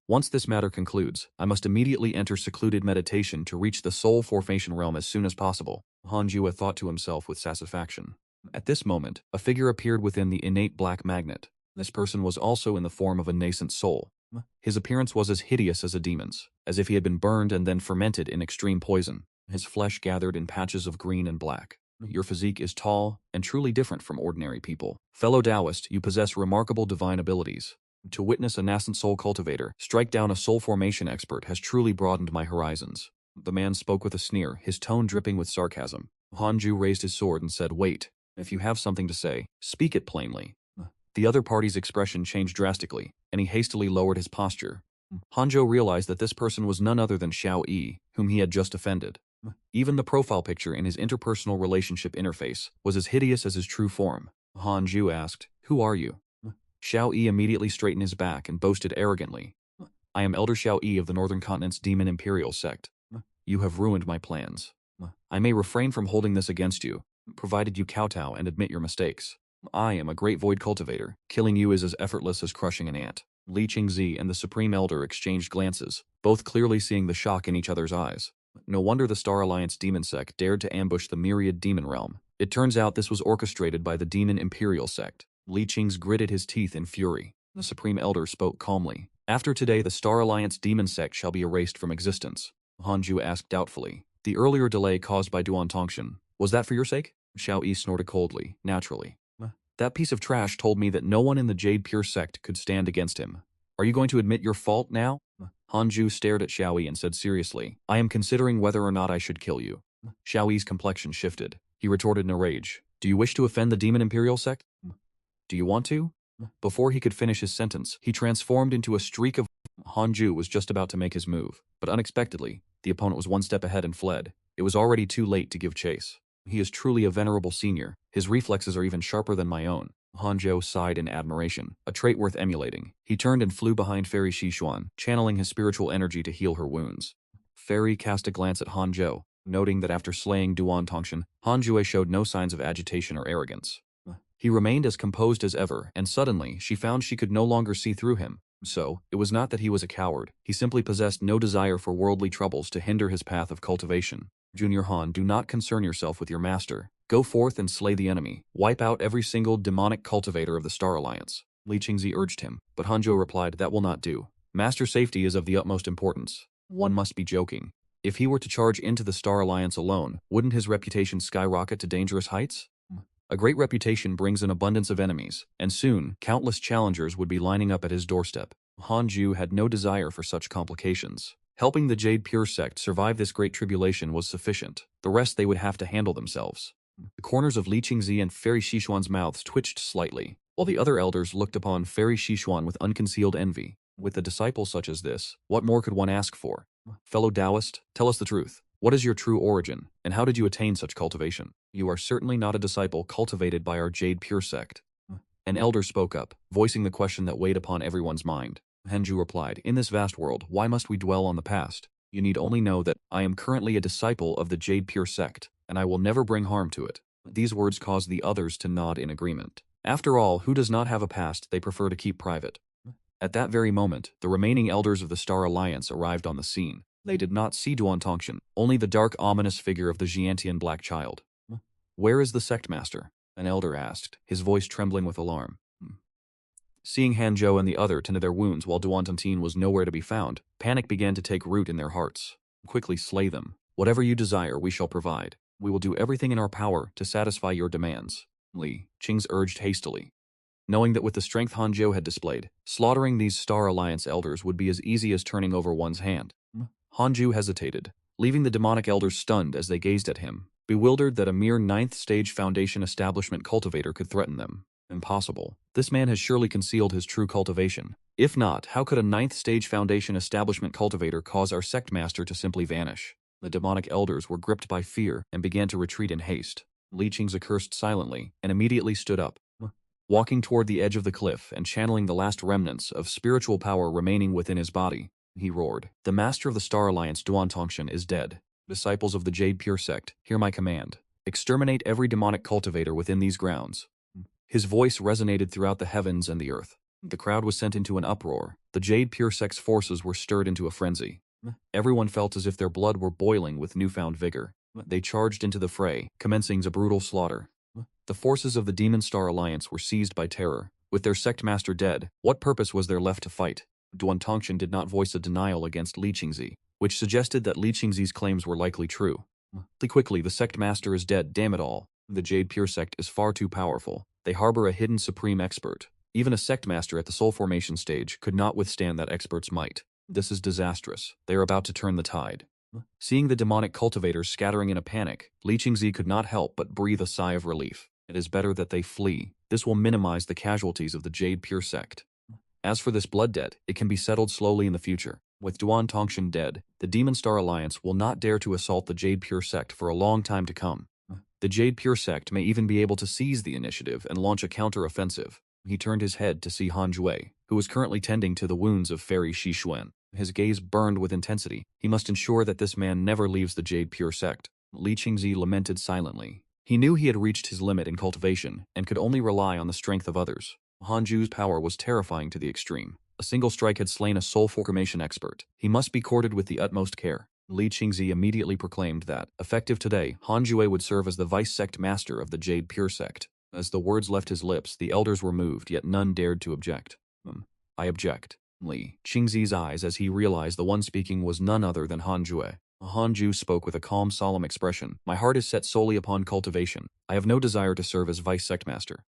Once this matter concludes, I must immediately enter secluded meditation to reach the soul formation realm as soon as possible. Hanzhou thought to himself with satisfaction. At this moment, a figure appeared within the innate black magnet. This person was also in the form of a nascent soul. His appearance was as hideous as a demon's, as if he had been burned and then fermented in extreme poison. His flesh gathered in patches of green and black. Your physique is tall and truly different from ordinary people. Fellow Taoist, you possess remarkable divine abilities. To witness a nascent soul cultivator strike down a soul formation expert has truly broadened my horizons. The man spoke with a sneer, his tone dripping with sarcasm. Hanzhou raised his sword and said, Wait. If you have something to say, speak it plainly. The other party's expression changed drastically, and he hastily lowered his posture. Hanzhou realized that this person was none other than Xiao Yi, whom he had just offended. Even the profile picture in his interpersonal relationship interface was as hideous as his true form. Hanzhou asked, Who are you? Xiao Yi immediately straightened his back and boasted arrogantly, I am Elder Xiao Yi of the Northern Continent's Demon Imperial sect. You have ruined my plans. I may refrain from holding this against you, provided you kowtow and admit your mistakes. I am a great void cultivator. Killing you is as effortless as crushing an ant. Li Qingzi and the Supreme Elder exchanged glances, both clearly seeing the shock in each other's eyes. No wonder the Star Alliance demon sect dared to ambush the myriad demon realm. It turns out this was orchestrated by the demon Imperial sect. Li Qing's gritted his teeth in fury. The Supreme Elder spoke calmly. After today, the Star Alliance demon sect shall be erased from existence. Hanju asked doubtfully. The earlier delay caused by Duan Tongshan, was that for your sake? Xiao Yi snorted coldly, naturally. That piece of trash told me that no one in the Jade Pure sect could stand against him. Are you going to admit your fault now? Hanju stared at Xiao Yi and said seriously, I am considering whether or not I should kill you. Xiao Yi's complexion shifted. He retorted in a rage. Do you wish to offend the Demon Imperial sect? Do you want to? Before he could finish his sentence, he transformed into a streak of... Hanju was just about to make his move, but unexpectedly, the opponent was one step ahead and fled. It was already too late to give chase. He is truly a venerable senior. His reflexes are even sharper than my own. Hanzhou sighed in admiration, a trait worth emulating. He turned and flew behind Fairy Xishuan, channeling his spiritual energy to heal her wounds. Fairy cast a glance at Hanzhou, noting that after slaying Duan Tongshan, Hanzhou showed no signs of agitation or arrogance. He remained as composed as ever, and suddenly she found she could no longer see through him. So, it was not that he was a coward, he simply possessed no desire for worldly troubles to hinder his path of cultivation. Junior Han, do not concern yourself with your master. Go forth and slay the enemy. Wipe out every single demonic cultivator of the Star Alliance. Li Qingzi urged him, but Hanzhou replied that will not do. Master safety is of the utmost importance. One must be joking. If he were to charge into the Star Alliance alone, wouldn't his reputation skyrocket to dangerous heights? A great reputation brings an abundance of enemies, and soon, countless challengers would be lining up at his doorstep. Hanzhou had no desire for such complications. Helping the Jade Pure sect survive this great tribulation was sufficient. The rest they would have to handle themselves. The corners of Li Qingzi and Fairy Xishuan's mouths twitched slightly, while the other elders looked upon Fairy Xishuan with unconcealed envy. With a disciple such as this, what more could one ask for? Fellow Taoist, tell us the truth. What is your true origin, and how did you attain such cultivation? You are certainly not a disciple cultivated by our Jade Pure sect. An elder spoke up, voicing the question that weighed upon everyone's mind. Hanju replied, in this vast world, why must we dwell on the past? You need only know that I am currently a disciple of the Jade Pure sect, and I will never bring harm to it. These words caused the others to nod in agreement. After all, who does not have a past they prefer to keep private? At that very moment, the remaining elders of the Star Alliance arrived on the scene. They did not see Duan Tongshan, only the dark, ominous figure of the Xiantian Black Child. Where is the sect master? An elder asked, his voice trembling with alarm. Seeing Hanzhou and the other tend to their wounds while Duan Tongshan was nowhere to be found, panic began to take root in their hearts. Quickly slay them. Whatever you desire, we shall provide. We will do everything in our power to satisfy your demands. Li Qing's urged hastily. Knowing that with the strength Hanzhou had displayed, slaughtering these Star Alliance elders would be as easy as turning over one's hand. Hanzhou hesitated, leaving the demonic elders stunned as they gazed at him, bewildered that a mere 9th stage Foundation establishment cultivator could threaten them. Impossible. This man has surely concealed his true cultivation. If not, how could a 9th stage Foundation establishment cultivator cause our sect master to simply vanish? The demonic elders were gripped by fear and began to retreat in haste. Li Qingzi cursed silently and immediately stood up. Walking toward the edge of the cliff and channeling the last remnants of spiritual power remaining within his body, he roared, the master of the Star Alliance, Duan Tongshan, is dead. Disciples of the Jade Pure sect, hear my command. Exterminate every demonic cultivator within these grounds. His voice resonated throughout the heavens and the earth. The crowd was sent into an uproar. The Jade Pure sect's forces were stirred into a frenzy. Everyone felt as if their blood were boiling with newfound vigor. They charged into the fray, commencing a brutal slaughter. The forces of the Demon Star Alliance were seized by terror. With their sect master dead, what purpose was there left to fight? Duan Tongshan did not voice a denial against Li Qingzi, which suggested that Li Qingzi's claims were likely true. Quickly, the sect master is dead, damn it all. The Jade Pure sect is far too powerful. They harbor a hidden supreme expert. Even a sect master at the soul formation stage could not withstand that expert's might. This is disastrous. They are about to turn the tide. Seeing the demonic cultivators scattering in a panic, Li Qingzi could not help but breathe a sigh of relief. It is better that they flee. This will minimize the casualties of the Jade Pure sect. As for this blood debt, it can be settled slowly in the future. With Duan Tongshan dead, the Demon Star Alliance will not dare to assault the Jade Pure sect for a long time to come. The Jade Pure sect may even be able to seize the initiative and launch a counter-offensive. He turned his head to see Han Jue, who was currently tending to the wounds of Fairy Xishuan. His gaze burned with intensity. He must ensure that this man never leaves the Jade Pure sect. Li Qingzi lamented silently. He knew he had reached his limit in cultivation and could only rely on the strength of others. Hanju's power was terrifying to the extreme. A single strike had slain a soul formation expert. He must be courted with the utmost care. Li Qingzi immediately proclaimed that, effective today, Han Jue would serve as the vice-sect master of the Jade Pure Sect. As the words left his lips, the elders were moved, yet none dared to object. I object. Li Qingzi's eyes as he realized the one speaking was none other than Han Jue. Han Ju spoke with a calm, solemn expression. My heart is set solely upon cultivation. I have no desire to serve as vice-sect master.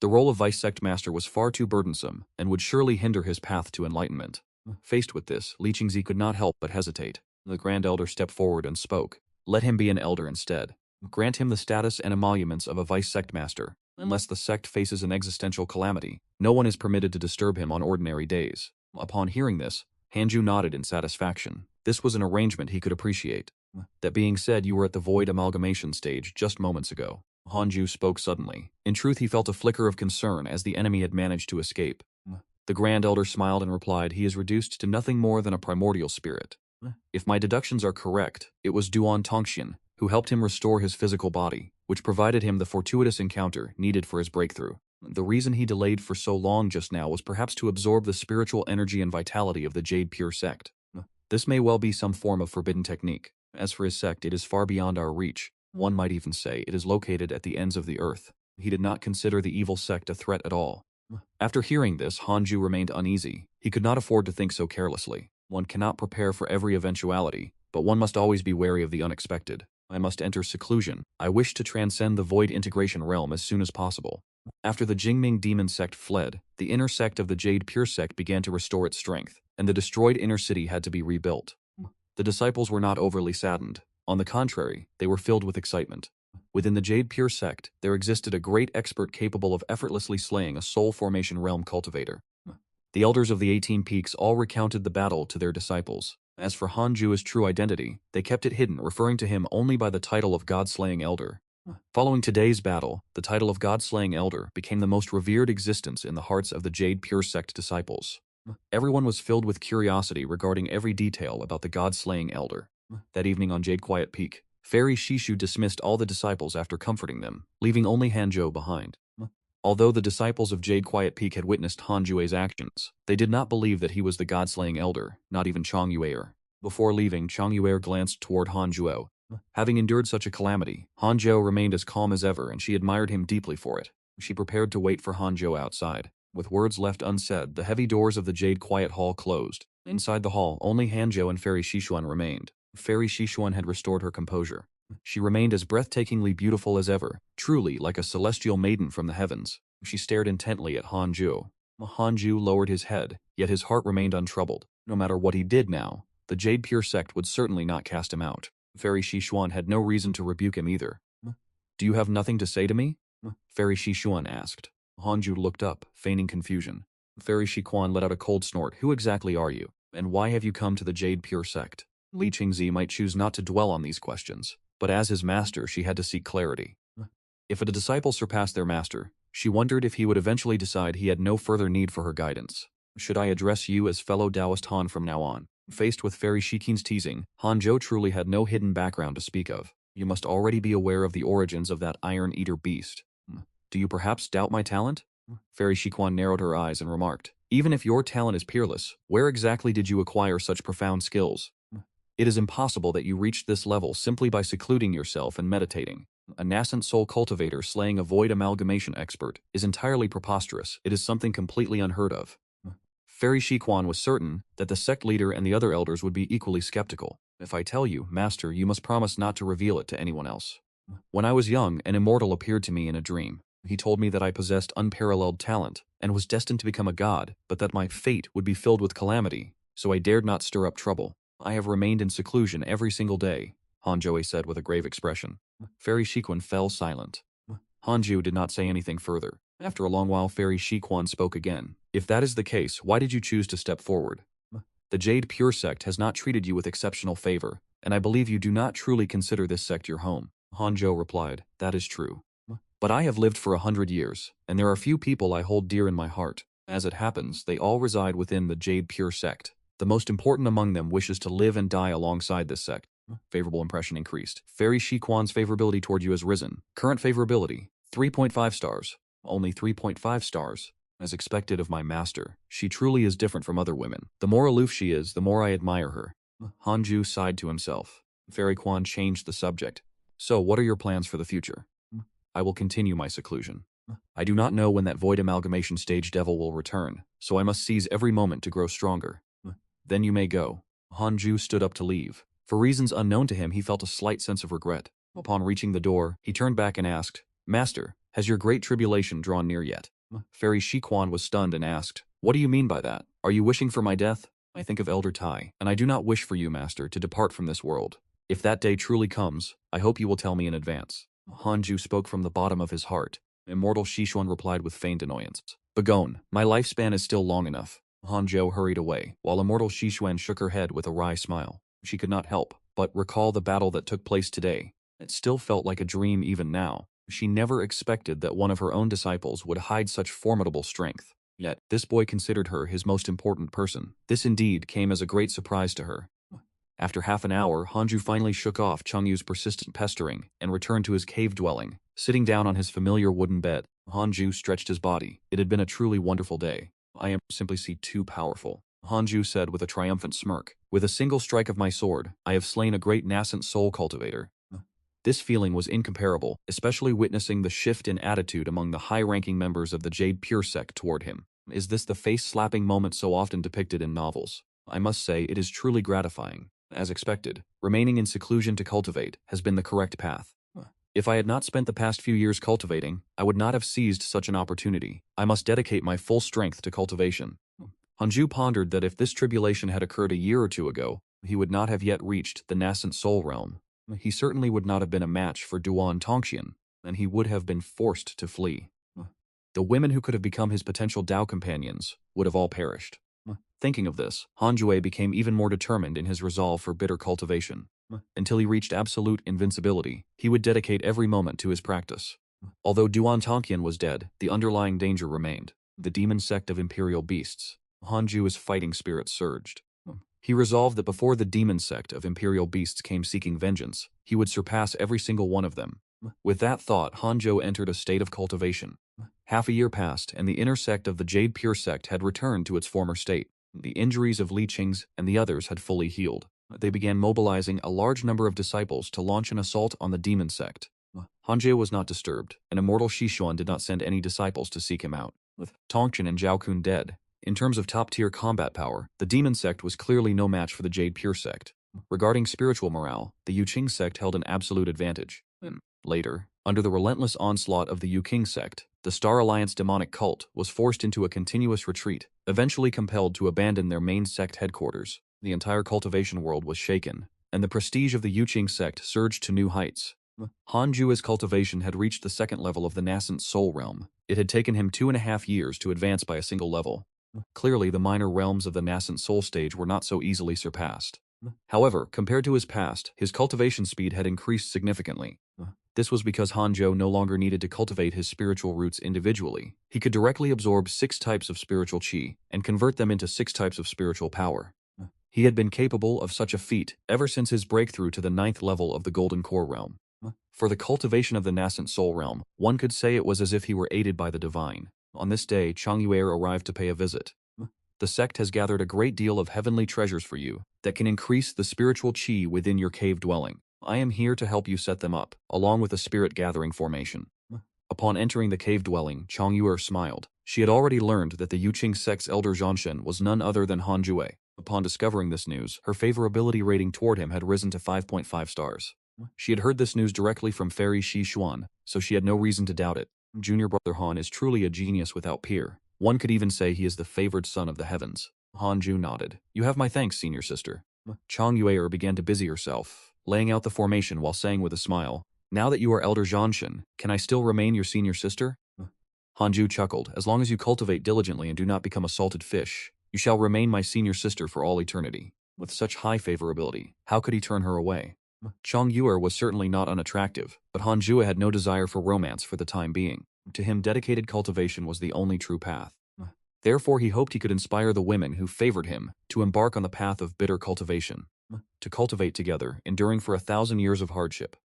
The role of vice-sect master was far too burdensome, and would surely hinder his path to enlightenment. Faced with this, Li Qingzi could not help but hesitate. The Grand Elder stepped forward and spoke. Let him be an elder instead. Grant him the status and emoluments of a vice-sect master. Unless the sect faces an existential calamity, no one is permitted to disturb him on ordinary days. Upon hearing this, Hanju nodded in satisfaction. This was an arrangement he could appreciate. That being said, you were at the void amalgamation stage just moments ago. Hanju spoke suddenly. In truth, he felt a flicker of concern as the enemy had managed to escape. The Grand Elder smiled and replied, he is reduced to nothing more than a primordial spirit. If my deductions are correct, it was Duan Tongxian who helped him restore his physical body, which provided him the fortuitous encounter needed for his breakthrough. The reason he delayed for so long just now was perhaps to absorb the spiritual energy and vitality of the Jade Pure Sect. This may well be some form of forbidden technique. As for his sect, it is far beyond our reach. One might even say it is located at the ends of the earth. He did not consider the evil sect a threat at all. After hearing this, Hanju remained uneasy. He could not afford to think so carelessly. One cannot prepare for every eventuality, but one must always be wary of the unexpected. I must enter seclusion. I wish to transcend the void integration realm as soon as possible. After the Jingming demon sect fled, the inner sect of the Jade Pure Sect began to restore its strength, and the destroyed inner city had to be rebuilt. The disciples were not overly saddened. On the contrary, they were filled with excitement. Within the Jade Pure Sect, there existed a great expert capable of effortlessly slaying a soul formation realm cultivator. The elders of the 18 Peaks all recounted the battle to their disciples. As for Hanju's true identity, they kept it hidden, referring to him only by the title of God-slaying elder. Following today's battle, the title of God-slaying elder became the most revered existence in the hearts of the Jade Pure Sect disciples. Everyone was filled with curiosity regarding every detail about the God-slaying elder. That evening on Jade Quiet Peak, Fairy Shishu dismissed all the disciples after comforting them, leaving only Hanzhou behind. Although the disciples of Jade Quiet Peak had witnessed Han Jue's actions, they did not believe that he was the God-slaying elder, not even Chang Yue'er. Before leaving, Chang Yue'er glanced toward Han Zhuo. Having endured such a calamity, Han Zhou remained as calm as ever, and she admired him deeply for it. She prepared to wait for Han Zhou outside. With words left unsaid, the heavy doors of the Jade Quiet Hall closed. Inside the hall, only Hanzhou and Fairy Shishuan remained. Fairy Shishuan had restored her composure. She remained as breathtakingly beautiful as ever, truly like a celestial maiden from the heavens. She stared intently at Hanju. Hanju lowered his head, yet his heart remained untroubled. No matter what he did now, the Jade Pure Sect would certainly not cast him out. Fairy Shishuan had no reason to rebuke him either. Do you have nothing to say to me? Fairy Shishuan asked. Hanju looked up, feigning confusion. Fairy Shikuan let out a cold snort. Who exactly are you? And why have you come to the Jade Pure Sect? Li Qingzi might choose not to dwell on these questions, but as his master she had to seek clarity. If a disciple surpassed their master, she wondered if he would eventually decide he had no further need for her guidance. Should I address you as fellow Taoist Han from now on? Faced with Fairy Shikin's teasing, Hanzhou truly had no hidden background to speak of. You must already be aware of the origins of that Iron Eater beast. Do you perhaps doubt my talent? Fairy Shikuan narrowed her eyes and remarked, even if your talent is peerless, where exactly did you acquire such profound skills? It is impossible that you reached this level simply by secluding yourself and meditating. A nascent soul cultivator slaying a void amalgamation expert is entirely preposterous. It is something completely unheard of. Fairy Shikuan was certain that the sect leader and the other elders would be equally skeptical. If I tell you, Master, you must promise not to reveal it to anyone else. When I was young, an immortal appeared to me in a dream. He told me that I possessed unparalleled talent and was destined to become a god, but that my fate would be filled with calamity, so I dared not stir up trouble. I have remained in seclusion every single day, Hanzhou said with a grave expression. Fairy Shikuan fell silent. Hanzhou did not say anything further. After a long while, Fairy Shikuan spoke again. If that is the case, why did you choose to step forward? The Jade Pure Sect has not treated you with exceptional favor, and I believe you do not truly consider this sect your home. Hanzhou replied, that is true. But I have lived for 100 years, and there are few people I hold dear in my heart. As it happens, they all reside within the Jade Pure Sect. The most important among them wishes to live and die alongside this sect. Favorable impression increased. Fairy Shikuan's favorability toward you has risen. Current favorability, 3.5 stars. Only 3.5 stars. As expected of my master, she truly is different from other women. The more aloof she is, the more I admire her. Hanju sighed to himself. Fairy Quan changed the subject. So, what are your plans for the future? I will continue my seclusion. I do not know when that void amalgamation stage devil will return, so I must seize every moment to grow stronger. Then you may go. Hanju stood up to leave. For reasons unknown to him, he felt a slight sense of regret. Upon reaching the door, he turned back and asked, Master, has your great tribulation drawn near yet? Fairy Shiquan was stunned and asked, What do you mean by that? Are you wishing for my death? I think of Elder Tai, and I do not wish for you, Master, to depart from this world. If that day truly comes, I hope you will tell me in advance. Hanju spoke from the bottom of his heart. Immortal Shishuan replied with feigned annoyance. Begone, my lifespan is still long enough. Hanzhou hurried away, while Immortal Shishuan shook her head with a wry smile. She could not help but recall the battle that took place today. It still felt like a dream even now. She never expected that one of her own disciples would hide such formidable strength. Yet, this boy considered her his most important person. This indeed came as a great surprise to her. After half an hour, Hanju finally shook off Chungyu's persistent pestering and returned to his cave dwelling. Sitting down on his familiar wooden bed, Hanju stretched his body. It had been a truly wonderful day. I am simply too powerful, Hanju said with a triumphant smirk. With a single strike of my sword, I have slain a great nascent soul cultivator. This feeling was incomparable, especially witnessing the shift in attitude among the high-ranking members of the Jade Pure sect toward him. Is this the face-slapping moment so often depicted in novels? I must say it is truly gratifying. As expected, remaining in seclusion to cultivate has been the correct path. If I had not spent the past few years cultivating, I would not have seized such an opportunity. I must dedicate my full strength to cultivation. Hanju pondered that if this tribulation had occurred a year or two ago, he would not have yet reached the nascent soul realm. He certainly would not have been a match for Duan Tongxian, and he would have been forced to flee. The women who could have become his potential Dao companions would have all perished. Thinking of this, Hanjue became even more determined in his resolve for bitter cultivation. Until he reached absolute invincibility, he would dedicate every moment to his practice. Although Duan Tongxian was dead, the underlying danger remained. The demon sect of imperial beasts. Hanju's fighting spirit surged. He resolved that before the demon sect of imperial beasts came seeking vengeance, he would surpass every single one of them. With that thought, Hanzhou entered a state of cultivation. Half a year passed, and the inner sect of the Jade Pure sect had returned to its former state. The injuries of Li Qing's and the others had fully healed. They began mobilizing a large number of disciples to launch an assault on the demon sect. Hanzhou was not disturbed, and Immortal Shishuan did not send any disciples to seek him out. With Tongchen and Zhao Kun dead, in terms of top-tier combat power, the demon sect was clearly no match for the Jade Pure sect. Regarding spiritual morale, the Yu Qing sect held an absolute advantage. Later, under the relentless onslaught of the Yu Qing sect, the Star Alliance demonic cult was forced into a continuous retreat, eventually compelled to abandon their main sect headquarters. The entire cultivation world was shaken, and the prestige of the Yu Qing sect surged to new heights. Hanju's cultivation had reached the second level of the nascent soul realm. It had taken him 2.5 years to advance by a single level. Clearly, the minor realms of the nascent soul stage were not so easily surpassed. However, compared to his past, his cultivation speed had increased significantly. This was because Hanzhou no longer needed to cultivate his spiritual roots individually. He could directly absorb 6 types of spiritual qi and convert them into 6 types of spiritual power. He had been capable of such a feat ever since his breakthrough to the 9th level of the Golden Core realm. For the cultivation of the nascent soul realm, one could say it was as if he were aided by the divine. On this day, Chang Yuer arrived to pay a visit. The sect has gathered a great deal of heavenly treasures for you that can increase the spiritual qi within your cave dwelling. I am here to help you set them up, along with a spirit gathering formation. Upon entering the cave dwelling, Chang Yuer smiled. She had already learned that the Yu Qing sect's elder Zhanshen was none other than Han Jue. Upon discovering this news, her favorability rating toward him had risen to 5.5 stars. She had heard this news directly from Fairy Shi Xuan, so she had no reason to doubt it. Junior brother Han is truly a genius without peer. One could even say he is the favored son of the heavens. Hanju nodded. You have my thanks, senior sister. Chang Yuer began to busy herself, laying out the formation while saying with a smile, Now that you are Elder Zhanshen, can I still remain your senior sister? Hanju chuckled. As long as you cultivate diligently and do not become a salted fish, you shall remain my senior sister for all eternity. With such high favorability, how could he turn her away? Chang Yuer was certainly not unattractive, but Hanju had no desire for romance for the time being. To him, dedicated cultivation was the only true path. Therefore, he hoped he could inspire the women who favored him to embark on the path of bitter cultivation. To cultivate together, enduring for 1,000 years of hardship.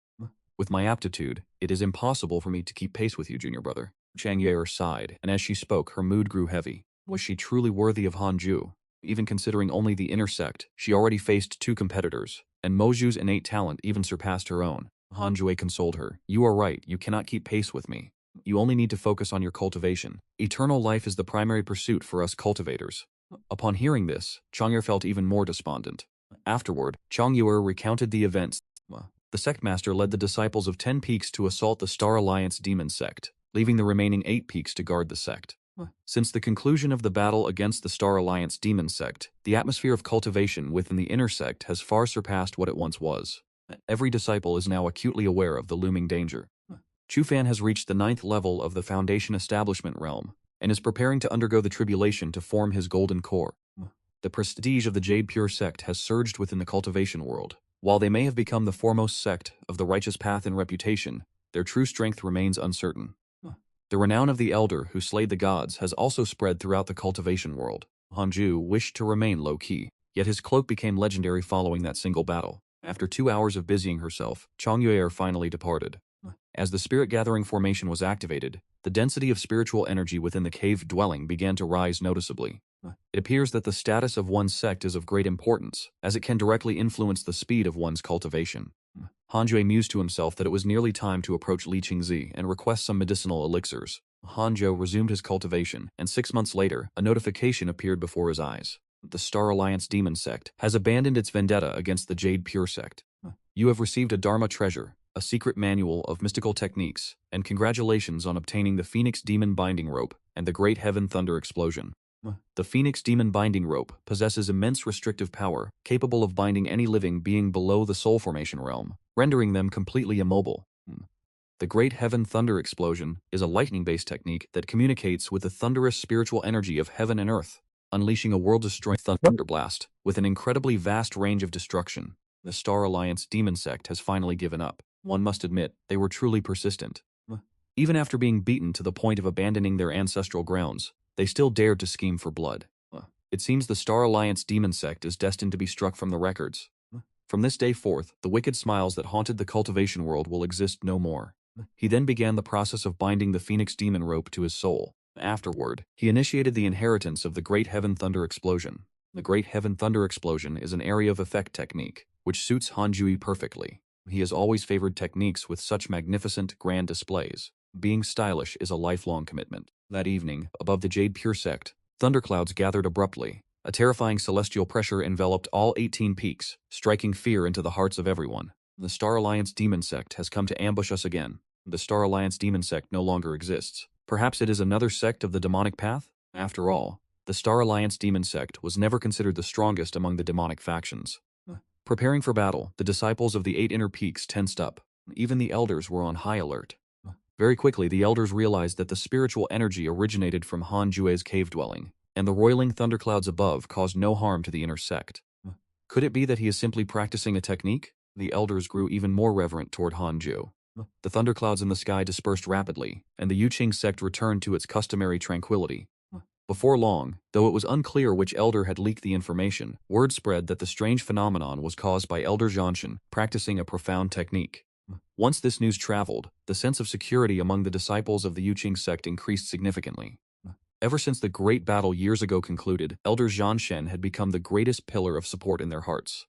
With my aptitude, it is impossible for me to keep pace with you, junior brother. Chang Yuer sighed, and as she spoke, her mood grew heavy. Was she truly worthy of Hanju? Even considering only the inner sect, she already faced 2 competitors, and Moju's innate talent even surpassed her own. Hanjue consoled her. You are right, you cannot keep pace with me. You only need to focus on your cultivation. Eternal life is the primary pursuit for us cultivators. Upon hearing this, Chang'e felt even more despondent. Afterward, Chang'e recounted the events. The sectmaster led the disciples of 10 peaks to assault the Star Alliance demon sect, leaving the remaining 8 peaks to guard the sect. Since the conclusion of the battle against the Star Alliance demon sect, the atmosphere of cultivation within the inner sect has far surpassed what it once was. Every disciple is now acutely aware of the looming danger. Chufan has reached the 9th level of the Foundation Establishment realm, and is preparing to undergo the tribulation to form his golden core. The prestige of the Jade Pure sect has surged within the cultivation world. While they may have become the foremost sect of the righteous path in reputation, their true strength remains uncertain. The renown of the elder who slayed the gods has also spread throughout the cultivation world. Hanju wished to remain low-key, yet his cloak became legendary following that single battle. After 2 hours of busying herself, Chang'e finally departed. As the spirit gathering formation was activated, the density of spiritual energy within the cave dwelling began to rise noticeably. It appears that the status of one's sect is of great importance, as it can directly influence the speed of one's cultivation. Hanjue mused to himself that it was nearly time to approach Li Qingzi and request some medicinal elixirs. Hanzhou resumed his cultivation, and 6 months later, a notification appeared before his eyes. The Star Alliance demon sect has abandoned its vendetta against the Jade Pure sect. You have received a Dharma treasure, a secret manual of mystical techniques, and congratulations on obtaining the Phoenix Demon Binding Rope and the Great Heaven Thunder Explosion. The Phoenix Demon Binding Rope possesses immense restrictive power, capable of binding any living being below the soul formation realm, rendering them completely immobile. The Great Heaven Thunder Explosion is a lightning-based technique that communicates with the thunderous spiritual energy of heaven and earth, unleashing a world-destroying thunder blast with an incredibly vast range of destruction. The Star Alliance demon sect has finally given up. One must admit, they were truly persistent. Even after being beaten to the point of abandoning their ancestral grounds, they still dared to scheme for blood. It seems the Star Alliance demon sect is destined to be struck from the records. From this day forth, the wicked smiles that haunted the cultivation world will exist no more. He then began the process of binding the Phoenix Demon Rope to his soul. Afterward, he initiated the inheritance of the Great Heaven Thunder Explosion. The Great Heaven Thunder Explosion is an area of effect technique, which suits Hanjui perfectly. He has always favored techniques with such magnificent, grand displays. Being stylish is a lifelong commitment. That evening, above the Jade Pure sect, thunderclouds gathered abruptly. A terrifying celestial pressure enveloped all 18 peaks, striking fear into the hearts of everyone. The Star Alliance demon sect has come to ambush us again. The Star Alliance demon sect no longer exists. Perhaps it is another sect of the demonic path? After all, the Star Alliance demon sect was never considered the strongest among the demonic factions. Preparing for battle, the disciples of the 8 inner peaks tensed up. Even the elders were on high alert. Very quickly, the elders realized that the spiritual energy originated from Han Jue's cave dwelling, and the roiling thunderclouds above caused no harm to the inner sect. Could it be that he is simply practicing a technique? The elders grew even more reverent toward Han Ju. The thunderclouds in the sky dispersed rapidly, and the Yuqing sect returned to its customary tranquility. Before long, though it was unclear which elder had leaked the information, word spread that the strange phenomenon was caused by Elder Zhanshan practicing a profound technique. Once this news traveled, the sense of security among the disciples of the Yuqing sect increased significantly. Ever since the great battle years ago concluded, Elder Zhanshan had become the greatest pillar of support in their hearts.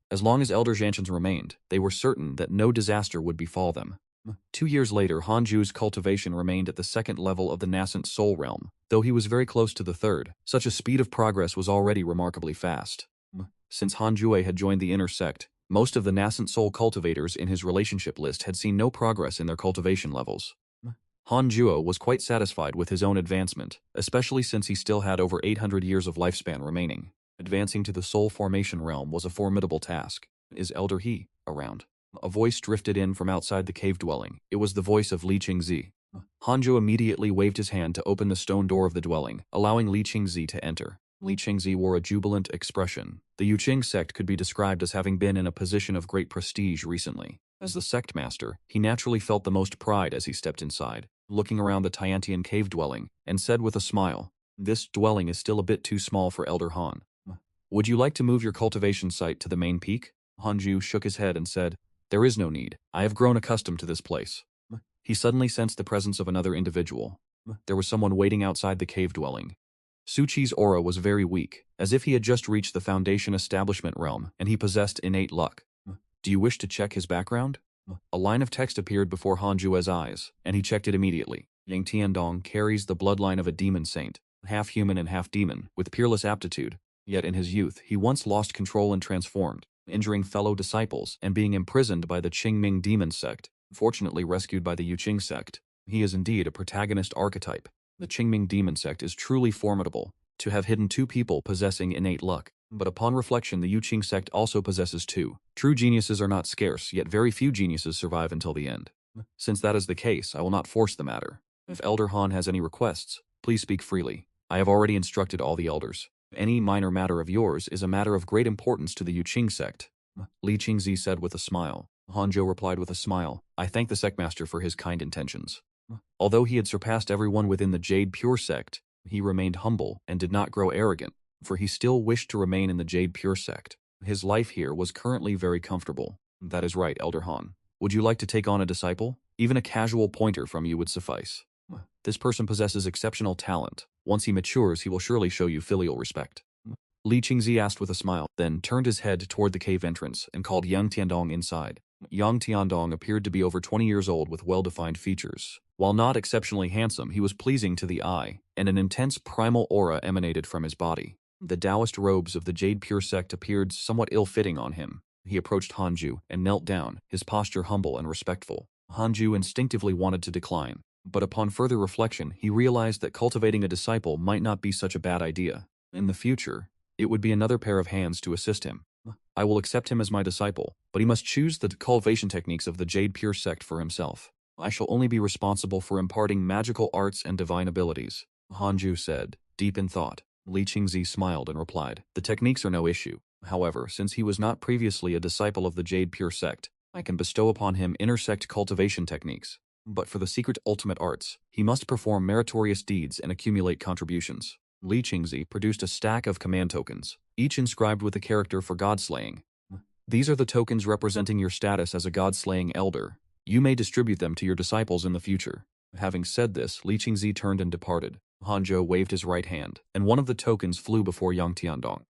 As long as Elder Zhanshan remained, they were certain that no disaster would befall them. 2 years later, Hanju's cultivation remained at the 2nd level of the nascent soul realm, though he was very close to the 3rd. Such a speed of progress was already remarkably fast. Since Hanjue had joined the inner sect, most of the nascent soul cultivators in his relationship list had seen no progress in their cultivation levels. Hanjuo was quite satisfied with his own advancement, especially since he still had over 800 years of lifespan remaining. Advancing to the soul formation realm was a formidable task. Is Elder He around? A voice drifted in from outside the cave dwelling. It was the voice of Li Qingzi. Hanzhou immediately waved his hand to open the stone door of the dwelling, allowing Li Qingzi to enter. Li Qingzi wore a jubilant expression. The Yuqing sect could be described as having been in a position of great prestige recently. As the sect master, he naturally felt the most pride as he stepped inside, looking around the Tiantian cave dwelling, and said with a smile, "This dwelling is still a bit too small for Elder Han. Would you like to move your cultivation site to the main peak?" Hanju shook his head and said, "There is no need. I have grown accustomed to this place." He suddenly sensed the presence of another individual. There was someone waiting outside the cave dwelling. Suchi's aura was very weak, as if he had just reached the Foundation Establishment realm and he possessed innate luck. Do you wish to check his background? A line of text appeared before Han Jue's eyes, and he checked it immediately. Yang Tiandong carries the bloodline of a demon saint, half human and half demon, with peerless aptitude. Yet in his youth, he once lost control and transformed, injuring fellow disciples and being imprisoned by the Qingming demon sect, fortunately rescued by the Yuqing sect. He is indeed a protagonist archetype. The Qingming demon sect is truly formidable, to have hidden two people possessing innate luck. But upon reflection, the Yuqing sect also possesses two. True geniuses are not scarce, yet very few geniuses survive until the end. Since that is the case, I will not force the matter. If Elder Han has any requests, please speak freely. I have already instructed all the elders. Any minor matter of yours is a matter of great importance to the Yuqing sect. Li Qingzi said with a smile. Hanzhou replied with a smile, I thank the sectmaster for his kind intentions. Although he had surpassed everyone within the Jade Pure sect, he remained humble and did not grow arrogant, for he still wished to remain in the Jade Pure sect. His life here was currently very comfortable. That is right, Elder Han. Would you like to take on a disciple? Even a casual pointer from you would suffice. This person possesses exceptional talent. Once he matures, he will surely show you filial respect. Li Qingzi asked with a smile, then turned his head toward the cave entrance and called Yang Tiandong inside. Yang Tiandong appeared to be over 20 years old with well-defined features. While not exceptionally handsome, he was pleasing to the eye, and an intense primal aura emanated from his body. The Taoist robes of the Jade Pure sect appeared somewhat ill-fitting on him. He approached Hanju and knelt down, his posture humble and respectful. Hanju instinctively wanted to decline, but upon further reflection, he realized that cultivating a disciple might not be such a bad idea. In the future, it would be another pair of hands to assist him. I will accept him as my disciple, but he must choose the cultivation techniques of the Jade Pure sect for himself. I shall only be responsible for imparting magical arts and divine abilities, Hanju said, deep in thought. Li Qingzi smiled and replied, the techniques are no issue. However, since he was not previously a disciple of the Jade Pure sect, I can bestow upon him intersect cultivation techniques. But for the secret ultimate arts, he must perform meritorious deeds and accumulate contributions. Li Qingzi produced a stack of command tokens, each inscribed with a character for god-slaying. These are the tokens representing your status as a god-slaying elder. You may distribute them to your disciples in the future. Having said this, Li Qingzi turned and departed. Hanzhou waved his right hand, and one of the tokens flew before Yang Tiandong.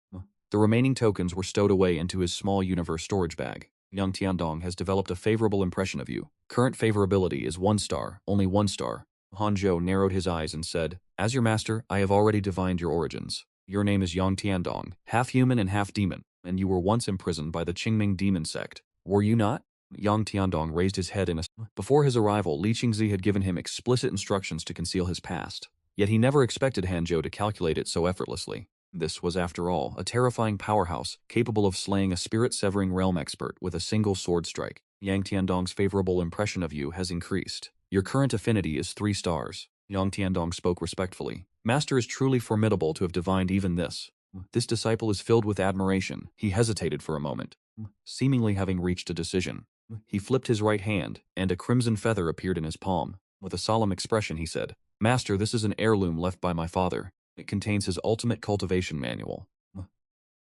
The remaining tokens were stowed away into his small universe storage bag. Yang Tiandong has developed a favorable impression of you. Current favorability is 1 star, only 1 star. Hanzhou narrowed his eyes and said, as your master, I have already divined your origins. Your name is Yang Tiandong, half human and half demon, and you were once imprisoned by the Qingming demon sect. Were you not? Yang Tiandong raised his head in a... Before his arrival, Li Qingzi had given him explicit instructions to conceal his past. Yet he never expected Hanzhou to calculate it so effortlessly. This was, after all, a terrifying powerhouse, capable of slaying a spirit-severing realm expert with a single sword strike. Yang Tiandong's favorable impression of you has increased. Your current affinity is 3 stars. Yang Tiandong spoke respectfully. Master is truly formidable to have divined even this. This disciple is filled with admiration. He hesitated for a moment, seemingly having reached a decision. He flipped his right hand, and a crimson feather appeared in his palm. With a solemn expression, he said, Master, this is an heirloom left by my father. It contains his ultimate cultivation manual.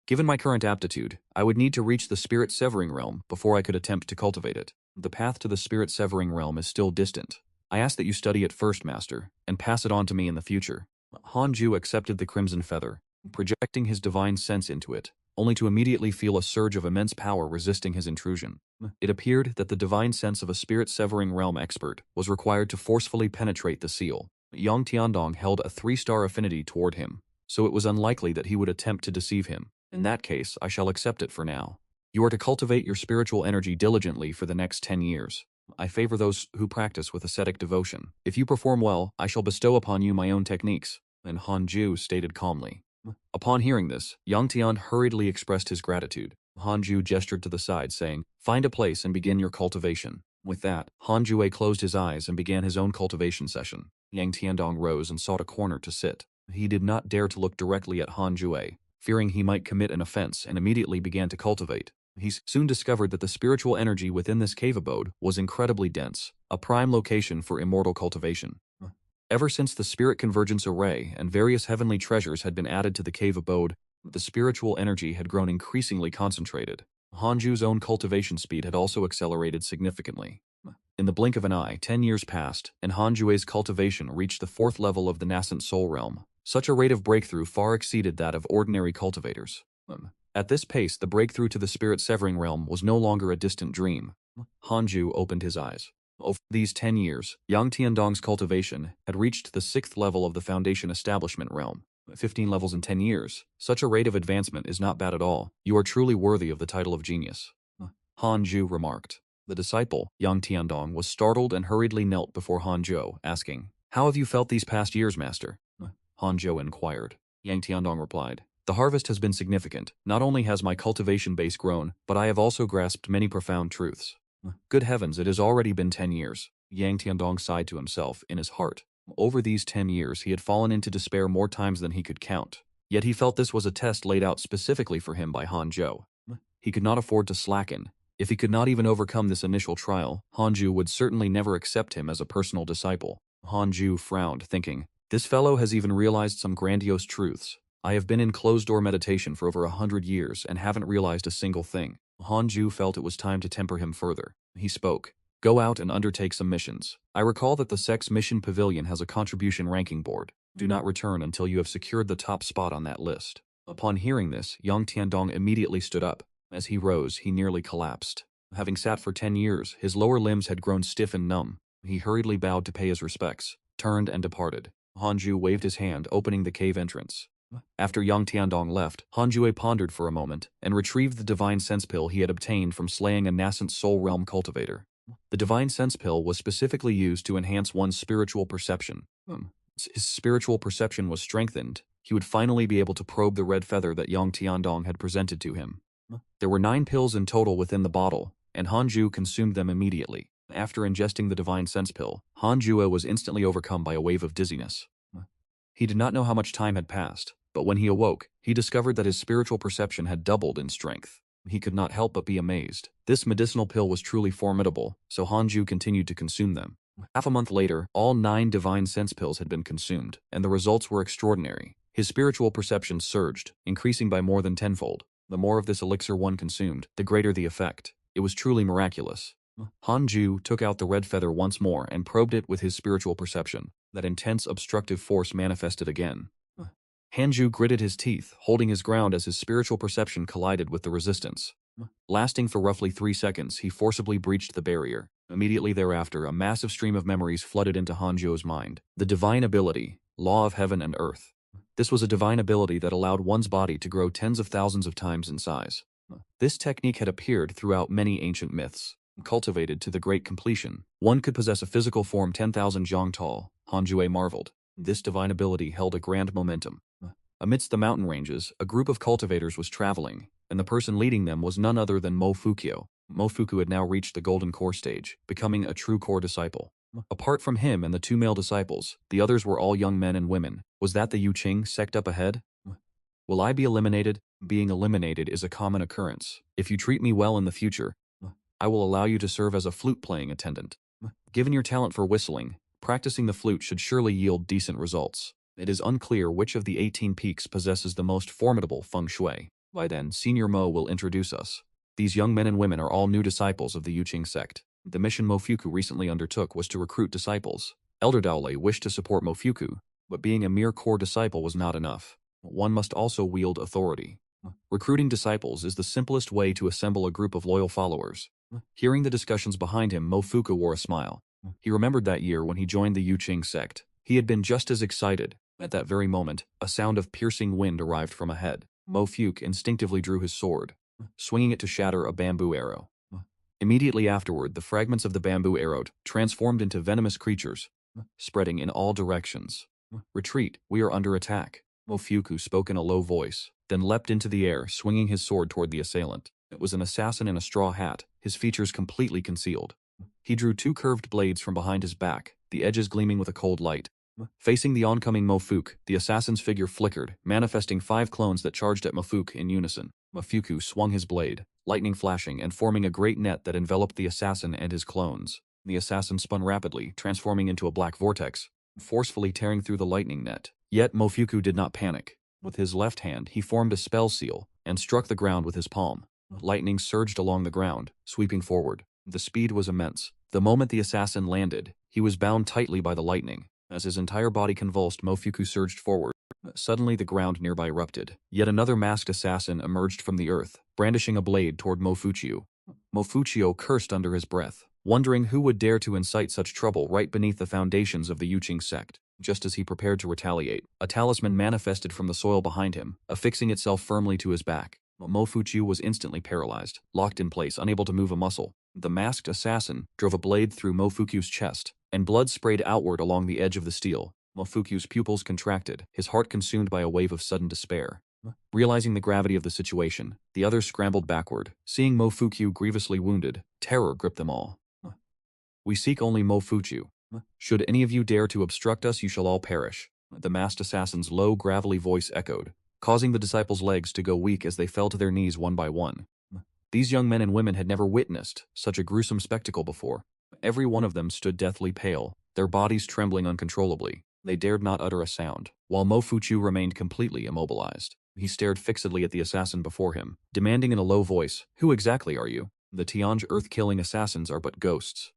Given my current aptitude, I would need to reach the spirit-severing realm before I could attempt to cultivate it. The path to the spirit-severing realm is still distant. I ask that you study it first, Master, and pass it on to me in the future. Hanju accepted the crimson feather, projecting his divine sense into it, only to immediately feel a surge of immense power resisting his intrusion. It appeared that the divine sense of a spirit-severing realm expert was required to forcefully penetrate the seal. Yang Tiandong held a 3-star affinity toward him, so it was unlikely that he would attempt to deceive him. In that case, I shall accept it for now. You are to cultivate your spiritual energy diligently for the next 10 years. I favor those who practice with ascetic devotion. If you perform well, I shall bestow upon you my own techniques, and Hanju stated calmly. Upon hearing this, Yang Tian hurriedly expressed his gratitude. Hanju gestured to the side, saying, Find a place and begin your cultivation. With that, Hanjue closed his eyes and began his own cultivation session. Yang Tiandong rose and sought a corner to sit. He did not dare to look directly at Hanjue, fearing he might commit an offense, and immediately began to cultivate. He soon discovered that the spiritual energy within this cave abode was incredibly dense, a prime location for immortal cultivation. Ever since the Spirit Convergence Array and various heavenly treasures had been added to the cave abode, the spiritual energy had grown increasingly concentrated. Hanju's own cultivation speed had also accelerated significantly. In the blink of an eye, 10 years passed, and Hanjue's cultivation reached the 4th level of the nascent soul realm. Such a rate of breakthrough far exceeded that of ordinary cultivators. At this pace, the breakthrough to the spirit-severing realm was no longer a distant dream. Hanju opened his eyes. Over these 10 years, Yang Tiandong's cultivation had reached the 6th level of the Foundation Establishment realm. 15 levels in 10 years. Such a rate of advancement is not bad at all. You are truly worthy of the title of genius. Hanju remarked. The disciple, Yang Tiandong, was startled and hurriedly knelt before Hanzhou, asking, "How have you felt these past years, master?" Hanzhou inquired. Yang Tiandong replied, "The harvest has been significant. Not only has my cultivation base grown, but I have also grasped many profound truths." Good heavens, it has already been 10 years. Yang Tiandong sighed to himself in his heart. Over these 10 years, he had fallen into despair more times than he could count. Yet he felt this was a test laid out specifically for him by Hanzhou. He could not afford to slacken. If he could not even overcome this initial trial, Hanju would certainly never accept him as a personal disciple. Hanju frowned, thinking, "This fellow has even realized some grandiose truths. I have been in closed-door meditation for over 100 years and haven't realized a single thing." Hanju felt it was time to temper him further. He spoke. "Go out and undertake some missions. I recall that the Sex Mission Pavilion has a contribution ranking board. Do not return until you have secured the top spot on that list." Upon hearing this, Yang Tiandong immediately stood up. As he rose, he nearly collapsed. Having sat for 10 years, his lower limbs had grown stiff and numb. He hurriedly bowed to pay his respects, turned and departed. Hanju waved his hand, opening the cave entrance. After Yang Tiandong left, Hanjue pondered for a moment and retrieved the divine sense pill he had obtained from slaying a nascent soul realm cultivator. The divine sense pill was specifically used to enhance one's spiritual perception. His spiritual perception was strengthened. He would finally be able to probe the red feather that Yang Tiandong had presented to him. There were 9 pills in total within the bottle, and Hanju consumed them immediately. After ingesting the divine sense pill, Hanjue was instantly overcome by a wave of dizziness. He did not know how much time had passed, but when he awoke, he discovered that his spiritual perception had doubled in strength. He could not help but be amazed. This medicinal pill was truly formidable, so Hanju continued to consume them. Half a month later, all 9 divine sense pills had been consumed, and the results were extraordinary. His spiritual perception surged, increasing by more than tenfold. The more of this elixir one consumed, the greater the effect. It was truly miraculous. Hanju took out the red feather once more and probed it with his spiritual perception. That intense obstructive force manifested again. Hanju gritted his teeth, holding his ground as his spiritual perception collided with the resistance. Lasting for roughly 3 seconds, he forcibly breached the barrier. Immediately thereafter, a massive stream of memories flooded into Hanju's mind. The divine ability, law of heaven and earth. This was a divine ability that allowed one's body to grow tens of thousands of times in size. This technique had appeared throughout many ancient myths. Cultivated to the great completion, one could possess a physical form 10,000 zhang tall. Hanjue marveled. This divine ability held a grand momentum. Amidst the mountain ranges, a group of cultivators was traveling, and the person leading them was none other than Mo Fukyo. Mo Fuku had now reached the golden core stage, becoming a true core disciple. Apart from him and the 2 male disciples, the others were all young men and women. Was that the Yuqing sect up ahead? Will I be eliminated? Being eliminated is a common occurrence. If you treat me well in the future, I will allow you to serve as a flute-playing attendant. Given your talent for whistling, practicing the flute should surely yield decent results. It is unclear which of the 18 peaks possesses the most formidable feng shui. By then, Senior Mo will introduce us. These young men and women are all new disciples of the Yuqing sect. The mission Mofuku recently undertook was to recruit disciples. Elder Daole wished to support Mofuku, but being a mere core disciple was not enough. One must also wield authority. Recruiting disciples is the simplest way to assemble a group of loyal followers. Hearing the discussions behind him, Mofuku wore a smile. He remembered that year when he joined the Yuqing sect. He had been just as excited. At that very moment, a sound of piercing wind arrived from ahead. Mofuku instinctively drew his sword, swinging it to shatter a bamboo arrow. Immediately afterward, the fragments of the bamboo arrow transformed into venomous creatures, spreading in all directions. "Retreat, we are under attack." Mofuku spoke in a low voice, then leapt into the air, swinging his sword toward the assailant. It was an assassin in a straw hat, his features completely concealed. He drew 2 curved blades from behind his back, the edges gleaming with a cold light. Facing the oncoming Mofuku, the assassin's figure flickered, manifesting 5 clones that charged at Mofuku in unison. Mofuku swung his blade, lightning flashing and forming a great net that enveloped the assassin and his clones. The assassin spun rapidly, transforming into a black vortex, forcefully tearing through the lightning net. Yet Mofuku did not panic. With his left hand, he formed a spell seal and struck the ground with his palm. Lightning surged along the ground, sweeping forward. The speed was immense. The moment the assassin landed, he was bound tightly by the lightning. As his entire body convulsed, Mofuku surged forward, Suddenly the ground nearby erupted. Yet another masked assassin emerged from the earth, brandishing a blade toward Mofuchio. Mofuchio cursed under his breath, wondering who would dare to incite such trouble right beneath the foundations of the Yuqing sect. Just as he prepared to retaliate, a talisman manifested from the soil behind him, affixing itself firmly to his back. Mofuchio was instantly paralyzed, locked in place, unable to move a muscle. The masked assassin drove a blade through Mofuku's chest, and blood sprayed outward along the edge of the steel. Mofuku's pupils contracted, his heart consumed by a wave of sudden despair. Realizing the gravity of the situation, the others scrambled backward. Seeing Mofuku grievously wounded, terror gripped them all. "We seek only Mofuku. Should any of you dare to obstruct us, you shall all perish," the masked assassin's low, gravelly voice echoed, causing the disciples' legs to go weak as they fell to their knees one by one. These young men and women had never witnessed such a gruesome spectacle before. Every one of them stood deathly pale, their bodies trembling uncontrollably. They dared not utter a sound, while Mofuchu remained completely immobilized. He stared fixedly at the assassin before him, demanding in a low voice, "Who exactly are you?" "The Tianj earth-killing assassins are but ghosts.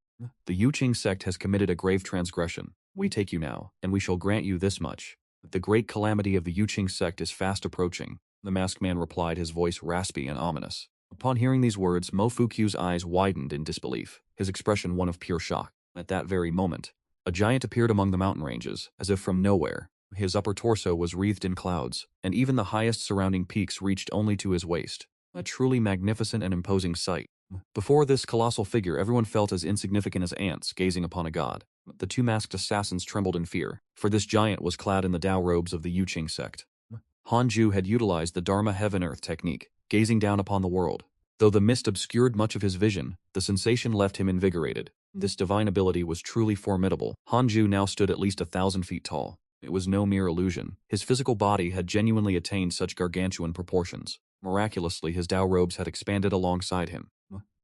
The Yuqing sect has committed a grave transgression. We take you now, and we shall grant you this much. The great calamity of the Yuqing sect is fast approaching," the masked man replied, his voice raspy and ominous. Upon hearing these words, Mofuku's eyes widened in disbelief, his expression one of pure shock. At that very moment, a giant appeared among the mountain ranges, as if from nowhere. His upper torso was wreathed in clouds, and even the highest surrounding peaks reached only to his waist. A truly magnificent and imposing sight. Before this colossal figure, everyone felt as insignificant as ants gazing upon a god. The two masked assassins trembled in fear, for this giant was clad in the Tao robes of the Yuqing sect. Hanju had utilized the Dharma heaven-earth technique, gazing down upon the world. Though the mist obscured much of his vision, the sensation left him invigorated. This divine ability was truly formidable. Hanju now stood at least 1,000 feet tall. It was no mere illusion. His physical body had genuinely attained such gargantuan proportions. Miraculously, his Tao robes had expanded alongside him.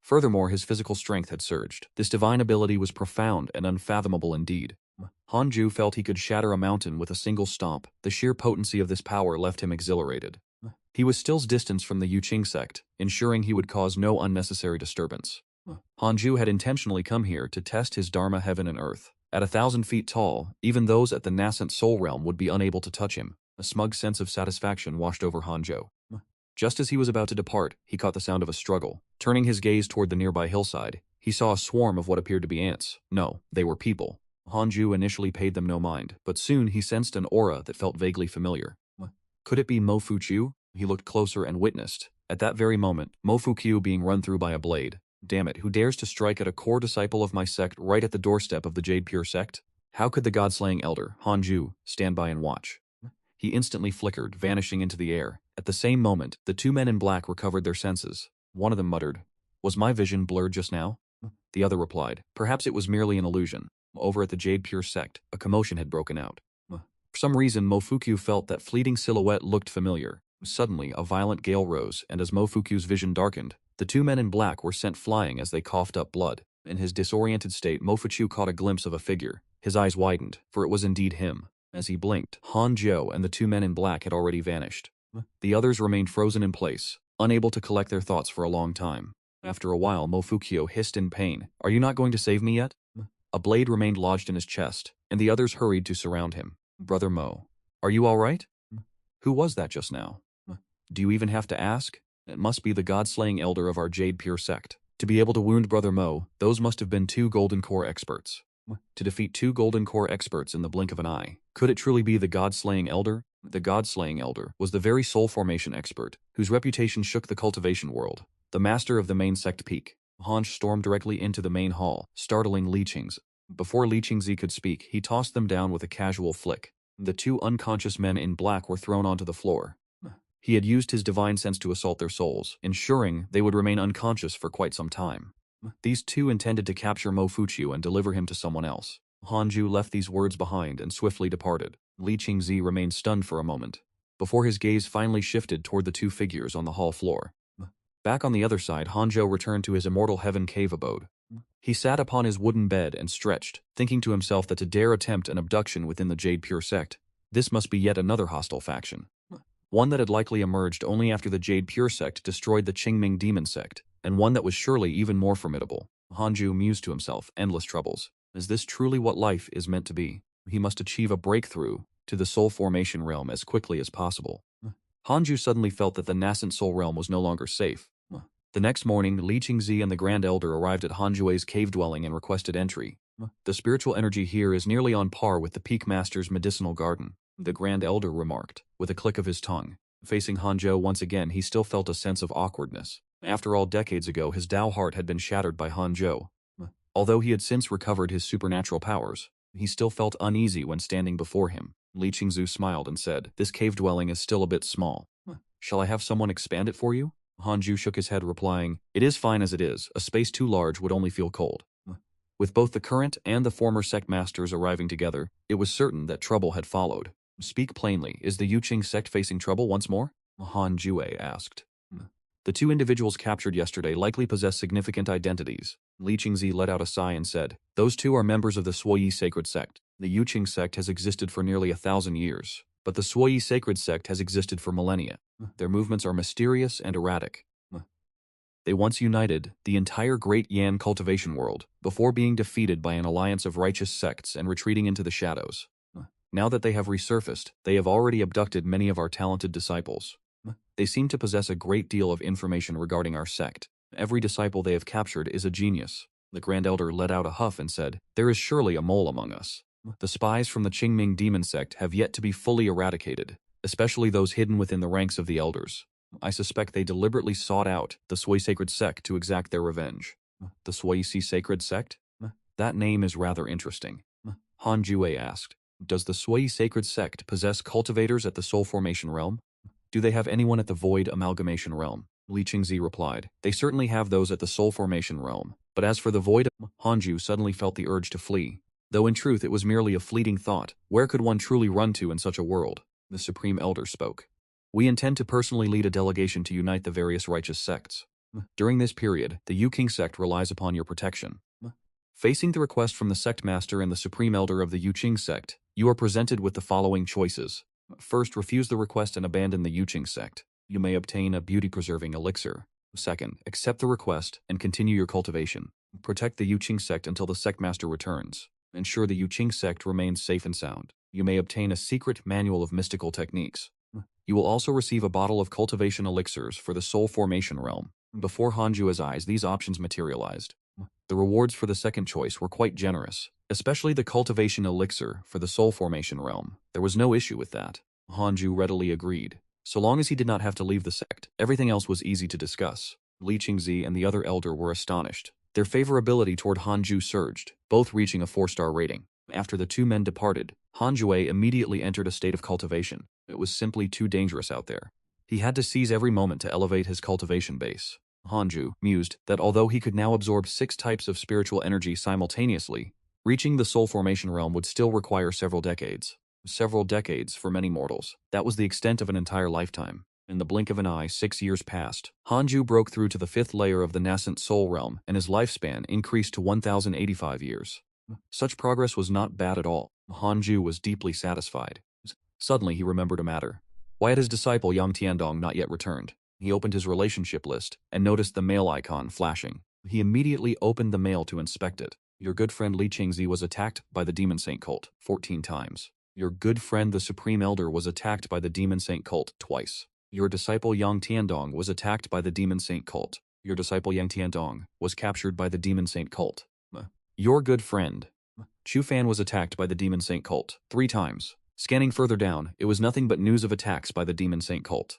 Furthermore, his physical strength had surged. This divine ability was profound and unfathomable indeed. Hanju felt he could shatter a mountain with a single stomp. The sheer potency of this power left him exhilarated. He was still distanced from the Yuqing sect, ensuring he would cause no unnecessary disturbance. Hanju had intentionally come here to test his Dharma heaven and earth. At 1,000 feet tall, even those at the nascent soul realm would be unable to touch him. A smug sense of satisfaction washed over Hanjo. Just as he was about to depart, he caught the sound of a struggle. Turning his gaze toward the nearby hillside, he saw a swarm of what appeared to be ants. No, they were people. Hanju initially paid them no mind, but soon he sensed an aura that felt vaguely familiar. Could it be Mofuchu? He looked closer and witnessed, at that very moment, Mofuku being run through by a blade. Damn it, who dares to strike at a core disciple of my sect right at the doorstep of the Jade Pure sect? How could the god-slaying elder, Hanju, stand by and watch? He instantly flickered, vanishing into the air. At the same moment, the two men in black recovered their senses. One of them muttered, "Was my vision blurred just now?" The other replied, "Perhaps it was merely an illusion." Over at the Jade Pure sect, a commotion had broken out. For some reason, Mofuku felt that fleeting silhouette looked familiar. Suddenly, a violent gale rose, and as Mofuku's vision darkened, the two men in black were sent flying as they coughed up blood. In his disoriented state, Mofuku caught a glimpse of a figure. His eyes widened, for it was indeed him. As he blinked, Hanjo and the two men in black had already vanished. The others remained frozen in place, unable to collect their thoughts for a long time. After a while, Mofuku hissed in pain, "Are you not going to save me yet?" A blade remained lodged in his chest, and the others hurried to surround him. "Brother Mo, are you all right? Who was that just now? Do you even have to ask? It must be the god-slaying elder of our Jade Pure sect. To be able to wound Brother Mo, those must have been 2 Golden Core experts. To defeat 2 Golden Core experts in the blink of an eye, could it truly be the god-slaying elder? The god-slaying elder was the very soul formation expert, whose reputation shook the cultivation world. The master of the main sect peak. Hanj stormed directly into the main hall, startling Li Qingzi. Before Li Qingzi could speak, he tossed them down with a casual flick. The 2 unconscious men in black were thrown onto the floor. He had used his divine sense to assault their souls, ensuring they would remain unconscious for quite some time. These 2 intended to capture Mofuchu and deliver him to someone else. Hanju left these words behind and swiftly departed. Li Qingzi remained stunned for a moment, before his gaze finally shifted toward the 2 figures on the hall floor. Back on the other side, Hanjo returned to his immortal heaven cave abode. He sat upon his wooden bed and stretched, thinking to himself that to dare attempt an abduction within the Jade Pure sect, this must be yet another hostile faction. One that had likely emerged only after the Jade Pure sect destroyed the Qingming demon sect, and one that was surely even more formidable. Hanju mused to himself, endless troubles. Is this truly what life is meant to be? He must achieve a breakthrough to the soul formation realm as quickly as possible. Hanju suddenly felt that the nascent soul realm was no longer safe. The next morning, Li Qingzi and the Grand Elder arrived at Hanjue's cave dwelling and requested entry. The spiritual energy here is nearly on par with the Peak Master's medicinal garden, the Grand Elder remarked, with a click of his tongue. Facing Hanzhou once again, he still felt a sense of awkwardness. After all, decades ago, his Tao heart had been shattered by Hanzhou. Although he had since recovered his supernatural powers, he still felt uneasy when standing before him. Li Qingzu smiled and said, "This cave dwelling is still a bit small. Shall I have someone expand it for you?" Hanju shook his head, replying, "It is fine as it is. A space too large would only feel cold." With both the current and the former sect masters arriving together, it was certain that trouble had followed. "Speak plainly, is the Yuqing sect facing trouble once more?" Han Jue asked. "The two individuals captured yesterday likely possess significant identities." Li Qingzi let out a sigh and said, "Those two are members of the Suoyi sacred sect. The Yuqing sect has existed for nearly 1,000 years, but the Suoyi sacred sect has existed for millennia. Their movements are mysterious and erratic. They once united the entire Great Yan cultivation world, before being defeated by an alliance of righteous sects and retreating into the shadows. Now that they have resurfaced, they have already abducted many of our talented disciples. They seem to possess a great deal of information regarding our sect. Every disciple they have captured is a genius." The Grand Elder let out a huff and said, "There is surely a mole among us. The spies from the Qingming demon sect have yet to be fully eradicated, especially those hidden within the ranks of the elders. I suspect they deliberately sought out the Sui sacred sect to exact their revenge." "The Sui sacred sect? That name is rather interesting." Han Jue asked, "Does the Sui sacred sect possess cultivators at the soul formation realm? Do they have anyone at the void amalgamation realm?" Li Qingzi replied, "They certainly have those at the soul formation realm, but as for the void..." Hanju suddenly felt the urge to flee. Though in truth it was merely a fleeting thought, where could one truly run to in such a world? The Supreme Elder spoke. "We intend to personally lead a delegation to unite the various righteous sects. During this period, the Yuqing sect relies upon your protection." Facing the request from the sect master and the Supreme Elder of the Yuqing sect, you are presented with the following choices. First, refuse the request and abandon the Yuqing sect. You may obtain a beauty-preserving elixir. Second, accept the request and continue your cultivation. Protect the Yuqing sect until the sect master returns. Ensure the Yuqing sect remains safe and sound. You may obtain a secret manual of mystical techniques. You will also receive a bottle of cultivation elixirs for the soul formation realm. Before Hanju's eyes, these options materialized. The rewards for the second choice were quite generous, especially the cultivation elixir for the soul formation realm. There was no issue with that. Hanju readily agreed. So long as he did not have to leave the sect, everything else was easy to discuss. Li Qingzi and the other elder were astonished. Their favorability toward Hanju surged, both reaching a 4-star rating. After the two men departed, Hanjue immediately entered a state of cultivation. It was simply too dangerous out there. He had to seize every moment to elevate his cultivation base. Hanju mused that although he could now absorb 6 types of spiritual energy simultaneously, reaching the soul formation realm would still require several decades. Several decades for many mortals. That was the extent of an entire lifetime. In the blink of an eye, 6 years passed. Hanju broke through to the 5th layer of the nascent soul realm, and his lifespan increased to 1,085 years. Such progress was not bad at all. Hanju was deeply satisfied. Suddenly he remembered a matter. Why had his disciple Yang Tiandong not yet returned? He opened his relationship list and noticed the mail icon flashing. He immediately opened the mail to inspect it. Your good friend Li Qingzi was attacked by the Demon Saint cult 14 times. Your good friend the Supreme Elder was attacked by the Demon Saint cult twice. Your disciple Yang Tiandong was attacked by the Demon Saint cult. Your disciple Yang Tiandong was captured by the Demon Saint cult. Your good friend Chu Fan was attacked by the Demon Saint cult 3 times. Scanning further down, it was nothing but news of attacks by the Demon Saint cult.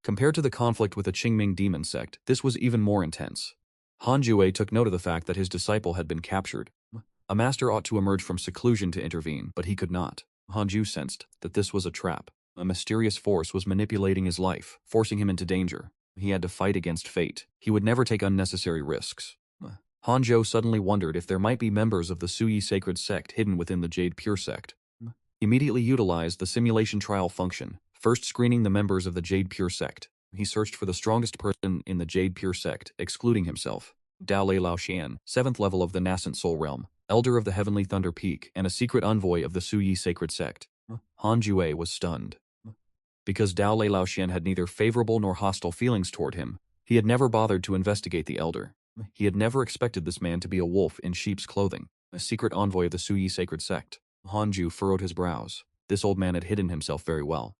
Compared to the conflict with the Qingming demon sect, this was even more intense. Hanjue took note of the fact that his disciple had been captured. A master ought to emerge from seclusion to intervene, but he could not. Hanju sensed that this was a trap. A mysterious force was manipulating his life, forcing him into danger. He had to fight against fate. He would never take unnecessary risks. Hanzhou suddenly wondered if there might be members of the Suyi sacred sect hidden within the Jade Pure sect. He immediately utilized the simulation trial function, first screening the members of the Jade Pure sect. He searched for the strongest person in the Jade Pure sect, excluding himself. Dao Lei Laoxian, 7th level of the Nascent Soul Realm, Elder of the Heavenly Thunder Peak, and a secret envoy of the Suyi sacred sect. Han Jue was stunned. Because Dao Lei Laoxian had neither favorable nor hostile feelings toward him, he had never bothered to investigate the Elder. He had never expected this man to be a wolf in sheep's clothing, a secret envoy of the Suyi sacred sect. Hanju furrowed his brows. This old man had hidden himself very well.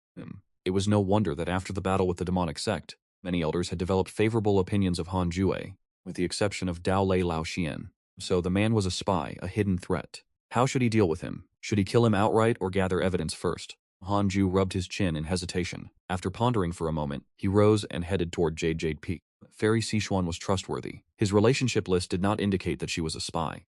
It was no wonder that after the battle with the demonic sect, many elders had developed favorable opinions of Han Jue, with the exception of Dao Lei Lao Xian. So the man was a spy, a hidden threat. How should he deal with him? Should he kill him outright or gather evidence first? Han Ju rubbed his chin in hesitation. After pondering for a moment, he rose and headed toward Jade Peak. Fairy Sichuan was trustworthy. His relationship list did not indicate that she was a spy.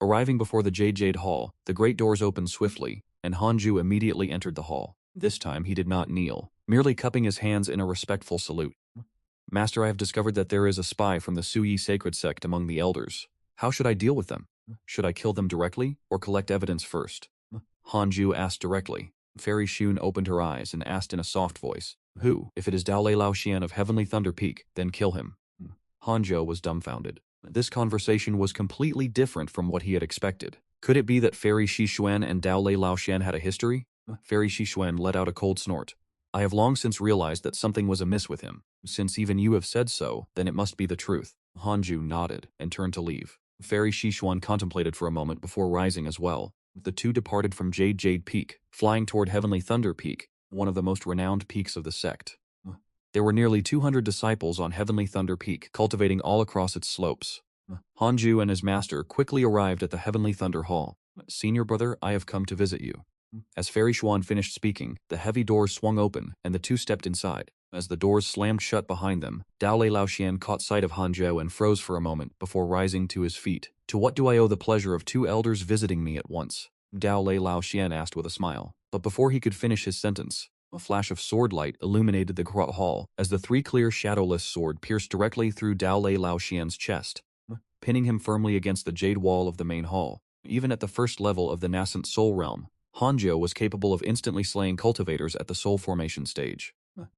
Arriving before the Jade Hall, the great doors opened swiftly, and Han Ju immediately entered the hall. This time he did not kneel, merely cupping his hands in a respectful salute. Master, I have discovered that there is a spy from the Suyi sacred sect among the elders. How should I deal with them? Should I kill them directly, or collect evidence first? Han Ju asked directly. Fairy Xun opened her eyes and asked in a soft voice, Who? If it is Dao Lei Lao Xian of Heavenly Thunder Peak, then kill him. Han Zhou was dumbfounded. This conversation was completely different from what he had expected. Could it be that Fairy Xishuan and Dao Lei Lao Xian had a history? Fairy Xishuan let out a cold snort. I have long since realized that something was amiss with him. Since even you have said so, then it must be the truth. Han Ju nodded and turned to leave. Fairy Xishuan contemplated for a moment before rising as well. The two departed from Jade Peak, flying toward Heavenly Thunder Peak, one of the most renowned peaks of the sect. There were nearly 200 disciples on Heavenly Thunder Peak, cultivating all across its slopes. Han Ju and his master quickly arrived at the Heavenly Thunder Hall. Senior brother, I have come to visit you. As Fairy Xuan finished speaking, the heavy doors swung open, and the two stepped inside. As the doors slammed shut behind them, Dao Lei Lao Xian caught sight of Han Zhou and froze for a moment before rising to his feet. To what do I owe the pleasure of two elders visiting me at once? Dao Lei Lao Xian asked with a smile. But before he could finish his sentence, a flash of sword light illuminated the hall as the three clear shadowless sword pierced directly through Dao Lei Lao Xian's chest, pinning him firmly against the jade wall of the main hall. Even at the first level of the nascent soul realm, Hanzhou was capable of instantly slaying cultivators at the soul formation stage.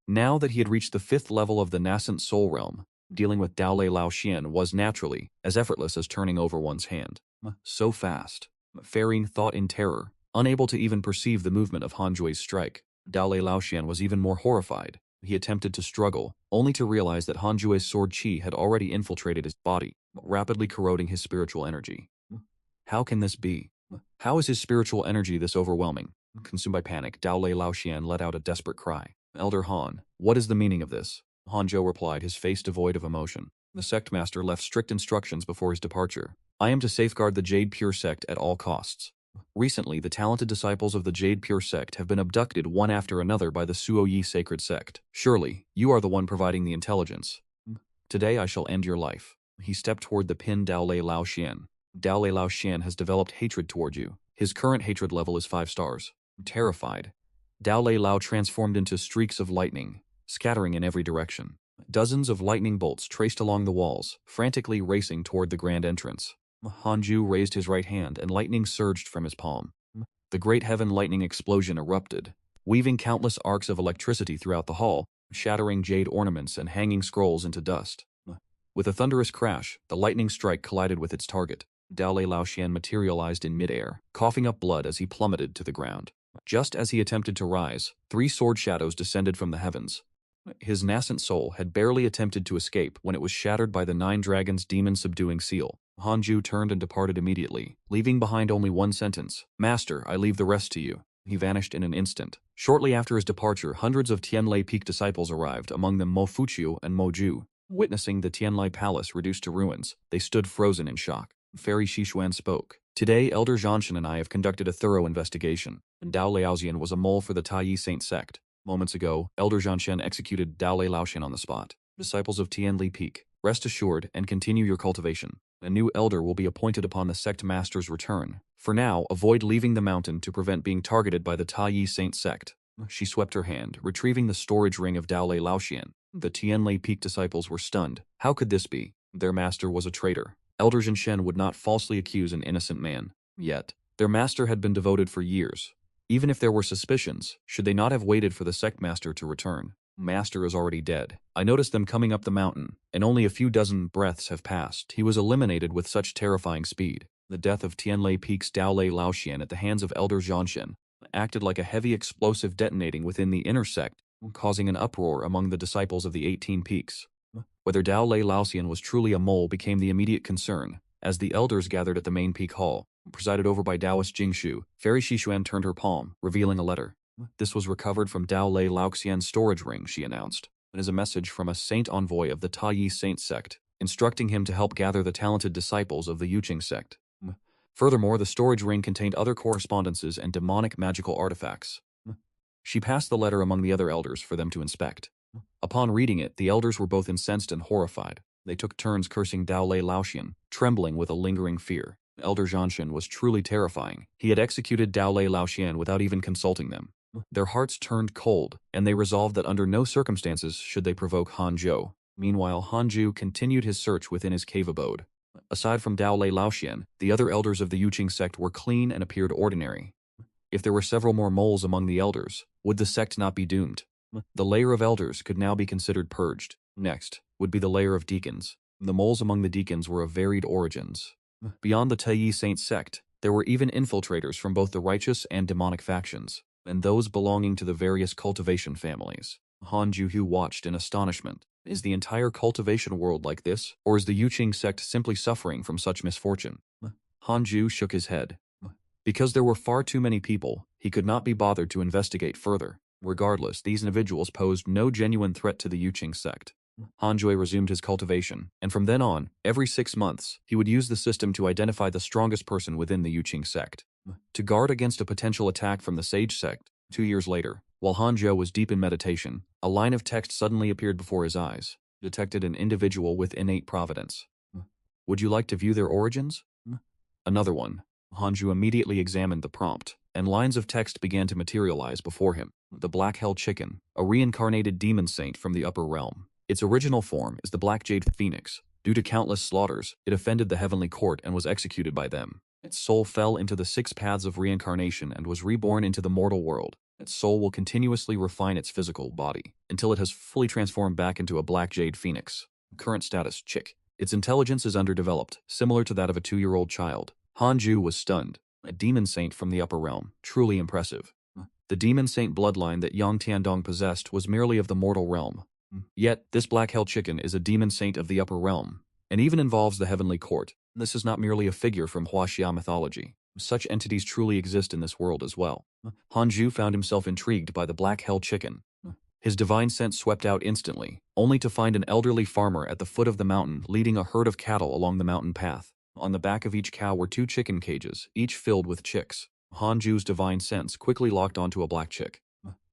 Now that he had reached the 5th level of the nascent soul realm, dealing with Dao Lei Lao Xian was naturally as effortless as turning over one's hand. So fast. Fairy thought in terror, unable to even perceive the movement of Hanzhui's strike. Dao Lei Lao Xian was even more horrified. He attempted to struggle, only to realize that Hanzhui's sword qi had already infiltrated his body, rapidly corroding his spiritual energy. How can this be? How is his spiritual energy this overwhelming? Consumed by panic, Dao Lei Lao Xian let out a desperate cry. Elder Han, what is the meaning of this? Hanzhou replied, his face devoid of emotion. The sect master left strict instructions before his departure. I am to safeguard the Jade Pure sect at all costs. Recently, the talented disciples of the Jade Pure sect have been abducted one after another by the Suoyi sacred sect. Surely, you are the one providing the intelligence. Today I shall end your life. He stepped toward the pinned Dao Lei Lao Xian. Dao Lei Lao Xian has developed hatred toward you. His current hatred level is 5 stars. Terrified, Dao Lei Lao transformed into streaks of lightning, scattering in every direction. Dozens of lightning bolts traced along the walls, frantically racing toward the grand entrance. Hanju raised his right hand and lightning surged from his palm. The great heaven lightning explosion erupted, weaving countless arcs of electricity throughout the hall, shattering jade ornaments and hanging scrolls into dust. With a thunderous crash, the lightning strike collided with its target. Dao Lei Lao Xian materialized in midair, coughing up blood as he plummeted to the ground. Just as he attempted to rise, 3 sword shadows descended from the heavens. His nascent soul had barely attempted to escape when it was shattered by the 9 dragons' demon-subduing seal. Hanju turned and departed immediately, leaving behind only one sentence. Master, I leave the rest to you. He vanished in an instant. Shortly after his departure, hundreds of Tianlai Peak disciples arrived, among them Mo Fuqiu and Mo Ju. Witnessing the Tianlai Palace reduced to ruins, they stood frozen in shock. Fairy Xishuan spoke. Today, Elder Zhanshan and I have conducted a thorough investigation. Dao Liaoxian was a mole for the Taiyi Saint sect. Moments ago, Elder Zhanshan executed Dao Lei Laoxian on the spot. Disciples of Tianli Peak, rest assured and continue your cultivation. A new elder will be appointed upon the sect master's return. For now, avoid leaving the mountain to prevent being targeted by the Taiyi Saint sect. She swept her hand, retrieving the storage ring of Dao Lei Laoxian. The Tianlai Peak disciples were stunned. How could this be? Their master was a traitor. Elder Zhanshan would not falsely accuse an innocent man. Yet, their master had been devoted for years. Even if there were suspicions, should they not have waited for the sect master to return? Master is already dead. I noticed them coming up the mountain, and only a few dozen breaths have passed. He was eliminated with such terrifying speed. The death of Tianlai Peak's Dao Lei Laoxian at the hands of Elder Zhanshan acted like a heavy explosive detonating within the inner sect, causing an uproar among the disciples of the 18 peaks. Whether Dao Lei Laoxian was truly a mole became the immediate concern, as the elders gathered at the main peak hall. Presided over by Taoist Jingshu, Fairy Xishuan turned her palm, revealing a letter. This was recovered from Dao Lei Laoxian's storage ring, she announced. It is a message from a saint envoy of the Taiyi Saint sect, instructing him to help gather the talented disciples of the Yuqing sect. Furthermore, the storage ring contained other correspondences and demonic magical artifacts. She passed the letter among the other elders for them to inspect. Upon reading it, the elders were both incensed and horrified. They took turns cursing Dao Lei Laoxian, trembling with a lingering fear. Elder Zhanshan was truly terrifying. He had executed Dao Lei Laoxian without even consulting them. Their hearts turned cold, and they resolved that under no circumstances should they provoke Hanzhou. Meanwhile, Hanzhou continued his search within his cave abode. Aside from Dao Lei Laoxian, the other elders of the Yuqing sect were clean and appeared ordinary. If there were several more moles among the elders, would the sect not be doomed? The layer of elders could now be considered purged. Next would be the layer of deacons. The moles among the deacons were of varied origins. Beyond the Taiyi Saint sect, there were even infiltrators from both the righteous and demonic factions, and those belonging to the various cultivation families. Han Juhu watched in astonishment. Is the entire cultivation world like this, or is the Yuqing sect simply suffering from such misfortune? Han Ju shook his head. Because there were far too many people, he could not be bothered to investigate further. Regardless, these individuals posed no genuine threat to the Yuqing sect. Hanjue resumed his cultivation, and from then on, every 6 months, he would use the system to identify the strongest person within the Yuqing sect. To guard against a potential attack from the Sage sect, 2 years later, while Hanzhou was deep in meditation, a line of text suddenly appeared before his eyes, detected an individual with innate providence. Would you like to view their origins? Another one. Hanzhou immediately examined the prompt, and lines of text began to materialize before him. The Black Hell Chicken, a reincarnated demon saint from the upper realm. Its original form is the Black Jade Phoenix. Due to countless slaughters, it offended the heavenly court and was executed by them. Its soul fell into the 6 paths of reincarnation and was reborn into the mortal world. Its soul will continuously refine its physical body until it has fully transformed back into a Black Jade Phoenix. Current status, Chick. Its intelligence is underdeveloped, similar to that of a 2-year-old child. Hanju was stunned. A demon saint from the upper realm. Truly impressive. The demon saint bloodline that Yang Tiandong possessed was merely of the mortal realm. Yet, this Black Hell Chicken is a demon saint of the upper realm, and even involves the heavenly court. This is not merely a figure from Huaxia mythology. Such entities truly exist in this world as well. Hanju found himself intrigued by the Black Hell Chicken. His divine sense swept out instantly, only to find an elderly farmer at the foot of the mountain leading a herd of cattle along the mountain path. On the back of each cow were 2 chicken cages, each filled with chicks. Hanju's divine sense quickly locked onto a black chick.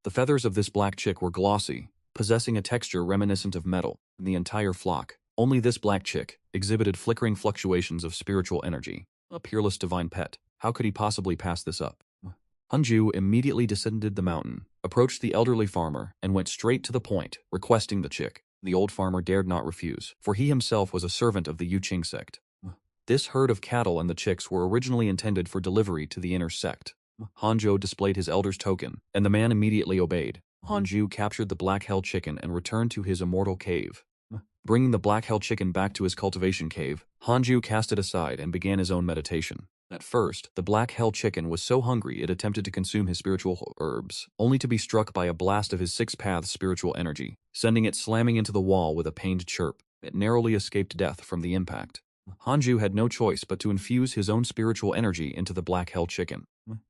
The feathers of this black chick were glossy, possessing a texture reminiscent of metal. In the entire flock, only this black chick exhibited flickering fluctuations of spiritual energy. A peerless divine pet. How could he possibly pass this up? Hanju immediately descended the mountain, approached the elderly farmer, and went straight to the point, requesting the chick. The old farmer dared not refuse, for he himself was a servant of the Yuqing sect. This herd of cattle and the chicks were originally intended for delivery to the inner sect. Hanzhou displayed his elder's token, and the man immediately obeyed. Hanju captured the Black Hell Chicken and returned to his immortal cave. Bringing the Black Hell Chicken back to his cultivation cave, Hanju cast it aside and began his own meditation. At first, the Black Hell Chicken was so hungry it attempted to consume his spiritual herbs, only to be struck by a blast of his 6 paths spiritual energy, sending it slamming into the wall with a pained chirp. It narrowly escaped death from the impact. Hanju had no choice but to infuse his own spiritual energy into the Black Hell Chicken.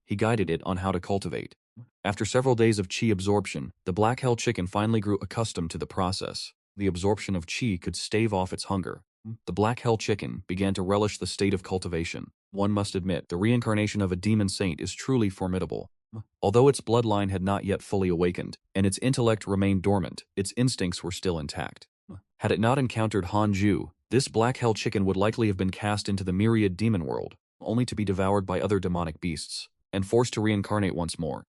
He guided it on how to cultivate. After several days of qi absorption, the Black Hell Chicken finally grew accustomed to the process. The absorption of qi could stave off its hunger. The Black Hell Chicken began to relish the state of cultivation. One must admit, the reincarnation of a demon saint is truly formidable. Although its bloodline had not yet fully awakened, and its intellect remained dormant, its instincts were still intact. Had it not encountered Hanju, this Black Hell Chicken would likely have been cast into the myriad demon world, only to be devoured by other demonic beasts, and forced to reincarnate once more,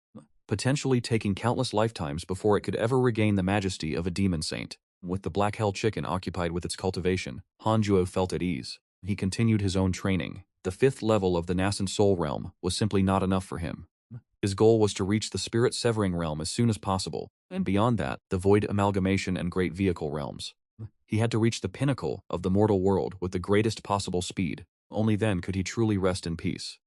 potentially taking countless lifetimes before it could ever regain the majesty of a demon saint. With the Black Hell Chicken occupied with its cultivation, Hanjuo felt at ease. He continued his own training. The 5th level of the nascent soul realm was simply not enough for him. His goal was to reach the spirit-severing realm as soon as possible, and beyond that, the void amalgamation and great vehicle realms. He had to reach the pinnacle of the mortal world with the greatest possible speed. Only then could he truly rest in peace.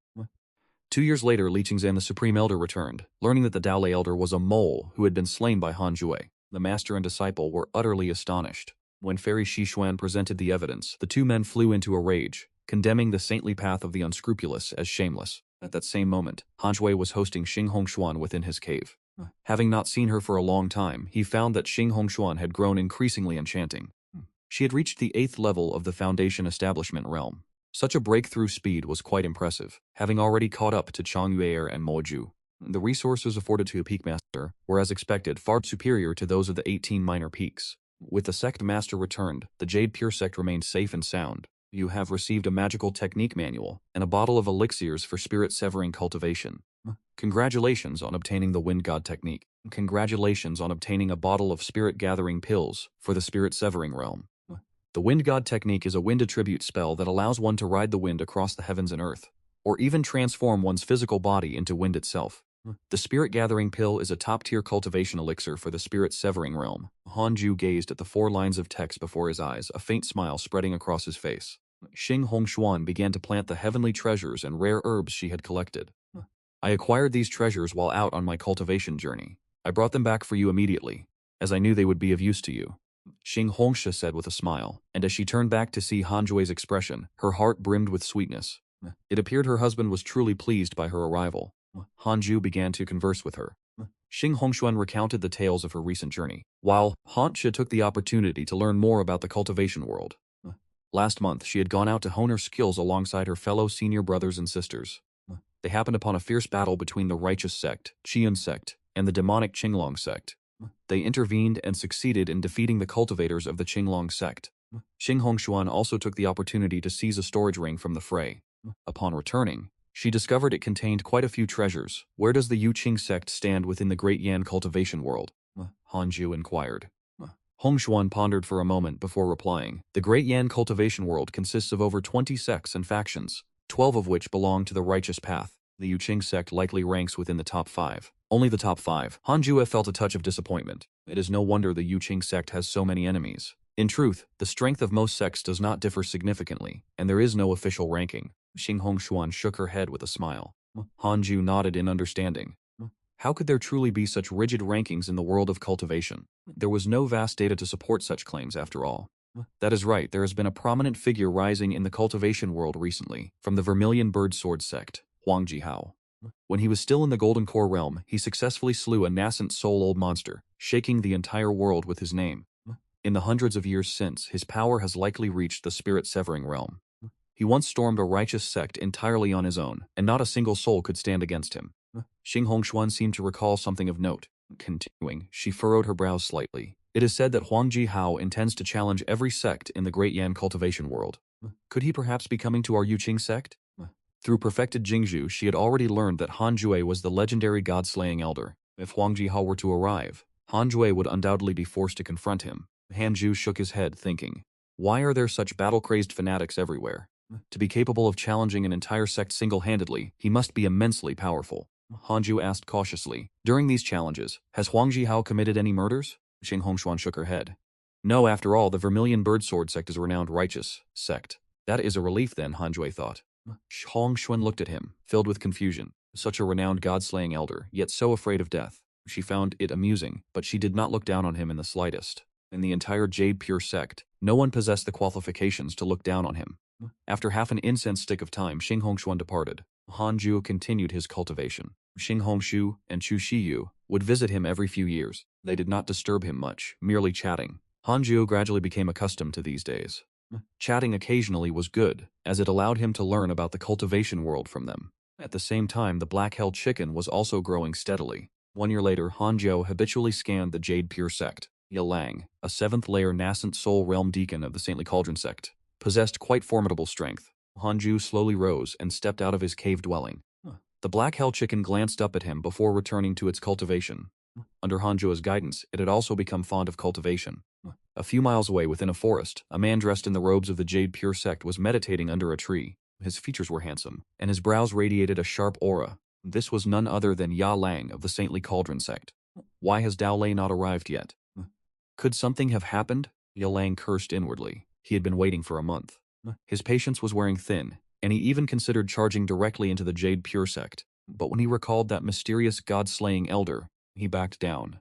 2 years later, Li Qingzan, the Supreme Elder, returned, learning that the Daolei Elder was a mole who had been slain by Hanjue. The master and disciple were utterly astonished. When Fairy Xishuan presented the evidence, the 2 men flew into a rage, condemning the saintly path of the unscrupulous as shameless. At that same moment, Han Shui was hosting Xing Hongshuan within his cave. Having not seen her for a long time, he found that Xing Hongshuan had grown increasingly enchanting. She had reached the 8th level of the Foundation Establishment realm. Such a breakthrough speed was quite impressive, having already caught up to Chang Yue'er and Mo Ju. The resources afforded to a peak master were, as expected, far superior to those of the 18 minor peaks. With the sect master returned, the Jade Pure sect remained safe and sound. You have received a magical technique manual and a bottle of elixirs for spirit-severing cultivation. Congratulations on obtaining the Wind God technique. Congratulations on obtaining a bottle of spirit-gathering pills for the spirit-severing realm. The Wind God technique is a wind attribute spell that allows one to ride the wind across the heavens and earth, or even transform one's physical body into wind itself. The spirit-gathering pill is a top-tier cultivation elixir for the spirit-severing realm. Han Ju gazed at the 4 lines of text before his eyes, a faint smile spreading across his face. Xing Hongshuan began to plant the heavenly treasures and rare herbs she had collected. I acquired these treasures while out on my cultivation journey. I brought them back for you immediately, as I knew they would be of use to you. Xing Hongsha said with a smile, and as she turned back to see Han Jue's expression, her heart brimmed with sweetness. It appeared her husband was truly pleased by her arrival. Han Ju began to converse with her. Xing Hongshuan recounted the tales of her recent journey, while Han Xia took the opportunity to learn more about the cultivation world. Last month, she had gone out to hone her skills alongside her fellow senior brothers and sisters. They happened upon a fierce battle between the righteous sect, Qian sect, and the demonic Qinglong sect. They intervened and succeeded in defeating the cultivators of the Qinglong sect. Xing Hongshuan also took the opportunity to seize a storage ring from the fray. Upon returning, she discovered it contained quite a few treasures. Where does the Yuqing sect stand within the Great Yan cultivation world? Han Ju inquired. Hongshuan pondered for a moment before replying. The Great Yan cultivation world consists of over 20 sects and factions, 12 of which belong to the righteous path. The Yuqing sect likely ranks within the top 5. Only the top 5. Han Ju felt a touch of disappointment. It is no wonder the Yuqing sect has so many enemies. In truth, the strength of most sects does not differ significantly, and there is no official ranking. Xing Hongshuan shook her head with a smile. Han Ju nodded in understanding. How could there truly be such rigid rankings in the world of cultivation? There was no vast data to support such claims after all. That is right, there has been a prominent figure rising in the cultivation world recently, from the Vermilion Bird Sword sect, Huang Jihao. When he was still in the Golden Core realm, he successfully slew a nascent soul-old monster, shaking the entire world with his name. In the hundreds of years since, his power has likely reached the spirit-severing realm. He once stormed a righteous sect entirely on his own, and not a single soul could stand against him. Xing Hongshuan seemed to recall something of note. Continuing, she furrowed her brows slightly. It is said that Huang Jihao intends to challenge every sect in the Great Yan cultivation world. Could he perhaps be coming to our Yuqing sect? Through perfected Jingzhu, she had already learned that Han Jue was the legendary god-slaying elder. If Huang Jihao were to arrive, Han Jue would undoubtedly be forced to confront him. Han Ju shook his head, thinking, why are there such battle-crazed fanatics everywhere? To be capable of challenging an entire sect single-handedly, he must be immensely powerful. Han Ju asked cautiously, during these challenges, has Huang Jihao committed any murders? Xing Hongshuan shook her head. No, after all, the Vermilion Bird Sword sect is a renowned righteous sect. That is a relief then, Han Jue thought. Hongshuan looked at him, filled with confusion. Such a renowned god-slaying elder, yet so afraid of death. She found it amusing, but she did not look down on him in the slightest. In the entire Jade Pure sect, no one possessed the qualifications to look down on him. After half an incense stick of time, Xing Hongshuan departed. Han Ju continued his cultivation. Xing Hongshu and Chu Shiyu would visit him every few years. They did not disturb him much, merely chatting. Han Ju gradually became accustomed to these days. Chatting occasionally was good, as it allowed him to learn about the cultivation world from them. At the same time, the black-held chicken was also growing steadily. 1 year later, Han Jiu habitually scanned the Jade Pure sect. Ye Lang, a 7th-layer nascent soul realm deacon of the Saintly Cauldron sect, possessed quite formidable strength. Han Ju slowly rose and stepped out of his cave dwelling. The black hell chicken glanced up at him before returning to its cultivation. Under Han Ju's guidance, it had also become fond of cultivation. A few miles away within a forest, a man dressed in the robes of the Jade Pure sect was meditating under a tree. His features were handsome, and his brows radiated a sharp aura. This was none other than Ya Lang of the Saintly Cauldron sect. Why has Dao Lei not arrived yet? Could something have happened? Ya Lang cursed inwardly. He had been waiting for a month. His patience was wearing thin, and he even considered charging directly into the Jade Pure sect. But when he recalled that mysterious god-slaying elder, he backed down.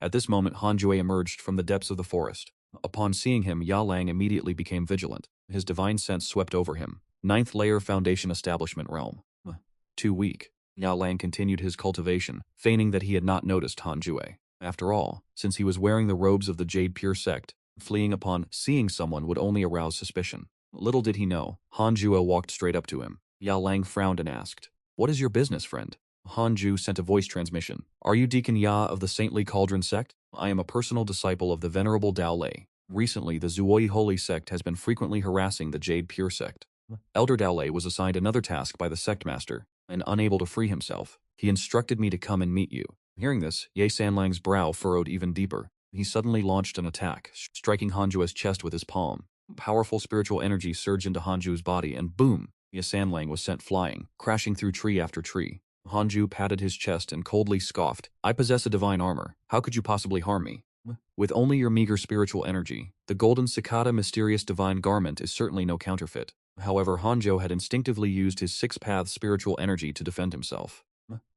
At this moment, Han Jue emerged from the depths of the forest. Upon seeing him, Ya Lang immediately became vigilant. His divine sense swept over him. Ninth layer foundation establishment realm. Too weak. Yao Lang continued his cultivation, feigning that he had not noticed Han Jue. After all, since he was wearing the robes of the Jade Pure sect, fleeing upon seeing someone would only arouse suspicion. Little did he know, Han Jue walked straight up to him. Yao Lang frowned and asked, "What is your business, friend?" Han Ju sent a voice transmission. "Are you Deacon Ya of the Saintly Cauldron sect? I am a personal disciple of the Venerable Dao Lei. Recently, the Zuoi Holy sect has been frequently harassing the Jade Pure sect." Elder Dao Lei was assigned another task by the sect master, and unable to free himself, he instructed me to come and meet you. Hearing this, Ye Sanlang's brow furrowed even deeper. He suddenly launched an attack, striking Hanju's chest with his palm. Powerful spiritual energy surged into Hanju's body and boom! Ye Sanlang was sent flying, crashing through tree after tree. Hanju patted his chest and coldly scoffed, "I possess a divine armor. How could you possibly harm me? With only your meager spiritual energy, the golden cicada mysterious divine garment is certainly no counterfeit." However, Hanjo had instinctively used his six-path spiritual energy to defend himself.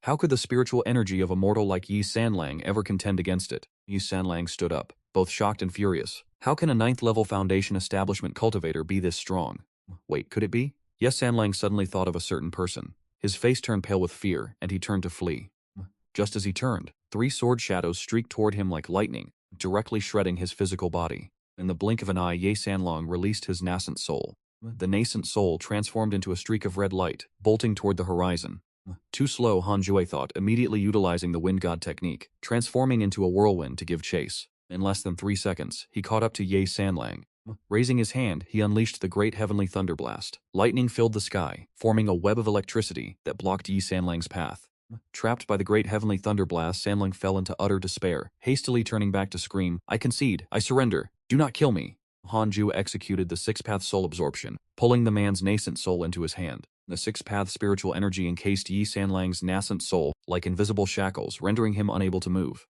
How could the spiritual energy of a mortal like Yi Sanlang ever contend against it? Yi Sanlang stood up, both shocked and furious. How can a ninth-level foundation establishment cultivator be this strong? Wait, could it be? Yes, Sanlang suddenly thought of a certain person. His face turned pale with fear, and he turned to flee. Just as he turned, 3 sword shadows streaked toward him like lightning, directly shredding his physical body. In the blink of an eye, Ye Sanlang released his nascent soul. The nascent soul transformed into a streak of red light, bolting toward the horizon. Too slow, Han Jue thought, immediately utilizing the wind god technique, transforming into a whirlwind to give chase. In less than 3 seconds, he caught up to Ye Sanlang. Raising his hand, he unleashed the great heavenly thunderblast. Lightning filled the sky, forming a web of electricity that blocked Yi Sanlang's path. Trapped by the great heavenly thunderblast, Sanlang fell into utter despair, hastily turning back to scream, "I concede, I surrender, do not kill me." Hanju executed the six-path soul absorption, pulling the man's nascent soul into his hand. The six-path spiritual energy encased Yi Sanlang's nascent soul like invisible shackles, rendering him unable to move.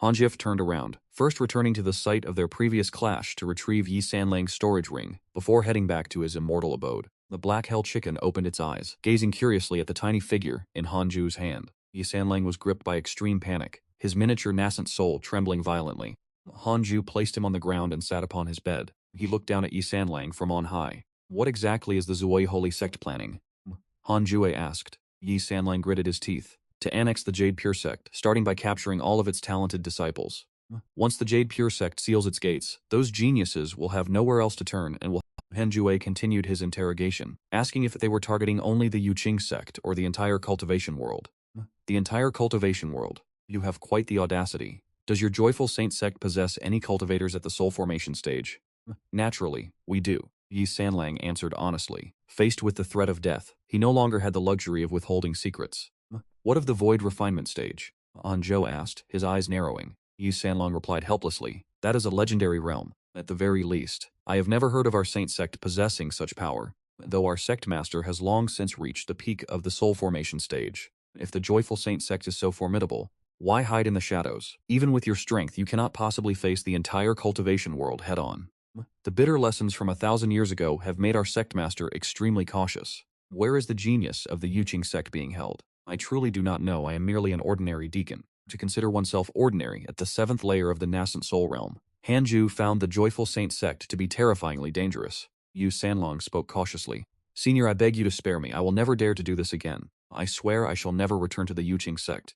Hanjif turned around, first returning to the site of their previous clash to retrieve Yi Sanlang's storage ring, before heading back to his immortal abode. The black hell chicken opened its eyes, gazing curiously at the tiny figure in Hanju's hand. Yi Sanlang was gripped by extreme panic, his miniature nascent soul trembling violently. Hanju placed him on the ground and sat upon his bed. He looked down at Yi Sanlang from on high. "What exactly is the Zuoi Holy Sect planning?" Hanjue asked. Yi Sanlang gritted his teeth. "To annex the Jade Pure Sect, starting by capturing all of its talented disciples. Once the Jade Pure Sect seals its gates, those geniuses will have nowhere else to turn and will..." Hanjue continued his interrogation, asking if they were targeting only the Yuqing sect or the entire cultivation world. "The entire cultivation world. You have quite the audacity. Does your Joyful Saint sect possess any cultivators at the soul formation stage?" "Naturally, we do," Yi Sanlang answered honestly. Faced with the threat of death, he no longer had the luxury of withholding secrets. "What of the void refinement stage?" Anzhou asked, his eyes narrowing. Yi Sanlang replied helplessly, "That is a legendary realm. At the very least, I have never heard of our saint sect possessing such power, though our sect master has long since reached the peak of the soul formation stage. If the Joyful Saint sect is so formidable, why hide in the shadows? Even with your strength, you cannot possibly face the entire cultivation world head-on. The bitter lessons from 1,000 years ago have made our sect master extremely cautious. Where is the genius of the Yuqing sect being held? I truly do not know. I am merely an ordinary deacon. To consider oneself ordinary at the 7th layer of the nascent soul realm, Hanju found the Joyful Saint sect to be terrifyingly dangerous. Yu Sanlong spoke cautiously. "Senior, I beg you to spare me. I will never dare to do this again. I swear I shall never return to the Yuqing sect."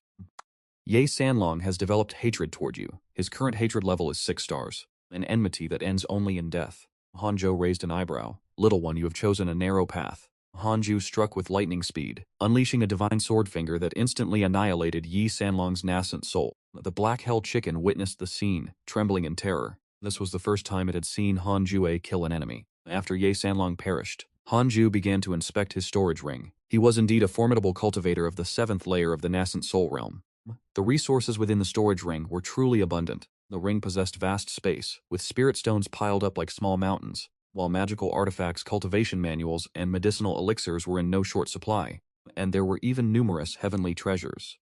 Ye Sanlong has developed hatred toward you. His current hatred level is 6 stars, an enmity that ends only in death. Hanzhou raised an eyebrow. "Little one, you have chosen a narrow path." Hanju struck with lightning speed, unleashing a divine sword finger that instantly annihilated Yi Sanlong's nascent soul. The black hell chicken witnessed the scene, trembling in terror. This was the first time it had seen Hanju kill an enemy. After Ye Sanlong perished, Hanju began to inspect his storage ring. He was indeed a formidable cultivator of the 7th layer of the nascent soul realm. The resources within the storage ring were truly abundant. The ring possessed vast space, with spirit stones piled up like small mountains, while magical artifacts, cultivation manuals, and medicinal elixirs were in no short supply, and there were even numerous heavenly treasures.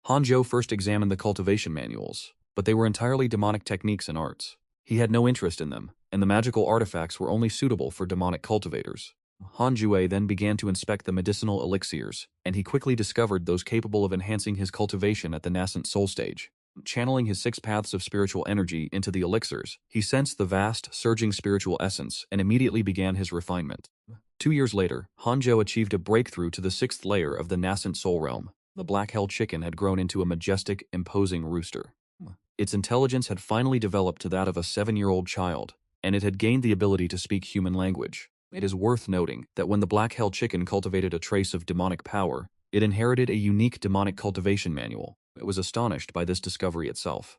Hanzhou first examined the cultivation manuals, but they were entirely demonic techniques and arts. He had no interest in them, and the magical artifacts were only suitable for demonic cultivators. Hanjue then began to inspect the medicinal elixirs, and he quickly discovered those capable of enhancing his cultivation at the nascent soul stage. Channeling his 6 paths of spiritual energy into the elixirs, he sensed the vast, surging spiritual essence and immediately began his refinement. 2 years later, Hanzhou achieved a breakthrough to the 6th layer of the nascent soul realm. The black-hell chicken had grown into a majestic, imposing rooster. Its intelligence had finally developed to that of a 7-year-old child, and it had gained the ability to speak human language. It is worth noting that when the black-hell chicken cultivated a trace of demonic power, it inherited a unique demonic cultivation manual. It was astonished by this discovery itself.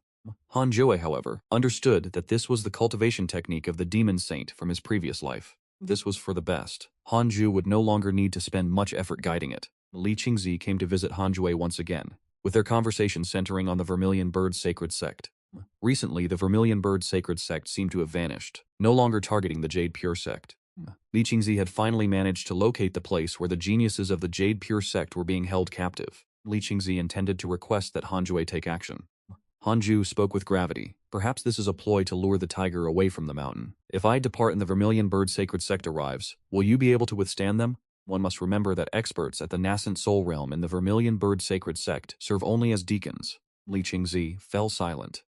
Hanzhou, however, understood that this was the cultivation technique of the demon saint from his previous life. This was for the best. Hanzhou would no longer need to spend much effort guiding it. Li Qingzi came to visit Hanzhou once again, with their conversation centering on the Vermilion Bird Sacred Sect. Recently, the Vermilion Bird Sacred Sect seemed to have vanished, no longer targeting the Jade Pure Sect. Li Qingzi had finally managed to locate the place where the geniuses of the Jade Pure Sect were being held captive. Li Qingzi intended to request that Hanzhou take action. Hanzhou spoke with gravity. Perhaps this is a ploy to lure the tiger away from the mountain. If I depart and the Vermilion Bird Sacred Sect arrives, will you be able to withstand them? One must remember that experts at the nascent soul realm in the Vermilion Bird Sacred Sect serve only as deacons. Li Qingzi fell silent.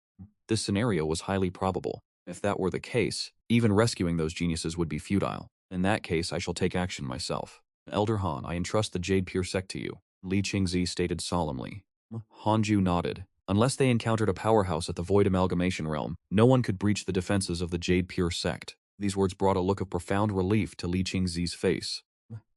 This scenario was highly probable. If that were the case, even rescuing those geniuses would be futile. In that case, I shall take action myself. Elder Han, I entrust the Jade Pure Sect to you, Li Qingzi stated solemnly. Hanzhou nodded. Unless they encountered a powerhouse at the Void Amalgamation Realm, no one could breach the defenses of the Jade Pure Sect. These words brought a look of profound relief to Li Qingzi's face.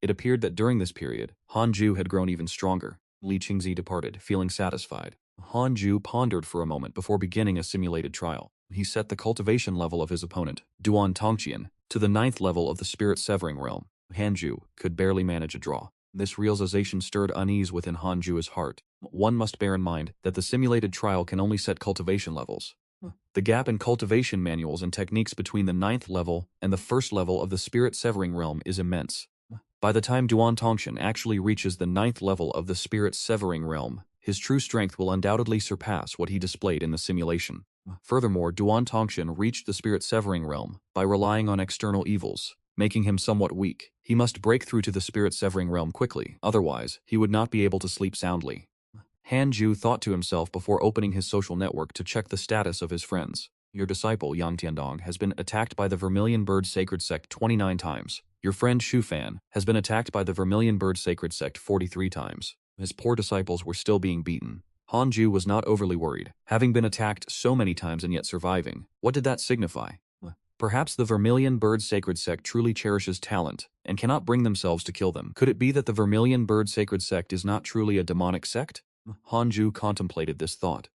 It appeared that during this period, Hanzhou had grown even stronger. Li Qingzi departed, feeling satisfied. Hanzhou pondered for a moment before beginning a simulated trial. He set the cultivation level of his opponent, Duan Tongqian, to the 9th level of the Spirit Severing Realm. Hanzhou could barely manage a draw. This realization stirred unease within Hanzhou's heart. One must bear in mind that the simulated trial can only set cultivation levels. The gap in cultivation manuals and techniques between the 9th level and the 1st level of the Spirit Severing Realm is immense. By the time Duan Tongqian actually reaches the 9th level of the Spirit Severing Realm, his true strength will undoubtedly surpass what he displayed in the simulation. Furthermore, Duan Tongqian reached the Spirit Severing Realm by relying on external evils, making him somewhat weak. He must break through to the Spirit Severing Realm quickly, otherwise he would not be able to sleep soundly. Hanzhou thought to himself before opening his social network to check the status of his friends. Your disciple, Yang Tiandong, has been attacked by the Vermilion Bird Sacred Sect 29 times. Your friend Shu Fan has been attacked by the Vermilion Bird Sacred Sect 43 times. His poor disciples were still being beaten. Hanzhou was not overly worried, having been attacked so many times and yet surviving. What did that signify? Perhaps the Vermilion Bird Sacred Sect truly cherishes talent and cannot bring themselves to kill them. Could it be that the Vermilion Bird Sacred Sect is not truly a demonic sect? Hanzhou contemplated this thought.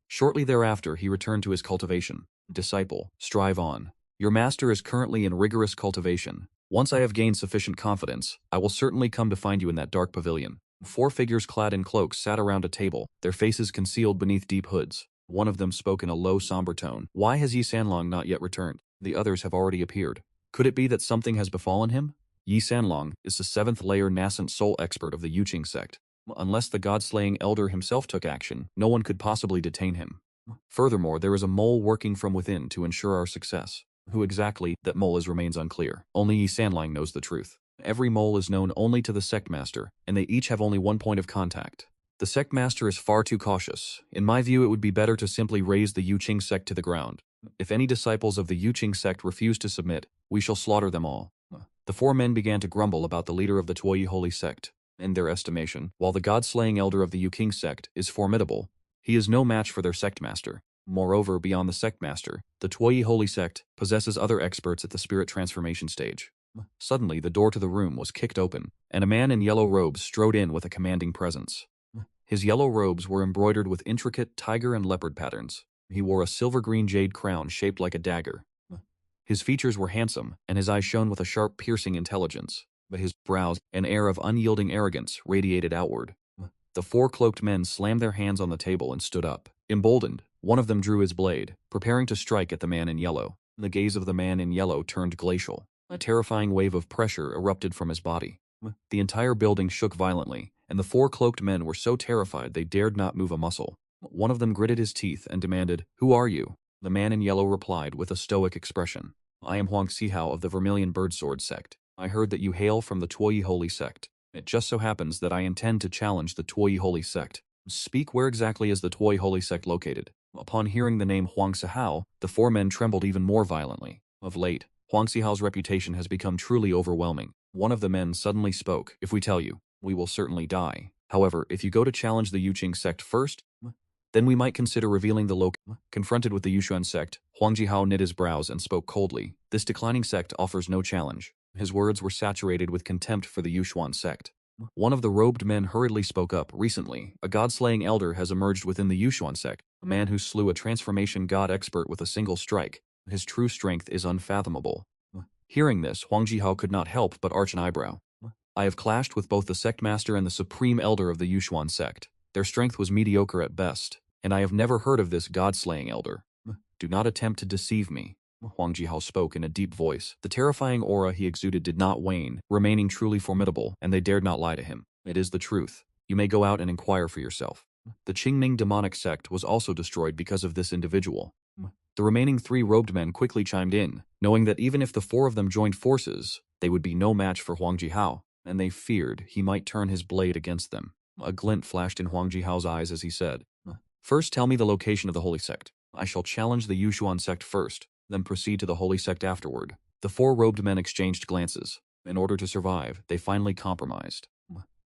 Shortly thereafter, he returned to his cultivation. Disciple, strive on. Your master is currently in rigorous cultivation. Once I have gained sufficient confidence, I will certainly come to find you in that dark pavilion. 4 figures clad in cloaks sat around a table, their faces concealed beneath deep hoods. One of them spoke in a low, somber tone. Why has Yi Sanlong not yet returned? The others have already appeared. Could it be that something has befallen him? Yi Sanlong is the 7th layer nascent soul expert of the Yuqing sect. Unless the god-slaying elder himself took action, no one could possibly detain him. Furthermore, there is a mole working from within to ensure our success. Who exactly that mole is remains unclear. Only Yi Sanlang knows the truth. Every mole is known only to the sect master, and they each have only one point of contact. The sect master is far too cautious. In my view, it would be better to simply raze the Yuqing sect to the ground. If any disciples of the Yuqing sect refuse to submit, we shall slaughter them all. The 4 men began to grumble about the leader of the Tuoyi Holy Sect. In their estimation, while the god-slaying elder of the Yuqing sect is formidable, he is no match for their sect master. Moreover, beyond the sect master, the Tuoyi Holy Sect possesses other experts at the spirit transformation stage. Suddenly, the door to the room was kicked open, and a man in yellow robes strode in with a commanding presence. His yellow robes were embroidered with intricate tiger and leopard patterns. He wore a silver-green jade crown shaped like a dagger. His features were handsome, and his eyes shone with a sharp, piercing intelligence. But his brows, an air of unyielding arrogance, radiated outward. The 4 cloaked men slammed their hands on the table and stood up. Emboldened, one of them drew his blade, preparing to strike at the man in yellow. The gaze of the man in yellow turned glacial. A terrifying wave of pressure erupted from his body. The entire building shook violently, and the 4 cloaked men were so terrified they dared not move a muscle. One of them gritted his teeth and demanded, "Who are you?" The man in yellow replied with a stoic expression, "I am Huang Xihao of the Vermilion Birdsword sect. I heard that you hail from the Tuoyi Holy Sect. It just so happens that I intend to challenge the Tuoyi Holy Sect." "Speak, where exactly is the Tuoyi Holy Sect located?" Upon hearing the name Huang Xihao, the 4 men trembled even more violently. Of late, Huang Xihao's reputation has become truly overwhelming. One of the men suddenly spoke. If we tell you, we will certainly die. However, if you go to challenge the Yuqing sect first, then we might consider revealing the location. Confronted with the Yushuan sect, Huang Jihao knit his brows and spoke coldly. This declining sect offers no challenge. His words were saturated with contempt for the Yushuan sect. One of the robed men hurriedly spoke up. Recently, a god-slaying elder has emerged within the Yushuan sect, a man who slew a transformation god expert with a single strike. His true strength is unfathomable. Hearing this, Huang Jihao could not help but arch an eyebrow. I have clashed with both the sect master and the supreme elder of the Yushuan sect. Their strength was mediocre at best, and I have never heard of this god-slaying elder. Do not attempt to deceive me. Huang Jihao spoke in a deep voice. The terrifying aura he exuded did not wane, remaining truly formidable, and they dared not lie to him. It is the truth. You may go out and inquire for yourself. The Qingming demonic sect was also destroyed because of this individual. The remaining 3 robed men quickly chimed in, knowing that even if the 4 of them joined forces, they would be no match for Huang Jihao, and they feared he might turn his blade against them. A glint flashed in Huang Jihao's eyes as he said, "First tell me the location of the holy sect. I shall challenge the Yushuan sect first, then proceed to the holy sect afterward." The 4 robed men exchanged glances. In order to survive, they finally compromised.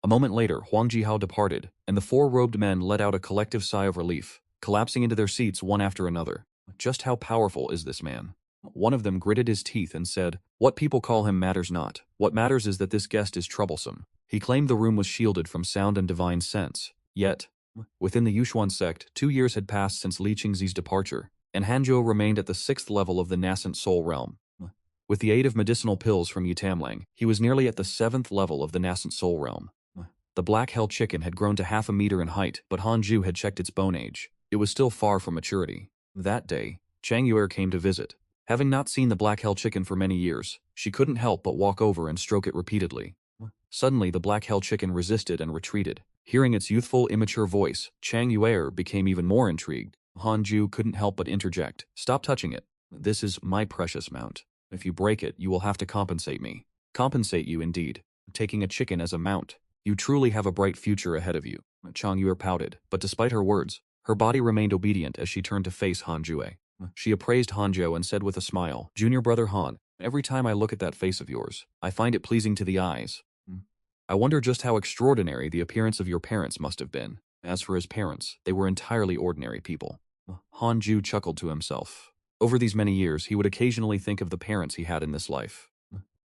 A moment later, Huang Jihao departed, and the 4 robed men let out a collective sigh of relief, collapsing into their seats one after another. Just how powerful is this man? One of them gritted his teeth and said, "What people call him matters not. What matters is that this guest is troublesome." He claimed the room was shielded from sound and divine sense. Yet, within the Yushuan sect, 2 years had passed since Li Qingzi's departure, and Hanzhou remained at the 6th level of the nascent soul realm. With the aid of medicinal pills from Yitamlang, he was nearly at the 7th level of the nascent soul realm. The black hell chicken had grown to half a meter in height, but Hanzhou had checked its bone age. It was still far from maturity. That day, Chang Yuer came to visit. Having not seen the black hell chicken for many years, she couldn't help but walk over and stroke it repeatedly. Suddenly, the black hell chicken resisted and retreated. Hearing its youthful, immature voice, Chang Yuer became even more intrigued. Hanzhou couldn't help but interject, "Stop touching it. This is my precious mount. If you break it, you will have to compensate me." "Compensate you, indeed. Taking a chicken as a mount. You truly have a bright future ahead of you." Chang Yuer pouted, but despite her words, her body remained obedient as she turned to face Hanzhou. She appraised Hanzhou and said with a smile, "Junior brother Han, every time I look at that face of yours, I find it pleasing to the eyes. I wonder just how extraordinary the appearance of your parents must have been." As for his parents, they were entirely ordinary people. Hanzhou chuckled to himself. Over these many years, he would occasionally think of the parents he had in this life.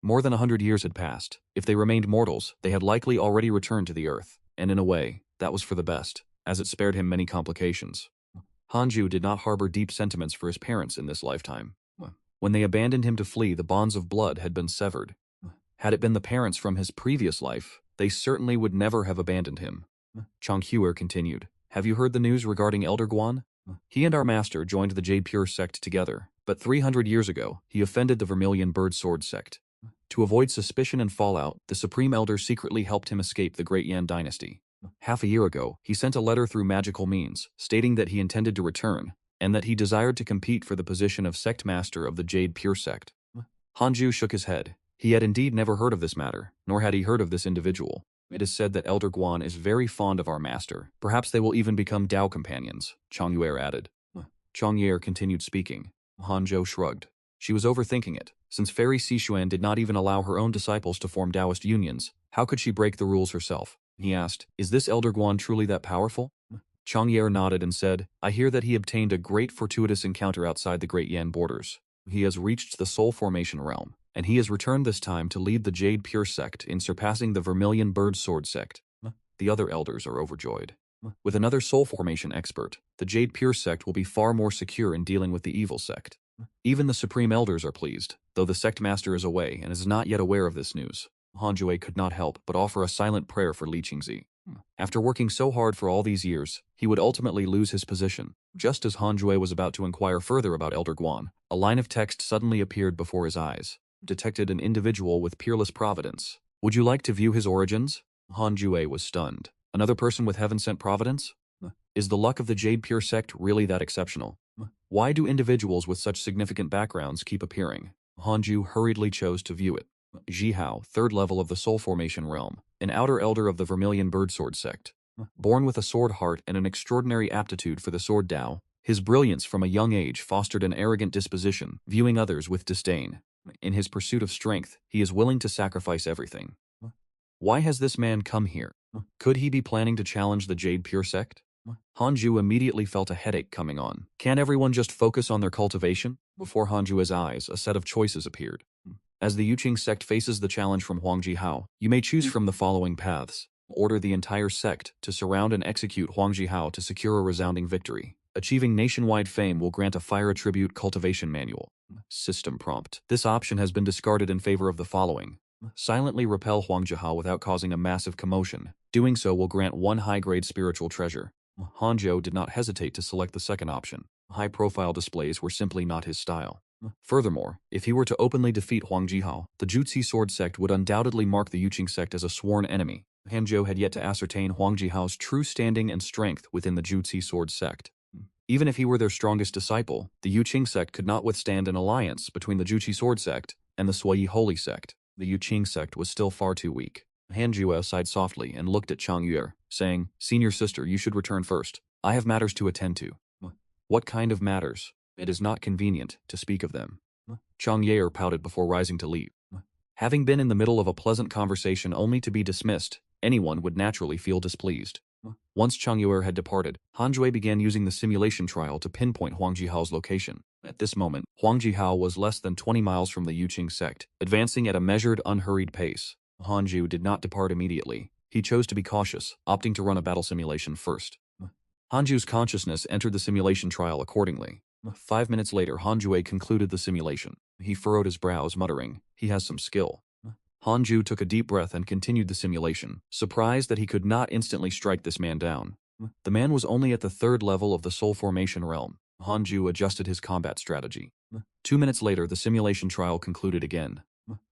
More than 100 years had passed. If they remained mortals, they had likely already returned to the earth, and in a way, that was for the best, as it spared him many complications. Hanzhou did not harbor deep sentiments for his parents in this lifetime. When they abandoned him to flee, the bonds of blood had been severed. Had it been the parents from his previous life, they certainly would never have abandoned him. Chang Huer continued, "Have you heard the news regarding Elder Guan? He and our master joined the Jade Pure sect together, but 300 years ago, he offended the Vermilion Bird Sword sect. To avoid suspicion and fallout, the Supreme Elder secretly helped him escape the Great Yan dynasty. Half a year ago, he sent a letter through magical means, stating that he intended to return, and that he desired to compete for the position of sect master of the Jade Pure sect." Hanzhou shook his head. He had indeed never heard of this matter, nor had he heard of this individual. "It is said that Elder Guan is very fond of our master. Perhaps they will even become Dao companions," Chang Yuer added. Chang Yuer continued speaking. Hanzhou shrugged. She was overthinking it. Since Fairy Sixuan did not even allow her own disciples to form Taoist unions, how could she break the rules herself? He asked, "Is this Elder Guan truly that powerful?" Chang Yuer nodded and said, "I hear that he obtained a great fortuitous encounter outside the Great Yan borders. He has reached the Soul Formation realm, and he has returned this time to lead the Jade Pure sect in surpassing the Vermilion Bird Sword sect." The other elders are overjoyed. With another Soul Formation expert, the Jade Pure sect will be far more secure in dealing with the evil sect. Even the Supreme Elders are pleased, though the sect master is away and is not yet aware of this news. Hanzhou could not help but offer a silent prayer for Li Qingzi. After working so hard for all these years, he would ultimately lose his position. Just as Hanzhou was about to inquire further about Elder Guan, a line of text suddenly appeared before his eyes. Detected an individual with peerless providence. Would you like to view his origins? Hanzhou was stunned. Another person with heaven-sent providence? Is the luck of the Jade Pure sect really that exceptional? Why do individuals with such significant backgrounds keep appearing? Hanzhou hurriedly chose to view it. Jihao, 3rd level of the Soul Formation realm, an outer elder of the Vermilion Bird Sword sect. Born with a sword heart and an extraordinary aptitude for the sword Dao, His brilliance from a young age fostered an arrogant disposition, viewing others with disdain. In his pursuit of strength, he is willing to sacrifice everything. Why has this man come here? Could he be planning to challenge the Jade Pure sect? Hanju immediately felt a headache coming on. Can't everyone just focus on their cultivation? Before Hanju's eyes, a set of choices appeared. As the Yuqing sect faces the challenge from Huang Jihao, you may choose from the following paths. Order the entire sect to surround and execute Huang Jihao to secure a resounding victory. Achieving nationwide fame will grant a fire attribute cultivation manual. System prompt. This option has been discarded in favor of the following. Silently repel Huang Jihao without causing a massive commotion. Doing so will grant 1 high-grade spiritual treasure. Hanzhou did not hesitate to select the second option. High-profile displays were simply not his style. Furthermore, if he were to openly defeat Huang Jihao, the Jutsi Sword sect would undoubtedly mark the Yuqing sect as a sworn enemy. Hanzhou had yet to ascertain Huang Jihao's true standing and strength within the Jutsi Sword sect. Even if he were their strongest disciple, the Yuqing sect could not withstand an alliance between the Jutsi Sword sect and the Suyi Holy sect. The Yuqing sect was still far too weak. Hanzhou sighed softly and looked at Chang Yue, saying, "Senior sister, you should return first. I have matters to attend to." "What kind of matters? It is not convenient to speak of them." Chang Yue pouted before rising to leave. Having been in the middle of a pleasant conversation only to be dismissed, anyone would naturally feel displeased. Once Chang Yue had departed, Hanzhou began using the simulation trial to pinpoint Huang Jihao's location. At this moment, Huang Jihao was less than 20 miles from the Yuqing sect, advancing at a measured, unhurried pace. Hanzhou did not depart immediately. He chose to be cautious, opting to run a battle simulation first. Hanzhou's consciousness entered the simulation trial accordingly. 5 minutes later, Hanzhou concluded the simulation. He furrowed his brows, muttering, "He has some skill." Hanzhou took a deep breath and continued the simulation, surprised that he could not instantly strike this man down. The man was only at the 3rd level of the soul formation realm. Hanzhou adjusted his combat strategy. 2 minutes later, the simulation trial concluded again.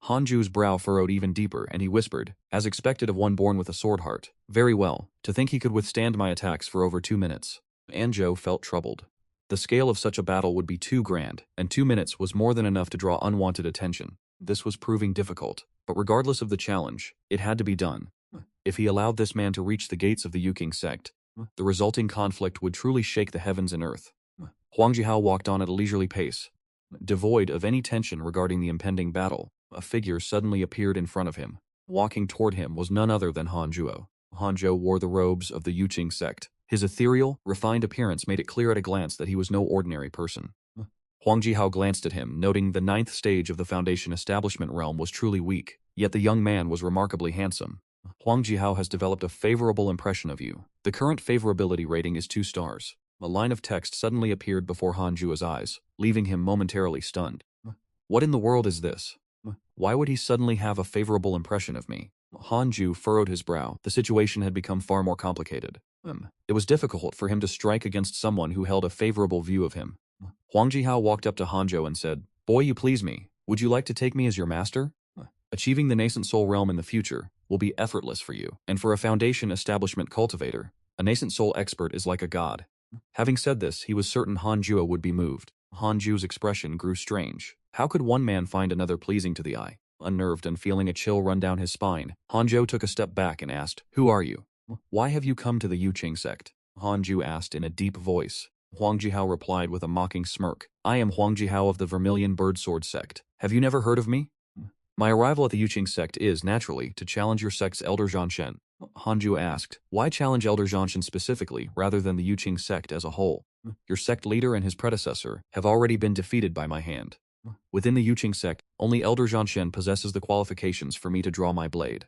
Hanju's brow furrowed even deeper, and he whispered, as expected of one born with a sword heart, "Very well, to think he could withstand my attacks for over 2 minutes." Anzhou felt troubled. The scale of such a battle would be too grand, and 2 minutes was more than enough to draw unwanted attention. This was proving difficult, but regardless of the challenge, it had to be done. If he allowed this man to reach the gates of the Yuqing sect, the resulting conflict would truly shake the heavens and earth. Huang Jihao walked on at a leisurely pace. Devoid of any tension regarding the impending battle, a figure suddenly appeared in front of him. Walking toward him was none other than Hanzhou. Hanzhou wore the robes of the Yuqing sect. His ethereal, refined appearance made it clear at a glance that he was no ordinary person. Huang Jihao glanced at him, noting the 9th stage of the Foundation establishment realm was truly weak, yet the young man was remarkably handsome. "Huang Jihao has developed a favorable impression of you. The current favorability rating is 2 stars. A line of text suddenly appeared before Hanju's eyes, leaving him momentarily stunned. What in the world is this? Why would he suddenly have a favorable impression of me? Hanju furrowed his brow. The situation had become far more complicated. It was difficult for him to strike against someone who held a favorable view of him. Huang Jihao walked up to Hanzhou and said, "Boy, you please me. Would you like to take me as your master? Achieving the nascent soul realm in the future will be effortless for you, and for a Foundation establishment cultivator, a nascent soul expert is like a god." Having said this, he was certain Hanzhou would be moved. Hanju's expression grew strange. How could one man find another pleasing to the eye? Unnerved and feeling a chill run down his spine, Hanzhou took a step back and asked, "Who are you? Why have you come to the Yuqing sect?" Hanju asked in a deep voice. Huang Jihao replied with a mocking smirk, "I am Huang Jihao of the Vermilion Bird Sword sect. Have you never heard of me? My arrival at the Yuqing sect is, naturally, to challenge your sect's Elder Zhanshen." Hanju asked, "Why challenge Elder Zhanshen specifically, rather than the Yuqing sect as a whole? Your sect leader and his predecessor have already been defeated by my hand. Within the Yuqing sect, only Elder Zhanshen possesses the qualifications for me to draw my blade.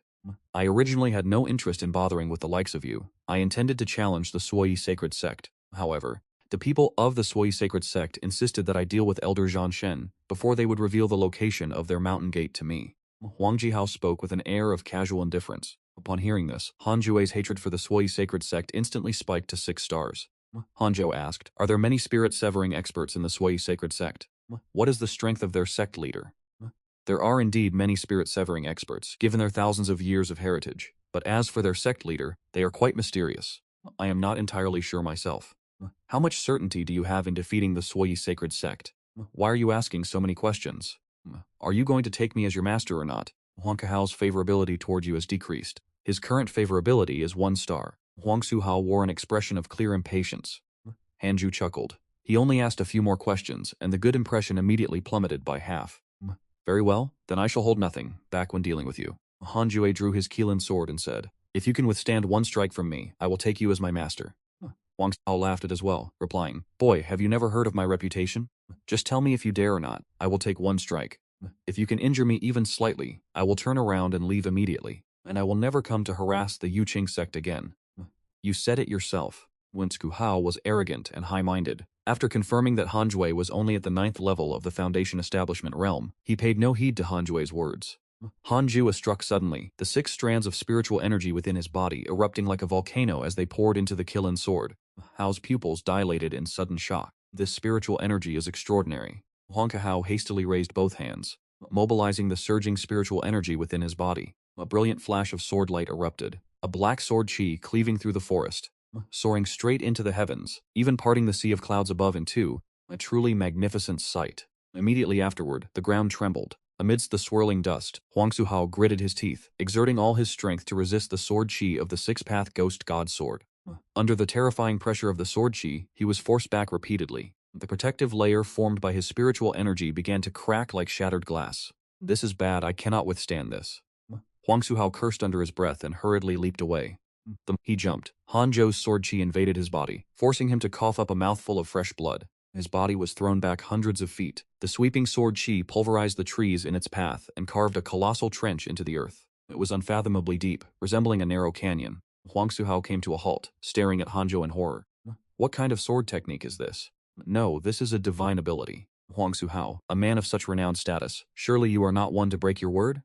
I originally had no interest in bothering with the likes of you. I intended to challenge the Suyi Sacred Sect. However, the people of the Suyi Sacred Sect insisted that I deal with Elder Zhanshen before they would reveal the location of their mountain gate to me." Huang Jihao spoke with an air of casual indifference. Upon hearing this, Hanju's hatred for the Suyi Sacred Sect instantly spiked to 6 stars. Hanzhou asked, "Are there many spirit-severing experts in the Suyi Sacred Sect? What is the strength of their sect leader?" "There are indeed many spirit-severing experts, given their thousands of years of heritage. But as for their sect leader, they are quite mysterious. I am not entirely sure myself." "How much certainty do you have in defeating the Suyi Sacred Sect? Why are you asking so many questions? Are you going to take me as your master or not?" Huang Kehao's favorability toward you has decreased. His current favorability is 1 star. Huang Suhao wore an expression of clear impatience. Hanju chuckled. He only asked a few more questions, and the good impression immediately plummeted by half. Very well, then I shall hold nothing back when dealing with you. Han Jue drew his Qilin sword and said, if you can withstand one strike from me, I will take you as my master. Huang Xiao laughed at as well, replying, boy, have you never heard of my reputation? Just tell me if you dare or not, I will take one strike. If you can injure me even slightly, I will turn around and leave immediately, and I will never come to harass the Yuqing sect again. You said it yourself. Wen Hao was arrogant and high-minded. After confirming that Han Jue was only at the 9th level of the Foundation Establishment realm, he paid no heed to Han Jue's words. Han Jue struck suddenly, the 6 strands of spiritual energy within his body erupting like a volcano as they poured into the Qilin sword. Hao's pupils dilated in sudden shock. This spiritual energy is extraordinary. Huang Hao hastily raised both hands, mobilizing the surging spiritual energy within his body. A brilliant flash of sword light erupted, a black sword chi cleaving through the forest, soaring straight into the heavens, even parting the sea of clouds above in two, a truly magnificent sight. Immediately afterward, the ground trembled. Amidst the swirling dust, Huang Hao gritted his teeth, exerting all his strength to resist the sword chi of the 6-path ghost god sword. Under the terrifying pressure of the sword chi, he was forced back repeatedly. The protective layer formed by his spiritual energy began to crack like shattered glass. This is bad, I cannot withstand this. Huang Hao cursed under his breath and hurriedly leaped away. He jumped. Han Zhou's sword chi invaded his body, forcing him to cough up a mouthful of fresh blood. His body was thrown back hundreds of feet. The sweeping sword chi pulverized the trees in its path and carved a colossal trench into the earth. It was unfathomably deep, resembling a narrow canyon. Huang Hao came to a halt, staring at Han Zhou in horror. What kind of sword technique is this? No, this is a divine ability. Huang Hao, a man of such renowned status, surely you are not one to break your word?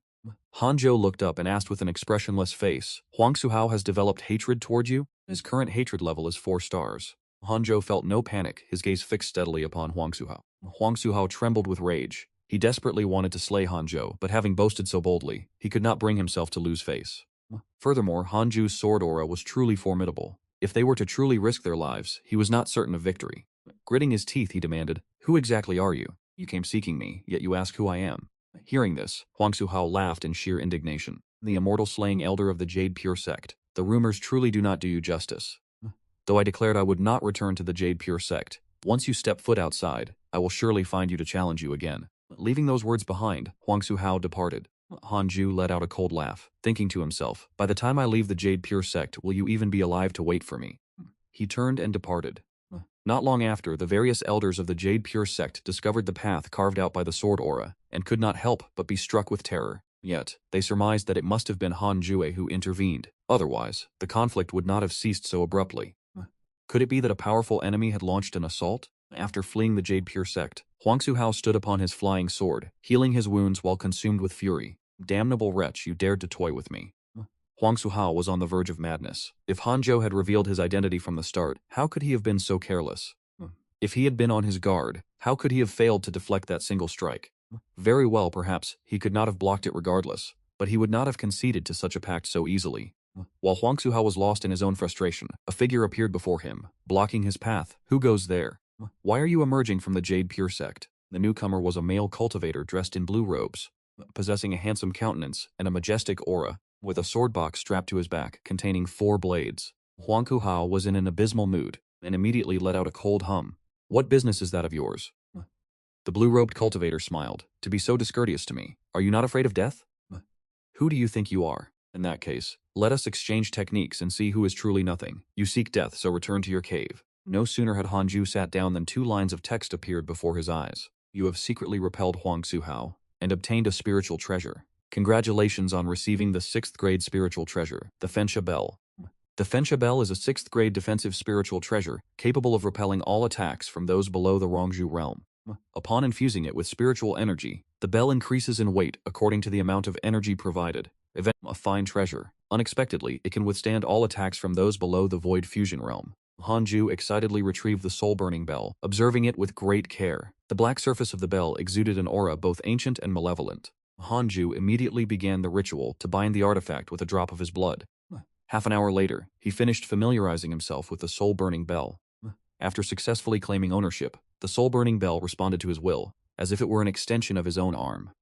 Han Zhou looked up and asked with an expressionless face, Huang Hao has developed hatred toward you? His current hatred level is 4 stars. Han Zhou felt no panic, his gaze fixed steadily upon Huang Hao. Huang Hao trembled with rage. He desperately wanted to slay Han Zhou, but having boasted so boldly, he could not bring himself to lose face. Furthermore, Han Zhou's sword aura was truly formidable. If they were to truly risk their lives, he was not certain of victory. Gritting his teeth, he demanded, who exactly are you? You came seeking me, yet you ask who I am. Hearing this, Huang Hao laughed in sheer indignation. The immortal slaying elder of the Jade Pure sect. The rumors truly do not do you justice. Though I declared I would not return to the Jade Pure sect, once you step foot outside, I will surely find you to challenge you again. Leaving those words behind, Huang Hao departed. Han Zhou let out a cold laugh, thinking to himself, by the time I leave the Jade Pure sect, will you even be alive to wait for me? He turned and departed. Not long after, the various elders of the Jade Pure sect discovered the path carved out by the sword aura, and could not help but be struck with terror. Yet, they surmised that it must have been Han Jue who intervened. Otherwise, the conflict would not have ceased so abruptly. Could it be that a powerful enemy had launched an assault? After fleeing the Jade Pure sect, Huang Hao stood upon his flying sword, healing his wounds while consumed with fury. Damnable wretch, you dared to toy with me. Huang Hao was on the verge of madness. If Han Zhou had revealed his identity from the start, how could he have been so careless? If he had been on his guard, how could he have failed to deflect that single strike? Very well, perhaps, he could not have blocked it regardless, but he would not have conceded to such a pact so easily. While Huang Hao was lost in his own frustration, a figure appeared before him, blocking his path. Who goes there? Why are you emerging from the Jade Pure sect? The newcomer was a male cultivator dressed in blue robes, possessing a handsome countenance and a majestic aura, with a sword box strapped to his back containing 4 blades. Huang Hao was in an abysmal mood, and immediately let out a cold hum. What business is that of yours? The blue-robed cultivator smiled. To be so discourteous to me, are you not afraid of death? Who do you think you are? In that case, let us exchange techniques and see who is truly nothing. You seek death, so return to your cave. No sooner had Han Zhou sat down than 2 lines of text appeared before his eyes. You have secretly repelled Huang Hao and obtained a spiritual treasure. Congratulations on receiving the 6th grade spiritual treasure, the Fensha Bell. The Fensha Bell is a 6th grade defensive spiritual treasure, capable of repelling all attacks from those below the Rongzhu realm. Upon infusing it with spiritual energy, the bell increases in weight according to the amount of energy provided. A fine treasure. Unexpectedly, it can withstand all attacks from those below the Void Fusion realm. Han Zhou excitedly retrieved the soul-burning bell, observing it with great care. The black surface of the bell exuded an aura both ancient and malevolent. Han Zhou immediately began the ritual to bind the artifact with a drop of his blood. Half an hour later, he finished familiarizing himself with the soul-burning bell. After successfully claiming ownership, the soul-burning bell responded to his will, as if it were an extension of his own arm.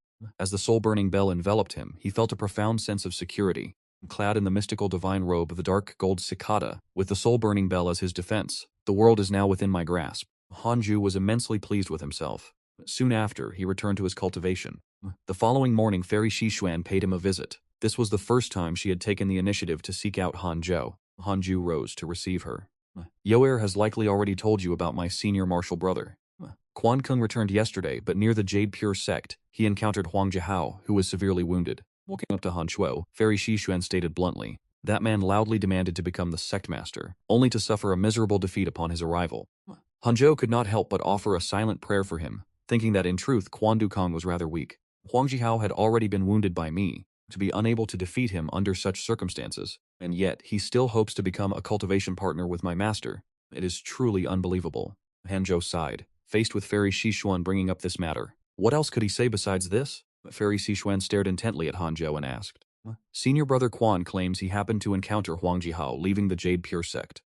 As the soul-burning bell enveloped him, he felt a profound sense of security. Clad in the mystical divine robe of the dark gold cicada, with the soul-burning bell as his defense, the world is now within my grasp. Hanju was immensely pleased with himself. Soon after, he returned to his cultivation. The following morning, Fairy Xishuan paid him a visit. This was the first time she had taken the initiative to seek out Hanzhou. Hanju rose to receive her. Yoer has likely already told you about my senior martial brother. Quan Kung returned yesterday, but near the Jade Pure sect, he encountered Huang Jihao, who was severely wounded. Walking up to Han Shuo, Fairy Xishuan stated bluntly. That man loudly demanded to become the sect master, only to suffer a miserable defeat upon his arrival. Hanzhou could not help but offer a silent prayer for him, thinking that in truth Quan Dukong was rather weak. Huang Jihao had already been wounded by me, to be unable to defeat him under such circumstances, and yet he still hopes to become a cultivation partner with my master. It is truly unbelievable. Hanzhou sighed, faced with Fairy Xishuan bringing up this matter. What else could he say besides this? Fairy Xishuan stared intently at Hanzhou and asked. Senior brother Quan claims he happened to encounter Huang Jihao leaving the Jade Pure sect.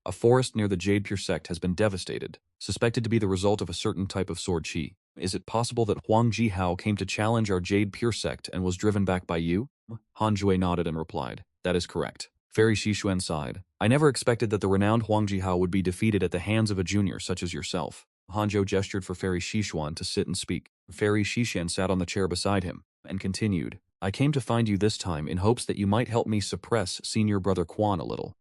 A forest near the Jade Pure sect has been devastated, suspected to be the result of a certain type of sword qi. Is it possible that Huang Jihao came to challenge our Jade Pure sect and was driven back by you? Han Jue nodded and replied, that is correct. Fairy Xishuan sighed. I never expected that the renowned Huang Jihao would be defeated at the hands of a junior such as yourself. Hanzhou gestured for Fairy Xishuan to sit and speak. Fairy Xishuan sat on the chair beside him, and continued, I came to find you this time in hopes that you might help me suppress senior brother Quan a little.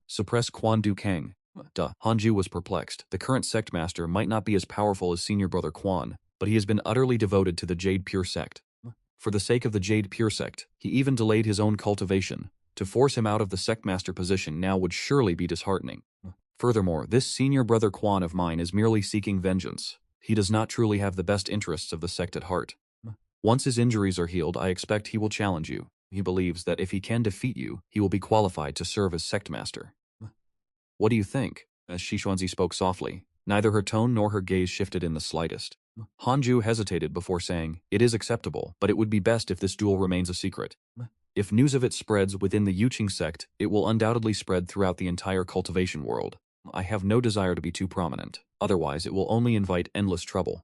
Suppress Quan Dukang? Hanju was perplexed. The current sect master might not be as powerful as senior brother Quan, but he has been utterly devoted to the Jade Pure sect. For the sake of the Jade Pure sect, he even delayed his own cultivation. To force him out of the sect master position now would surely be disheartening. Furthermore, this senior brother Quan of mine is merely seeking vengeance. He does not truly have the best interests of the sect at heart. Once his injuries are healed, I expect he will challenge you. He believes that if he can defeat you, he will be qualified to serve as sect master. What do you think? As Xishuanzi spoke softly, neither her tone nor her gaze shifted in the slightest. Hanju hesitated before saying, it is acceptable, but it would be best if this duel remains a secret. If news of it spreads within the Yuqing sect, it will undoubtedly spread throughout the entire cultivation world. I have no desire to be too prominent, otherwise it will only invite endless trouble.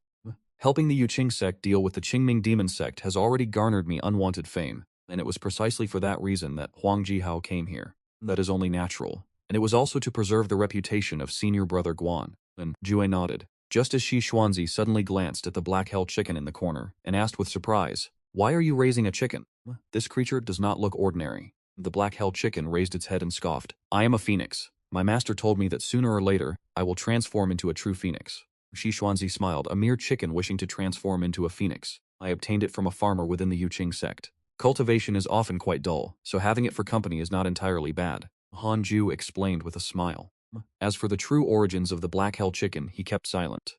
Helping the Yuqing sect deal with the Qingming demon sect has already garnered me unwanted fame, and it was precisely for that reason that Huang Jihao came here. That is only natural, and it was also to preserve the reputation of senior brother Guan. And Jue nodded, just as Xishuanzi suddenly glanced at the black hell chicken in the corner, and asked with surprise, why are you raising a chicken? This creature does not look ordinary. The black hell chicken raised its head and scoffed, I am a phoenix. My master told me that sooner or later, I will transform into a true phoenix. Xishuanzi smiled, a mere chicken wishing to transform into a phoenix. I obtained it from a farmer within the Yuqing sect. Cultivation is often quite dull, so having it for company is not entirely bad. Hanju explained with a smile. As for the true origins of the black hell chicken, he kept silent.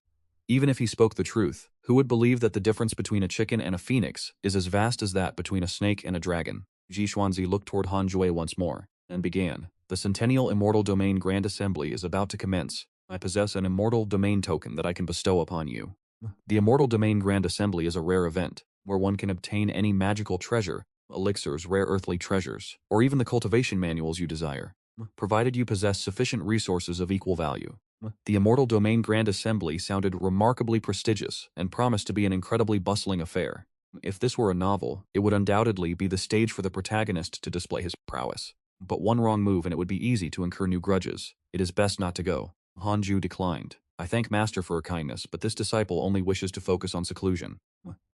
Even if he spoke the truth, who would believe that the difference between a chicken and a phoenix is as vast as that between a snake and a dragon? Xishuanzi looked toward Hanjue once more, and began. The Centennial Immortal Domain Grand Assembly is about to commence. I possess an Immortal Domain token that I can bestow upon you. The Immortal Domain Grand Assembly is a rare event, where one can obtain any magical treasure, elixirs, rare earthly treasures, or even the cultivation manuals you desire, provided you possess sufficient resources of equal value. The Immortal Domain Grand Assembly sounded remarkably prestigious and promised to be an incredibly bustling affair. If this were a novel, it would undoubtedly be the stage for the protagonist to display his prowess. But one wrong move and it would be easy to incur new grudges. It is best not to go. Hanju declined. I thank Master for her kindness, but this disciple only wishes to focus on seclusion.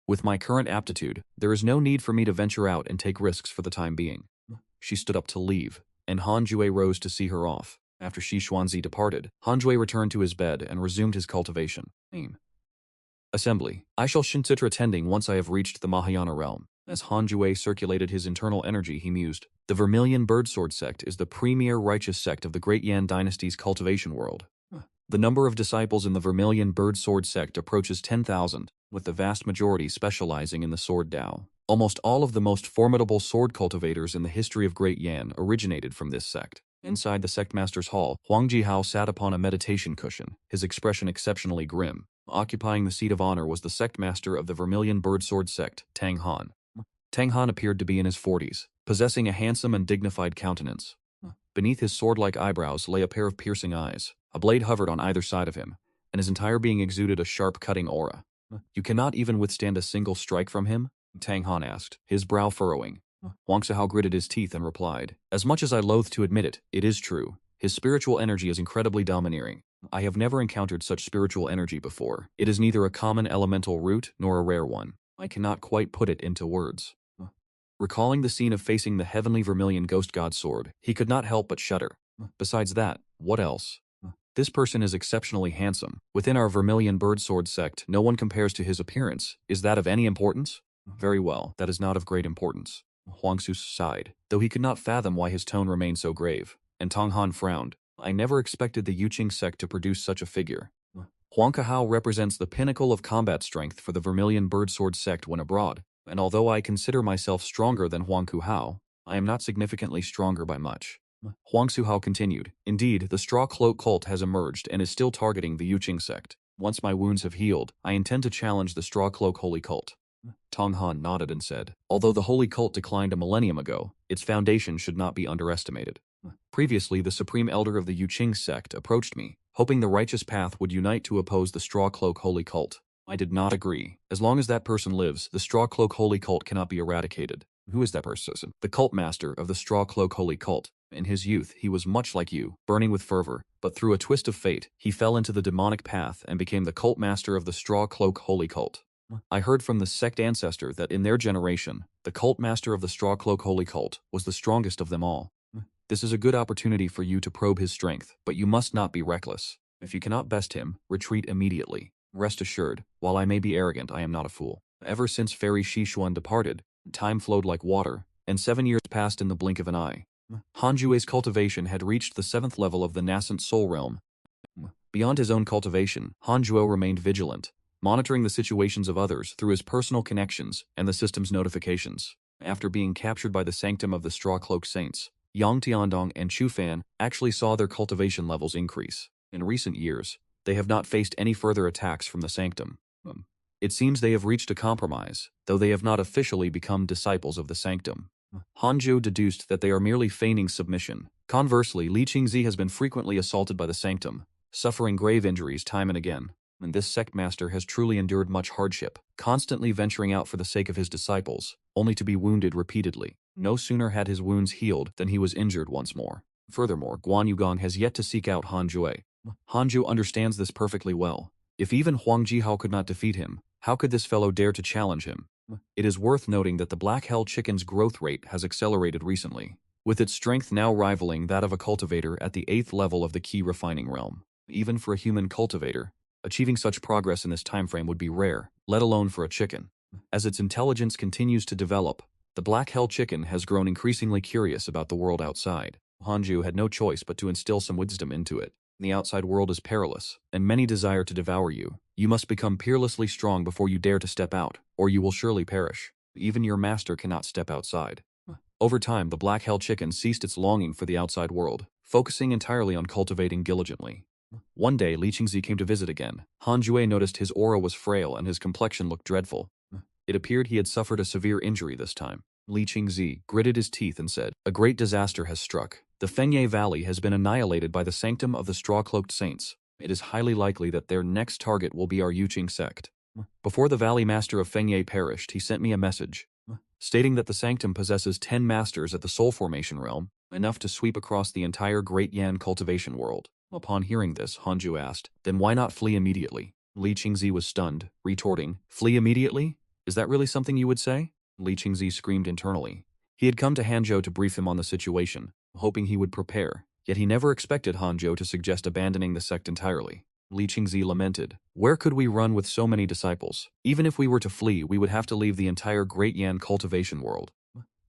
With my current aptitude, there is no need for me to venture out and take risks for the time being. She stood up to leave, and Hanjue rose to see her off. After Xishuanzi departed, Hanjue returned to his bed and resumed his cultivation. Assembly. I shall Shinzitra tending once I have reached the Mahayana realm. As Hanjue circulated his internal energy, he mused, the Vermilion Birdsword sect is the premier righteous sect of the Great Yan dynasty's cultivation world. The number of disciples in the Vermilion Birdsword sect approaches 10,000, with the vast majority specializing in the sword Dao. Almost all of the most formidable sword cultivators in the history of Great Yan originated from this sect. Inside the sect master's hall, Huang Jihao sat upon a meditation cushion, his expression exceptionally grim. Occupying the seat of honor was the sect master of the Vermilion Birdsword sect, Tang Han. Tang Han appeared to be in his 40s, possessing a handsome and dignified countenance. Beneath his sword-like eyebrows lay a pair of piercing eyes. A blade hovered on either side of him, and his entire being exuded a sharp cutting aura. You cannot even withstand a single strike from him? Tang Han asked, his brow furrowing. Huang Zihao gritted his teeth and replied, as much as I loathe to admit it, it is true. His spiritual energy is incredibly domineering. I have never encountered such spiritual energy before. It is neither a common elemental root nor a rare one. I cannot quite put it into words. Recalling the scene of facing the heavenly vermilion ghost god sword, he could not help but shudder. Besides that, what else? This person is exceptionally handsome. Within our vermilion bird sword sect, no one compares to his appearance. Is that of any importance? Very well, that is not of great importance. Huang Su sighed, though he could not fathom why his tone remained so grave, and Tong Han frowned. I never expected the Yuqing sect to produce such a figure. Huang Kahao represents the pinnacle of combat strength for the vermilion bird sword sect when abroad, and although I consider myself stronger than Huang Kuhao, I am not significantly stronger by much. Huang Suhao continued, indeed, the straw cloak cult has emerged and is still targeting the Yuqing sect. Once my wounds have healed, I intend to challenge the straw cloak holy cult. Tong Han nodded and said, although the holy cult declined a millennium ago, its foundation should not be underestimated. Previously, the supreme elder of the Yuqing sect approached me, hoping the righteous path would unite to oppose the straw cloak holy cult. I did not agree. As long as that person lives, the straw cloak holy cult cannot be eradicated. Who is that person? The cult master of the straw cloak holy cult. In his youth, he was much like you, burning with fervor, but through a twist of fate, he fell into the demonic path and became the cult master of the straw cloak holy cult. I heard from the sect ancestor that in their generation, the cult master of the straw cloak holy cult was the strongest of them all. This is a good opportunity for you to probe his strength, but you must not be reckless. If you cannot best him, retreat immediately. Rest assured, while I may be arrogant, I am not a fool. Ever since Fairy Shishuan departed, time flowed like water, and 7 years passed in the blink of an eye. Hanjue's cultivation had reached the 7th level of the nascent soul realm. Beyond his own cultivation, Hanjuo remained vigilant, monitoring the situations of others through his personal connections and the system's notifications. After being captured by the sanctum of the Straw Cloak Saints, Yang Tiandong and Chu Fan actually saw their cultivation levels increase. In recent years, they have not faced any further attacks from the sanctum. It seems they have reached a compromise, though they have not officially become disciples of the sanctum. Hanzhou deduced that they are merely feigning submission. Conversely, Li Qingzi has been frequently assaulted by the sanctum, suffering grave injuries time and again. And this sect master has truly endured much hardship, constantly venturing out for the sake of his disciples, only to be wounded repeatedly. No sooner had his wounds healed than he was injured once more. Furthermore, Guan Yugong has yet to seek out Han Jue. Hanzhou understands this perfectly well. If even Huang Jihao could not defeat him, how could this fellow dare to challenge him? It is worth noting that the Black Hell Chicken's growth rate has accelerated recently, with its strength now rivaling that of a cultivator at the 8th level of the key refining realm. Even for a human cultivator, achieving such progress in this timeframe would be rare, let alone for a chicken. As its intelligence continues to develop, the Black Hell Chicken has grown increasingly curious about the world outside. Hanzhou had no choice but to instill some wisdom into it. The outside world is perilous, and many desire to devour you. You must become peerlessly strong before you dare to step out, or you will surely perish. Even your master cannot step outside. Over time, the Black Hell Chicken ceased its longing for the outside world, focusing entirely on cultivating diligently. One day, Li Qingzi came to visit again. Han Jue noticed his aura was frail and his complexion looked dreadful. It appeared he had suffered a severe injury this time. Li Qingzi gritted his teeth and said, "A great disaster has struck. The Fengye Valley has been annihilated by the sanctum of the Straw-Cloaked Saints. It is highly likely that their next target will be our Yuqing sect." Before the Valley Master of Fengye perished, he sent me a message, stating that the sanctum possesses 10 masters at the Soul Formation realm, enough to sweep across the entire Great Yan cultivation world. Upon hearing this, Hanzhou asked, "Then why not flee immediately?" Li Qingzi was stunned, retorting, "Flee immediately? Is that really something you would say?" Li Qingzi screamed internally. He had come to Hanzhou to brief him on the situation, hoping he would prepare, yet he never expected Hanzhou to suggest abandoning the sect entirely. Li Qingzi lamented, "Where could we run with so many disciples? Even if we were to flee, we would have to leave the entire Great Yan cultivation world.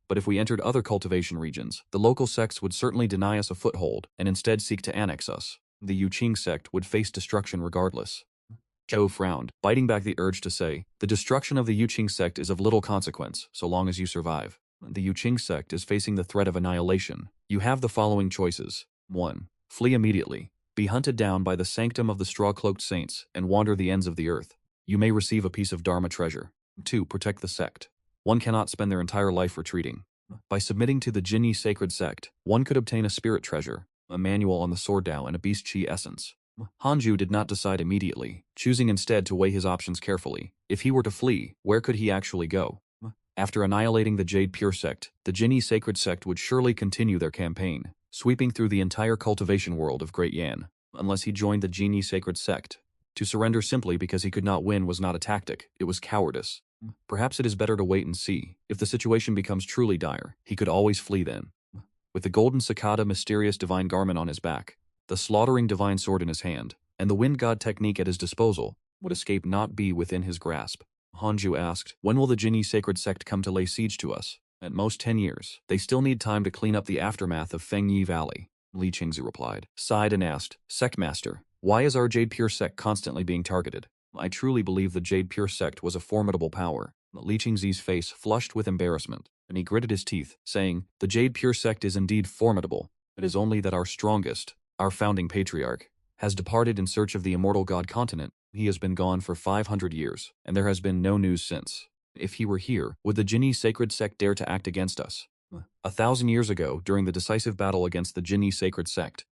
But if we entered other cultivation regions, the local sects would certainly deny us a foothold and instead seek to annex us. The Yuqing sect would face destruction regardless." Zhou frowned, biting back the urge to say, "The destruction of the Yuqing sect is of little consequence, so long as you survive. The Yuqing sect is facing the threat of annihilation. You have the following choices. 1. Flee immediately. Be hunted down by the sanctum of the Straw-Cloaked Saints and wander the ends of the earth. You may receive a piece of Dharma treasure. 2. Protect the sect. One cannot spend their entire life retreating. By submitting to the Jinyi sacred sect, one could obtain a spirit treasure, a manual on the sword Dao, and a beast chi essence." Hanzhou did not decide immediately, choosing instead to weigh his options carefully. If he were to flee, where could he actually go? After annihilating the Jade Pure sect, the Jinyi sacred sect would surely continue their campaign, sweeping through the entire cultivation world of Great Yan. unless he joined the genie sacred sect. To surrender simply because he could not win was not a tactic, it was cowardice. Perhaps it is better to wait and see. If the situation becomes truly dire, he could always flee then. With the golden cicada mysterious divine garment on his back, the slaughtering divine sword in his hand, and the wind god technique at his disposal, would escape not be within his grasp. Hanju asked, when will the Jinni sacred sect come to lay siege to us? At most 10 years. They still need time to clean up the aftermath of Fengyi Valley. Li Qingzi replied, sighed and asked, Sectmaster, why is our Jade Pure sect constantly being targeted? I truly believe the Jade Pure sect was a formidable power. Li Qingzi's face flushed with embarrassment, and he gritted his teeth, saying, the Jade Pure sect is indeed formidable. It is only that our strongest, our founding patriarch, has departed in search of the immortal god continent. He has been gone for 500 years, and there has been no news since. If he were here, would the Jinni sacred sect dare to act against us? 1,000 years ago, during the decisive battle against the Jinni sacred sect,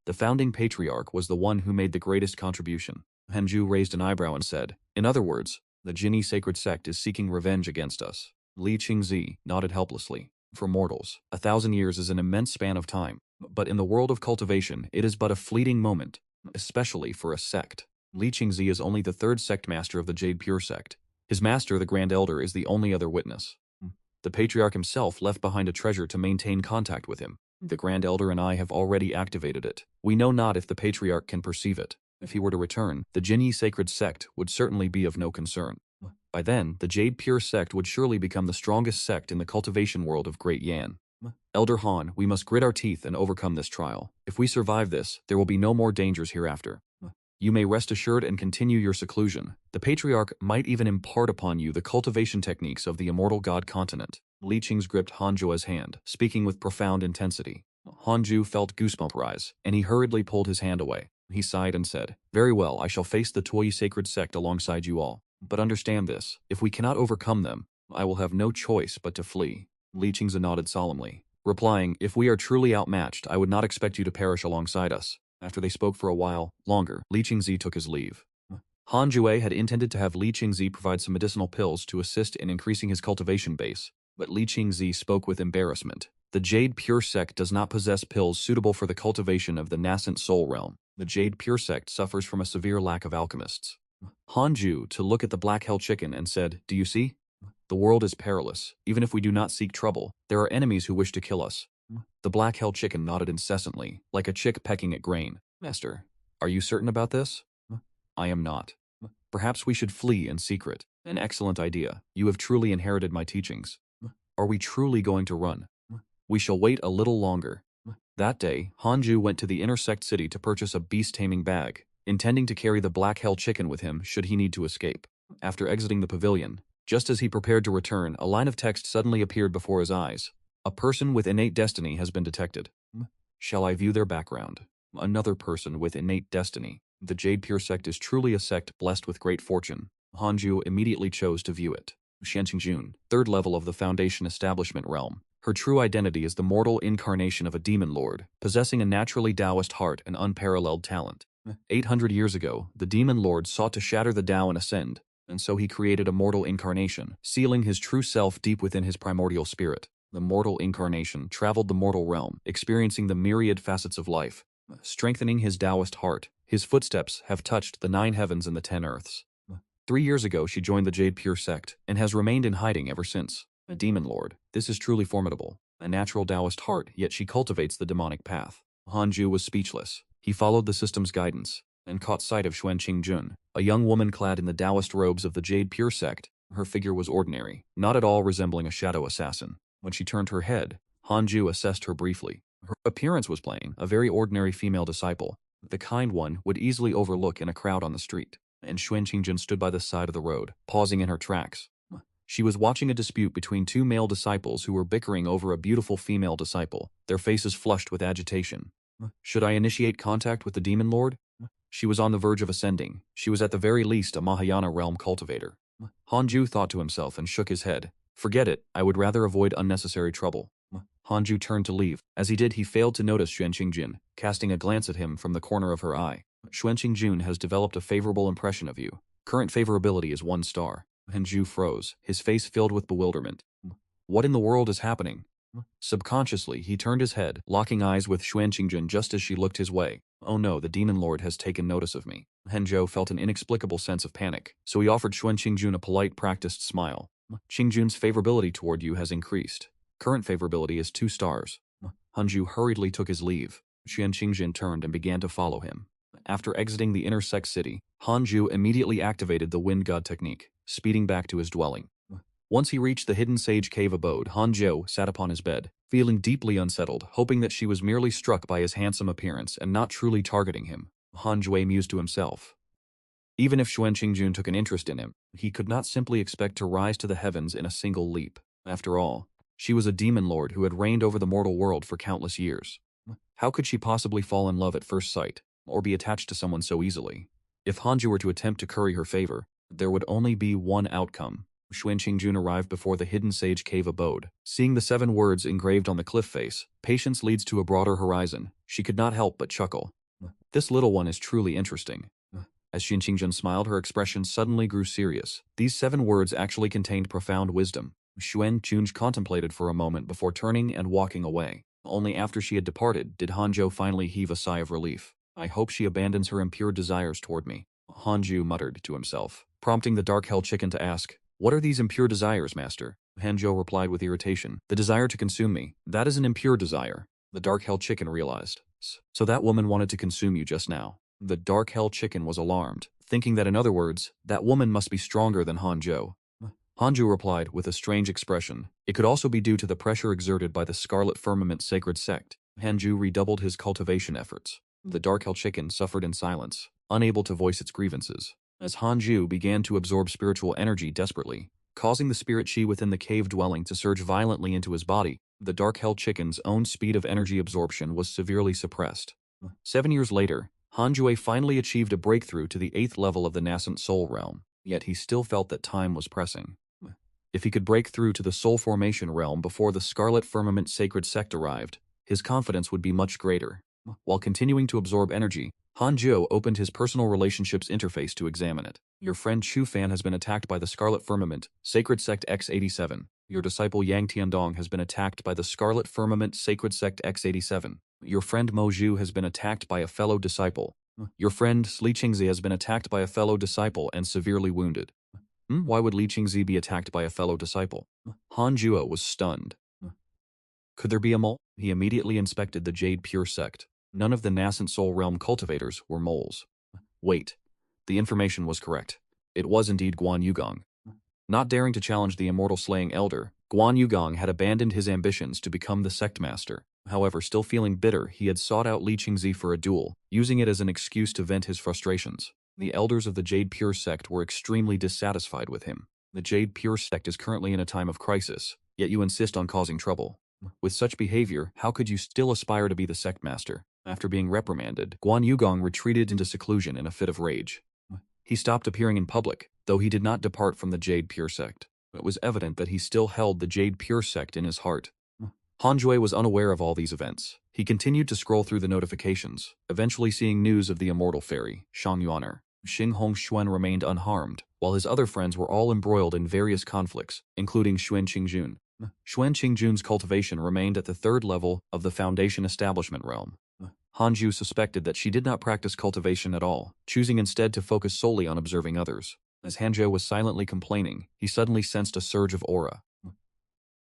the founding patriarch was the one who made the greatest contribution. Hanju raised an eyebrow and said, in other words, the Jinni sacred sect is seeking revenge against us. Li Qingzi nodded helplessly. For mortals, 1,000 years is an immense span of time, but in the world of cultivation, it is but a fleeting moment, especially for a sect. Li Qingzi is only the third sect master of the Jade Pure sect. His master, the Grand Elder, is the only other witness. The Patriarch himself left behind a treasure to maintain contact with him. The Grand Elder and I have already activated it. We know not if the Patriarch can perceive it. If he were to return, the Jinni sacred sect would certainly be of no concern. By then, the Jade Pure sect would surely become the strongest sect in the cultivation world of Great Yan. Elder Han, we must grit our teeth and overcome this trial. If we survive this, there will be no more dangers hereafter. You may rest assured and continue your seclusion. The Patriarch might even impart upon you the cultivation techniques of the immortal god continent. Li Qing's gripped Hanju's hand, speaking with profound intensity. Hanju felt goosebumps rise, and he hurriedly pulled his hand away. He sighed and said, very well, I shall face the Toyi sacred sect alongside you all. But understand this, if we cannot overcome them, I will have no choice but to flee. Li Qingzi nodded solemnly, replying, if we are truly outmatched, I would not expect you to perish alongside us. After they spoke for a while longer, Li Qingzi took his leave. Han Jue had intended to have Li Qingzi provide some medicinal pills to assist in increasing his cultivation base, but Li Qingzi spoke with embarrassment. The Jade Pure sect does not possess pills suitable for the cultivation of the nascent soul realm. The Jade Pure sect suffers from a severe lack of alchemists. Hanju to look at the black hell chicken and said, do you see? The world is perilous. Even if we do not seek trouble, there are enemies who wish to kill us. The black hell chicken nodded incessantly, like a chick pecking at grain. Master, are you certain about this? I am not. Perhaps we should flee in secret. An excellent idea. You have truly inherited my teachings. Are we truly going to run? We shall wait a little longer. That day, Hanju went to the intersect city to purchase a beast-taming bag, intending to carry the black hell chicken with him should he need to escape. After exiting the pavilion, just as he prepared to return, a line of text suddenly appeared before his eyes. A person with innate destiny has been detected. Shall I view their background? Another person with innate destiny. The Jade Pure sect is truly a sect blessed with great fortune. Hanju immediately chose to view it. Xianqingjun, third level of the Foundation Establishment realm. Her true identity is the mortal incarnation of a demon lord, possessing a naturally Taoist heart and unparalleled talent. 800 years ago, the demon lord sought to shatter the Tao and ascend, and so he created a mortal incarnation, sealing his true self deep within his primordial spirit. The mortal incarnation traveled the mortal realm, experiencing the myriad facets of life. Strengthening his Taoist heart, his footsteps have touched the 9 heavens and the 10 earths. 3 years ago, she joined the Jade Pure sect, and has remained in hiding ever since. A demon lord, this is truly formidable. A natural Taoist heart, yet she cultivates the demonic path. Hanju was speechless. He followed the system's guidance, and caught sight of Xuanqingjun, a young woman clad in the Taoist robes of the Jade Pure sect. Her figure was ordinary, not at all resembling a shadow assassin. When she turned her head, Hanju assessed her briefly. Her appearance was plain, a very ordinary female disciple, the kind one would easily overlook in a crowd on the street. And Xuanqingjun stood by the side of the road, pausing in her tracks. She was watching a dispute between 2 male disciples who were bickering over a beautiful female disciple, their faces flushed with agitation. Should I initiate contact with the demon lord? She was on the verge of ascending. She was at the very least a Mahayana realm cultivator. Hanju thought to himself and shook his head. Forget it, I would rather avoid unnecessary trouble. Hanju turned to leave. As he did, he failed to notice Xuanqingjun, casting a glance at him from the corner of her eye. Xuanqingjun has developed a favorable impression of you. Current favorability is 1 star. Hanju froze, his face filled with bewilderment. What in the world is happening? Subconsciously, he turned his head, locking eyes with Xuanqingjun just as she looked his way. Oh no, the demon lord has taken notice of me. Henzhou felt an inexplicable sense of panic, so he offered Xuanqingjun a polite, practiced smile. Qingjun's favorability toward you has increased. Current favorability is 2 stars. Henzhou hurriedly took his leave. Xuanqingjun turned and began to follow him. After exiting the inner sect city, Henzhou immediately activated the wind god technique, speeding back to his dwelling. Once he reached the hidden sage cave abode, Henzhou sat upon his bed, feeling deeply unsettled, hoping that she was merely struck by his handsome appearance and not truly targeting him. Henzhou mused to himself. Even if Xuanqingjun took an interest in him, he could not simply expect to rise to the heavens in a single leap. After all, she was a demon lord who had reigned over the mortal world for countless years. How could she possibly fall in love at first sight, or be attached to someone so easily? If Henzhou were to attempt to curry her favor, there would only be one outcome. Xuanqingjun arrived before the hidden sage cave abode. Seeing the 7 words engraved on the cliff face, "Patience leads to a broader horizon," she could not help but chuckle. This little one is truly interesting. As Xuanqingjun smiled, her expression suddenly grew serious. These 7 words actually contained profound wisdom. Xuanqingjun contemplated for a moment before turning and walking away. Only after she had departed did Henzhou finally heave a sigh of relief. I hope she abandons her impure desires toward me, Henzhou muttered to himself, prompting the dark hell chicken to ask, "What are these impure desires, master?" Henzhou replied with irritation, "The desire to consume me. That is an impure desire." The dark hell chicken realized. So that woman wanted to consume you just now. The dark hell chicken was alarmed, thinking that in other words, that woman must be stronger than Henzhou. Henzhou replied with a strange expression. It could also be due to the pressure exerted by the Scarlet Firmament sacred sect. Henzhou redoubled his cultivation efforts. The dark hell chicken suffered in silence, unable to voice its grievances, as Henzhou began to absorb spiritual energy desperately, causing the spirit chi within the cave dwelling to surge violently into his body. The dark hell chicken's own speed of energy absorption was severely suppressed. 7 years later, Henzhou finally achieved a breakthrough to the 8th level of the nascent soul realm, yet he still felt that time was pressing. If he could break through to the soul formation realm before the Scarlet Firmament sacred sect arrived, his confidence would be much greater. While continuing to absorb energy, Henzhou opened his personal relationships interface to examine it. Your friend Chu Fan has been attacked by the Scarlet Firmament, Sacred Sect X87. Your disciple Yang Tiandong has been attacked by the Scarlet Firmament, Sacred Sect X87. Your friend Mo Zhu has been attacked by a fellow disciple. Your friend Li Qingzi has been attacked by a fellow disciple and severely wounded. Why would Li Qingzi be attacked by a fellow disciple? Henzhou was stunned. Could there be a mole? He immediately inspected the Jade Pure sect. None of the nascent soul realm cultivators were moles. Wait, the information was correct. It was indeed Guan Yugong. Not daring to challenge the immortal slaying elder, Guan Yugong had abandoned his ambitions to become the sect master. However, still feeling bitter, he had sought out Li Qingzi for a duel, using it as an excuse to vent his frustrations. The elders of the Jade Pure sect were extremely dissatisfied with him. The Jade Pure sect is currently in a time of crisis, yet you insist on causing trouble. With such behavior, how could you still aspire to be the sect master? After being reprimanded, Guan Yugong retreated into seclusion in a fit of rage. He stopped appearing in public, though he did not depart from the Jade Pure sect. It was evident that he still held the Jade Pure sect in his heart. Henzhou was unaware of all these events. He continued to scroll through the notifications, eventually seeing news of the immortal fairy, Shang Yuaner. Xing Hongxuan remained unharmed, while his other friends were all embroiled in various conflicts, including Xuanqingjun. Xuanqingjun's cultivation remained at the 3rd level of the Foundation Establishment realm. Henzhou suspected that she did not practice cultivation at all, choosing instead to focus solely on observing others. As Henzhou was silently complaining, he suddenly sensed a surge of aura.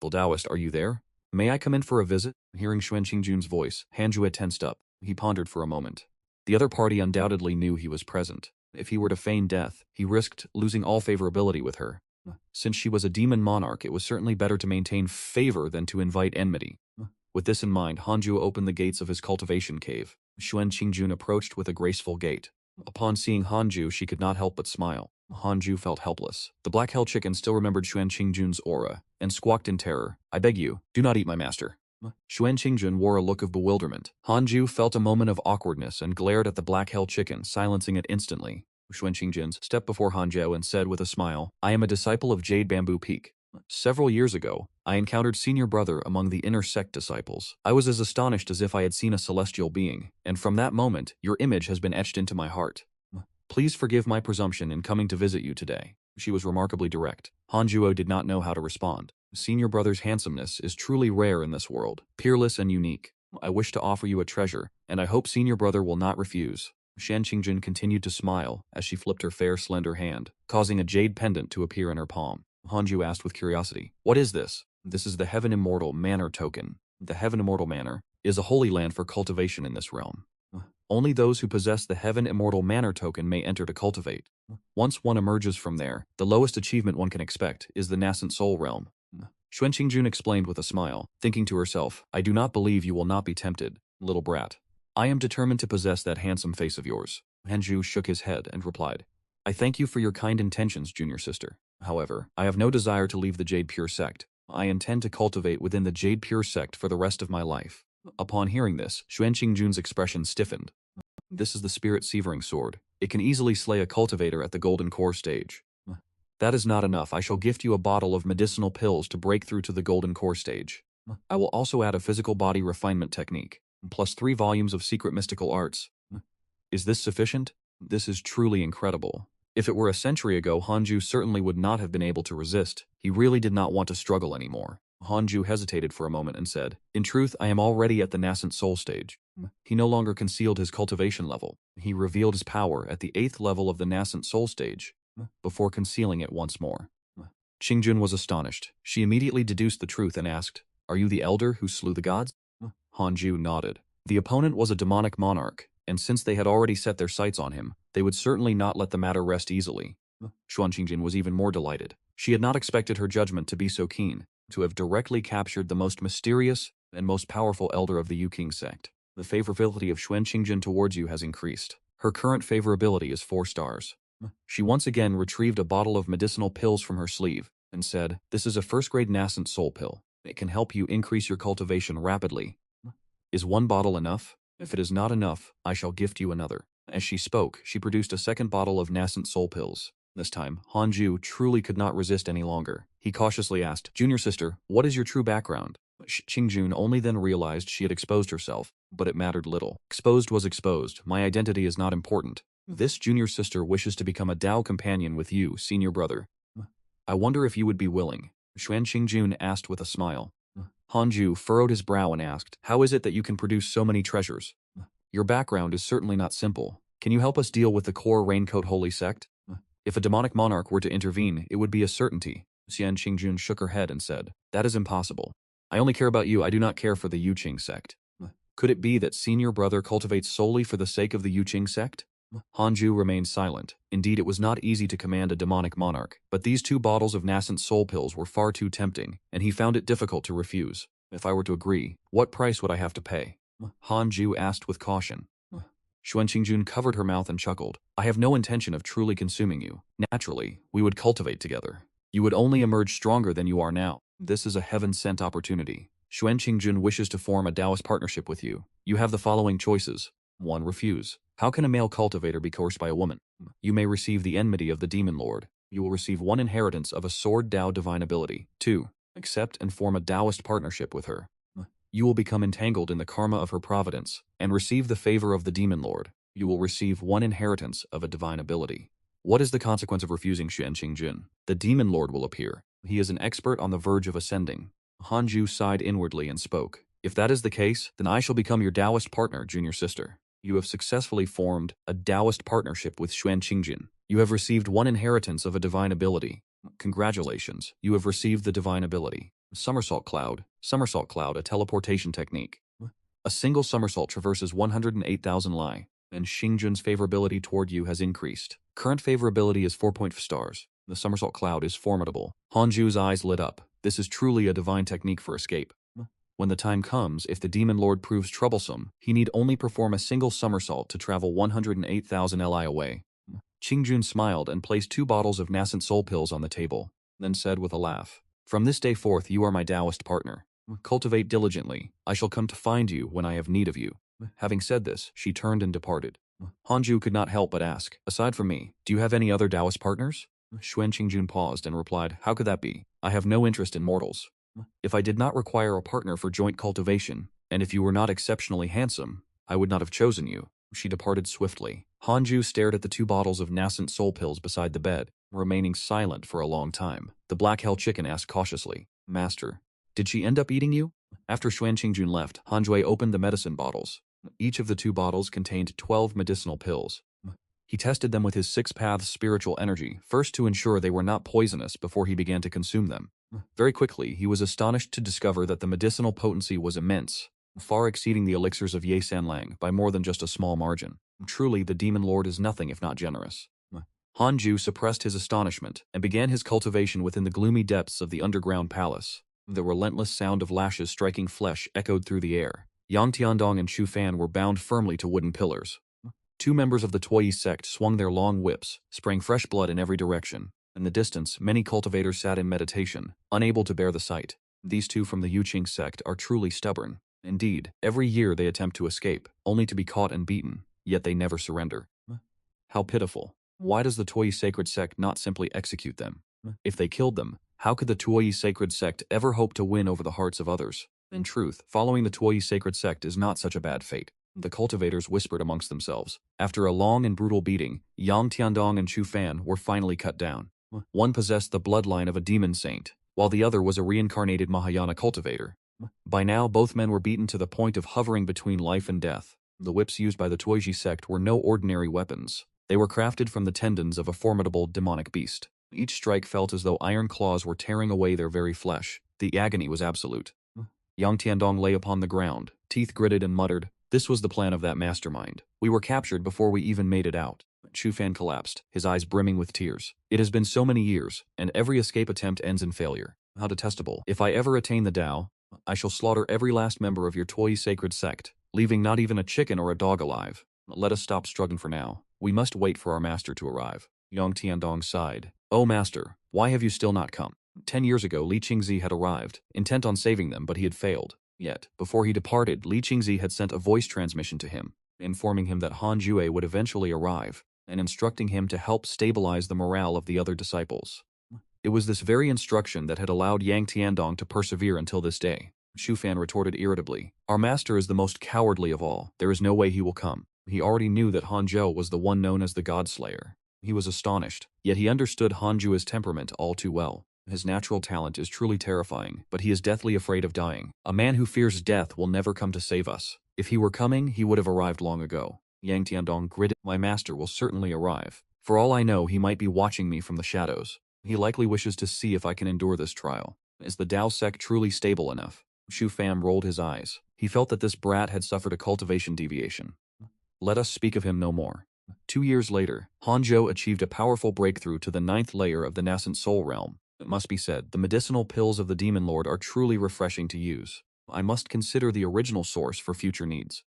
Taoist, are you there? May I come in for a visit? Hearing Xuanqingjun's voice, Henzhou had tensed up. He pondered for a moment. The other party undoubtedly knew he was present. If he were to feign death, he risked losing all favorability with her. Since she was a demon monarch, it was certainly better to maintain favor than to invite enmity. With this in mind, Henzhou opened the gates of his cultivation cave. Xuanqingjun approached with a graceful gait. Upon seeing Henzhou, she could not help but smile. Henzhou felt helpless. The black hell chicken still remembered Xuanqingjun's aura, and squawked in terror, "I beg you, do not eat my master." Xuanqingjun wore a look of bewilderment. Henzhou felt a moment of awkwardness and glared at the black hell chicken, silencing it instantly. Xuanqingjun stepped before Henzhou and said with a smile, "I am a disciple of Jade Bamboo Peak. Several years ago, I encountered senior brother among the inner sect disciples. I was as astonished as if I had seen a celestial being, and from that moment, your image has been etched into my heart. Please forgive my presumption in coming to visit you today." She was remarkably direct. Henzhou did not know how to respond. Senior brother's handsomeness is truly rare in this world, peerless and unique. I wish to offer you a treasure, and I hope senior brother will not refuse. Shan Qingjun continued to smile as she flipped her fair, slender hand, causing a jade pendant to appear in her palm. Hanju asked with curiosity, "What is this?" "This is the Heaven Immortal Manor token. The Heaven Immortal Manor is a holy land for cultivation in this realm. Only those who possess the Heaven Immortal Manor token may enter to cultivate. Once one emerges from there, the lowest achievement one can expect is the nascent soul realm." Xuan Qingjun explained with a smile, thinking to herself, "I do not believe you will not be tempted, little brat. I am determined to possess that handsome face of yours." Hanju shook his head and replied, "I thank you for your kind intentions, junior sister. However, I have no desire to leave the Jade Pure sect. I intend to cultivate within the Jade Pure sect for the rest of my life." Upon hearing this, Xuan Qingjun's expression stiffened. "This is the Spirit Severing Sword. It can easily slay a cultivator at the Golden Core stage. That is not enough. I shall gift you a bottle of medicinal pills to break through to the Golden Core stage. I will also add a physical body refinement technique, plus 3 volumes of secret mystical arts. Is this sufficient? This is truly incredible." If it were a century ago, Hanju certainly would not have been able to resist. He really did not want to struggle anymore. Hanju hesitated for a moment and said, "In truth, I am already at the nascent soul stage." He no longer concealed his cultivation level. He revealed his power at the 8th level of the nascent soul stage, before concealing it once more. Qingjun was astonished. She immediately deduced the truth and asked, "Are you the elder who slew the gods?" Hanju nodded. The opponent was a demonic monarch, and since they had already set their sights on him, they would certainly not let the matter rest easily. Xuan Qingjun was even more delighted. She had not expected her judgment to be so keen, to have directly captured the most mysterious and most powerful elder of the Yu King sect. The favorability of Xuan Qingjun towards you has increased. Her current favorability is 4 stars. She once again retrieved a bottle of medicinal pills from her sleeve and said, "This is a first-grade nascent soul pill. It can help you increase your cultivation rapidly. Is 1 bottle enough? If it is not enough, I shall gift you another." As she spoke, she produced a second bottle of nascent soul pills. This time, Hanju truly could not resist any longer. He cautiously asked, "Junior sister, what is your true background?" Qingjun only then realized she had exposed herself, but it mattered little. Exposed was exposed. My identity is not important. This junior sister wishes to become a Dao companion with you, senior brother. I wonder if you would be willing. Xuan Qingjun asked with a smile. Hanju furrowed his brow and asked, "How is it that you can produce so many treasures? Your background is certainly not simple. Can you help us deal with the core Raincoat Holy Sect? If a demonic monarch were to intervene, it would be a certainty." Xuan Qingjun shook her head and said, "That is impossible. I only care about you. I do not care for the Yuqing sect." Could it be that senior brother cultivates solely for the sake of the Yuqing sect? Hanju remained silent. Indeed, it was not easy to command a demonic monarch, but these 2 bottles of nascent soul pills were far too tempting, and he found it difficult to refuse. If I were to agree, what price would I have to pay? Hanju asked with caution. Xuan Qingjun covered her mouth and chuckled. "I have no intention of truly consuming you. Naturally, we would cultivate together. You would only emerge stronger than you are now. This is a heaven-sent opportunity. Xuan Qingjun wishes to form a Taoist partnership with you. You have the following choices. 1. Refuse. How can a male cultivator be coerced by a woman? You may receive the enmity of the Demon Lord. You will receive 1 inheritance of a sword Dao divine ability. 2. Accept and form a Taoist partnership with her. You will become entangled in the karma of her providence and receive the favor of the Demon Lord. You will receive 1 inheritance of a divine ability. What is the consequence of refusing Xuan Qingjun? The Demon Lord will appear. He is an expert on the verge of ascending." Hanju sighed inwardly and spoke. "If that is the case, then I shall become your Taoist partner, junior sister. You have successfully formed a Taoist partnership with Xuan Qingjun. You have received 1 inheritance of a divine ability. Congratulations, you have received the divine ability. Somersault Cloud, a teleportation technique. A single somersault traverses 108,000 li, and Qingjun's favorability toward you has increased. Current favorability is 4.5 stars. The somersault cloud is formidable." Hanju's eyes lit up. This is truly a divine technique for escape. When the time comes, if the Demon Lord proves troublesome, he need only perform a single somersault to travel 108,000 li away. Qingjun smiled and placed 2 bottles of nascent soul pills on the table, then said with a laugh, "From this day forth, you are my Taoist partner. Cultivate diligently. I shall come to find you when I have need of you." Having said this, she turned and departed. Hanju could not help but ask, "Aside from me, do you have any other Taoist partners?" Xuan Qingjun paused and replied, "How could that be? I have no interest in mortals. If I did not require a partner for joint cultivation, and if you were not exceptionally handsome, I would not have chosen you." She departed swiftly. Hanju stared at the 2 bottles of nascent soul pills beside the bed, remaining silent for a long time. The Black Hell Chicken asked cautiously, Master, did she end up eating you? After Xuan Qingjun left, Han Jue opened the medicine bottles. Each of the 2 bottles contained 12 medicinal pills. He tested them with his 6 paths spiritual energy, first to ensure they were not poisonous before he began to consume them. Very quickly, he was astonished to discover that the medicinal potency was immense, far exceeding the elixirs of Ye Sanlang by more than just a small margin. Truly, the Demon Lord is nothing if not generous. Han Ju suppressed his astonishment and began his cultivation within the gloomy depths of the underground palace. The relentless sound of lashes striking flesh echoed through the air. Yang Tiandong and Chu Fan were bound firmly to wooden pillars. 2 members of the Tuoyi sect swung their long whips, spraying fresh blood in every direction. In the distance, many cultivators sat in meditation, unable to bear the sight. These 2 from the Yuqing sect are truly stubborn. Indeed, every year they attempt to escape, only to be caught and beaten, yet they never surrender. How pitiful. Why does the Tuoyi sacred sect not simply execute them? If they killed them, how could the Tuoyi sacred sect ever hope to win over the hearts of others? In truth, following the Tuoyi sacred sect is not such a bad fate. The cultivators whispered amongst themselves. After a long and brutal beating, Yang Tiandong and Chu Fan were finally cut down. One possessed the bloodline of a demon saint, while the other was a reincarnated Mahayana cultivator. By now, both men were beaten to the point of hovering between life and death. The whips used by the Tuoyi sect were no ordinary weapons. They were crafted from the tendons of a formidable demonic beast. Each strike felt as though iron claws were tearing away their very flesh. The agony was absolute. Yang Tiandong lay upon the ground, teeth gritted, and muttered, "This was the plan of that mastermind. We were captured before we even made it out." Chu Fan collapsed, his eyes brimming with tears. "It has been so many years, and every escape attempt ends in failure. How detestable. If I ever attain the Tao, I shall slaughter every last member of your Tuoyi sacred sect, leaving not even a chicken or a dog alive. Let us stop struggling for now. We must wait for our master to arrive." Yang Tiandong sighed. "Oh master, why have you still not come?" 10 years ago, Li Qingzi had arrived, intent on saving them, but he had failed. Yet, before he departed, Li Qingzi had sent a voice transmission to him, informing him that Han Jue would eventually arrive, and instructing him to help stabilize the morale of the other disciples. It was this very instruction that had allowed Yang Tiandong to persevere until this day. Xu Fan retorted irritably, "Our master is the most cowardly of all. There is no way he will come." He already knew that Han Zhou was the one known as the God Slayer. He was astonished, yet he understood Han Jue's temperament all too well. His natural talent is truly terrifying, but he is deathly afraid of dying. A man who fears death will never come to save us. If he were coming, he would have arrived long ago. Yang Tiandong gritted, "My master will certainly arrive. For all I know, he might be watching me from the shadows. He likely wishes to see if I can endure this trial. Is the Dao sect truly stable enough?" Xu Fan rolled his eyes. He felt that this brat had suffered a cultivation deviation. Let us speak of him no more. 2 years later, Han Zhou achieved a powerful breakthrough to the 9th layer of the nascent soul realm. It must be said, the medicinal pills of the Demon Lord are truly refreshing to use. I must consider the original source for future needs.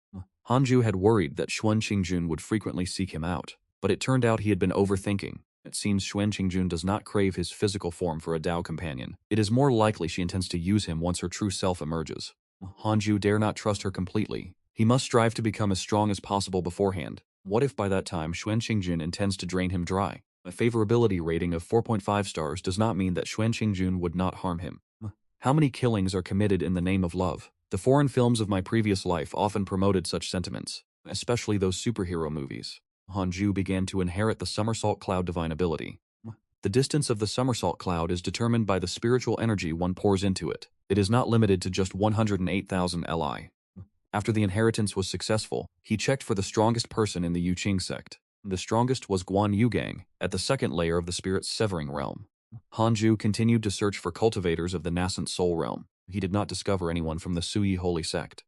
Han Zhu had worried that Xuan Qingjun would frequently seek him out, but it turned out he had been overthinking. It seems Xuan Qingjun does not crave his physical form for a Dao companion. It is more likely she intends to use him once her true self emerges. Han Zhu dare not trust her completely. He must strive to become as strong as possible beforehand. What if by that time Xuan Qingjun intends to drain him dry? A favorability rating of 4.5 stars does not mean that Xuan Qingjun would not harm him. How many killings are committed in the name of love? The foreign films of my previous life often promoted such sentiments, especially those superhero movies. Han Zhu began to inherit the somersault cloud divine ability. The distance of the somersault cloud is determined by the spiritual energy one pours into it. It is not limited to just 108,000 Li. After the inheritance was successful, he checked for the strongest person in the Yuqing sect. The strongest was Guan Yugang, at the 2nd layer of the spirit's severing realm. Han Zhu continued to search for cultivators of the nascent soul realm. He did not discover anyone from the Sui holy sect.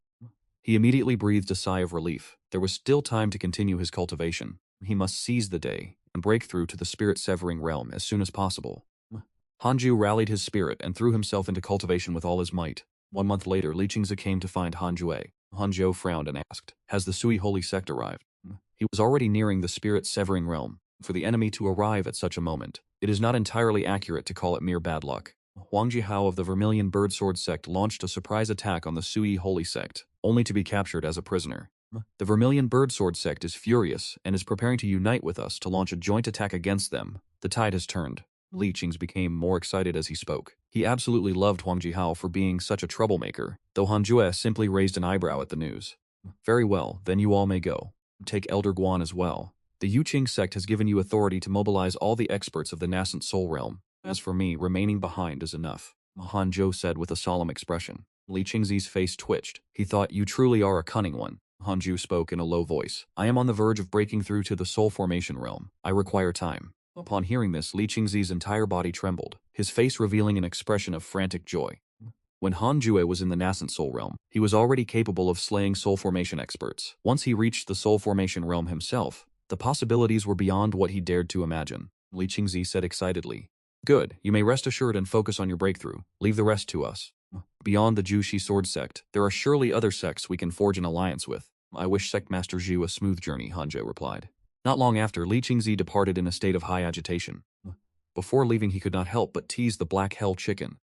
He immediately breathed a sigh of relief. There was still time to continue his cultivation. He must seize the day and break through to the spirit-severing realm as soon as possible. Han Zhu rallied his spirit and threw himself into cultivation with all his might. 1 month later, Li Qingzi came to find Han Jue. Han Zhou frowned and asked, "Has the Sui holy sect arrived?" He was already nearing the spirit-severing realm. For the enemy to arrive at such a moment, it is not entirely accurate to call it mere bad luck. Huang Jihao of the Vermilion Birdsword sect launched a surprise attack on the Sui holy sect, only to be captured as a prisoner. The Vermilion Birdsword sect is furious and is preparing to unite with us to launch a joint attack against them. The tide has turned. Li Qingzi became more excited as he spoke. He absolutely loved Huang Jihao for being such a troublemaker, though Han Jue simply raised an eyebrow at the news. "Very well, then you all may go. Take Elder Guan as well. The Yuqing sect has given you authority to mobilize all the experts of the nascent soul realm. As for me, remaining behind is enough." Hanzhou said with a solemn expression. Li Qingzi's face twitched. He thought, "You truly are a cunning one." Hanzhou spoke in a low voice. "I am on the verge of breaking through to the soul formation realm. I require time." Upon hearing this, Li Qingzi's entire body trembled, his face revealing an expression of frantic joy. When Han Jue was in the nascent soul realm, he was already capable of slaying soul formation experts. Once he reached the soul formation realm himself, the possibilities were beyond what he dared to imagine. Li Qingzi said excitedly. "Good, you may rest assured and focus on your breakthrough. Leave the rest to us. Beyond the Jushi sword sect, there are surely other sects we can forge an alliance with." "I wish Sect Master Zhu a smooth journey," Hanzhou replied. Not long after, Li Qingzi departed in a state of high agitation. Before leaving, he could not help but tease the Black Hell Chicken.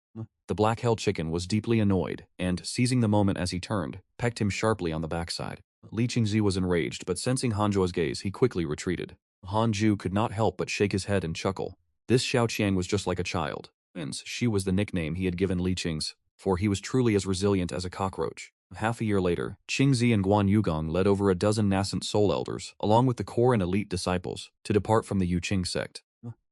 The Black Hell Chicken was deeply annoyed, and, seizing the moment as he turned, pecked him sharply on the backside. Li Qingzi was enraged, but sensing Hanzhou's gaze, he quickly retreated. Hanzhou could not help but shake his head and chuckle. This Xiao Qiang was just like a child. Hence, she was the nickname he had given Li Qingzi, for he was truly as resilient as a cockroach. Half a year later, Qingzi and Guan Yugong led over a dozen nascent soul elders, along with the core and elite disciples, to depart from the Yuqing sect.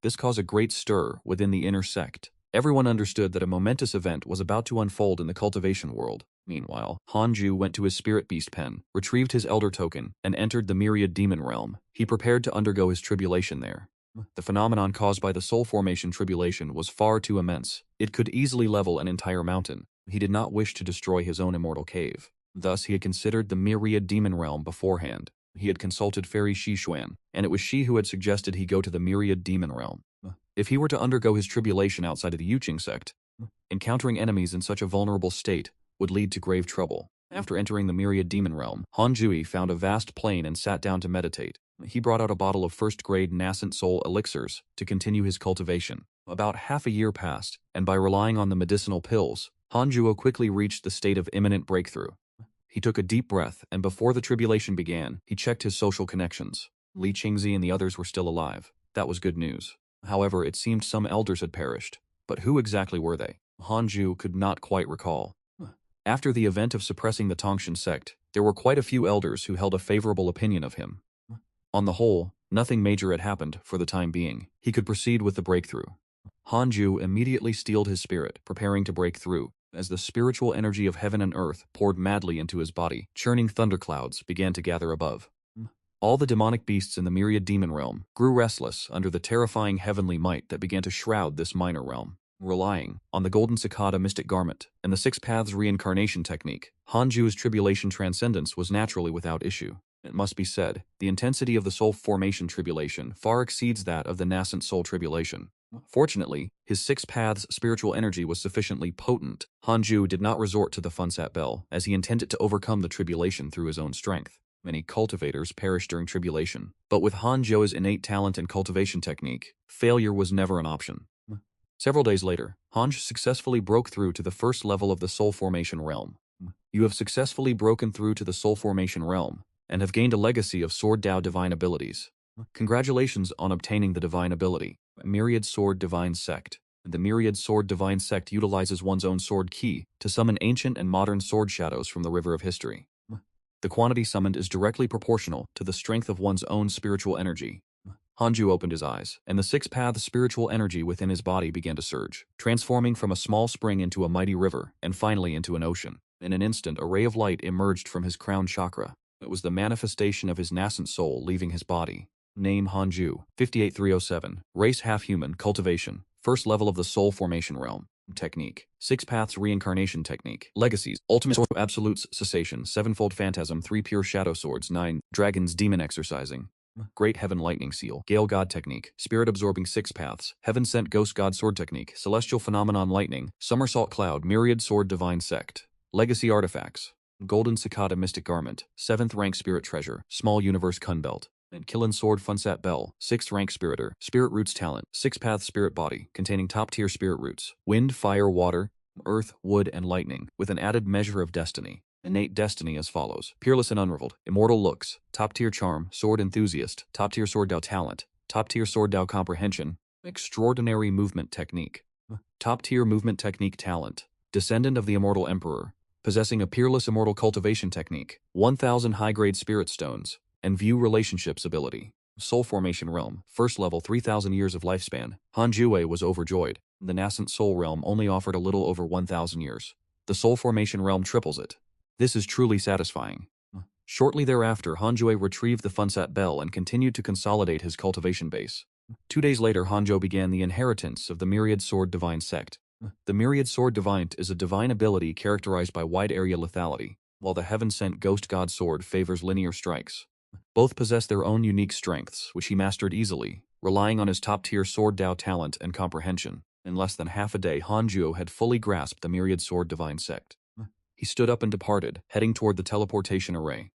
This caused a great stir within the inner sect. Everyone understood that a momentous event was about to unfold in the cultivation world. Meanwhile, Hanzhou went to his spirit beast pen, retrieved his elder token, and entered the myriad demon realm. He prepared to undergo his tribulation there. The phenomenon caused by the soul formation tribulation was far too immense. It could easily level an entire mountain. He did not wish to destroy his own immortal cave. Thus, he had considered the myriad demon realm beforehand. He had consulted Fairy Xishuan, and it was she who had suggested he go to the myriad demon realm. If he were to undergo his tribulation outside of the Yuqing sect, encountering enemies in such a vulnerable state would lead to grave trouble. After entering the myriad demon realm, Hanzhou found a vast plain and sat down to meditate. He brought out a bottle of first-grade nascent soul elixirs to continue his cultivation. About half a year passed, and by relying on the medicinal pills, Hanzhou quickly reached the state of imminent breakthrough. He took a deep breath, and before the tribulation began, he checked his social connections. Li Qingzi and the others were still alive. That was good news. However, it seemed some elders had perished. But who exactly were they? Hanzhou could not quite recall. After the event of suppressing the Tongshan sect, there were quite a few elders who held a favorable opinion of him. On the whole, nothing major had happened for the time being. He could proceed with the breakthrough. Hanzhou immediately steeled his spirit, preparing to break through. As the spiritual energy of heaven and earth poured madly into his body, churning thunderclouds began to gather above. All the demonic beasts in the myriad demon realm grew restless under the terrifying heavenly might that began to shroud this minor realm. Relying on the golden cicada mystic garment and the six paths reincarnation technique, Hanzhou's tribulation transcendence was naturally without issue. It must be said, the intensity of the soul formation tribulation far exceeds that of the nascent soul tribulation. Fortunately, his six paths spiritual energy was sufficiently potent. Hanzhou did not resort to the Funsat Bell, as he intended to overcome the tribulation through his own strength. Many cultivators perish during tribulation, but with Hanzhou's innate talent and cultivation technique, failure was never an option. Several days later, Hanzhou successfully broke through to the first level of the soul formation realm. You have successfully broken through to the soul formation realm, and have gained a legacy of Sword Dao divine abilities. Congratulations on obtaining the divine ability. Myriad Sword Divine Sect. The Myriad Sword Divine Sect utilizes one's own sword key to summon ancient and modern sword shadows from the river of history. The quantity summoned is directly proportional to the strength of one's own spiritual energy. Hanzhou opened his eyes, and the six-path spiritual energy within his body began to surge, transforming from a small spring into a mighty river, and finally into an ocean. In an instant, a ray of light emerged from his crown chakra. It was the manifestation of his nascent soul leaving his body. Name Hanzhou, 58307, race half-human, cultivation, first level of the soul formation realm. Technique, six paths reincarnation technique, legacies, ultimate sword, absolutes, cessation, sevenfold phantasm, 3 pure shadow swords, 9, dragons, demon exercising. Great Heaven Lightning Seal, Gale God Technique, Spirit Absorbing 6 Paths, Heaven Sent Ghost God Sword Technique, Celestial Phenomenon Lightning, Somersault Cloud, Myriad Sword Divine Sect. Legacy Artifacts, Golden Cicada Mystic Garment, 7th Rank Spirit Treasure, Small Universe Kun Belt, and Killen Sword Funsat Bell, 6th Rank Spiriter, Spirit Roots Talent, 6 Path Spirit Body, containing top-tier spirit roots, Wind, Fire, Water, Earth, Wood, and Lightning, with an added measure of Destiny. Innate Destiny as follows: Peerless and Unrivaled, Immortal Looks, Top-Tier Charm, Sword Enthusiast, Top-Tier Sword Dao Talent, Top-Tier Sword Dao Comprehension, Extraordinary Movement Technique, Top-Tier Movement Technique Talent, Descendant of the Immortal Emperor, possessing a Peerless Immortal Cultivation Technique, 1000 high-grade Spirit Stones, and View Relationships ability. Soul Formation Realm, first level, 3000 years of lifespan. Hanzhou was overjoyed. The nascent soul realm only offered a little over 1,000 years. The soul formation realm triples it. This is truly satisfying. Shortly thereafter, Hanjue retrieved the Funsat Bell and continued to consolidate his cultivation base. 2 days later, Hanjo began the inheritance of the Myriad Sword Divine Sect. The Myriad Sword Divine is a divine ability characterized by wide area lethality, while the heaven-sent Ghost God Sword favors linear strikes. Both possess their own unique strengths, which he mastered easily, relying on his top-tier Sword Dao talent and comprehension. In less than half a day, Hanjuo had fully grasped the Myriad Sword Divine Sect. He stood up and departed, heading toward the teleportation array.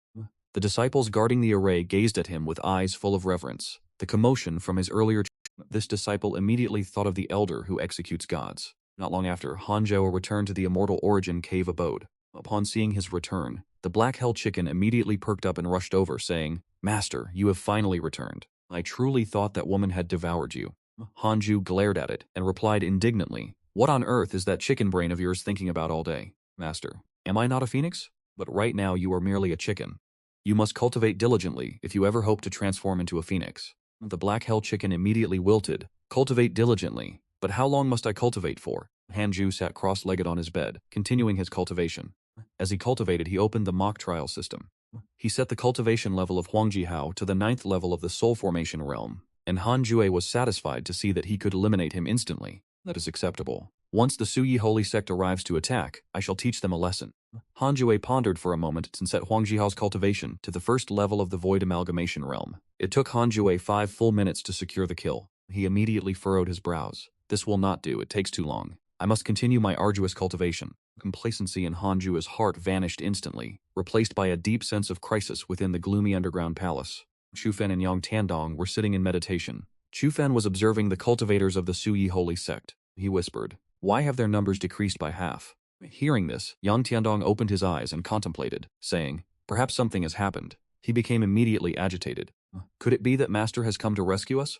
The disciples guarding the array gazed at him with eyes full of reverence. The commotion from his earlier this disciple immediately thought of the elder who executes gods. Not long after, Hanjo returned to the Immortal Origin cave abode. Upon seeing his return, the Black Hell Chicken immediately perked up and rushed over, saying, "Master, you have finally returned. I truly thought that woman had devoured you." Hanju glared at it and replied indignantly, "What on earth is that chicken brain of yours thinking about all day? Master, am I not a phoenix? But right now you are merely a chicken. You must cultivate diligently if you ever hope to transform into a phoenix." The Black Hell Chicken immediately wilted. "Cultivate diligently. But how long must I cultivate for?" Hanju sat cross-legged on his bed, continuing his cultivation. As he cultivated, he opened the mock trial system. He set the cultivation level of Huangji Hao to the 9th level of the soul formation realm, and Han Jue was satisfied to see that he could eliminate him instantly. That is acceptable. Once the Suyi Holy Sect arrives to attack, I shall teach them a lesson. Han Jue pondered for a moment and set Huangji Hao's cultivation to the 1st level of the Void Amalgamation realm. It took Han Jue 5 full minutes to secure the kill. He immediately furrowed his brows. This will not do, it takes too long. I must continue my arduous cultivation. Complacency in Hanju's heart vanished instantly, replaced by a deep sense of crisis within the gloomy underground palace. Chufen and Yang Tiandong were sitting in meditation. Chufen was observing the cultivators of the Suyi Holy Sect. He whispered, "Why have their numbers decreased by half?" Hearing this, Yang Tiandong opened his eyes and contemplated, saying, "Perhaps something has happened." He became immediately agitated. "Could it be that Master has come to rescue us?"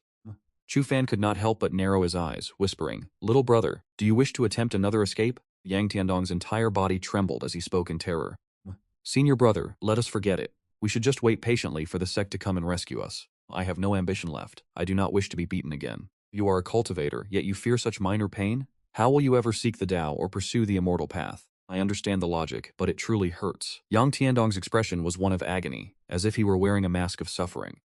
Chu Fan could not help but narrow his eyes, whispering, "Little brother, do you wish to attempt another escape?" Yang Tiandong's entire body trembled as he spoke in terror. "Senior brother, let us forget it. We should just wait patiently for the sect to come and rescue us. I have no ambition left. I do not wish to be beaten again. You are a cultivator, yet you fear such minor pain? How will you ever seek the Tao or pursue the immortal path? I understand the logic, but it truly hurts." Yang Tiandong's expression was one of agony, as if he were wearing a mask of suffering.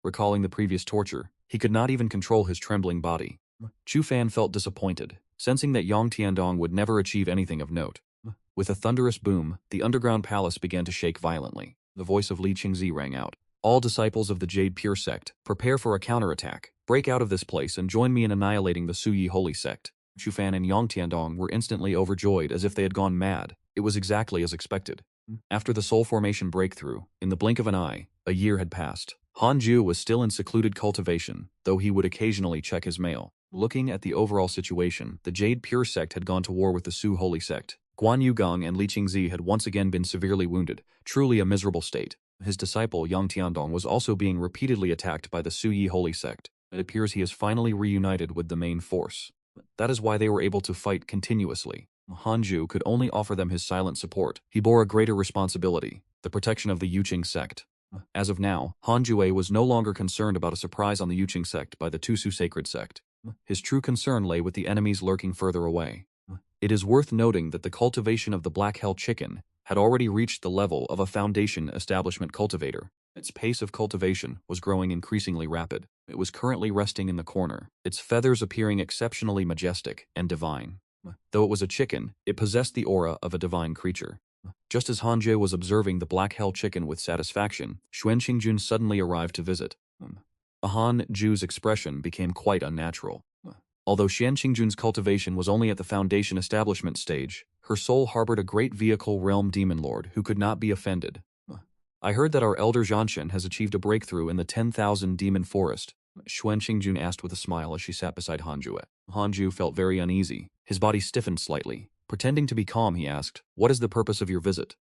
Recalling the previous torture, he could not even control his trembling body. Chu Fan felt disappointed, sensing that Yang Tiandong would never achieve anything of note. With a thunderous boom, the underground palace began to shake violently. The voice of Li Qingzi rang out. "All disciples of the Jade Pure Sect, prepare for a counterattack. Break out of this place and join me in annihilating the Suyi Holy Sect." Chu Fan and Yang Tiandong were instantly overjoyed as if they had gone mad. It was exactly as expected. After the soul formation breakthrough, in the blink of an eye, a year had passed. Hanju was still in secluded cultivation, though he would occasionally check his mail. Looking at the overall situation, the Jade Pure Sect had gone to war with the Su Holy Sect. Guan Yugong and Li Qingzi had once again been severely wounded, truly a miserable state. His disciple Yang Tiandong was also being repeatedly attacked by the Suyi Holy Sect. It appears he is finally reunited with the main force. That is why they were able to fight continuously. Hanju could only offer them his silent support. He bore a greater responsibility, the protection of the Yuqing sect. As of now, Han Jue was no longer concerned about a surprise on the Yuqing sect by the Tusu sacred sect. His true concern lay with the enemies lurking further away. It is worth noting that the cultivation of the Black Hell Chicken had already reached the level of a foundation establishment cultivator. Its pace of cultivation was growing increasingly rapid. It was currently resting in the corner, its feathers appearing exceptionally majestic and divine. Though it was a chicken, it possessed the aura of a divine creature. Just as Hanjie was observing the Black Hell Chicken with satisfaction, Xuan Qingjun suddenly arrived to visit. Han Ju's expression became quite unnatural. Although Xuan Qingjun's cultivation was only at the foundation establishment stage, her soul harbored a great vehicle realm demon lord who could not be offended. "I heard that our elder Zhanshen has achieved a breakthrough in the 10,000 demon forest," Xuan Qingjun asked with a smile as she sat beside Hanju. Hanju felt very uneasy. His body stiffened slightly. Pretending to be calm, he asked, "What is the purpose of your visit?"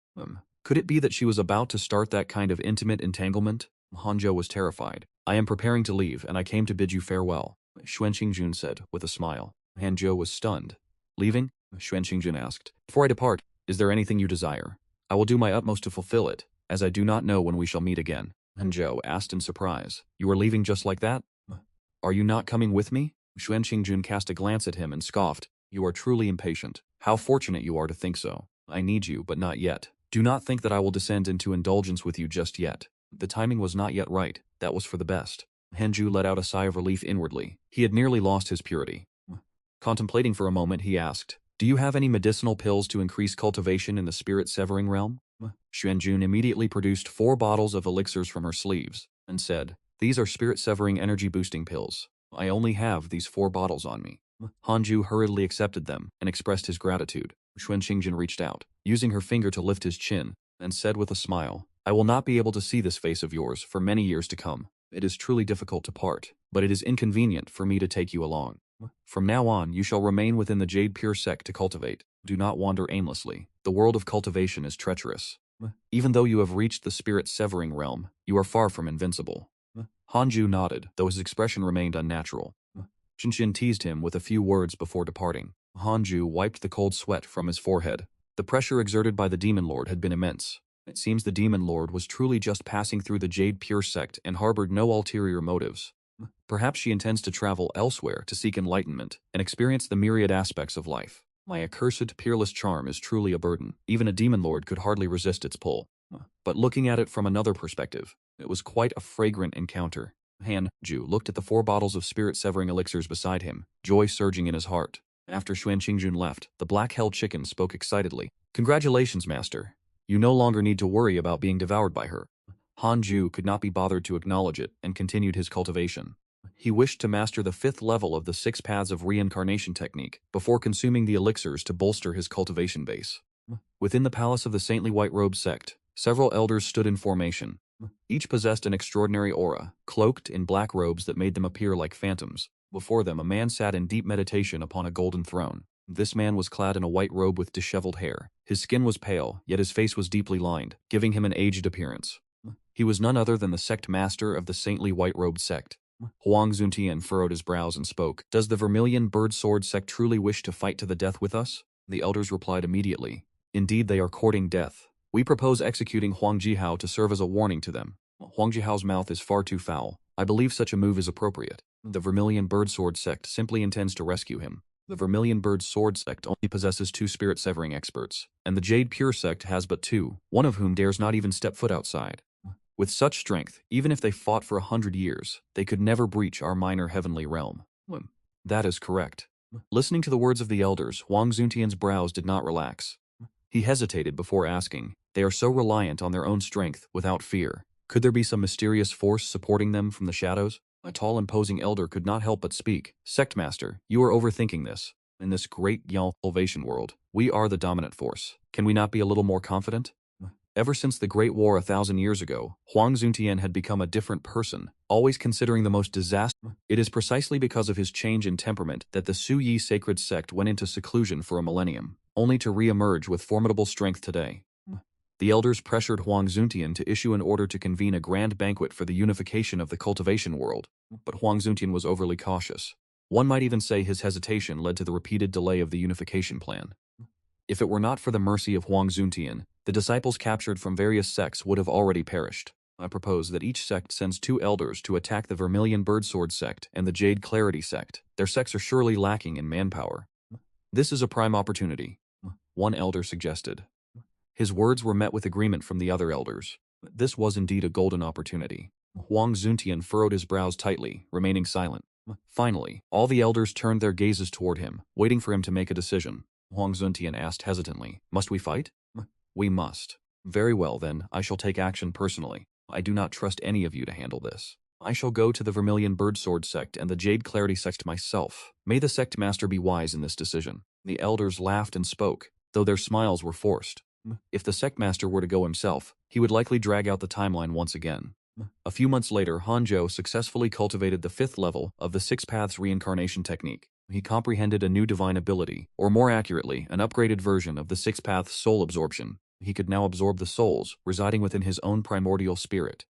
Could it be that she was about to start that kind of intimate entanglement? Hanjo was terrified. "I am preparing to leave, and I came to bid you farewell," Xuan Qingjun said, with a smile. Hanjo was stunned. "Leaving?" Xuan Qingjun asked. "Before I depart, is there anything you desire? I will do my utmost to fulfill it, as I do not know when we shall meet again." Hanjo asked in surprise. "You are leaving just like that? Are you not coming with me?" Xuan Qingjun cast a glance at him and scoffed. You are truly impatient. How fortunate you are to think so. I need you, but not yet. Do not think that I will descend into indulgence with you just yet. The timing was not yet right. That was for the best. Henju let out a sigh of relief inwardly. He had nearly lost his purity. Contemplating for a moment, he asked, do you have any medicinal pills to increase cultivation in the spirit-severing realm? Xuanjun immediately produced 4 bottles of elixirs from her sleeves and said, these are spirit-severing energy-boosting pills. I only have these 4 bottles on me. Hanju hurriedly accepted them and expressed his gratitude. Xuan Qingjun reached out, using her finger to lift his chin, and said with a smile, I will not be able to see this face of yours for many years to come. It is truly difficult to part, but it is inconvenient for me to take you along. From now on, you shall remain within the Jade Pure sect to cultivate. Do not wander aimlessly. The world of cultivation is treacherous. Even though you have reached the spirit-severing realm, you are far from invincible. Hanju nodded, though his expression remained unnatural. Qinshin teased him with a few words before departing. Hanju wiped the cold sweat from his forehead. The pressure exerted by the Demon Lord had been immense. It seems the Demon Lord was truly just passing through the Jade Pure sect and harbored no ulterior motives. Perhaps she intends to travel elsewhere to seek enlightenment and experience the myriad aspects of life. My accursed, peerless charm is truly a burden. Even a Demon Lord could hardly resist its pull. But looking at it from another perspective, it was quite a fragrant encounter. Han-ju looked at the 4 bottles of spirit-severing elixirs beside him, joy surging in his heart. After Xuan Qingjun left, the black-held chicken spoke excitedly. Congratulations, Master. You no longer need to worry about being devoured by her. Han-ju could not be bothered to acknowledge it and continued his cultivation. He wished to master the 5th level of the 6 paths of reincarnation technique before consuming the elixirs to bolster his cultivation base. Within the palace of the Saintly White Robe sect, several elders stood in formation. Each possessed an extraordinary aura, cloaked in black robes that made them appear like phantoms. Before them, a man sat in deep meditation upon a golden throne. This man was clad in a white robe with disheveled hair. His skin was pale, yet his face was deeply lined, giving him an aged appearance. He was none other than the sect master of the Saintly White-Robed sect. Huang Zuntian furrowed his brows and spoke. Does the Vermilion Bird Sword sect truly wish to fight to the death with us? The elders replied immediately. Indeed, they are courting death. We propose executing Huang Jihao to serve as a warning to them. Huang Jihao's mouth is far too foul. I believe such a move is appropriate. The Vermilion Bird Sword sect simply intends to rescue him. The Vermilion Bird Sword sect only possesses 2 spirit-severing experts, and the Jade Pure sect has but 2, one of whom dares not even step foot outside. With such strength, even if they fought for 100 years, they could never breach our minor heavenly realm. That is correct. Listening to the words of the elders, Huang Zuntian's brows did not relax. He hesitated before asking, they are so reliant on their own strength, without fear. Could there be some mysterious force supporting them from the shadows? A tall, imposing elder could not help but speak. Sectmaster, you are overthinking this. In this great Yao Salvation world, we are the dominant force. Can we not be a little more confident? Ever since the Great War 1,000 years ago, Huang Zuntian had become a different person, always considering the most disastrous. It is precisely because of his change in temperament that the Su Yi sacred sect went into seclusion for a millennium, only to re-emerge with formidable strength today. The elders pressured Huang Zuntian to issue an order to convene a grand banquet for the unification of the cultivation world, but Huang Zuntian was overly cautious. One might even say his hesitation led to the repeated delay of the unification plan. If it were not for the mercy of Huang Zuntian, the disciples captured from various sects would have already perished. I propose that each sect sends 2 elders to attack the Vermilion Birdsword sect and the Jade Clarity sect. Their sects are surely lacking in manpower. This is a prime opportunity, one elder suggested. His words were met with agreement from the other elders. This was indeed a golden opportunity. Huang Zuntian furrowed his brows tightly, remaining silent. Finally, all the elders turned their gazes toward him, waiting for him to make a decision. Huang Zuntian asked hesitantly, must we fight? We must. Very well then, I shall take action personally. I do not trust any of you to handle this. I shall go to the Vermilion Birdsword sect and the Jade Clarity sect myself. May the sect master be wise in this decision. The elders laughed and spoke, though their smiles were forced. If the sect master were to go himself, he would likely drag out the timeline once again. A few months later, Hanzhou successfully cultivated the 5th level of the 6 Paths reincarnation technique. He comprehended a new divine ability, or more accurately, an upgraded version of the 6 Paths soul absorption. He could now absorb the souls residing within his own primordial spirit.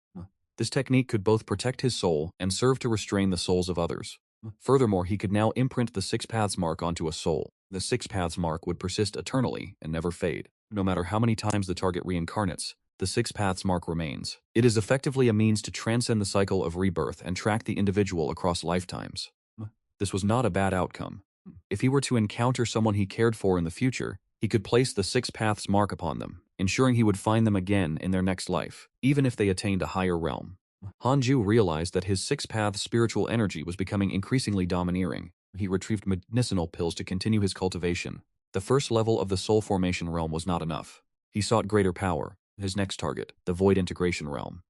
This technique could both protect his soul and serve to restrain the souls of others. Furthermore, he could now imprint the 6 Paths mark onto a soul. The 6 Paths mark would persist eternally and never fade. No matter how many times the target reincarnates, the 6 Paths mark remains. It is effectively a means to transcend the cycle of rebirth and track the individual across lifetimes. This was not a bad outcome. If he were to encounter someone he cared for in the future, he could place the Six Paths mark upon them, ensuring he would find them again in their next life, even if they attained a higher realm. Hanju realized that his Six Paths spiritual energy was becoming increasingly domineering. He retrieved medicinal pills to continue his cultivation. The first level of the soul formation realm was not enough. He sought greater power. His next target, the void integration realm.